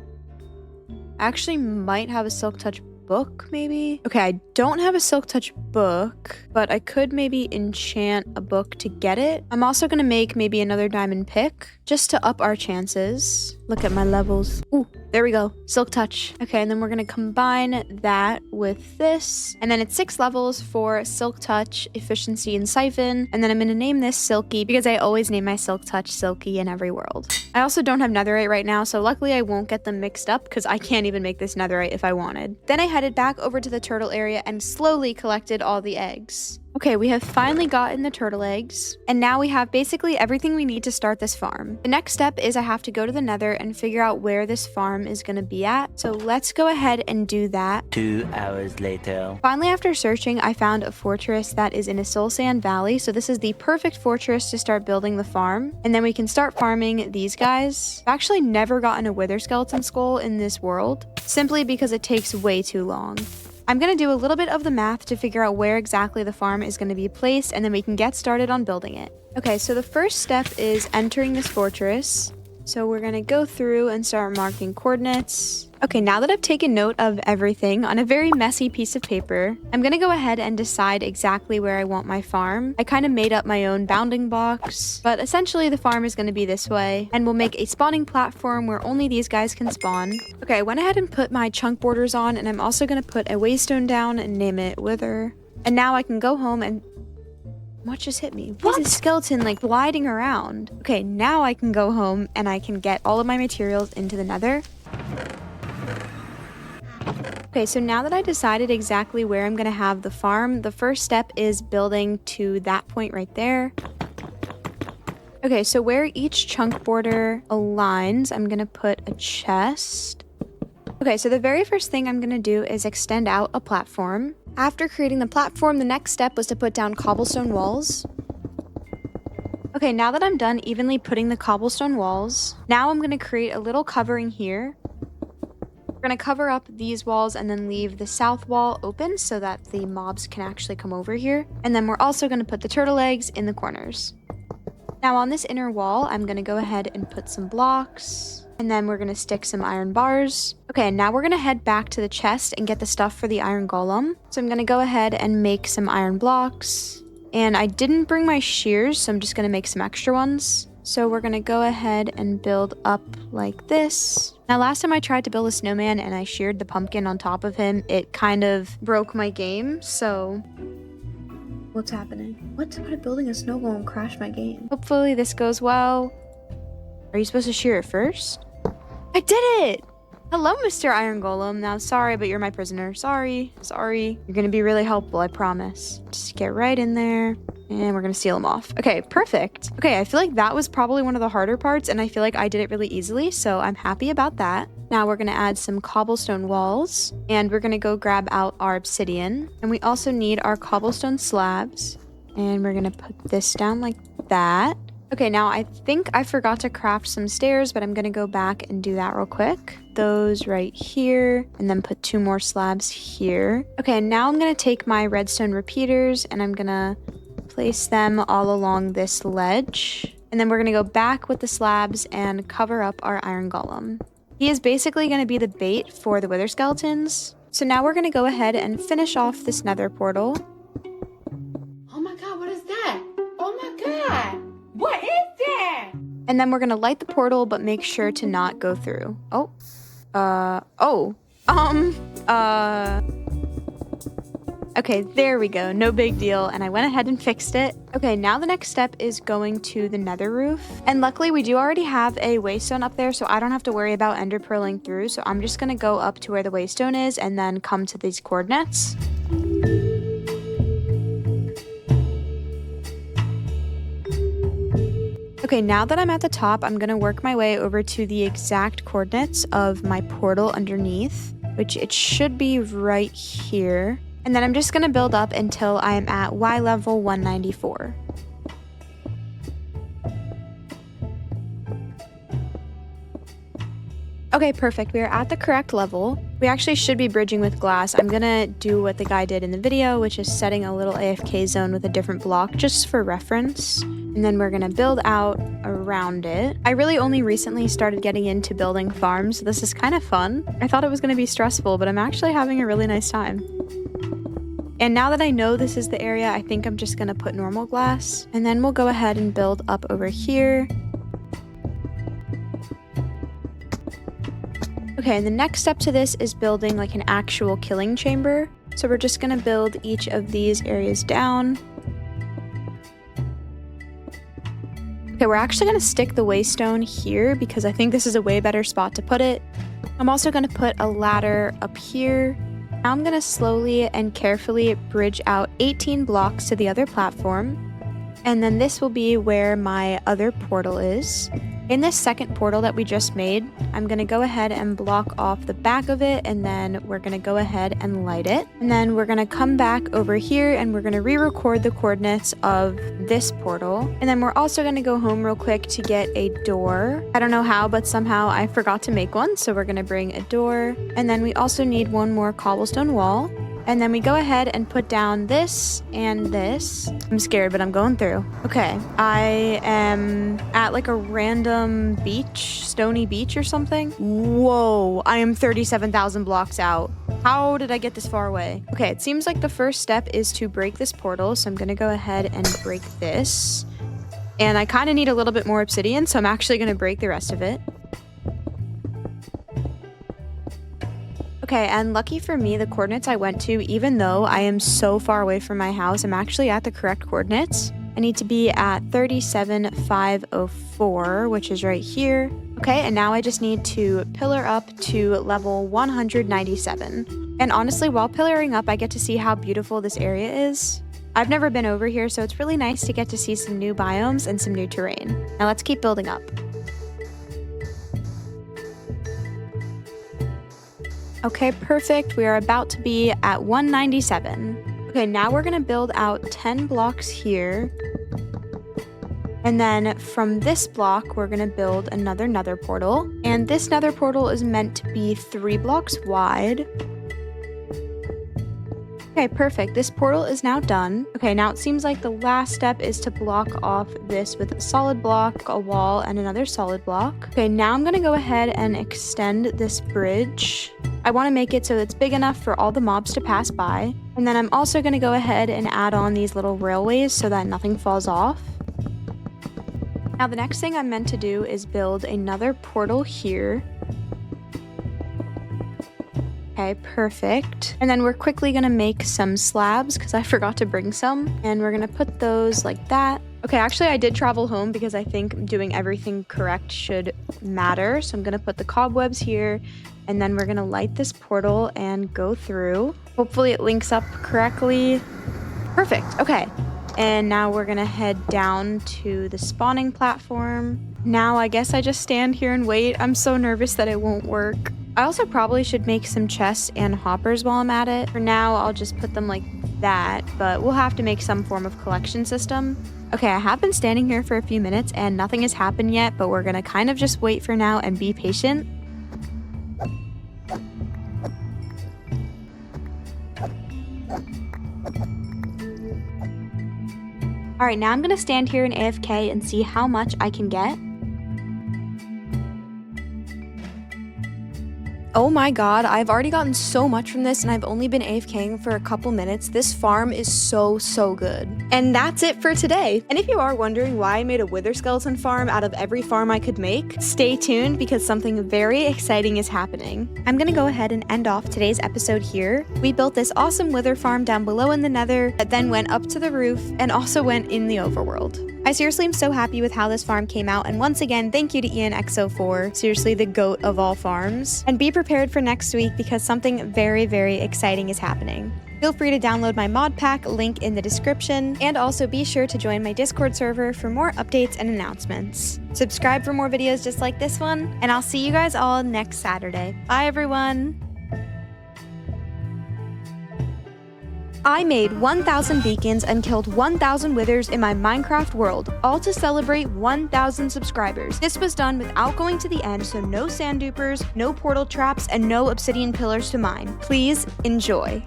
I actually might have a silk touch book, maybe? Okay, I don't have a silk touch book, but I could maybe enchant a book to get it. I'm also gonna make maybe another diamond pick just to up our chances. Look at my levels. Ooh, there we go. Silk touch. Okay, and then we're gonna combine that with this. And then it's 6 levels for silk touch, efficiency, and siphon. And then I'm gonna name this Silky because I always name my silk touch Silky in every world. I also don't have netherite right now, so luckily I won't get them mixed up because I can't even make this netherite if I wanted. Then I headed back over to the turtle area and slowly collected all the eggs. Okay, we have finally gotten the turtle eggs, and now we have basically everything we need to start this farm. The next step is I have to go to the Nether and figure out where this farm is going to be at. So let's go ahead and do that. 2 hours later. Finally, after searching, I found a fortress that is in a soul sand valley. So this is the perfect fortress to start building the farm. And then we can start farming these guys. I've actually never gotten a wither skeleton skull in this world, simply because it takes way too long. I'm going to do a little bit of the math to figure out where exactly the farm is going to be placed, and then we can get started on building it. Okay, so the first step is entering this fortress. So we're going to go through and start marking coordinates. Okay, now that I've taken note of everything on a very messy piece of paper, I'm going to go ahead and decide exactly where I want my farm. I kind of made up my own bounding box, but essentially the farm is going to be this way, and we'll make a spawning platform where only these guys can spawn. Okay, I went ahead and put my chunk borders on, and I'm also going to put a waystone down and name it Wither. And now I can go home and... What just hit me? What is this skeleton like gliding around? Okay, now I can go home and I can get all of my materials into the Nether. Okay, so now that I decided exactly where I'm gonna have the farm, the first step is building to that point right there. Okay, so where each chunk border aligns, I'm gonna put a chest. Okay, so the very first thing I'm gonna do is extend out a platform. After creating the platform, the next step was to put down cobblestone walls. Okay, now that I'm done evenly putting the cobblestone walls, now I'm gonna create a little covering here. We're gonna cover up these walls and then leave the south wall open so that the mobs can actually come over here. And then we're also gonna put the turtle eggs in the corners. Now on this inner wall, I'm gonna go ahead and put some blocks. And then we're going to stick some iron bars. Okay, now we're going to head back to the chest and get the stuff for the iron golem. So I'm going to go ahead and make some iron blocks. And I didn't bring my shears, so I'm just going to make some extra ones. So we're going to go ahead and build up like this. Now, last time I tried to build a snowman and I sheared the pumpkin on top of him, it kind of broke my game, so... What's happening? What about building a snow golem crash my game? Hopefully this goes well. Are you supposed to shear it first? I did it! Hello, Mr. Iron Golem. Now, sorry, but you're my prisoner. Sorry. You're gonna be really helpful, I promise. Just get right in there, and we're gonna seal him off. Okay, perfect. Okay, I feel like that was probably one of the harder parts, and I feel like I did it really easily, so I'm happy about that. Now we're gonna add some cobblestone walls, and we're gonna go grab out our obsidian. And we also need our cobblestone slabs, and we're gonna put this down like that. Okay, now I think I forgot to craft some stairs, but I'm gonna go back and do that real quick. Those right here, and then put 2 more slabs here. Okay, and now I'm gonna take my redstone repeaters and I'm gonna place them all along this ledge. And then we're gonna go back with the slabs and cover up our iron golem. He is basically gonna be the bait for the wither skeletons. So now we're gonna go ahead and finish off this nether portal. Oh my god, what is that? Oh my god! What is that? And then we're gonna light the portal, but make sure to not go through. Okay, there we go. No big deal. And I went ahead and fixed it. Okay, now the next step is going to the nether roof. And luckily we do already have a waystone up there, so I don't have to worry about ender pearling through. So I'm just gonna go up to where the waystone is and then come to these coordinates. Okay, now that I'm at the top, I'm gonna work my way over to the exact coordinates of my portal underneath, which it should be right here. And then I'm just gonna build up until I'm at Y level 194. Okay, perfect. We are at the correct level. We actually should be bridging with glass. I'm gonna do what the guy did in the video, which is setting a little AFK zone with a different block just for reference. And then we're gonna build out around it. I really only recently started getting into building farms, so this is kind of fun. I thought it was gonna be stressful, but I'm actually having a really nice time. And now that I know this is the area, I think I'm just gonna put normal glass. And then we'll go ahead and build up over here. Okay, and the next step to this is building like an actual killing chamber. So we're just gonna build each of these areas down. Okay, we're actually gonna stick the waystone here because I think this is a way better spot to put it. I'm also gonna put a ladder up here. Now I'm gonna slowly and carefully bridge out 18 blocks to the other platform. And then this will be where my other portal is. In this second portal that we just made, I'm gonna go ahead and block off the back of it, and then we're gonna go ahead and light it. And then we're gonna come back over here and we're gonna re-record the coordinates of this portal. And then we're also gonna go home real quick to get a door. I don't know how, but somehow I forgot to make one, so we're gonna bring a door. And then we also need one more cobblestone wall. And then we go ahead and put down this and this. I'm scared, but I'm going through. Okay, I am at like a random beach, stony beach or something. Whoa, I am 37,000 blocks out. How did I get this far away? Okay, it seems like the first step is to break this portal. So I'm gonna go ahead and break this. And I kind of need a little bit more obsidian, so I'm actually gonna break the rest of it. Okay, and lucky for me, the coordinates I went to, even though I am so far away from my house, I'm actually at the correct coordinates. I need to be at 37,504, which is right here. Okay, and now I just need to pillar up to level 197. And honestly, while pillaring up, I get to see how beautiful this area is. I've never been over here, so it's really nice to get to see some new biomes and some new terrain. Now let's keep building up. Okay, perfect. We are about to be at 197. Okay, now we're gonna build out 10 blocks here. And then from this block, we're gonna build another nether portal. And this nether portal is meant to be 3 blocks wide. Okay, perfect. This portal is now done. Okay, now it seems like the last step is to block off this with a solid block, a wall, and another solid block. Okay, now I'm gonna go ahead and extend this bridge. I want to make it so it's big enough for all the mobs to pass by. And then I'm also going to go ahead and add on these little railways so that nothing falls off. Now the next thing I'm meant to do is build another portal here. Okay, perfect. And then we're quickly going to make some slabs because I forgot to bring some. And we're going to put those like that. Okay, actually I did travel home because I think doing everything correct should matter. So I'm going to put the cobwebs here. And then we're gonna light this portal and go through. Hopefully it links up correctly. Perfect, okay. And now we're gonna head down to the spawning platform. Now I guess I just stand here and wait. I'm so nervous that it won't work. I also probably should make some chests and hoppers while I'm at it. For now, I'll just put them like that, but we'll have to make some form of collection system. Okay, I have been standing here for a few minutes and nothing has happened yet, but we're gonna kind of just wait for now and be patient. Alright, now I'm gonna stand here in AFK and see how much I can get. Oh my god, I've already gotten so much from this and I've only been AFKing for a couple minutes. This farm is so good. And that's it for today. And if you are wondering why I made a wither skeleton farm out of every farm I could make, stay tuned because something very exciting is happening. I'm gonna go ahead and end off today's episode here. We built this awesome wither farm down below in the nether that then went up to the roof and also went in the overworld. I seriously am so happy with how this farm came out, and once again, thank you to IanXO4, seriously the GOAT of all farms. And be prepared for next week because something very exciting is happening. Feel free to download my mod pack, link in the description, and also be sure to join my Discord server for more updates and announcements. Subscribe for more videos just like this one, and I'll see you guys all next Saturday. Bye everyone! I made 1,000 beacons and killed 1,000 withers in my Minecraft world, all to celebrate 1,000 subscribers. This was done without going to the end, so no sand dupers, no portal traps, and no obsidian pillars to mine. Please enjoy.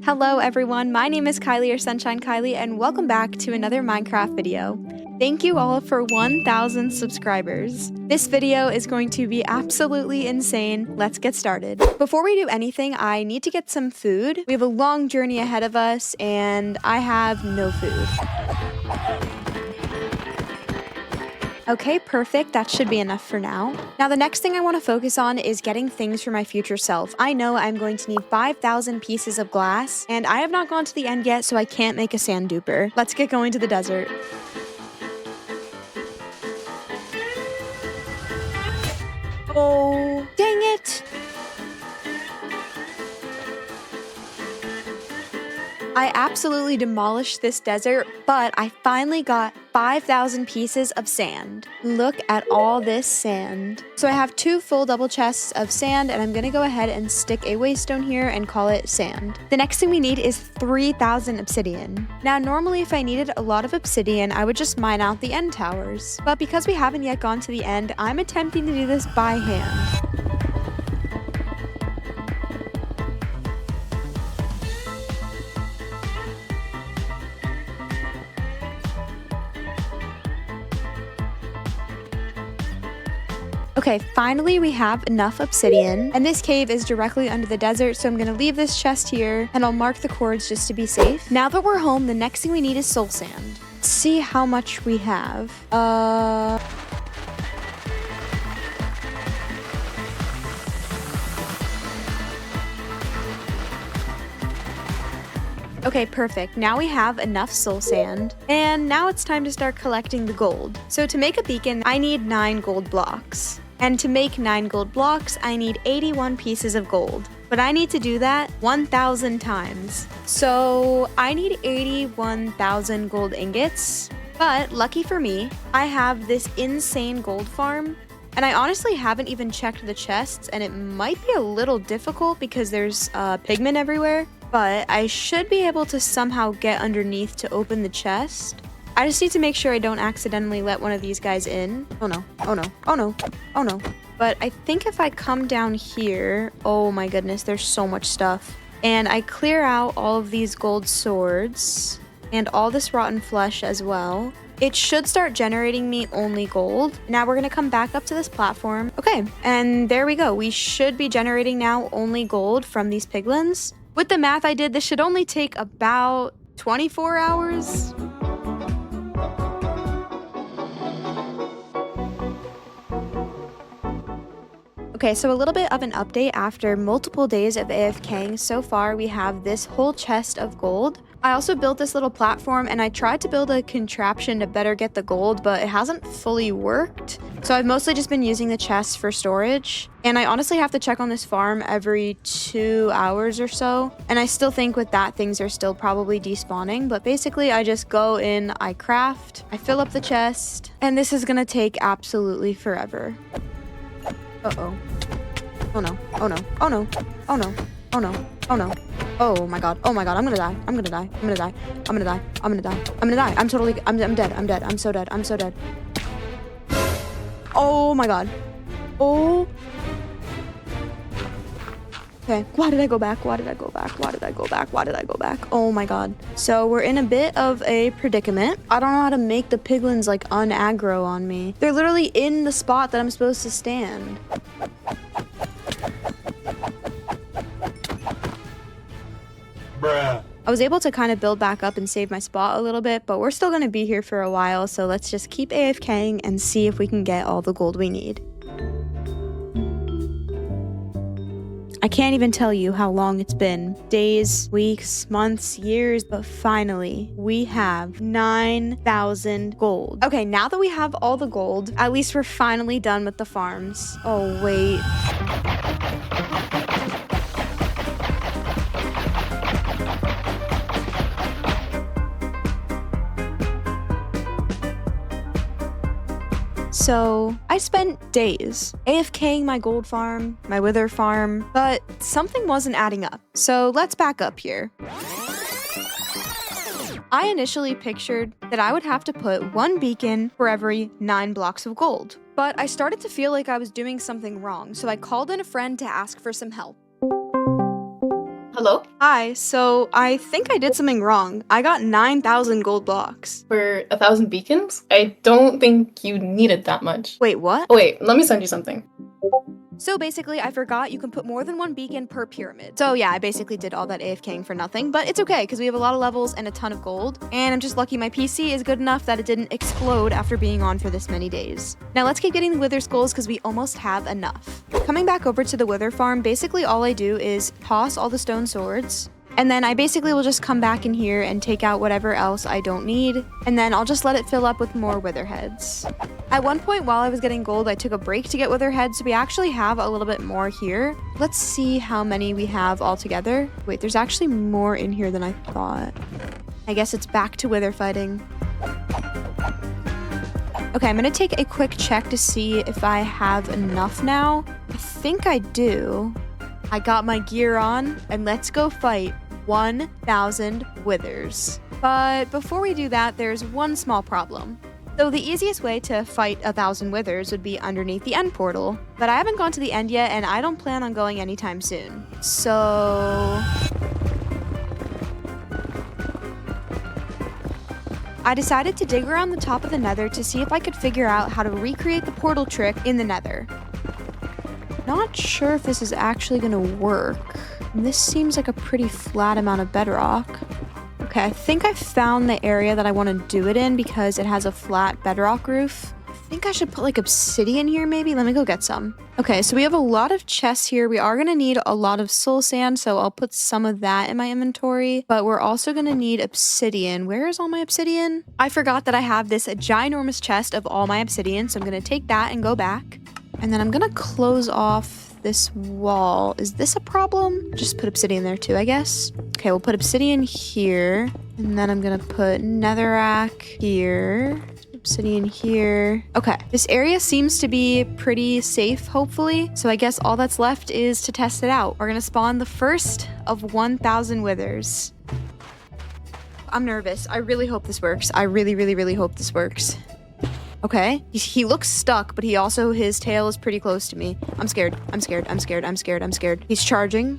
Hello everyone, my name is Kylie or Sunshine Kylie, and welcome back to another Minecraft video. Thank you all for 1,000 subscribers. This video is going to be absolutely insane. Let's get started. Before we do anything, I need to get some food. We have a long journey ahead of us and I have no food. Okay, perfect. That should be enough for now. Now, the next thing I want to focus on is getting things for my future self. I know I'm going to need 5,000 pieces of glass, and I have not gone to the end yet, so I can't make a sand duper. Let's get going to the desert. Oh, dang it! I absolutely demolished this desert, but I finally got 5,000 pieces of sand. Look at all this sand. So I have 2 full double chests of sand, and I'm gonna go ahead and stick a waystone here and call it sand. The next thing we need is 3,000 obsidian. Now, normally if I needed a lot of obsidian, I would just mine out the end towers. But because we haven't yet gone to the end, I'm attempting to do this by hand. Okay, finally we have enough obsidian, and this cave is directly under the desert, so I'm gonna leave this chest here, and I'll mark the cords just to be safe. Now that we're home, the next thing we need is soul sand. Let's see how much we have. Okay, perfect. Now we have enough soul sand, and now it's time to start collecting the gold. So to make a beacon, I need 9 gold blocks. And to make 9 gold blocks, I need 81 pieces of gold. But I need to do that 1,000 times. So I need 81,000 gold ingots. But lucky for me, I have this insane gold farm. And I honestly haven't even checked the chests, and it might be a little difficult because there's pigment everywhere. But I should be able to somehow get underneath to open the chest. I just need to make sure I don't accidentally let one of these guys in. Oh no, oh no, oh no, oh no. But I think if I come down here, oh my goodness, there's so much stuff. And I clear out all of these gold swords and all this rotten flesh as well. It should start generating me only gold. Now we're gonna come back up to this platform. Okay, and there we go. We should be generating now only gold from these piglins. With the math I did, this should only take about 24 hours. Okay, so a little bit of an update after multiple days of AFKing. So far, we have this whole chest of gold. I also built this little platform, and I tried to build a contraption to better get the gold, but it hasn't fully worked. So I've mostly just been using the chests for storage. And I honestly have to check on this farm every 2 hours or so. And I still think with that, things are still probably despawning. But basically, I just go in, I craft, I fill up the chest, and this is gonna take absolutely forever. Uh-oh. Oh no, oh no, oh no, oh no, oh no, oh no. Oh my god, I'm gonna die, I'm gonna die, I'm gonna die, I'm gonna die, I'm gonna die, I'm gonna die, I'm dead, I'm dead, I'm so dead, I'm so dead. Oh my god. Oh. Okay, why did I go back? Why did I go back? Why did I go back? Why did I go back? Oh my god. So we're in a bit of a predicament. I don't know how to make the piglins like unaggro on me. They're literally in the spot that I'm supposed to stand. Bruh. I was able to kind of build back up and save my spot a little bit, but we're still going to be here for a while, so let's just keep AFKing and see if we can get all the gold we need. I can't even tell you how long it's been. Days, weeks, months, years, but finally, we have 9,000 gold. Okay, now that we have all the gold, at least we're finally done with the farms. Oh, wait. So I spent days AFKing my gold farm, my wither farm, but something wasn't adding up. So let's back up here. I initially pictured that I would have to put 1 beacon for every 9 blocks of gold. But I started to feel like I was doing something wrong, so I called in a friend to ask for some help. Hello? Hi, so I think I did something wrong. I got 9,000 gold blocks. For 1,000 beacons? I don't think you needed that much. Wait, what? Oh, wait, let me send you something. So basically, I forgot you can put more than 1 beacon per pyramid. So yeah, I basically did all that AFKing for nothing, but it's okay because we have a lot of levels and a ton of gold. And I'm just lucky my PC is good enough that it didn't explode after being on for this many days. Now let's keep getting the wither skulls because we almost have enough. Coming back over to the wither farm, basically all I do is toss all the stone swords. And then I basically will just come back in here and take out whatever else I don't need. And then I'll just let it fill up with more wither heads. At one point while I was getting gold, I took a break to get wither heads, so we actually have a little bit more here. Let's see how many we have all together. Wait, there's actually more in here than I thought. I guess it's back to wither fighting. Okay, I'm gonna take a quick check to see if I have enough now. I think I do. I got my gear on, and let's go fight 1,000 withers. But before we do that, there's one small problem. Though the easiest way to fight 1,000 withers would be underneath the end portal, but I haven't gone to the end yet, and I don't plan on going anytime soon. So I decided to dig around the top of the Nether to see if I could figure out how to recreate the portal trick in the Nether. Not sure if this is actually gonna work. This seems like a pretty flat amount of bedrock. Okay, I think I found the area that I want to do it in because it has a flat bedrock roof. I think I should put like obsidian here maybe. Let me go get some. Okay, so we have a lot of chests here. We are gonna need a lot of soul sand, so I'll put some of that in my inventory. But we're also gonna need obsidian. Where is all my obsidian? I forgot that I have this ginormous chest of all my obsidian, so I'm gonna take that and go back. And then I'm gonna close off this wall. Is this a problem? Just put obsidian there too, I guess. Okay, we'll put obsidian here. And then I'm gonna put netherrack here. Obsidian here. Okay, this area seems to be pretty safe, hopefully. So I guess all that's left is to test it out. We're gonna spawn the first of 1,000 withers. I'm nervous. I really hope this works. I really, really, really hope this works. Okay, he looks stuck, but his tail is pretty close to me. I'm scared. I'm scared. I'm scared. I'm scared. I'm scared. He's charging.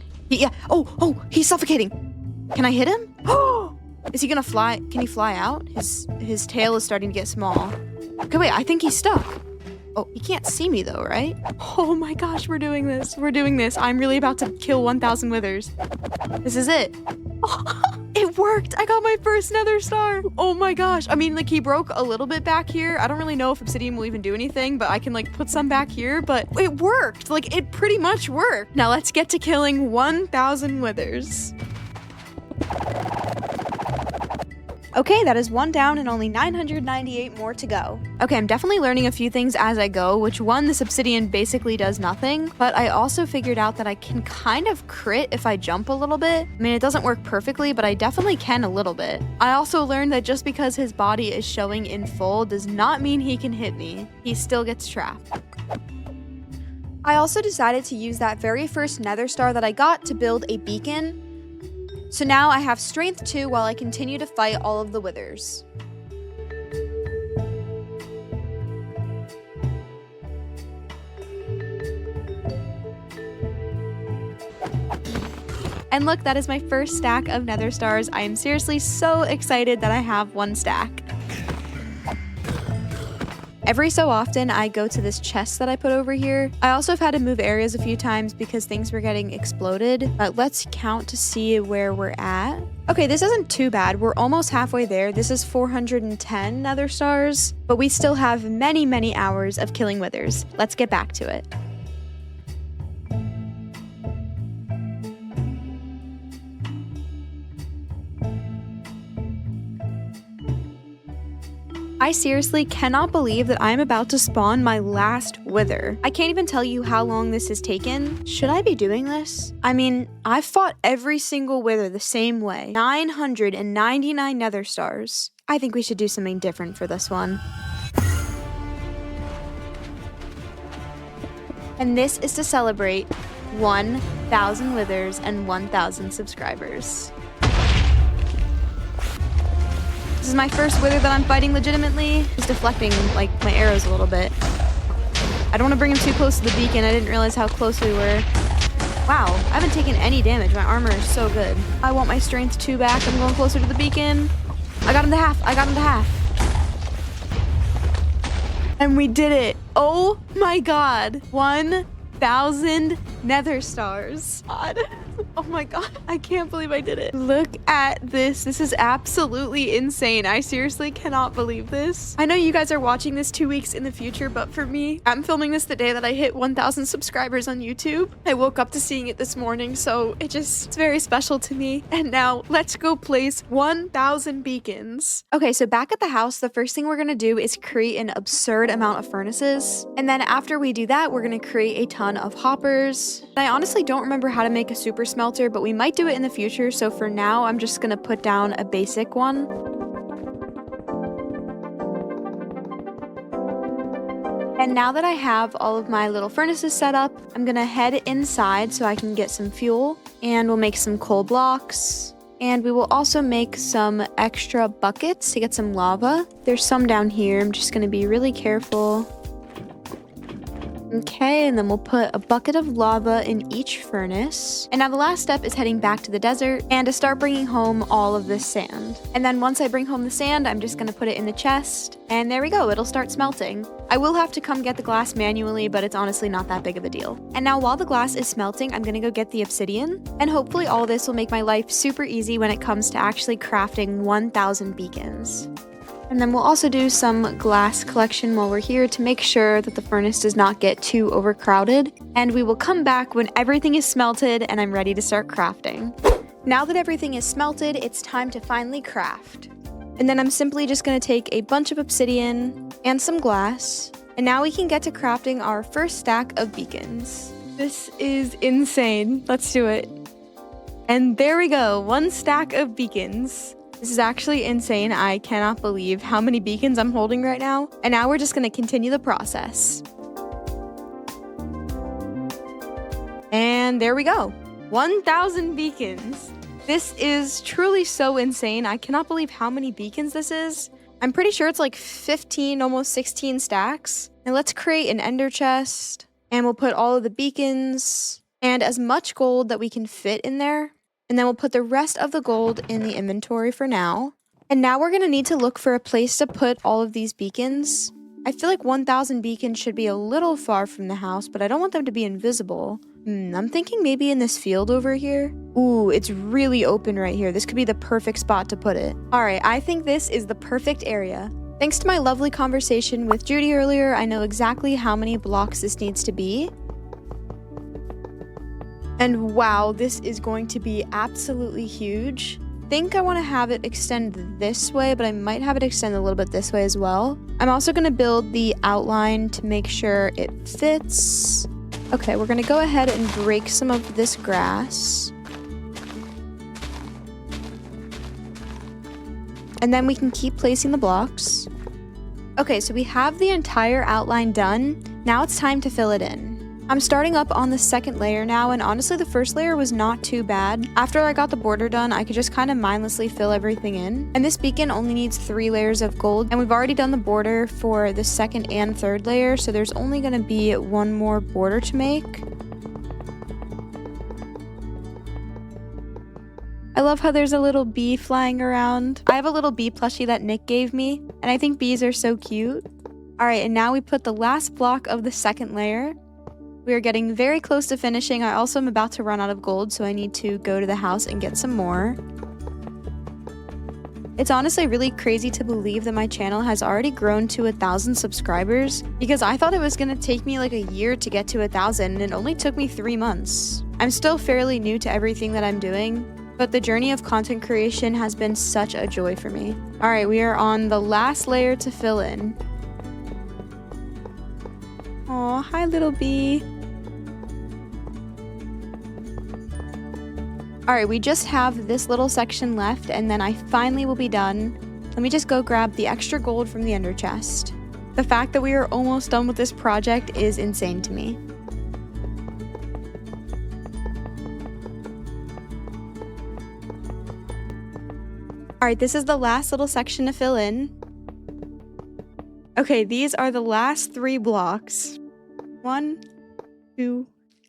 Oh, he's suffocating. Can I hit him? Oh, is he gonna fly? Can he fly out? His tail is starting to get small. Okay, wait, I think he's stuck. Oh, he can't see me though, right? Oh my gosh, we're doing this. We're doing this. I'm really about to kill 1,000 withers. This is it. Oh, it worked. I got my first nether star. Oh my gosh. I mean, like, he broke a little bit back here. I don't really know if obsidian will even do anything, but I can like put some back here, but it worked. Like, it pretty much worked. Now let's get to killing 1,000 withers. Okay, that is 1 down and only 998 more to go. Okay, I'm definitely learning a few things as I go, which one, this obsidian basically does nothing, but I also figured out that I can kind of crit if I jump a little bit. I mean, it doesn't work perfectly, but I definitely can a little bit. I also learned that just because his body is showing in full does not mean he can hit me. He still gets trapped. I also decided to use that very first nether star that I got to build a beacon. So now I have strength 2 while I continue to fight all of the withers. And look, that is my first stack of nether stars. I am seriously so excited that I have 1 stack. Every so often, I go to this chest that I put over here. I also have had to move areas a few times because things were getting exploded. But let's count to see where we're at. Okay, this isn't too bad. We're almost halfway there. This is 410 nether stars, but we still have many, many hours of killing withers. Let's get back to it. I seriously cannot believe that I'm about to spawn my last wither. I can't even tell you how long this has taken. Should I be doing this? I mean, I've fought every single wither the same way. 999 nether stars. I think we should do something different for this one. And this is to celebrate 1,000 withers and 1,000 subscribers. This is my first wither that I'm fighting legitimately. He's deflecting like my arrows a little bit. I don't want to bring him too close to the beacon. I didn't realize how close we were. Wow, I haven't taken any damage. My armor is so good. I want my strength 2 back. I'm going closer to the beacon. I got him to half. I got him to half. And we did it. Oh my god. 1,000 nether stars. God. Oh my god, I can't believe I did it. Look at this. This is absolutely insane. I seriously cannot believe this. I know you guys are watching this 2 weeks in the future, but for me, I'm filming this the day that I hit 1,000 subscribers on YouTube. I woke up to seeing it this morning, so it's very special to me. And now let's go place 1,000 beacons. Okay, so back at the house, the first thing we're gonna do is create an absurd amount of furnaces. And then after we do that, we're gonna create a ton of hoppers. I honestly don't remember how to make a super smelter, but we might do it in the future, so for now I'm just gonna put down a basic one. And now that I have all of my little furnaces set up, I'm gonna head inside so I can get some fuel, and we'll make some coal blocks, and we will also make some extra buckets to get some lava. There's some down here. I'm just gonna be really careful. Okay, and then we'll put a bucket of lava in each furnace. And now the last step is heading back to the desert and to start bringing home all of this sand. And then once I bring home the sand, I'm just gonna put it in the chest. And there we go, it'll start smelting. I will have to come get the glass manually, but it's honestly not that big of a deal. And now while the glass is smelting, I'm gonna go get the obsidian. And hopefully all this will make my life super easy when it comes to actually crafting 1,000 beacons. And then we'll also do some glass collection while we're here to make sure that the furnace does not get too overcrowded. And we will come back when everything is smelted and I'm ready to start crafting. Now that everything is smelted, it's time to finally craft. And then I'm simply just going to take a bunch of obsidian and some glass. And now we can get to crafting our first stack of beacons. This is insane. Let's do it. And there we go, 1 stack of beacons. This is actually insane. I cannot believe how many beacons I'm holding right now. And now we're just going to continue the process. And there we go. 1,000 beacons. This is truly so insane. I cannot believe how many beacons this is. I'm pretty sure it's like 15, almost 16 stacks. Now let's create an ender chest. And we'll put all of the beacons and as much gold that we can fit in there. And then we'll put the rest of the gold in the inventory for now. And now we're going to need to look for a place to put all of these beacons. I feel like 1,000 beacons should be a little far from the house, but I don't want them to be invisible. I'm thinking maybe in this field over here. Ooh, it's really open right here. This could be the perfect spot to put it. All right, I think this is the perfect area. Thanks to my lovely conversation with Judy earlier, I know exactly how many blocks this needs to be. And wow, this is going to be absolutely huge. I think I want to have it extend this way, but I might have it extend a little bit this way as well. I'm also going to build the outline to make sure it fits. Okay, we're going to go ahead and break some of this grass. And then we can keep placing the blocks. Okay, so we have the entire outline done. Now it's time to fill it in. I'm starting up on the second layer now, and honestly the first layer was not too bad. After I got the border done, I could just kind of mindlessly fill everything in. And this beacon only needs 3 layers of gold, and we've already done the border for the second and third layer, so there's only going to be 1 more border to make. I love how there's a little bee flying around. I have a little bee plushie that Nick gave me, and I think bees are so cute. All right, and now we put the last block of the second layer. We are getting very close to finishing. I also am about to run out of gold, so I need to go to the house and get some more. It's honestly really crazy to believe that my channel has already grown to 1,000 subscribers, because I thought it was gonna take me like a year to get to 1,000, and it only took me 3 months. I'm still fairly new to everything that I'm doing, but the journey of content creation has been such a joy for me. All right, we are on the last layer to fill in. Aw, hi little bee. Alright, we just have this little section left, and then I finally will be done. Let me just go grab the extra gold from the ender chest. The fact that we are almost done with this project is insane to me. Alright, this is the last little section to fill in. Okay, these are the last 3 blocks. 1, 2,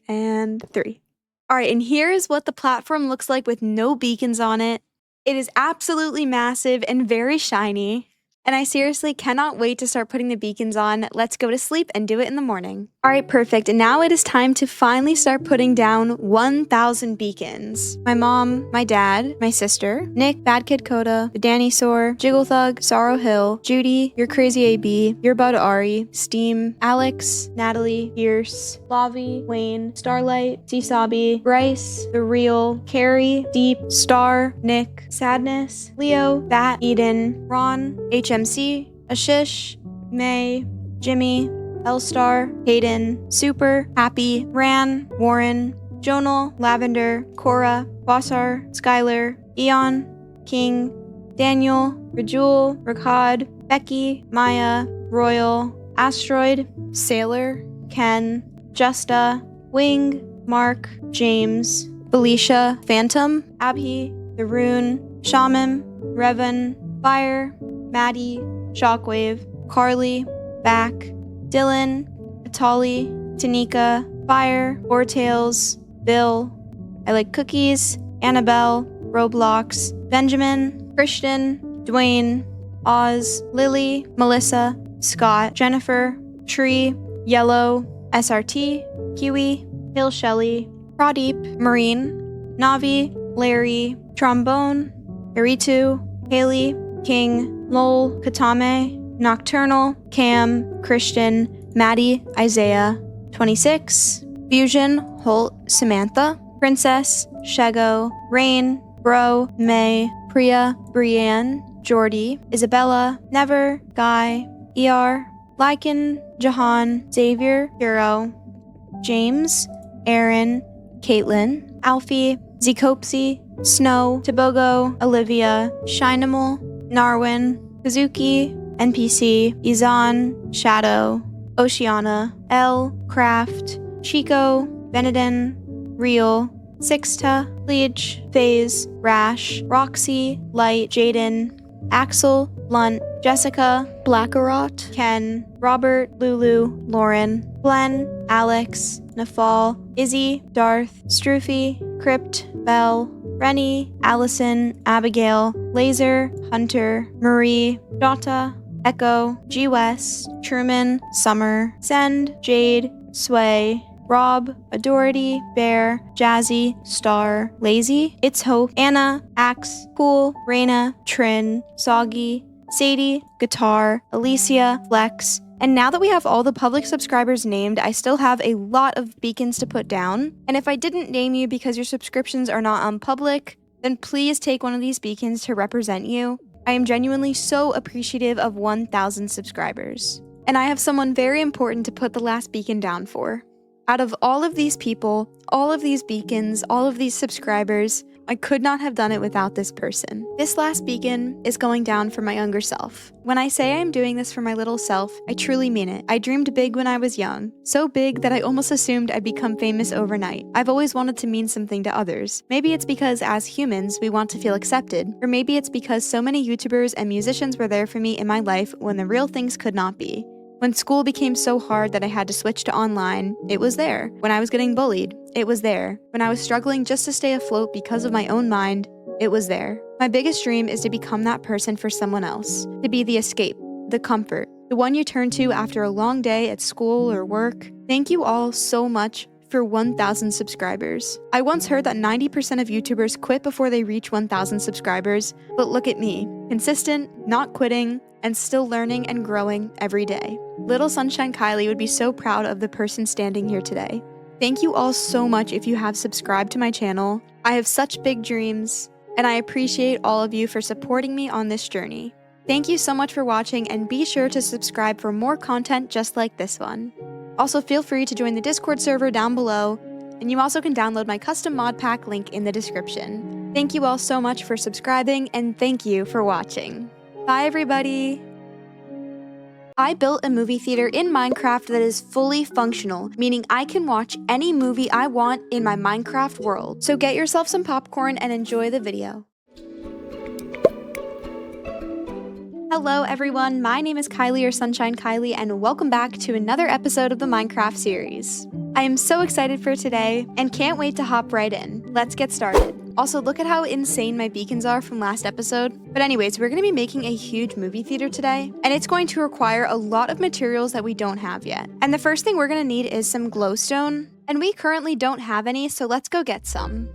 and 3. Alright, and here is what the platform looks like with no beacons on it. It is absolutely massive and very shiny. And I seriously cannot wait to start putting the beacons on. Let's go to sleep and do it in the morning. Alright, perfect. And now it is time to finally start putting down 1,000 beacons. My mom, my dad, my sister, Nick, Bad Kid Coda, the Danny Soar, Jiggle Thug, Sorrow Hill, Judy, Your Crazy AB, Your Bud Ari, Steam, Alex, Natalie, Fierce, Lavi, Wayne, Starlight, Seasabi, Bryce, The Real, Carrie, Deep, Star, Nick, Sadness, Leo, Bat, Eden, Ron, HMC, Ashish, May, Jimmy, L-Star, Hayden, Super, Happy, Ran, Warren, Jonal, Lavender, Cora, Bossar, Skylar, Eon, King, Daniel, Rajul, Rakad, Becky, Maya, Royal, Asteroid, Sailor, Ken, Justa, Wing, Mark, James, Felicia, Phantom, Abhi, The Rune, Shaman, Revan, Fire, Maddie, Shockwave, Carly, Back, Dylan, Atali, Tanika, Fire, Ortails, Bill, I Like Cookies, Annabelle, Roblox, Benjamin, Christian, Dwayne, Oz, Lily, Melissa, Scott, Jennifer, Tree, Yellow, SRT, Kiwi, Hill Shelley, Pradeep, Marine, Navi, Larry, Trombone, Eritu, Haley, King, Lol, Katame, Nocturnal, Cam, Christian, Maddie, Isaiah, 26, Fusion, Holt, Samantha, Princess, Shego, Rain, Bro, May, Priya, Brienne, Jordy, Isabella, Never, Guy, ER, Lycan, Jahan, Xavier, Hero, James, Aaron, Caitlin, Alfie, Zecopsy, Snow, Tobogo, Olivia, Shinemal, Narwin, Kazuki, NPC, Izan, Shadow, Oceana, L, Craft, Chico, Benedin, Real, Sixta, Leech, FaZe, Rash, Roxy, Light, Jaden, Axel, Lunt, Jessica, Blackarot, Ken, Robert, Lulu, Lauren, Glenn, Alex, Nafal, Izzy, Darth, Stroofy, Crypt, Belle, Rennie, Allison, Abigail, Laser, Hunter, Marie, Dota, Echo, G West, Truman, Summer, Send, Jade, Sway, Rob, Adority, Bear, Jazzy, Star, Lazy, It's Hope, Anna, Axe, Cool, Raina, Trin, Soggy, Sadie, Guitar, Alicia, Flex. And now that we have all the public subscribers named, I still have a lot of beacons to put down. And if I didn't name you because your subscriptions are not on public, then please take one of these beacons to represent you. I am genuinely so appreciative of 1,000 subscribers. And I have someone very important to put the last beacon down for. Out of all of these people, all of these beacons, all of these subscribers, I could not have done it without this person. This last beacon is going down for my younger self. When I say I'm doing this for my little self, I truly mean it. I dreamed big when I was young. So big that I almost assumed I'd become famous overnight. I've always wanted to mean something to others. Maybe it's because as humans, we want to feel accepted. Or maybe it's because so many YouTubers and musicians were there for me in my life when the real things could not be. When school became so hard that I had to switch to online, it was there. When I was getting bullied, it was there. When I was struggling just to stay afloat because of my own mind, it was there. My biggest dream is to become that person for someone else, to be the escape, the comfort, the one you turn to after a long day at school or work. Thank you all so much for 1,000 subscribers. I once heard that 90% of YouTubers quit before they reach 1,000 subscribers, but look at me, consistent, not quitting, and still learning and growing every day. Little Sunshine Kylie would be so proud of the person standing here today. Thank you all so much if you have subscribed to my channel. I have such big dreams, and I appreciate all of you for supporting me on this journey. Thank you so much for watching, and be sure to subscribe for more content just like this one. Also, feel free to join the Discord server down below, and you also can download my custom mod pack link in the description. Thank you all so much for subscribing, and thank you for watching. Bye, everybody! I built a movie theater in Minecraft that is fully functional, meaning I can watch any movie I want in my Minecraft world. So get yourself some popcorn and enjoy the video. Hello everyone, my name is Kylie or Sunshine Kylie, and welcome back to another episode of the Minecraft series. I am so excited for today and can't wait to hop right in. Let's get started. Also, look at how insane my beacons are from last episode. But anyways, we're going to be making a huge movie theater today, and it's going to require a lot of materials that we don't have yet. And the first thing we're going to need is some glowstone, and we currently don't have any, so let's go get some.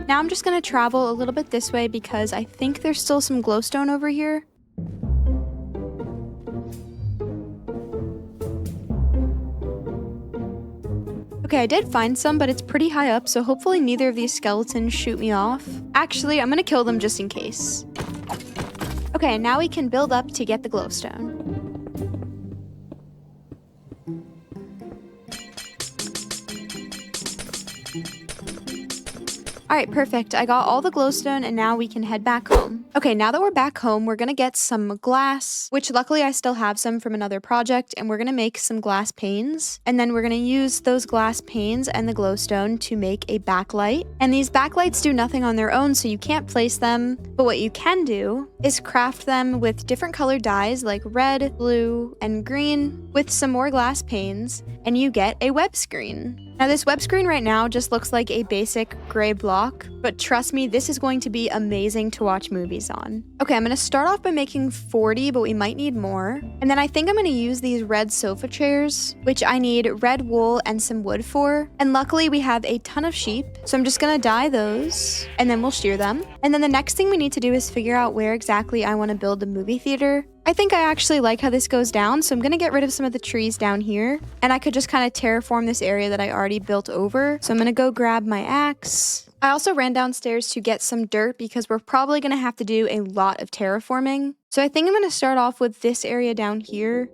Now I'm just going to travel a little bit this way because I think there's still some glowstone over here. Okay, I did find some, but it's pretty high up, so hopefully neither of these skeletons shoot me off. Actually, I'm going to kill them just in case. Okay, now we can build up to get the glowstone. Alright, perfect. I got all the glowstone and now we can head back home. Okay, now that we're back home, we're gonna get some glass, which luckily I still have some from another project, and we're gonna make some glass panes. And then we're gonna use those glass panes and the glowstone to make a backlight. And these backlights do nothing on their own, so you can't place them, but what you can do is craft them with different colored dyes like red, blue, and green with some more glass panes, and you get a web screen. Now this web screen right now just looks like a basic gray block, but trust me, this is going to be amazing to watch movies on. Okay, I'm gonna start off by making 40, but we might need more. And then I think I'm gonna use these red sofa chairs, which I need red wool and some wood for. And luckily we have a ton of sheep, so I'm just gonna dye those, and then we'll shear them. And then the next thing we need to do is figure out where exactly I wanna build the movie theater. I think I actually like how this goes down, so I'm gonna get rid of some of the trees down here, and I could just kind of terraform this area that I already built over. So I'm gonna go grab my axe. I also ran downstairs to get some dirt because we're probably gonna have to do a lot of terraforming. So I think I'm gonna start off with this area down here.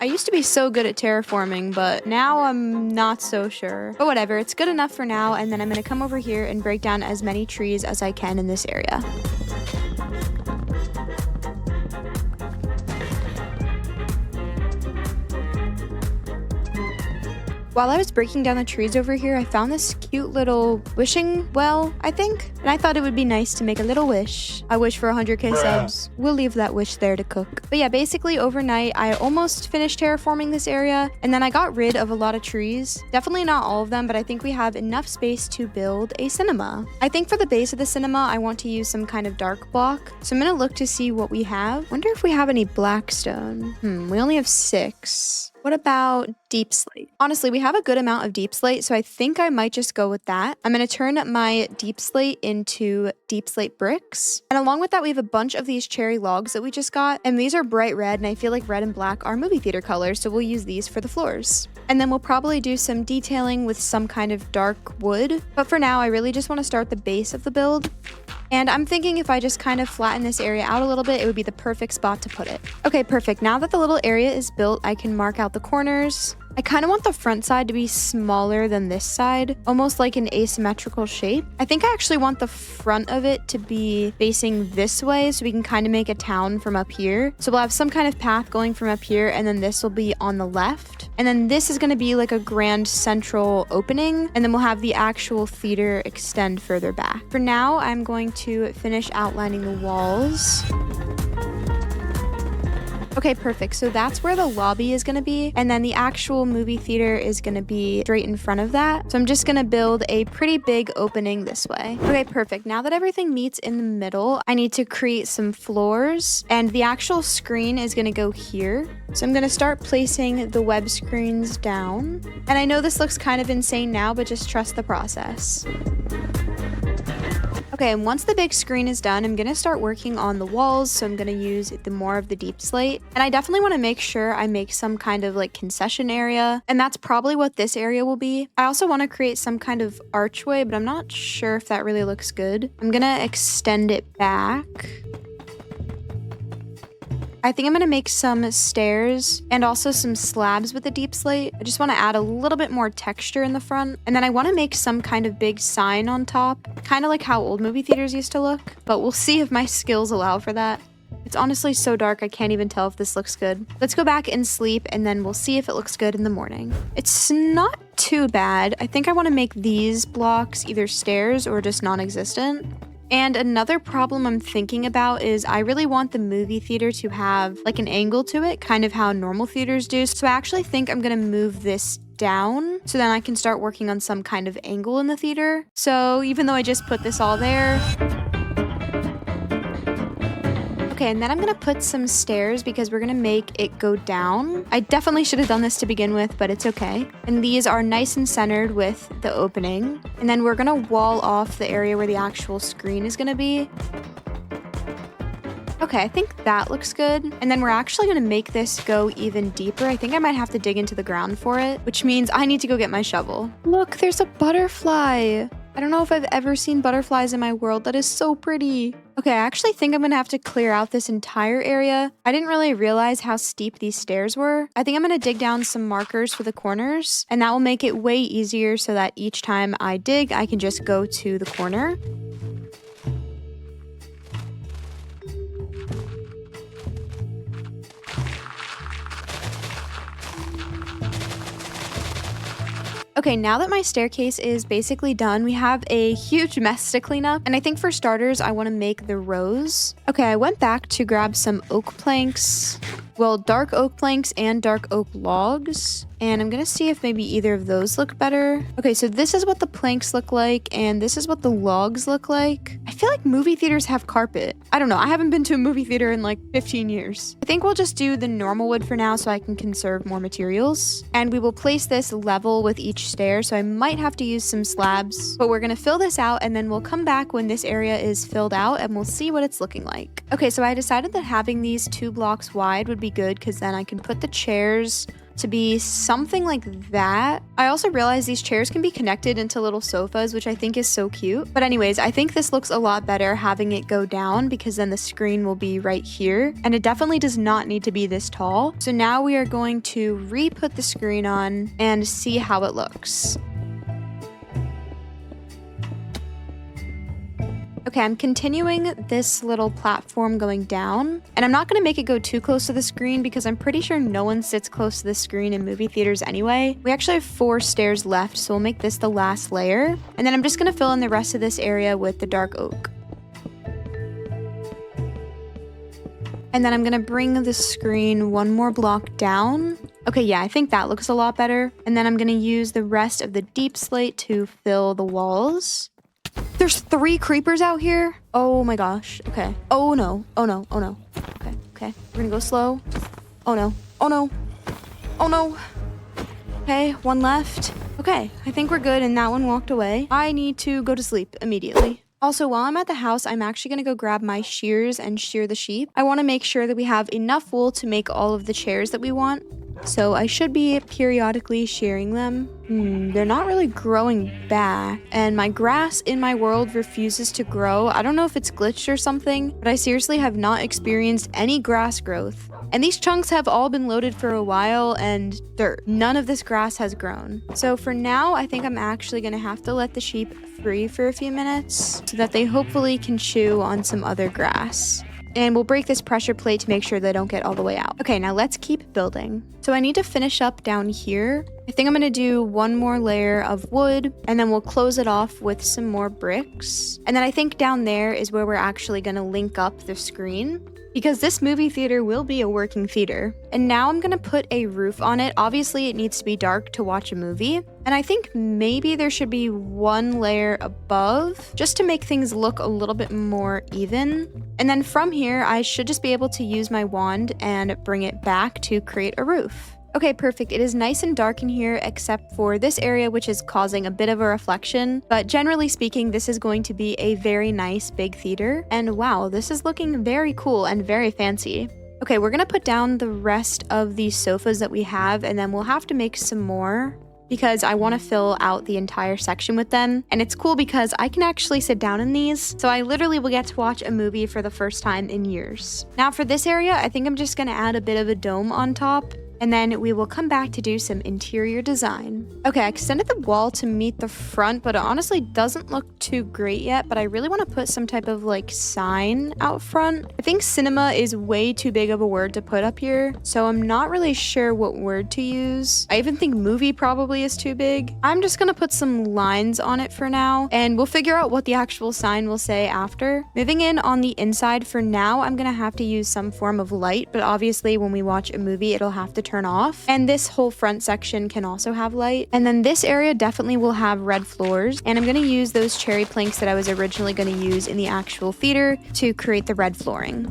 I used to be so good at terraforming, but now I'm not so sure. But whatever, it's good enough for now, and then I'm gonna come over here and break down as many trees as I can in this area. While I was breaking down the trees over here, I found this cute little wishing well, I think. And I thought it would be nice to make a little wish. I wish for 100k subs. We'll leave that wish there to cook. But yeah, basically overnight, I almost finished terraforming this area. And then I got rid of a lot of trees. Definitely not all of them, but I think we have enough space to build a cinema. I think for the base of the cinema, I want to use some kind of dark block. So I'm gonna look to see what we have. Wonder if we have any blackstone. We only have 6. What about deep slate? Honestly, we have a good amount of deep slate, so I think I might just go with that. I'm going to turn my deep slate into deep slate bricks. And along with that, we have a bunch of these cherry logs that we just got. And these are bright red, and I feel like red and black are movie theater colors, so we'll use these for the floors. And then we'll probably do some detailing with some kind of dark wood. But for now, I really just want to start the base of the build. And I'm thinking if I just kind of flatten this area out a little bit, it would be the perfect spot to put it. Okay, perfect. Now that the little area is built, I can mark out the corners. I kind of want the front side to be smaller than this side, almost like an asymmetrical shape. I think I actually want the front of it to be facing this way so we can kind of make a town from up here. So we'll have some kind of path going from up here, and then this will be on the left. And then this is going to be like a grand central opening, and then we'll have the actual theater extend further back. For now, I'm going to finish outlining the walls. Okay, perfect. So that's where the lobby is going to be. And then the actual movie theater is going to be straight in front of that. So I'm just going to build a pretty big opening this way. Okay, perfect. Now that everything meets in the middle, I need to create some floors. And the actual screen is going to go here. So I'm going to start placing the web screens down. And I know this looks kind of insane now, but just trust the process. Okay, and once the big screen is done, I'm gonna start working on the walls, so I'm gonna use more of the deep slate. And I definitely wanna make sure I make some kind of like concession area, and that's probably what this area will be. I also wanna create some kind of archway, but I'm not sure if that really looks good. I'm gonna extend it back. I think I'm going to make some stairs and also some slabs with the deep slate. I just want to add a little bit more texture in the front. And then I want to make some kind of big sign on top, kind of like how old movie theaters used to look. But we'll see if my skills allow for that. It's honestly so dark, I can't even tell if this looks good. Let's go back and sleep, and then we'll see if it looks good in the morning. It's not too bad. I think I want to make these blocks either stairs or just non-existent. And another problem I'm thinking about is I really want the movie theater to have like an angle to it, kind of how normal theaters do. So I actually think I'm gonna move this down so then I can start working on some kind of angle in the theater. So even though I just put this all there, okay, and then I'm gonna put some stairs because we're gonna make it go down. I definitely should have done this to begin with, but it's okay. And these are nice and centered with the opening. And then we're gonna wall off the area where the actual screen is gonna be. Okay, I think that looks good. And then we're actually gonna make this go even deeper. I think I might have to dig into the ground for it, which means I need to go get my shovel. Look, there's a butterfly. I don't know if I've ever seen butterflies in my world. That is so pretty. Okay, I actually think I'm gonna have to clear out this entire area. I didn't really realize how steep these stairs were. I think I'm gonna dig down some markers for the corners, and that will make it way easier so that each time I dig, I can just go to the corner. Okay, now that my staircase is basically done, we have a huge mess to clean up. And I think for starters, I want to make the rows. Okay, I went back to grab some oak planks. Well, dark oak planks and dark oak logs. And I'm gonna see if maybe either of those look better. Okay, so this is what the planks look like, and this is what the logs look like. I feel like movie theaters have carpet. I don't know, I haven't been to a movie theater in like 15 years. I think we'll just do the normal wood for now so I can conserve more materials. And we will place this level with each stair, so I might have to use some slabs. But we're gonna fill this out, and then we'll come back when this area is filled out, and we'll see what it's looking like. Okay, so I decided that having these 2 blocks wide would be good, because then I can put the chairs to be something like that. I also realized these chairs can be connected into little sofas, which I think is so cute. But anyways, I think this looks a lot better having it go down because then the screen will be right here. And it definitely does not need to be this tall. So now we are going to re-put the screen on and see how it looks. Okay, I'm continuing this little platform going down, and I'm not going to make it go too close to the screen because I'm pretty sure no one sits close to the screen in movie theaters anyway. We actually have 4 stairs left, so we'll make this the last layer. And then I'm just going to fill in the rest of this area with the dark oak. And then I'm going to bring the screen 1 more block down. Okay, yeah, I think that looks a lot better. And then I'm going to use the rest of the deep slate to fill the walls. There's 3 creepers out here. Oh my gosh. Okay. Oh no. Oh no. Oh no. Okay. Okay. We're gonna go slow. Oh no. Oh no. Oh no. Okay. 1 left. Okay. I think we're good, and that one walked away. I need to go to sleep immediately. Also, while I'm at the house, I'm actually gonna go grab my shears and shear the sheep. I want to make sure that we have enough wool to make all of the chairs that we want. so I should be periodically shearing them. They're not really growing back, and my grass in my world refuses to grow. I don't know if it's glitched or something, but I seriously have not experienced any grass growth. And these chunks have all been loaded for a while, and dirt. None of this grass has grown. So for now, I think I'm actually gonna have to let the sheep free for a few minutes so that they hopefully can chew on some other grass. And we'll break this pressure plate to make sure they don't get all the way out. Okay, now let's keep building. So I need to finish up down here. I think I'm gonna do one more layer of wood, and then we'll close it off with some more bricks. And then I think down there is where we're actually gonna link up the screen, because this movie theater will be a working theater. And now I'm gonna put a roof on it. Obviously, it needs to be dark to watch a movie. And I think maybe there should be one layer above, just to make things look a little bit more even. And then from here, I should just be able to use my wand and bring it back to create a roof. Okay, perfect. It is nice and dark in here except for this area, which is causing a bit of a reflection. But generally speaking, this is going to be a very nice big theater. And wow, this is looking very cool and very fancy. Okay, we're gonna put down the rest of these sofas that we have, and then we'll have to make some more because I want to fill out the entire section with them. And it's cool because I can actually sit down in these, so I literally will get to watch a movie for the first time in years. Now for this area, I think I'm just gonna add a bit of a dome on top, and then we will come back to do some interior design. Okay, I extended the wall to meet the front, but it honestly doesn't look too great yet, but I really want to put some type of like sign out front. I think cinema is way too big of a word to put up here, so I'm not really sure what word to use. I even think movie probably is too big. I'm just gonna put some lines on it for now, and we'll figure out what the actual sign will say after. Moving in on the inside for now, I'm gonna have to use some form of light, but obviously when we watch a movie, it'll have to turn off. And this whole front section can also have light. And then this area definitely will have red floors. And I'm going to use those cherry planks that I was originally going to use in the actual theater to create the red flooring.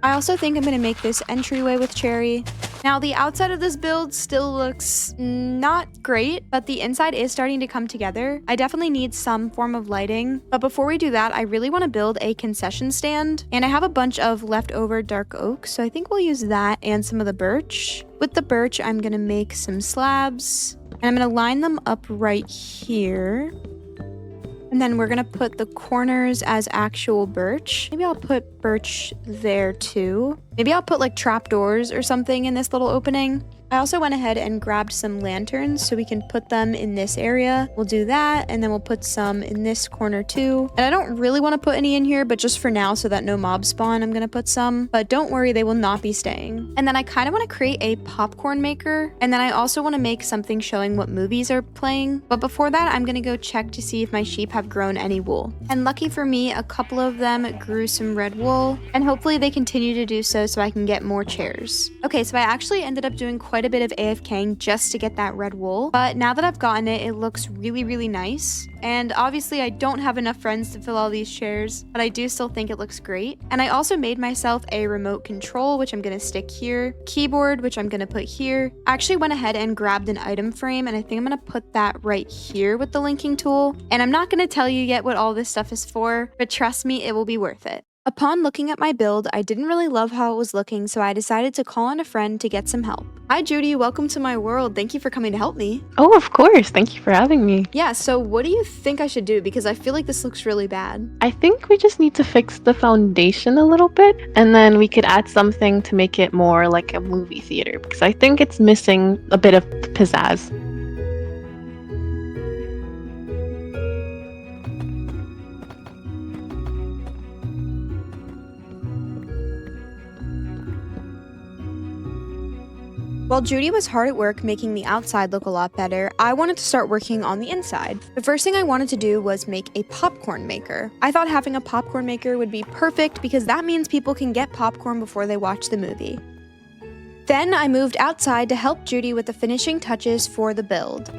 I also think I'm going to make this entryway with cherry. Now, the outside of this build still looks not great, but the inside is starting to come together. I definitely need some form of lighting, but before we do that, I really want to build a concession stand, and I have a bunch of leftover dark oak, so I think we'll use that and some of the birch. With the birch, I'm going to make some slabs, and I'm going to line them up right here. And then we're gonna put the corners as actual birch. Maybe I'll put birch there too. Maybe I'll put like trapdoors or something in this little opening. I also went ahead and grabbed some lanterns so we can put them in this area. We'll do that, and then we'll put some in this corner too. And I don't really want to put any in here, but just for now so that no mobs spawn, I'm gonna put some. But don't worry, they will not be staying. And then I kind of want to create a popcorn maker, and then I also want to make something showing what movies are playing. But before that, I'm gonna go check to see if my sheep have grown any wool. And lucky for me, a couple of them grew some red wool, and hopefully they continue to do so I can get more chairs. Okay, so I actually ended up doing quite a bit of AFKing just to get that red wool, but now that I've gotten it, it looks really nice. And obviously I don't have enough friends to fill all these chairs, but I do still think it looks great. And I also made myself a remote control, which I'm gonna stick here, keyboard, which I'm gonna put here. I actually went ahead and grabbed an item frame, and I think I'm gonna put that right here with the linking tool. And I'm not gonna tell you yet what all this stuff is for, but trust me, it will be worth it. Upon looking at my build, I didn't really love how it was looking, so I decided to call on a friend to get some help. Hi Judy, welcome to my world. Thank you for coming to help me. Oh, of course. Thank you for having me. Yeah, so what do you think I should do? Because I feel like this looks really bad. I think we just need to fix the foundation a little bit, and then we could add something to make it more like a movie theater, because I think it's missing a bit of pizzazz. While Judy was hard at work making the outside look a lot better, I wanted to start working on the inside. The first thing I wanted to do was make a popcorn maker. I thought having a popcorn maker would be perfect because that means people can get popcorn before they watch the movie. Then I moved outside to help Judy with the finishing touches for the build.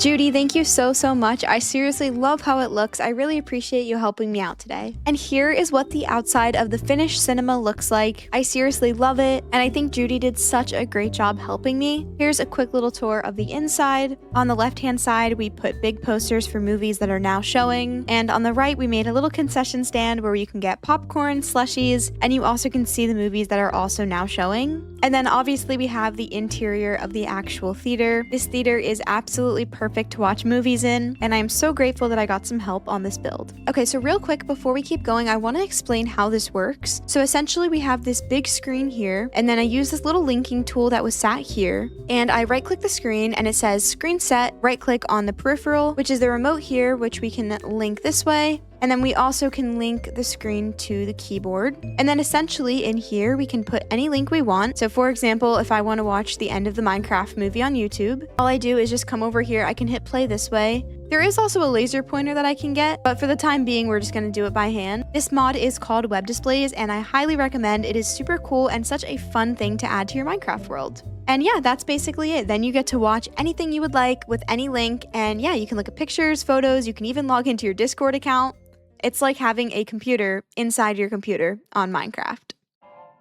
Judy, thank you so much. I seriously love how it looks. I really appreciate you helping me out today. And here is what the outside of the finished cinema looks like. I seriously love it, and I think Judy did such a great job helping me. Here's a quick little tour of the inside. On the left-hand side, we put big posters for movies that are now showing, and on the right, we made a little concession stand where you can get popcorn, slushies, and you also can see the movies that are also now showing. And then obviously we have the interior of the actual theater. This theater is absolutely perfect to watch movies in, and I am so grateful that I got some help on this build. Okay, so real quick before we keep going, I want to explain how this works. So essentially we have this big screen here, and then I use this little linking tool that was sat here, and I right click the screen and it says screen set, right click on the peripheral, which is the remote here, which we can link this way. And then we also can link the screen to the keyboard. And then essentially in here, we can put any link we want. So for example, if I want to watch the end of the Minecraft movie on YouTube, all I do is just come over here. I can hit play this way. There is also a laser pointer that I can get, but for the time being, we're just going to do it by hand. This mod is called Web Displays, and I highly recommend. It is super cool and such a fun thing to add to your Minecraft world. And yeah, that's basically it. Then you get to watch anything you would like with any link. And yeah, you can look at pictures, photos, you can even log into your Discord account. It's like having a computer inside your computer on Minecraft.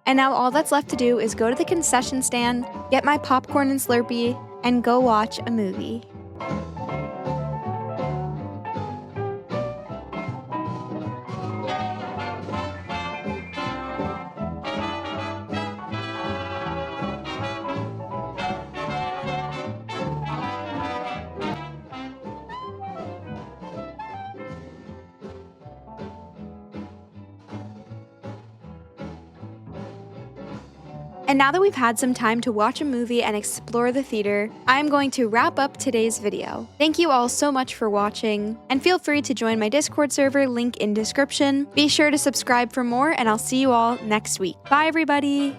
And now all that's left to do is go to the concession stand, get my popcorn and Slurpee, and go watch a movie. And now that we've had some time to watch a movie and explore the theater, I'm going to wrap up today's video. Thank you all so much for watching, and feel free to join my Discord server, link in description. Be sure to subscribe for more, and I'll see you all next week. Bye everybody!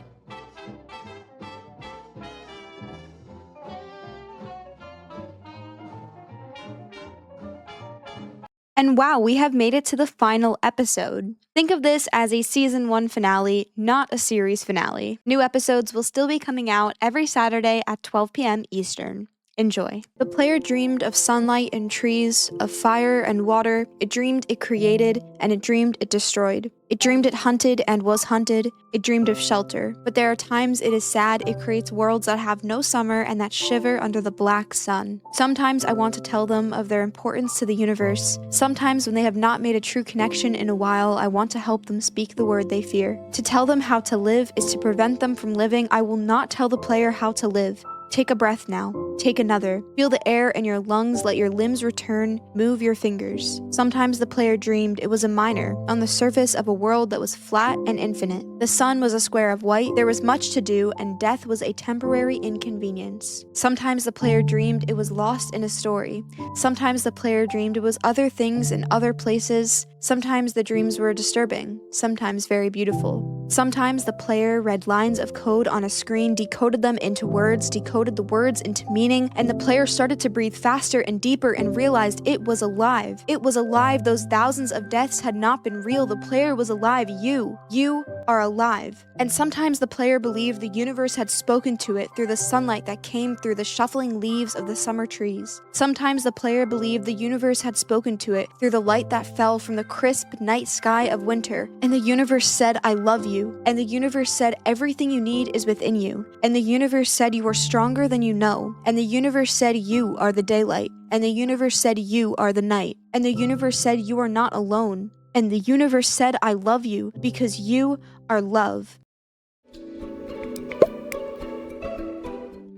And wow, we have made it to the final episode. Think of this as a season 1 finale, not a series finale. New episodes will still be coming out every Saturday at 12 p.m. Eastern. Enjoy. The player dreamed of sunlight and trees, of fire and water. It dreamed it created, and it dreamed it destroyed. It dreamed it hunted and was hunted. It dreamed of shelter. But there are times it is sad it creates worlds that have no summer and that shiver under the black sun. Sometimes I want to tell them of their importance to the universe. Sometimes when they have not made a true connection in a while, I want to help them speak the word they fear. To tell them how to live is to prevent them from living. I will not tell the player how to live. Take a breath now. Take another. Feel the air in your lungs, let your limbs return, move your fingers. Sometimes the player dreamed it was a miner on the surface of a world that was flat and infinite. The sun was a square of white, there was much to do, and death was a temporary inconvenience. Sometimes the player dreamed it was lost in a story. Sometimes the player dreamed it was other things in other places. Sometimes the dreams were disturbing, sometimes very beautiful. Sometimes the player read lines of code on a screen, decoded them into words, decoded the words into meaning, and the player started to breathe faster and deeper and realized it was alive. It was alive. Those thousands of deaths had not been real. The player was alive. You are alive. And sometimes the player believed the universe had spoken to it through the sunlight that came through the shuffling leaves of the summer trees. Sometimes the player believed the universe had spoken to it through the light that fell from the crisp night sky of winter. And the universe said, I love you. And the universe said, everything you need is within you. And the universe said, you are stronger than you know. And the universe said, you are the daylight. And the universe said, you are the night. And the universe said, you are not alone. And the universe said, I love you because you are love.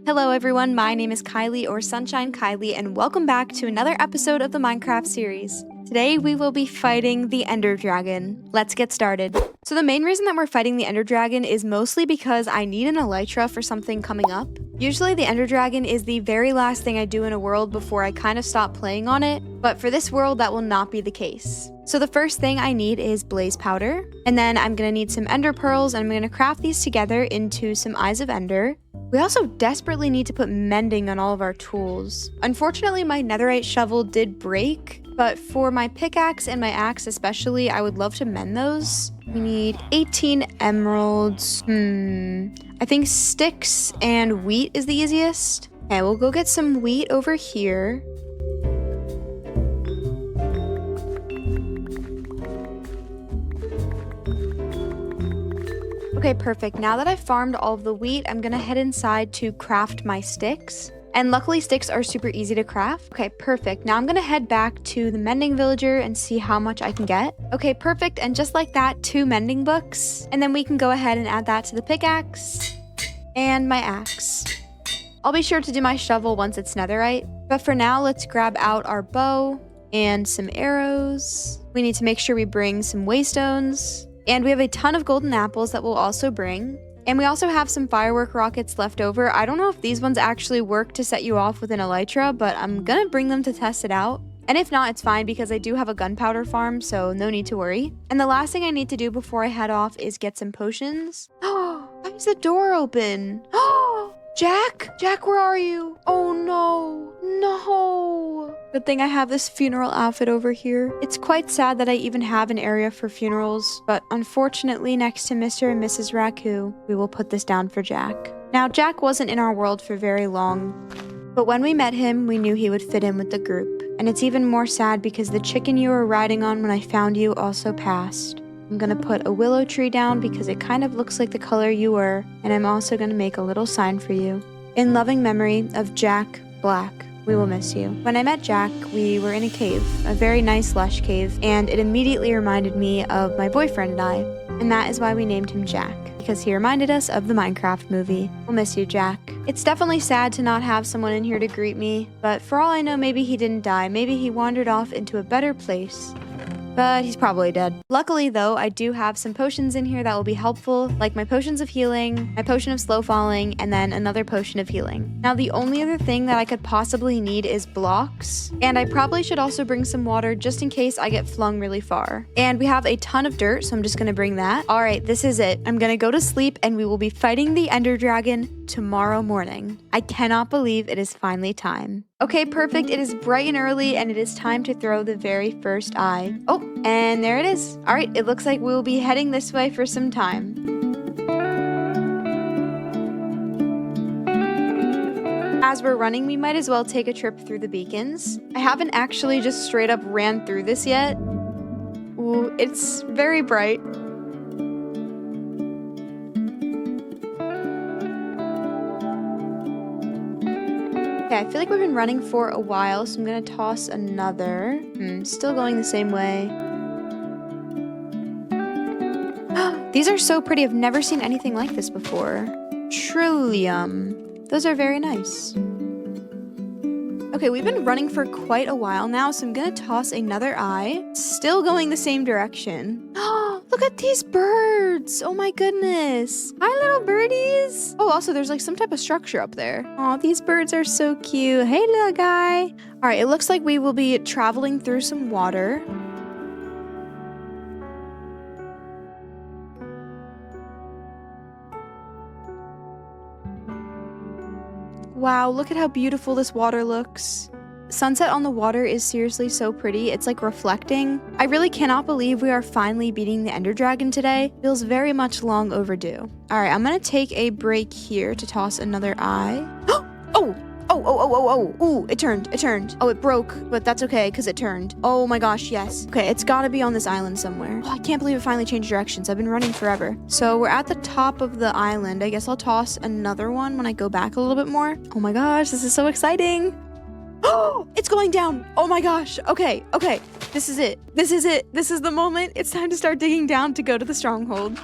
Hello everyone, my name is Kylie or Sunshine Kylie, and welcome back to another episode of the Minecraft series. Today we will be fighting the Ender Dragon. Let's get started. So the main reason that we're fighting the Ender Dragon is mostly because I need an elytra for something coming up. Usually the Ender Dragon is the very last thing I do in a world before I kind of stop playing on it, but for this world that will not be the case. So the first thing I need is blaze powder, and then I'm gonna need some ender pearls, and I'm gonna craft these together into some eyes of ender. We also desperately need to put mending on all of our tools. Unfortunately, my netherite shovel did break, but for my pickaxe and my axe especially, I would love to mend those. We need 18 emeralds. I think sticks and wheat is the easiest. Okay, we'll go get some wheat over here. Okay, perfect. Now that I've farmed all of the wheat, I'm gonna head inside to craft my sticks. And luckily sticks are super easy to craft. Okay, perfect. Now I'm gonna head back to the mending villager and see how much I can get. Okay, perfect. And just like that, 2 mending books. And then we can go ahead and add that to the pickaxe and my axe. I'll be sure to do my shovel once it's netherite. But for now, let's grab out our bow and some arrows. We need to make sure we bring some waystones. And we have a ton of golden apples that we'll also bring. And we also have some firework rockets left over. I don't know if these ones actually work to set you off with an elytra, but I'm gonna bring them to test it out. And if not, it's fine because I do have a gunpowder farm, so no need to worry. And the last thing I need to do before I head off is get some potions. Oh, why is the door open? Oh, Jack? Jack, where are you? Oh no, no. Good thing I have this funeral outfit over here. It's quite sad that I even have an area for funerals, but unfortunately next to Mr. and Mrs. Raku, we will put this down for Jack. Now, Jack wasn't in our world for very long, but when we met him, we knew he would fit in with the group. And it's even more sad because the chicken you were riding on when I found you also passed. I'm gonna put a willow tree down because it kind of looks like the color you were, and I'm also gonna make a little sign for you. In loving memory of Jack Black, we will miss you. When I met Jack, we were in a cave, a very nice lush cave, and it immediately reminded me of my boyfriend and I, and that is why we named him Jack, because he reminded us of the Minecraft movie. We'll miss you, Jack. It's definitely sad to not have someone in here to greet me, but for all I know, maybe he didn't die. Maybe he wandered off into a better place. But he's probably dead. Luckily though, I do have some potions in here that will be helpful, like my potions of healing, my potion of slow falling, and then another potion of healing. Now the only other thing that I could possibly need is blocks, and I probably should also bring some water just in case I get flung really far. And we have a ton of dirt, so I'm just gonna bring that. All right, this is it. I'm gonna go to sleep and we will be fighting the Ender Dragon tomorrow morning. I cannot believe it is finally time. Okay, perfect. It is bright and early, and it is time to throw the very first eye. Oh, and there it is. All right, it looks like we'll be heading this way for some time. As we're running, we might as well take a trip through the beacons. I haven't actually just straight up ran through this yet. Ooh, it's very bright. Okay, I feel like we've been running for a while, so I'm gonna toss another. Still going the same way. These are so pretty. I've never seen anything like this before. Trillium. Those are very nice. Okay, we've been running for quite a while now, so I'm gonna toss another eye. Still going the same direction. Look at these birds! Oh my goodness! Hi, little birdies! Oh, also, there's like some type of structure up there. Oh, these birds are so cute. Hey, little guy! Alright, it looks like we will be traveling through some water. Wow, look at how beautiful this water looks. Sunset on the water is seriously so pretty. It's like reflecting. I really cannot believe we are finally beating the Ender Dragon today. Feels very much long overdue. All right, I'm gonna take a break here to toss another eye. Ooh, it turned. Oh, it broke, but that's okay because it turned. Oh my gosh, yes. Okay, it's gotta be on this island somewhere. Oh, I can't believe it finally changed directions. I've been running forever. So we're at the top of the island. I guess I'll toss another one when I go back a little bit more. Oh my gosh, this is so exciting. Oh, it's going down. Oh my gosh. Okay. This is it. This is the moment. It's time to start digging down to go to the stronghold.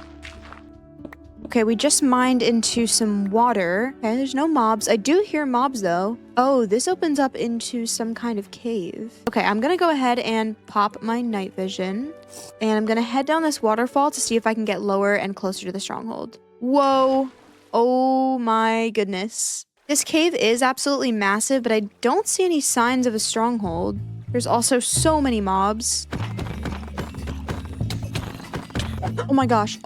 Okay, we just mined into some water. Okay, there's no mobs. I do hear mobs though. Oh, this opens up into some kind of cave. Okay, I'm gonna go ahead and pop my night vision. And I'm gonna head down this waterfall to see if I can get lower and closer to the stronghold. Whoa. Oh my goodness. This cave is absolutely massive, but I don't see any signs of a stronghold. There's also so many mobs. Oh my gosh,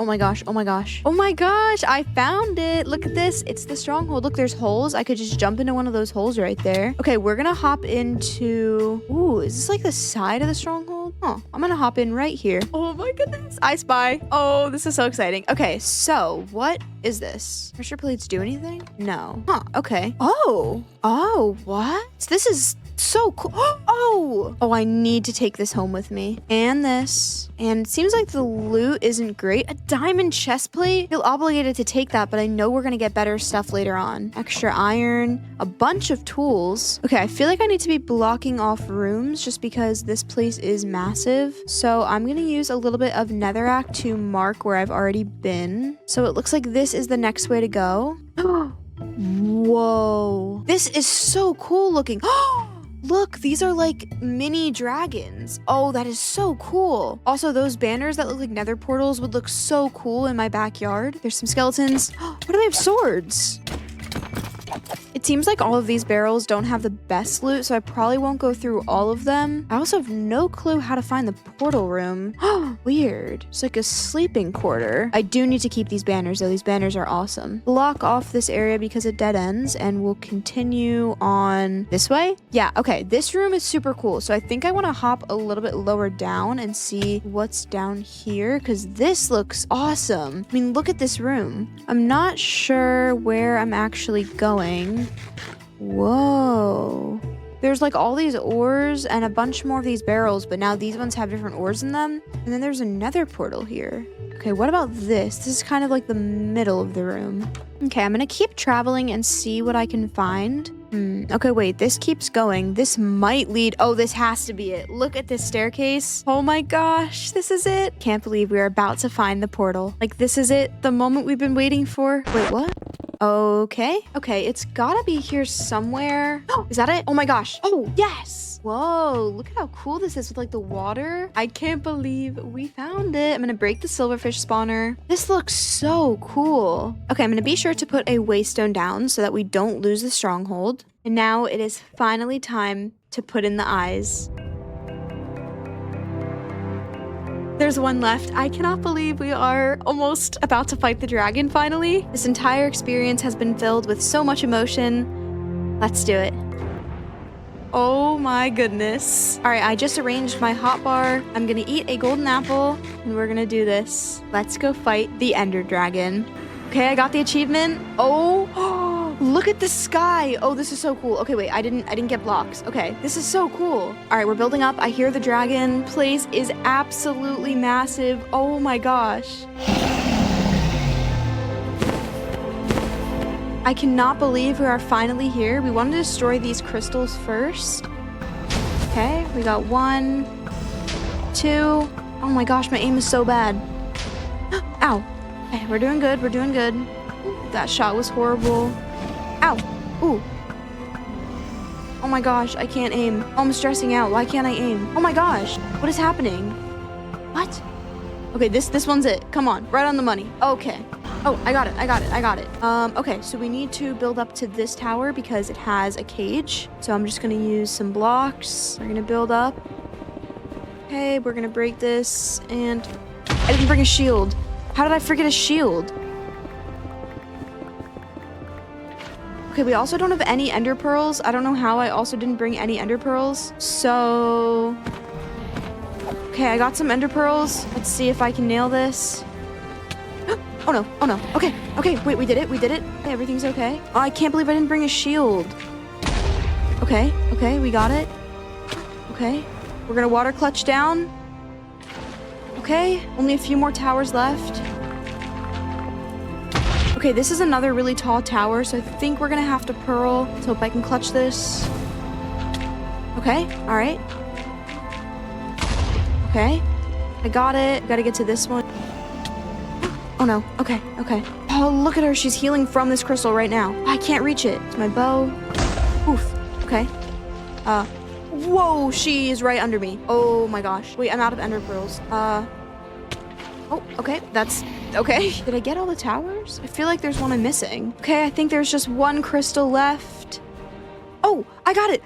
I found it. Look at this. It's the stronghold. Look, there's holes. I could just jump into one of those holes right there. Okay, we're gonna hop into... Ooh, is this like the side of the stronghold? Huh, I'm gonna hop in right here. Oh my goodness, I spy. Oh, this is so exciting. Okay, so what is this? Pressure plates do anything? No. Huh, okay. Oh, what? So this is So cool. Oh, I need to take this home with me. And this. And it seems like the loot isn't great. A diamond chest plate? I feel obligated to take that, but I know we're gonna get better stuff later on. Extra iron, a bunch of tools. Okay, I feel like I need to be blocking off rooms just because this place is massive. So I'm gonna use a little bit of netherrack to mark where I've already been. So it looks like this is the next way to go. Whoa. This is so cool looking. Look, these are like mini dragons. Oh, that is so cool. Also, those banners that look like nether portals would look so cool in my backyard. There's some skeletons. Why do they have swords? It seems like all of these barrels don't have the best loot, so I probably won't go through all of them. I also have no clue how to find the portal room. Weird. It's like a sleeping quarter. I do need to keep these banners, though. These banners are awesome. Block off this area because it dead ends, and we'll continue on this way. Yeah, okay. This room is super cool, so I think I want to hop a little bit lower down and see what's down here, because this looks awesome. I mean, look at this room. I'm not sure where I'm actually going. Whoa. There's like all these ores and a bunch more of these barrels, but now these ones have different ores in them. And then there's another portal here. Okay, what about this? This is kind of like the middle of the room. Okay, I'm gonna keep traveling and see what I can find. Okay, wait, this keeps going. This might lead. Oh, this has to be it. Look at this staircase. Oh my gosh, this is it. Can't believe we're about to find the portal. Like, this is it. The moment we've been waiting for. Wait, what? Okay, it's gotta be here somewhere. Is that it? Oh my gosh. Oh, yes. Whoa, look at how cool this is with like the water. I can't believe we found it. I'm gonna break the silverfish spawner. This looks so cool. Okay, I'm gonna be sure to put a waystone down so that we don't lose the stronghold. And now it is finally time to put in the eyes. There's one left. I cannot believe we are almost about to fight the dragon finally. This entire experience has been filled with so much emotion. Let's do it. Oh my goodness. All right, I just arranged my hotbar. I'm gonna eat a golden apple and we're gonna do this. Let's go fight the ender dragon. Okay, I got the achievement. Oh, look at the sky. Oh, this is so cool. Okay, wait, I didn't get blocks. Okay, this is so cool. All right, we're building up. I hear the dragon. Place is absolutely massive. Oh my gosh. I cannot believe we are finally here. We want to destroy these crystals first. Okay, we got 1, 2. Oh my gosh, my aim is so bad. Ow. Okay, we're doing good. We're doing good. That shot was horrible. Ow. Ooh. Oh my gosh, I can't aim. Oh, I'm stressing out. Why can't I aim? Oh my gosh. What is happening? What? Okay, this one's it. Come on. Right on the money. Okay. Oh, I got it. Okay, so we need to build up to this tower because it has a cage. So I'm just gonna use some blocks. We're gonna build up. Okay, we're gonna break this, and I didn't bring a shield. How did I forget a shield? Okay, we also don't have any ender pearls. I don't know how I also didn't bring any ender pearls. So, okay, I got some ender pearls. Let's see if I can nail this. Oh no. Okay, wait, we did it. Hey, everything's okay. Oh, I can't believe I didn't bring a shield. Okay, we got it. Okay, we're gonna water clutch down. Okay, only a few more towers left. Okay, this is another really tall tower, so I think we're gonna have to pearl. Let's hope I can clutch this. Okay, all right. Okay, I got it. Gotta get to this one. Oh no, okay. Oh, look at her, she's healing from this crystal right now. I can't reach it. It's my bow. Oof, okay. Whoa, she is right under me. Oh my gosh. Wait, I'm out of ender pearls. Oh, okay, that's okay. Did I get all the towers? I feel like there's one I'm missing. Okay, I think there's just one crystal left. Oh, I got it.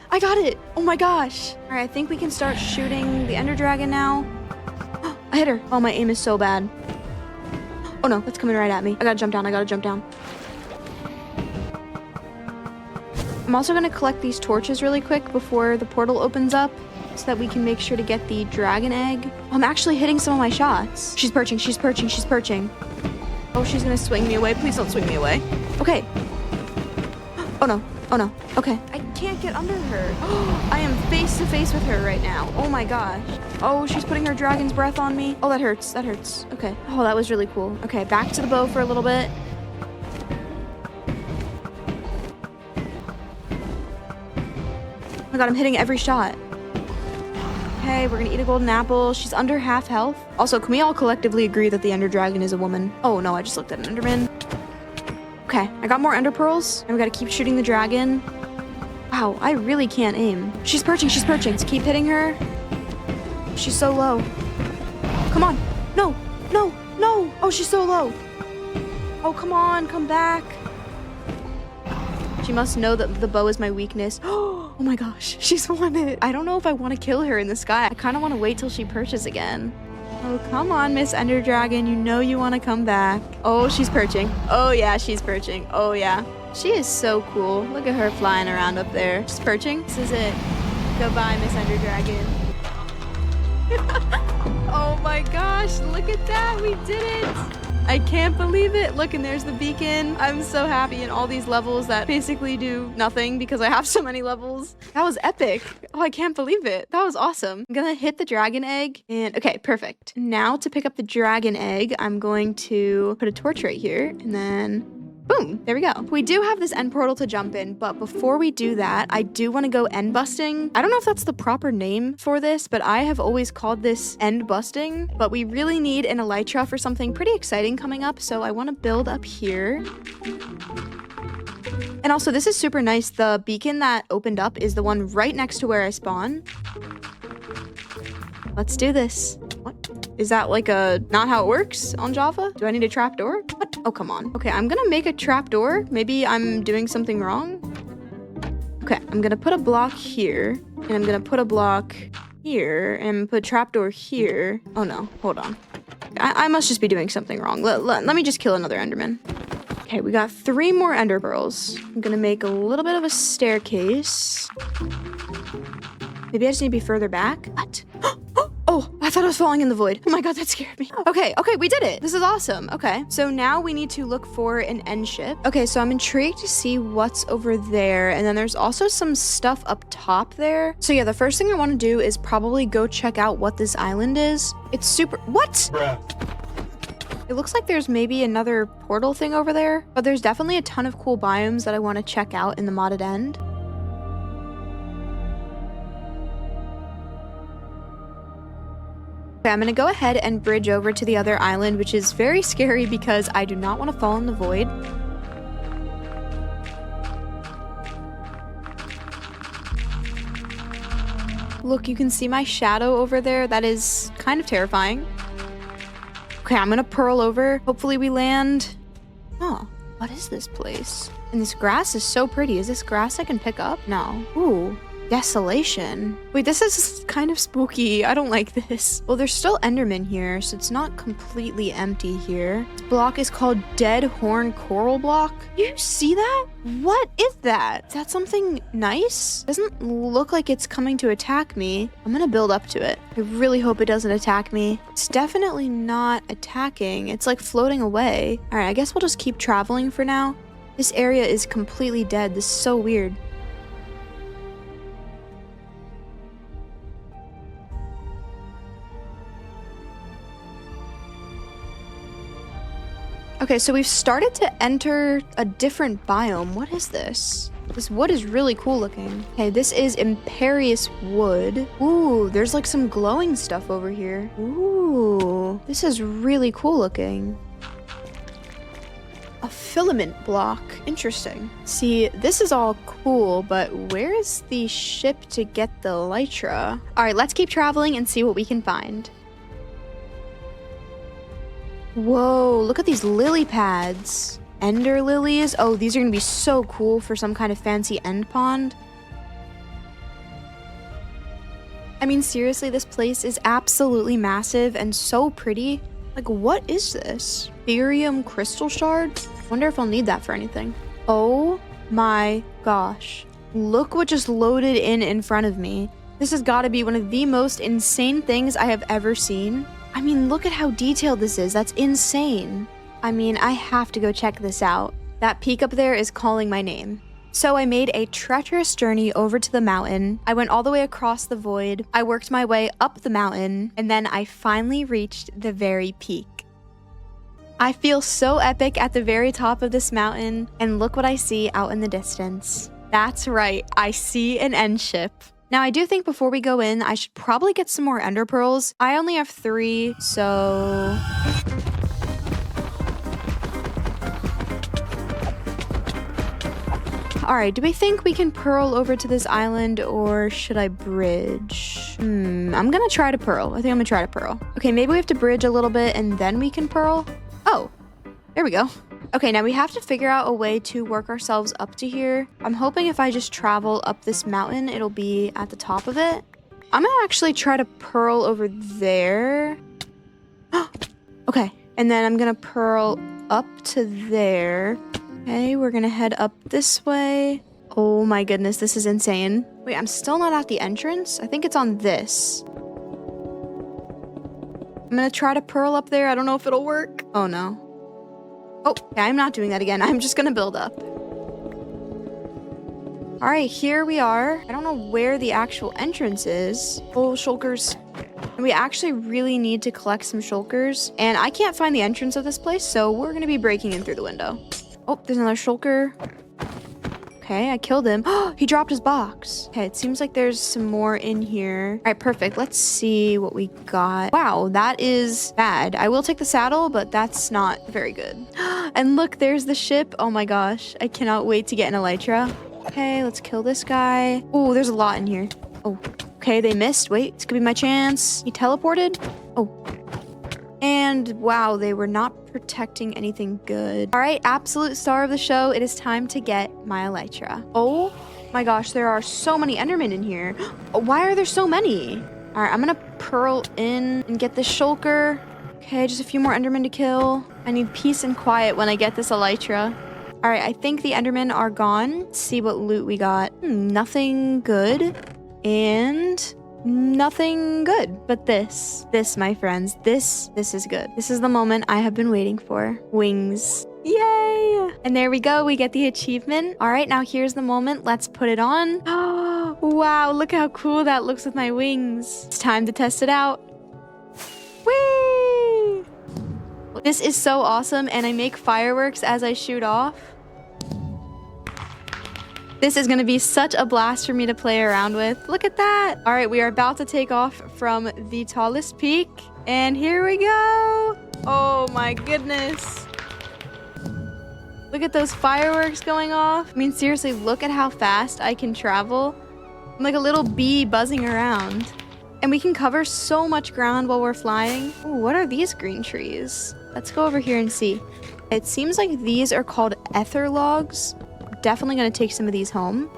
Oh my gosh. All right, I think we can start shooting the ender dragon now. I hit her. Oh, my aim is so bad. Oh no, it's coming right at me. I gotta jump down. I'm also gonna collect these torches really quick before the portal opens up so that we can make sure to get the dragon egg. I'm actually hitting some of my shots. She's perching. Oh, she's gonna swing me away. Please don't swing me away. Okay. Oh no. Oh no. Okay. I can't get under her. I am face to face with her right now. Oh my gosh. Oh, she's putting her dragon's breath on me. Oh, that hurts. That hurts. Okay. Oh, that was really cool. Okay, back to the bow for a little bit. Oh my god, I'm hitting every shot. Okay, we're gonna eat a golden apple. She's under half health. Also, can we all collectively agree that the Ender Dragon is a woman? Oh no, I just looked at an Enderman. Okay, I got more Ender Pearls, and we gotta keep shooting the dragon. Wow, I really can't aim. She's perching, she's perching. Let's keep hitting her. She's so low. Come on. No, no, no. Oh, she's so low. Oh, come on, come back. She must know that the bow is my weakness. Oh my gosh, she's won it. I don't know if I want to kill her in the sky. I kind of want to wait till she perches again. Oh, come on, Miss Ender Dragon. You know you want to come back. Oh, she's perching. Oh yeah, she's perching. Oh yeah. She is so cool. Look at her flying around up there. She's perching. This is it. Goodbye, Miss Ender Dragon. Oh my gosh, look at that. We did it. I can't believe it. Look, and there's the beacon. I'm so happy in all these levels that basically do nothing because I have so many levels. That was epic. Oh, I can't believe it. That was awesome. I'm gonna hit the dragon egg and okay, perfect. Now to pick up the dragon egg, I'm going to put a torch right here and then boom, there we go. We do have this end portal to jump in, but before we do that, I do want to go end busting. I don't know if that's the proper name for this, but I have always called this end busting, but we really need an elytra for something pretty exciting coming up, so I want to build up here. And also, this is super nice. The beacon that opened up is the one right next to where I spawn. Let's do this. What? Is that like a not how it works on Java? Do I need a trapdoor? What? Oh, come on. Okay, I'm gonna make a trapdoor. Maybe I'm doing something wrong. Okay, I'm gonna put a block here, and I'm gonna put a block here, and put a trapdoor here. Oh no, hold on. I must just be doing something wrong. Let me just kill another Enderman. Okay, we got 3 more Ender Pearls. I'm gonna make a little bit of a staircase. Maybe I just need to be further back. What? Oh, I thought I was falling in the void. Oh my god, that scared me. Okay, we did it. This is awesome. Okay, so now we need to look for an end ship. Okay, so I'm intrigued to see what's over there. And then there's also some stuff up top there. So yeah, the first thing I want to do is probably go check out what this island is. It's super... What? Bruh. It looks like there's maybe another portal thing over there, but there's definitely a ton of cool biomes that I want to check out in the modded end. Okay, I'm gonna go ahead and bridge over to the other island, which is very scary because I do not want to fall in the void. Look, you can see my shadow over there. That is kind of terrifying. Okay, I'm gonna pearl over. Hopefully we land. Oh, what is this place? And this grass is so pretty. Is this grass I can pick up? No. Ooh. Desolation. Wait, this is kind of spooky. I don't like this. Well, there's still Enderman here, so it's not completely empty here. This block is called Dead Horn Coral Block. You see that? What is that? Is that something nice? Doesn't look like it's coming to attack me. I'm gonna build up to it. I really hope it doesn't attack me. It's definitely not attacking. It's like floating away. All right, I guess we'll just keep traveling for now. This area is completely dead. This is so weird. Okay, so we've started to enter a different biome. What is this? This wood is really cool looking. Okay, this is Imperious Wood. Ooh, there's like some glowing stuff over here. Ooh, this is really cool looking. A filament block. Interesting. See, this is all cool, but where is the ship to get the elytra? All right, let's keep traveling and see what we can find. Whoa, look at these lily pads. Ender lilies. Oh, these are gonna be so cool for some kind of fancy end pond. I mean, seriously, this place is absolutely massive and so pretty. Like, what is this? Therium crystal shards? Wonder if I'll need that for anything. Oh my gosh. Look what just loaded in front of me. This has got to be one of the most insane things I have ever seen. I mean, look at how detailed this is. That's insane. I mean, I have to go check this out. That peak up there is calling my name. So I made a treacherous journey over to the mountain. I went all the way across the void. I worked my way up the mountain, and then I finally reached the very peak. I feel so epic at the very top of this mountain, and look what I see out in the distance. That's right, I see an end ship. Now, I do think before we go in, I should probably get some more ender pearls. I only have 3, so... Alright, do we think we can pearl over to this island, or should I bridge? I'm gonna try to pearl. I think I'm gonna try to pearl. Okay, maybe we have to bridge a little bit and then we can pearl. Oh, there we go. Okay, now we have to figure out a way to work ourselves up to here. I'm hoping if I just travel up this mountain, it'll be at the top of it. I'm gonna actually try to pearl over there. Okay, and then I'm gonna pearl up to there. Okay, we're gonna head up this way. Oh my goodness, this is insane. Wait, I'm still not at the entrance? I think it's on this. I'm gonna try to pearl up there. I don't know if it'll work. Oh no. Oh, okay, I'm not doing that again. I'm just gonna build up. All right, here we are. I don't know where the actual entrance is. Oh, shulkers. And we actually really need to collect some shulkers. And I can't find the entrance of this place, so we're gonna be breaking in through the window. Oh, there's another shulker. Okay, I killed him. Oh, he dropped his box. Okay, it seems like there's some more in here. All right, perfect. Let's see what we got. Wow, that is bad. I will take the saddle, but that's not very good. And look, there's the ship. Oh my gosh, I cannot wait to get an elytra. Okay, let's kill this guy. Oh, there's a lot in here. Oh, okay, they missed. Wait, this could be my chance. He teleported. Oh. And wow, they were not protecting anything good. All right, absolute star of the show. It is time to get my elytra. Oh my gosh, there are so many endermen in here. Why are there so many? All right, I'm gonna pearl in and get this shulker. Okay, just a few more endermen to kill. I need peace and quiet when I get this elytra. All right, I think the endermen are gone. Let's see what loot we got. Nothing good. And nothing good, but this, my friends, this is good. This is the moment I have been waiting for. Wings. Yay! And there we go. We get the achievement. All right, now here's the moment. Let's put it on. Oh, wow, look how cool that looks with my wings. It's time to test it out. Whee! This is so awesome, and I make fireworks as I shoot off. This is going to be such a blast for me to play around with. Look at that. All right, we are about to take off from the tallest peak. And here we go. Oh my goodness. Look at those fireworks going off. I mean, seriously, look at how fast I can travel. I'm like a little bee buzzing around. And we can cover so much ground while we're flying. Ooh, what are these green trees? Let's go over here and see. It seems like these are called ether logs. Definitely going to take some of these home.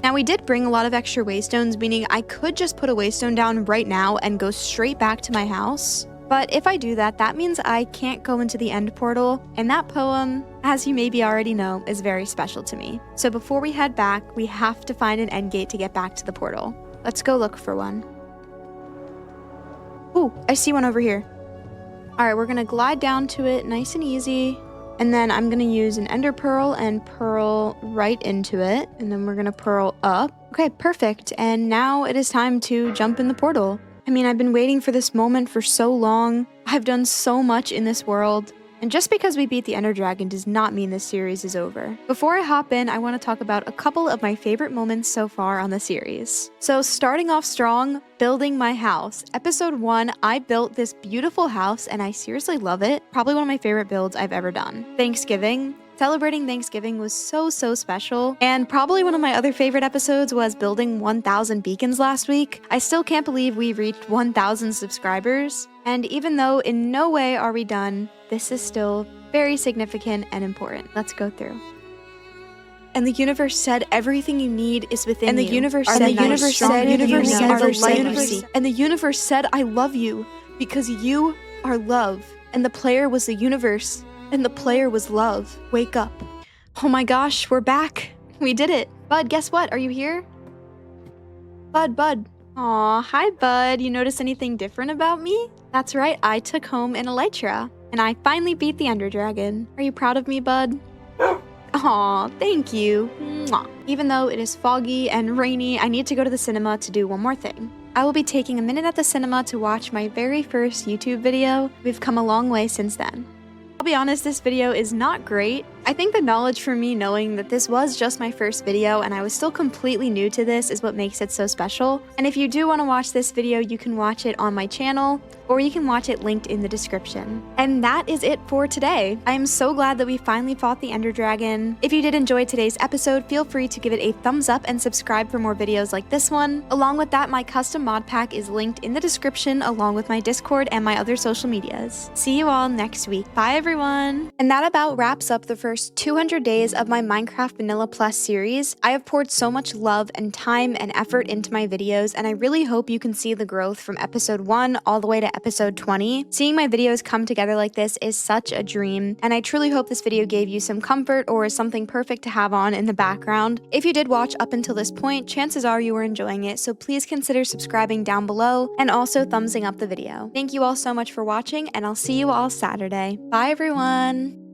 Now we did bring a lot of extra waystones, meaning I could just put a waystone down right now and go straight back to my house. But if I do that, that means I can't go into the end portal, and that poem, as you maybe already know, is very special to me. So before we head back, we have to find an end gate to get back to the portal. Let's go look for one. Ooh, I see one over here. All right, we're gonna glide down to it nice and easy. And then I'm gonna use an ender pearl and pearl right into it. And then we're gonna pearl up. Okay, perfect. And now it is time to jump in the portal. I mean, I've been waiting for this moment for so long. I've done so much in this world. And just because we beat the Ender Dragon does not mean this series is over. Before I hop in, I want to talk about a couple of my favorite moments so far on the series. So starting off strong, building my house. Episode 1, I built this beautiful house and I seriously love it. Probably one of my favorite builds I've ever done. Thanksgiving. Celebrating Thanksgiving was so special. And probably one of my other favorite episodes was building 1,000 beacons last week. I still can't believe we reached 1,000 subscribers. And even though in no way are we done, this is still very significant and important. Let's go through. And the universe said everything you need is within you. And the universe said, and the universe said, I love you because you are love. And the player was the universe. And the player was love. Wake up. Oh my gosh, we're back. We did it. Bud, guess what? Are you here? Bud. Aw, hi bud. You notice anything different about me? That's right, I took home an elytra, and I finally beat the Ender Dragon. Are you proud of me, bud? Aw, thank you. Mwah. Even though it is foggy and rainy, I need to go to the cinema to do one more thing. I will be taking a minute at the cinema to watch my very first YouTube video. We've come a long way since then. I'll be honest, this video is not great. I think the knowledge for me knowing that this was just my first video and I was still completely new to this is what makes it so special. And if you do want to watch this video, you can watch it on my channel, or you can watch it linked in the description. And that is it for today. I am so glad that we finally fought the Ender Dragon. If you did enjoy today's episode, feel free to give it a thumbs up and subscribe for more videos like this one. Along with that, my custom mod pack is linked in the description along with my Discord and my other social medias. See you all next week. Bye everyone! And that about wraps up the first 200 days of my Minecraft Vanilla Plus series. I have poured so much love and time and effort into my videos, and I really hope you can see the growth from episode 1 all the way to episode 20. Seeing my videos come together like this is such a dream, and I truly hope this video gave you some comfort or something perfect to have on in the background. If you did watch up until this point, chances are you were enjoying it, so please consider subscribing down below and also thumbsing up the video. Thank you all so much for watching, and I'll see you all Saturday. Bye everyone!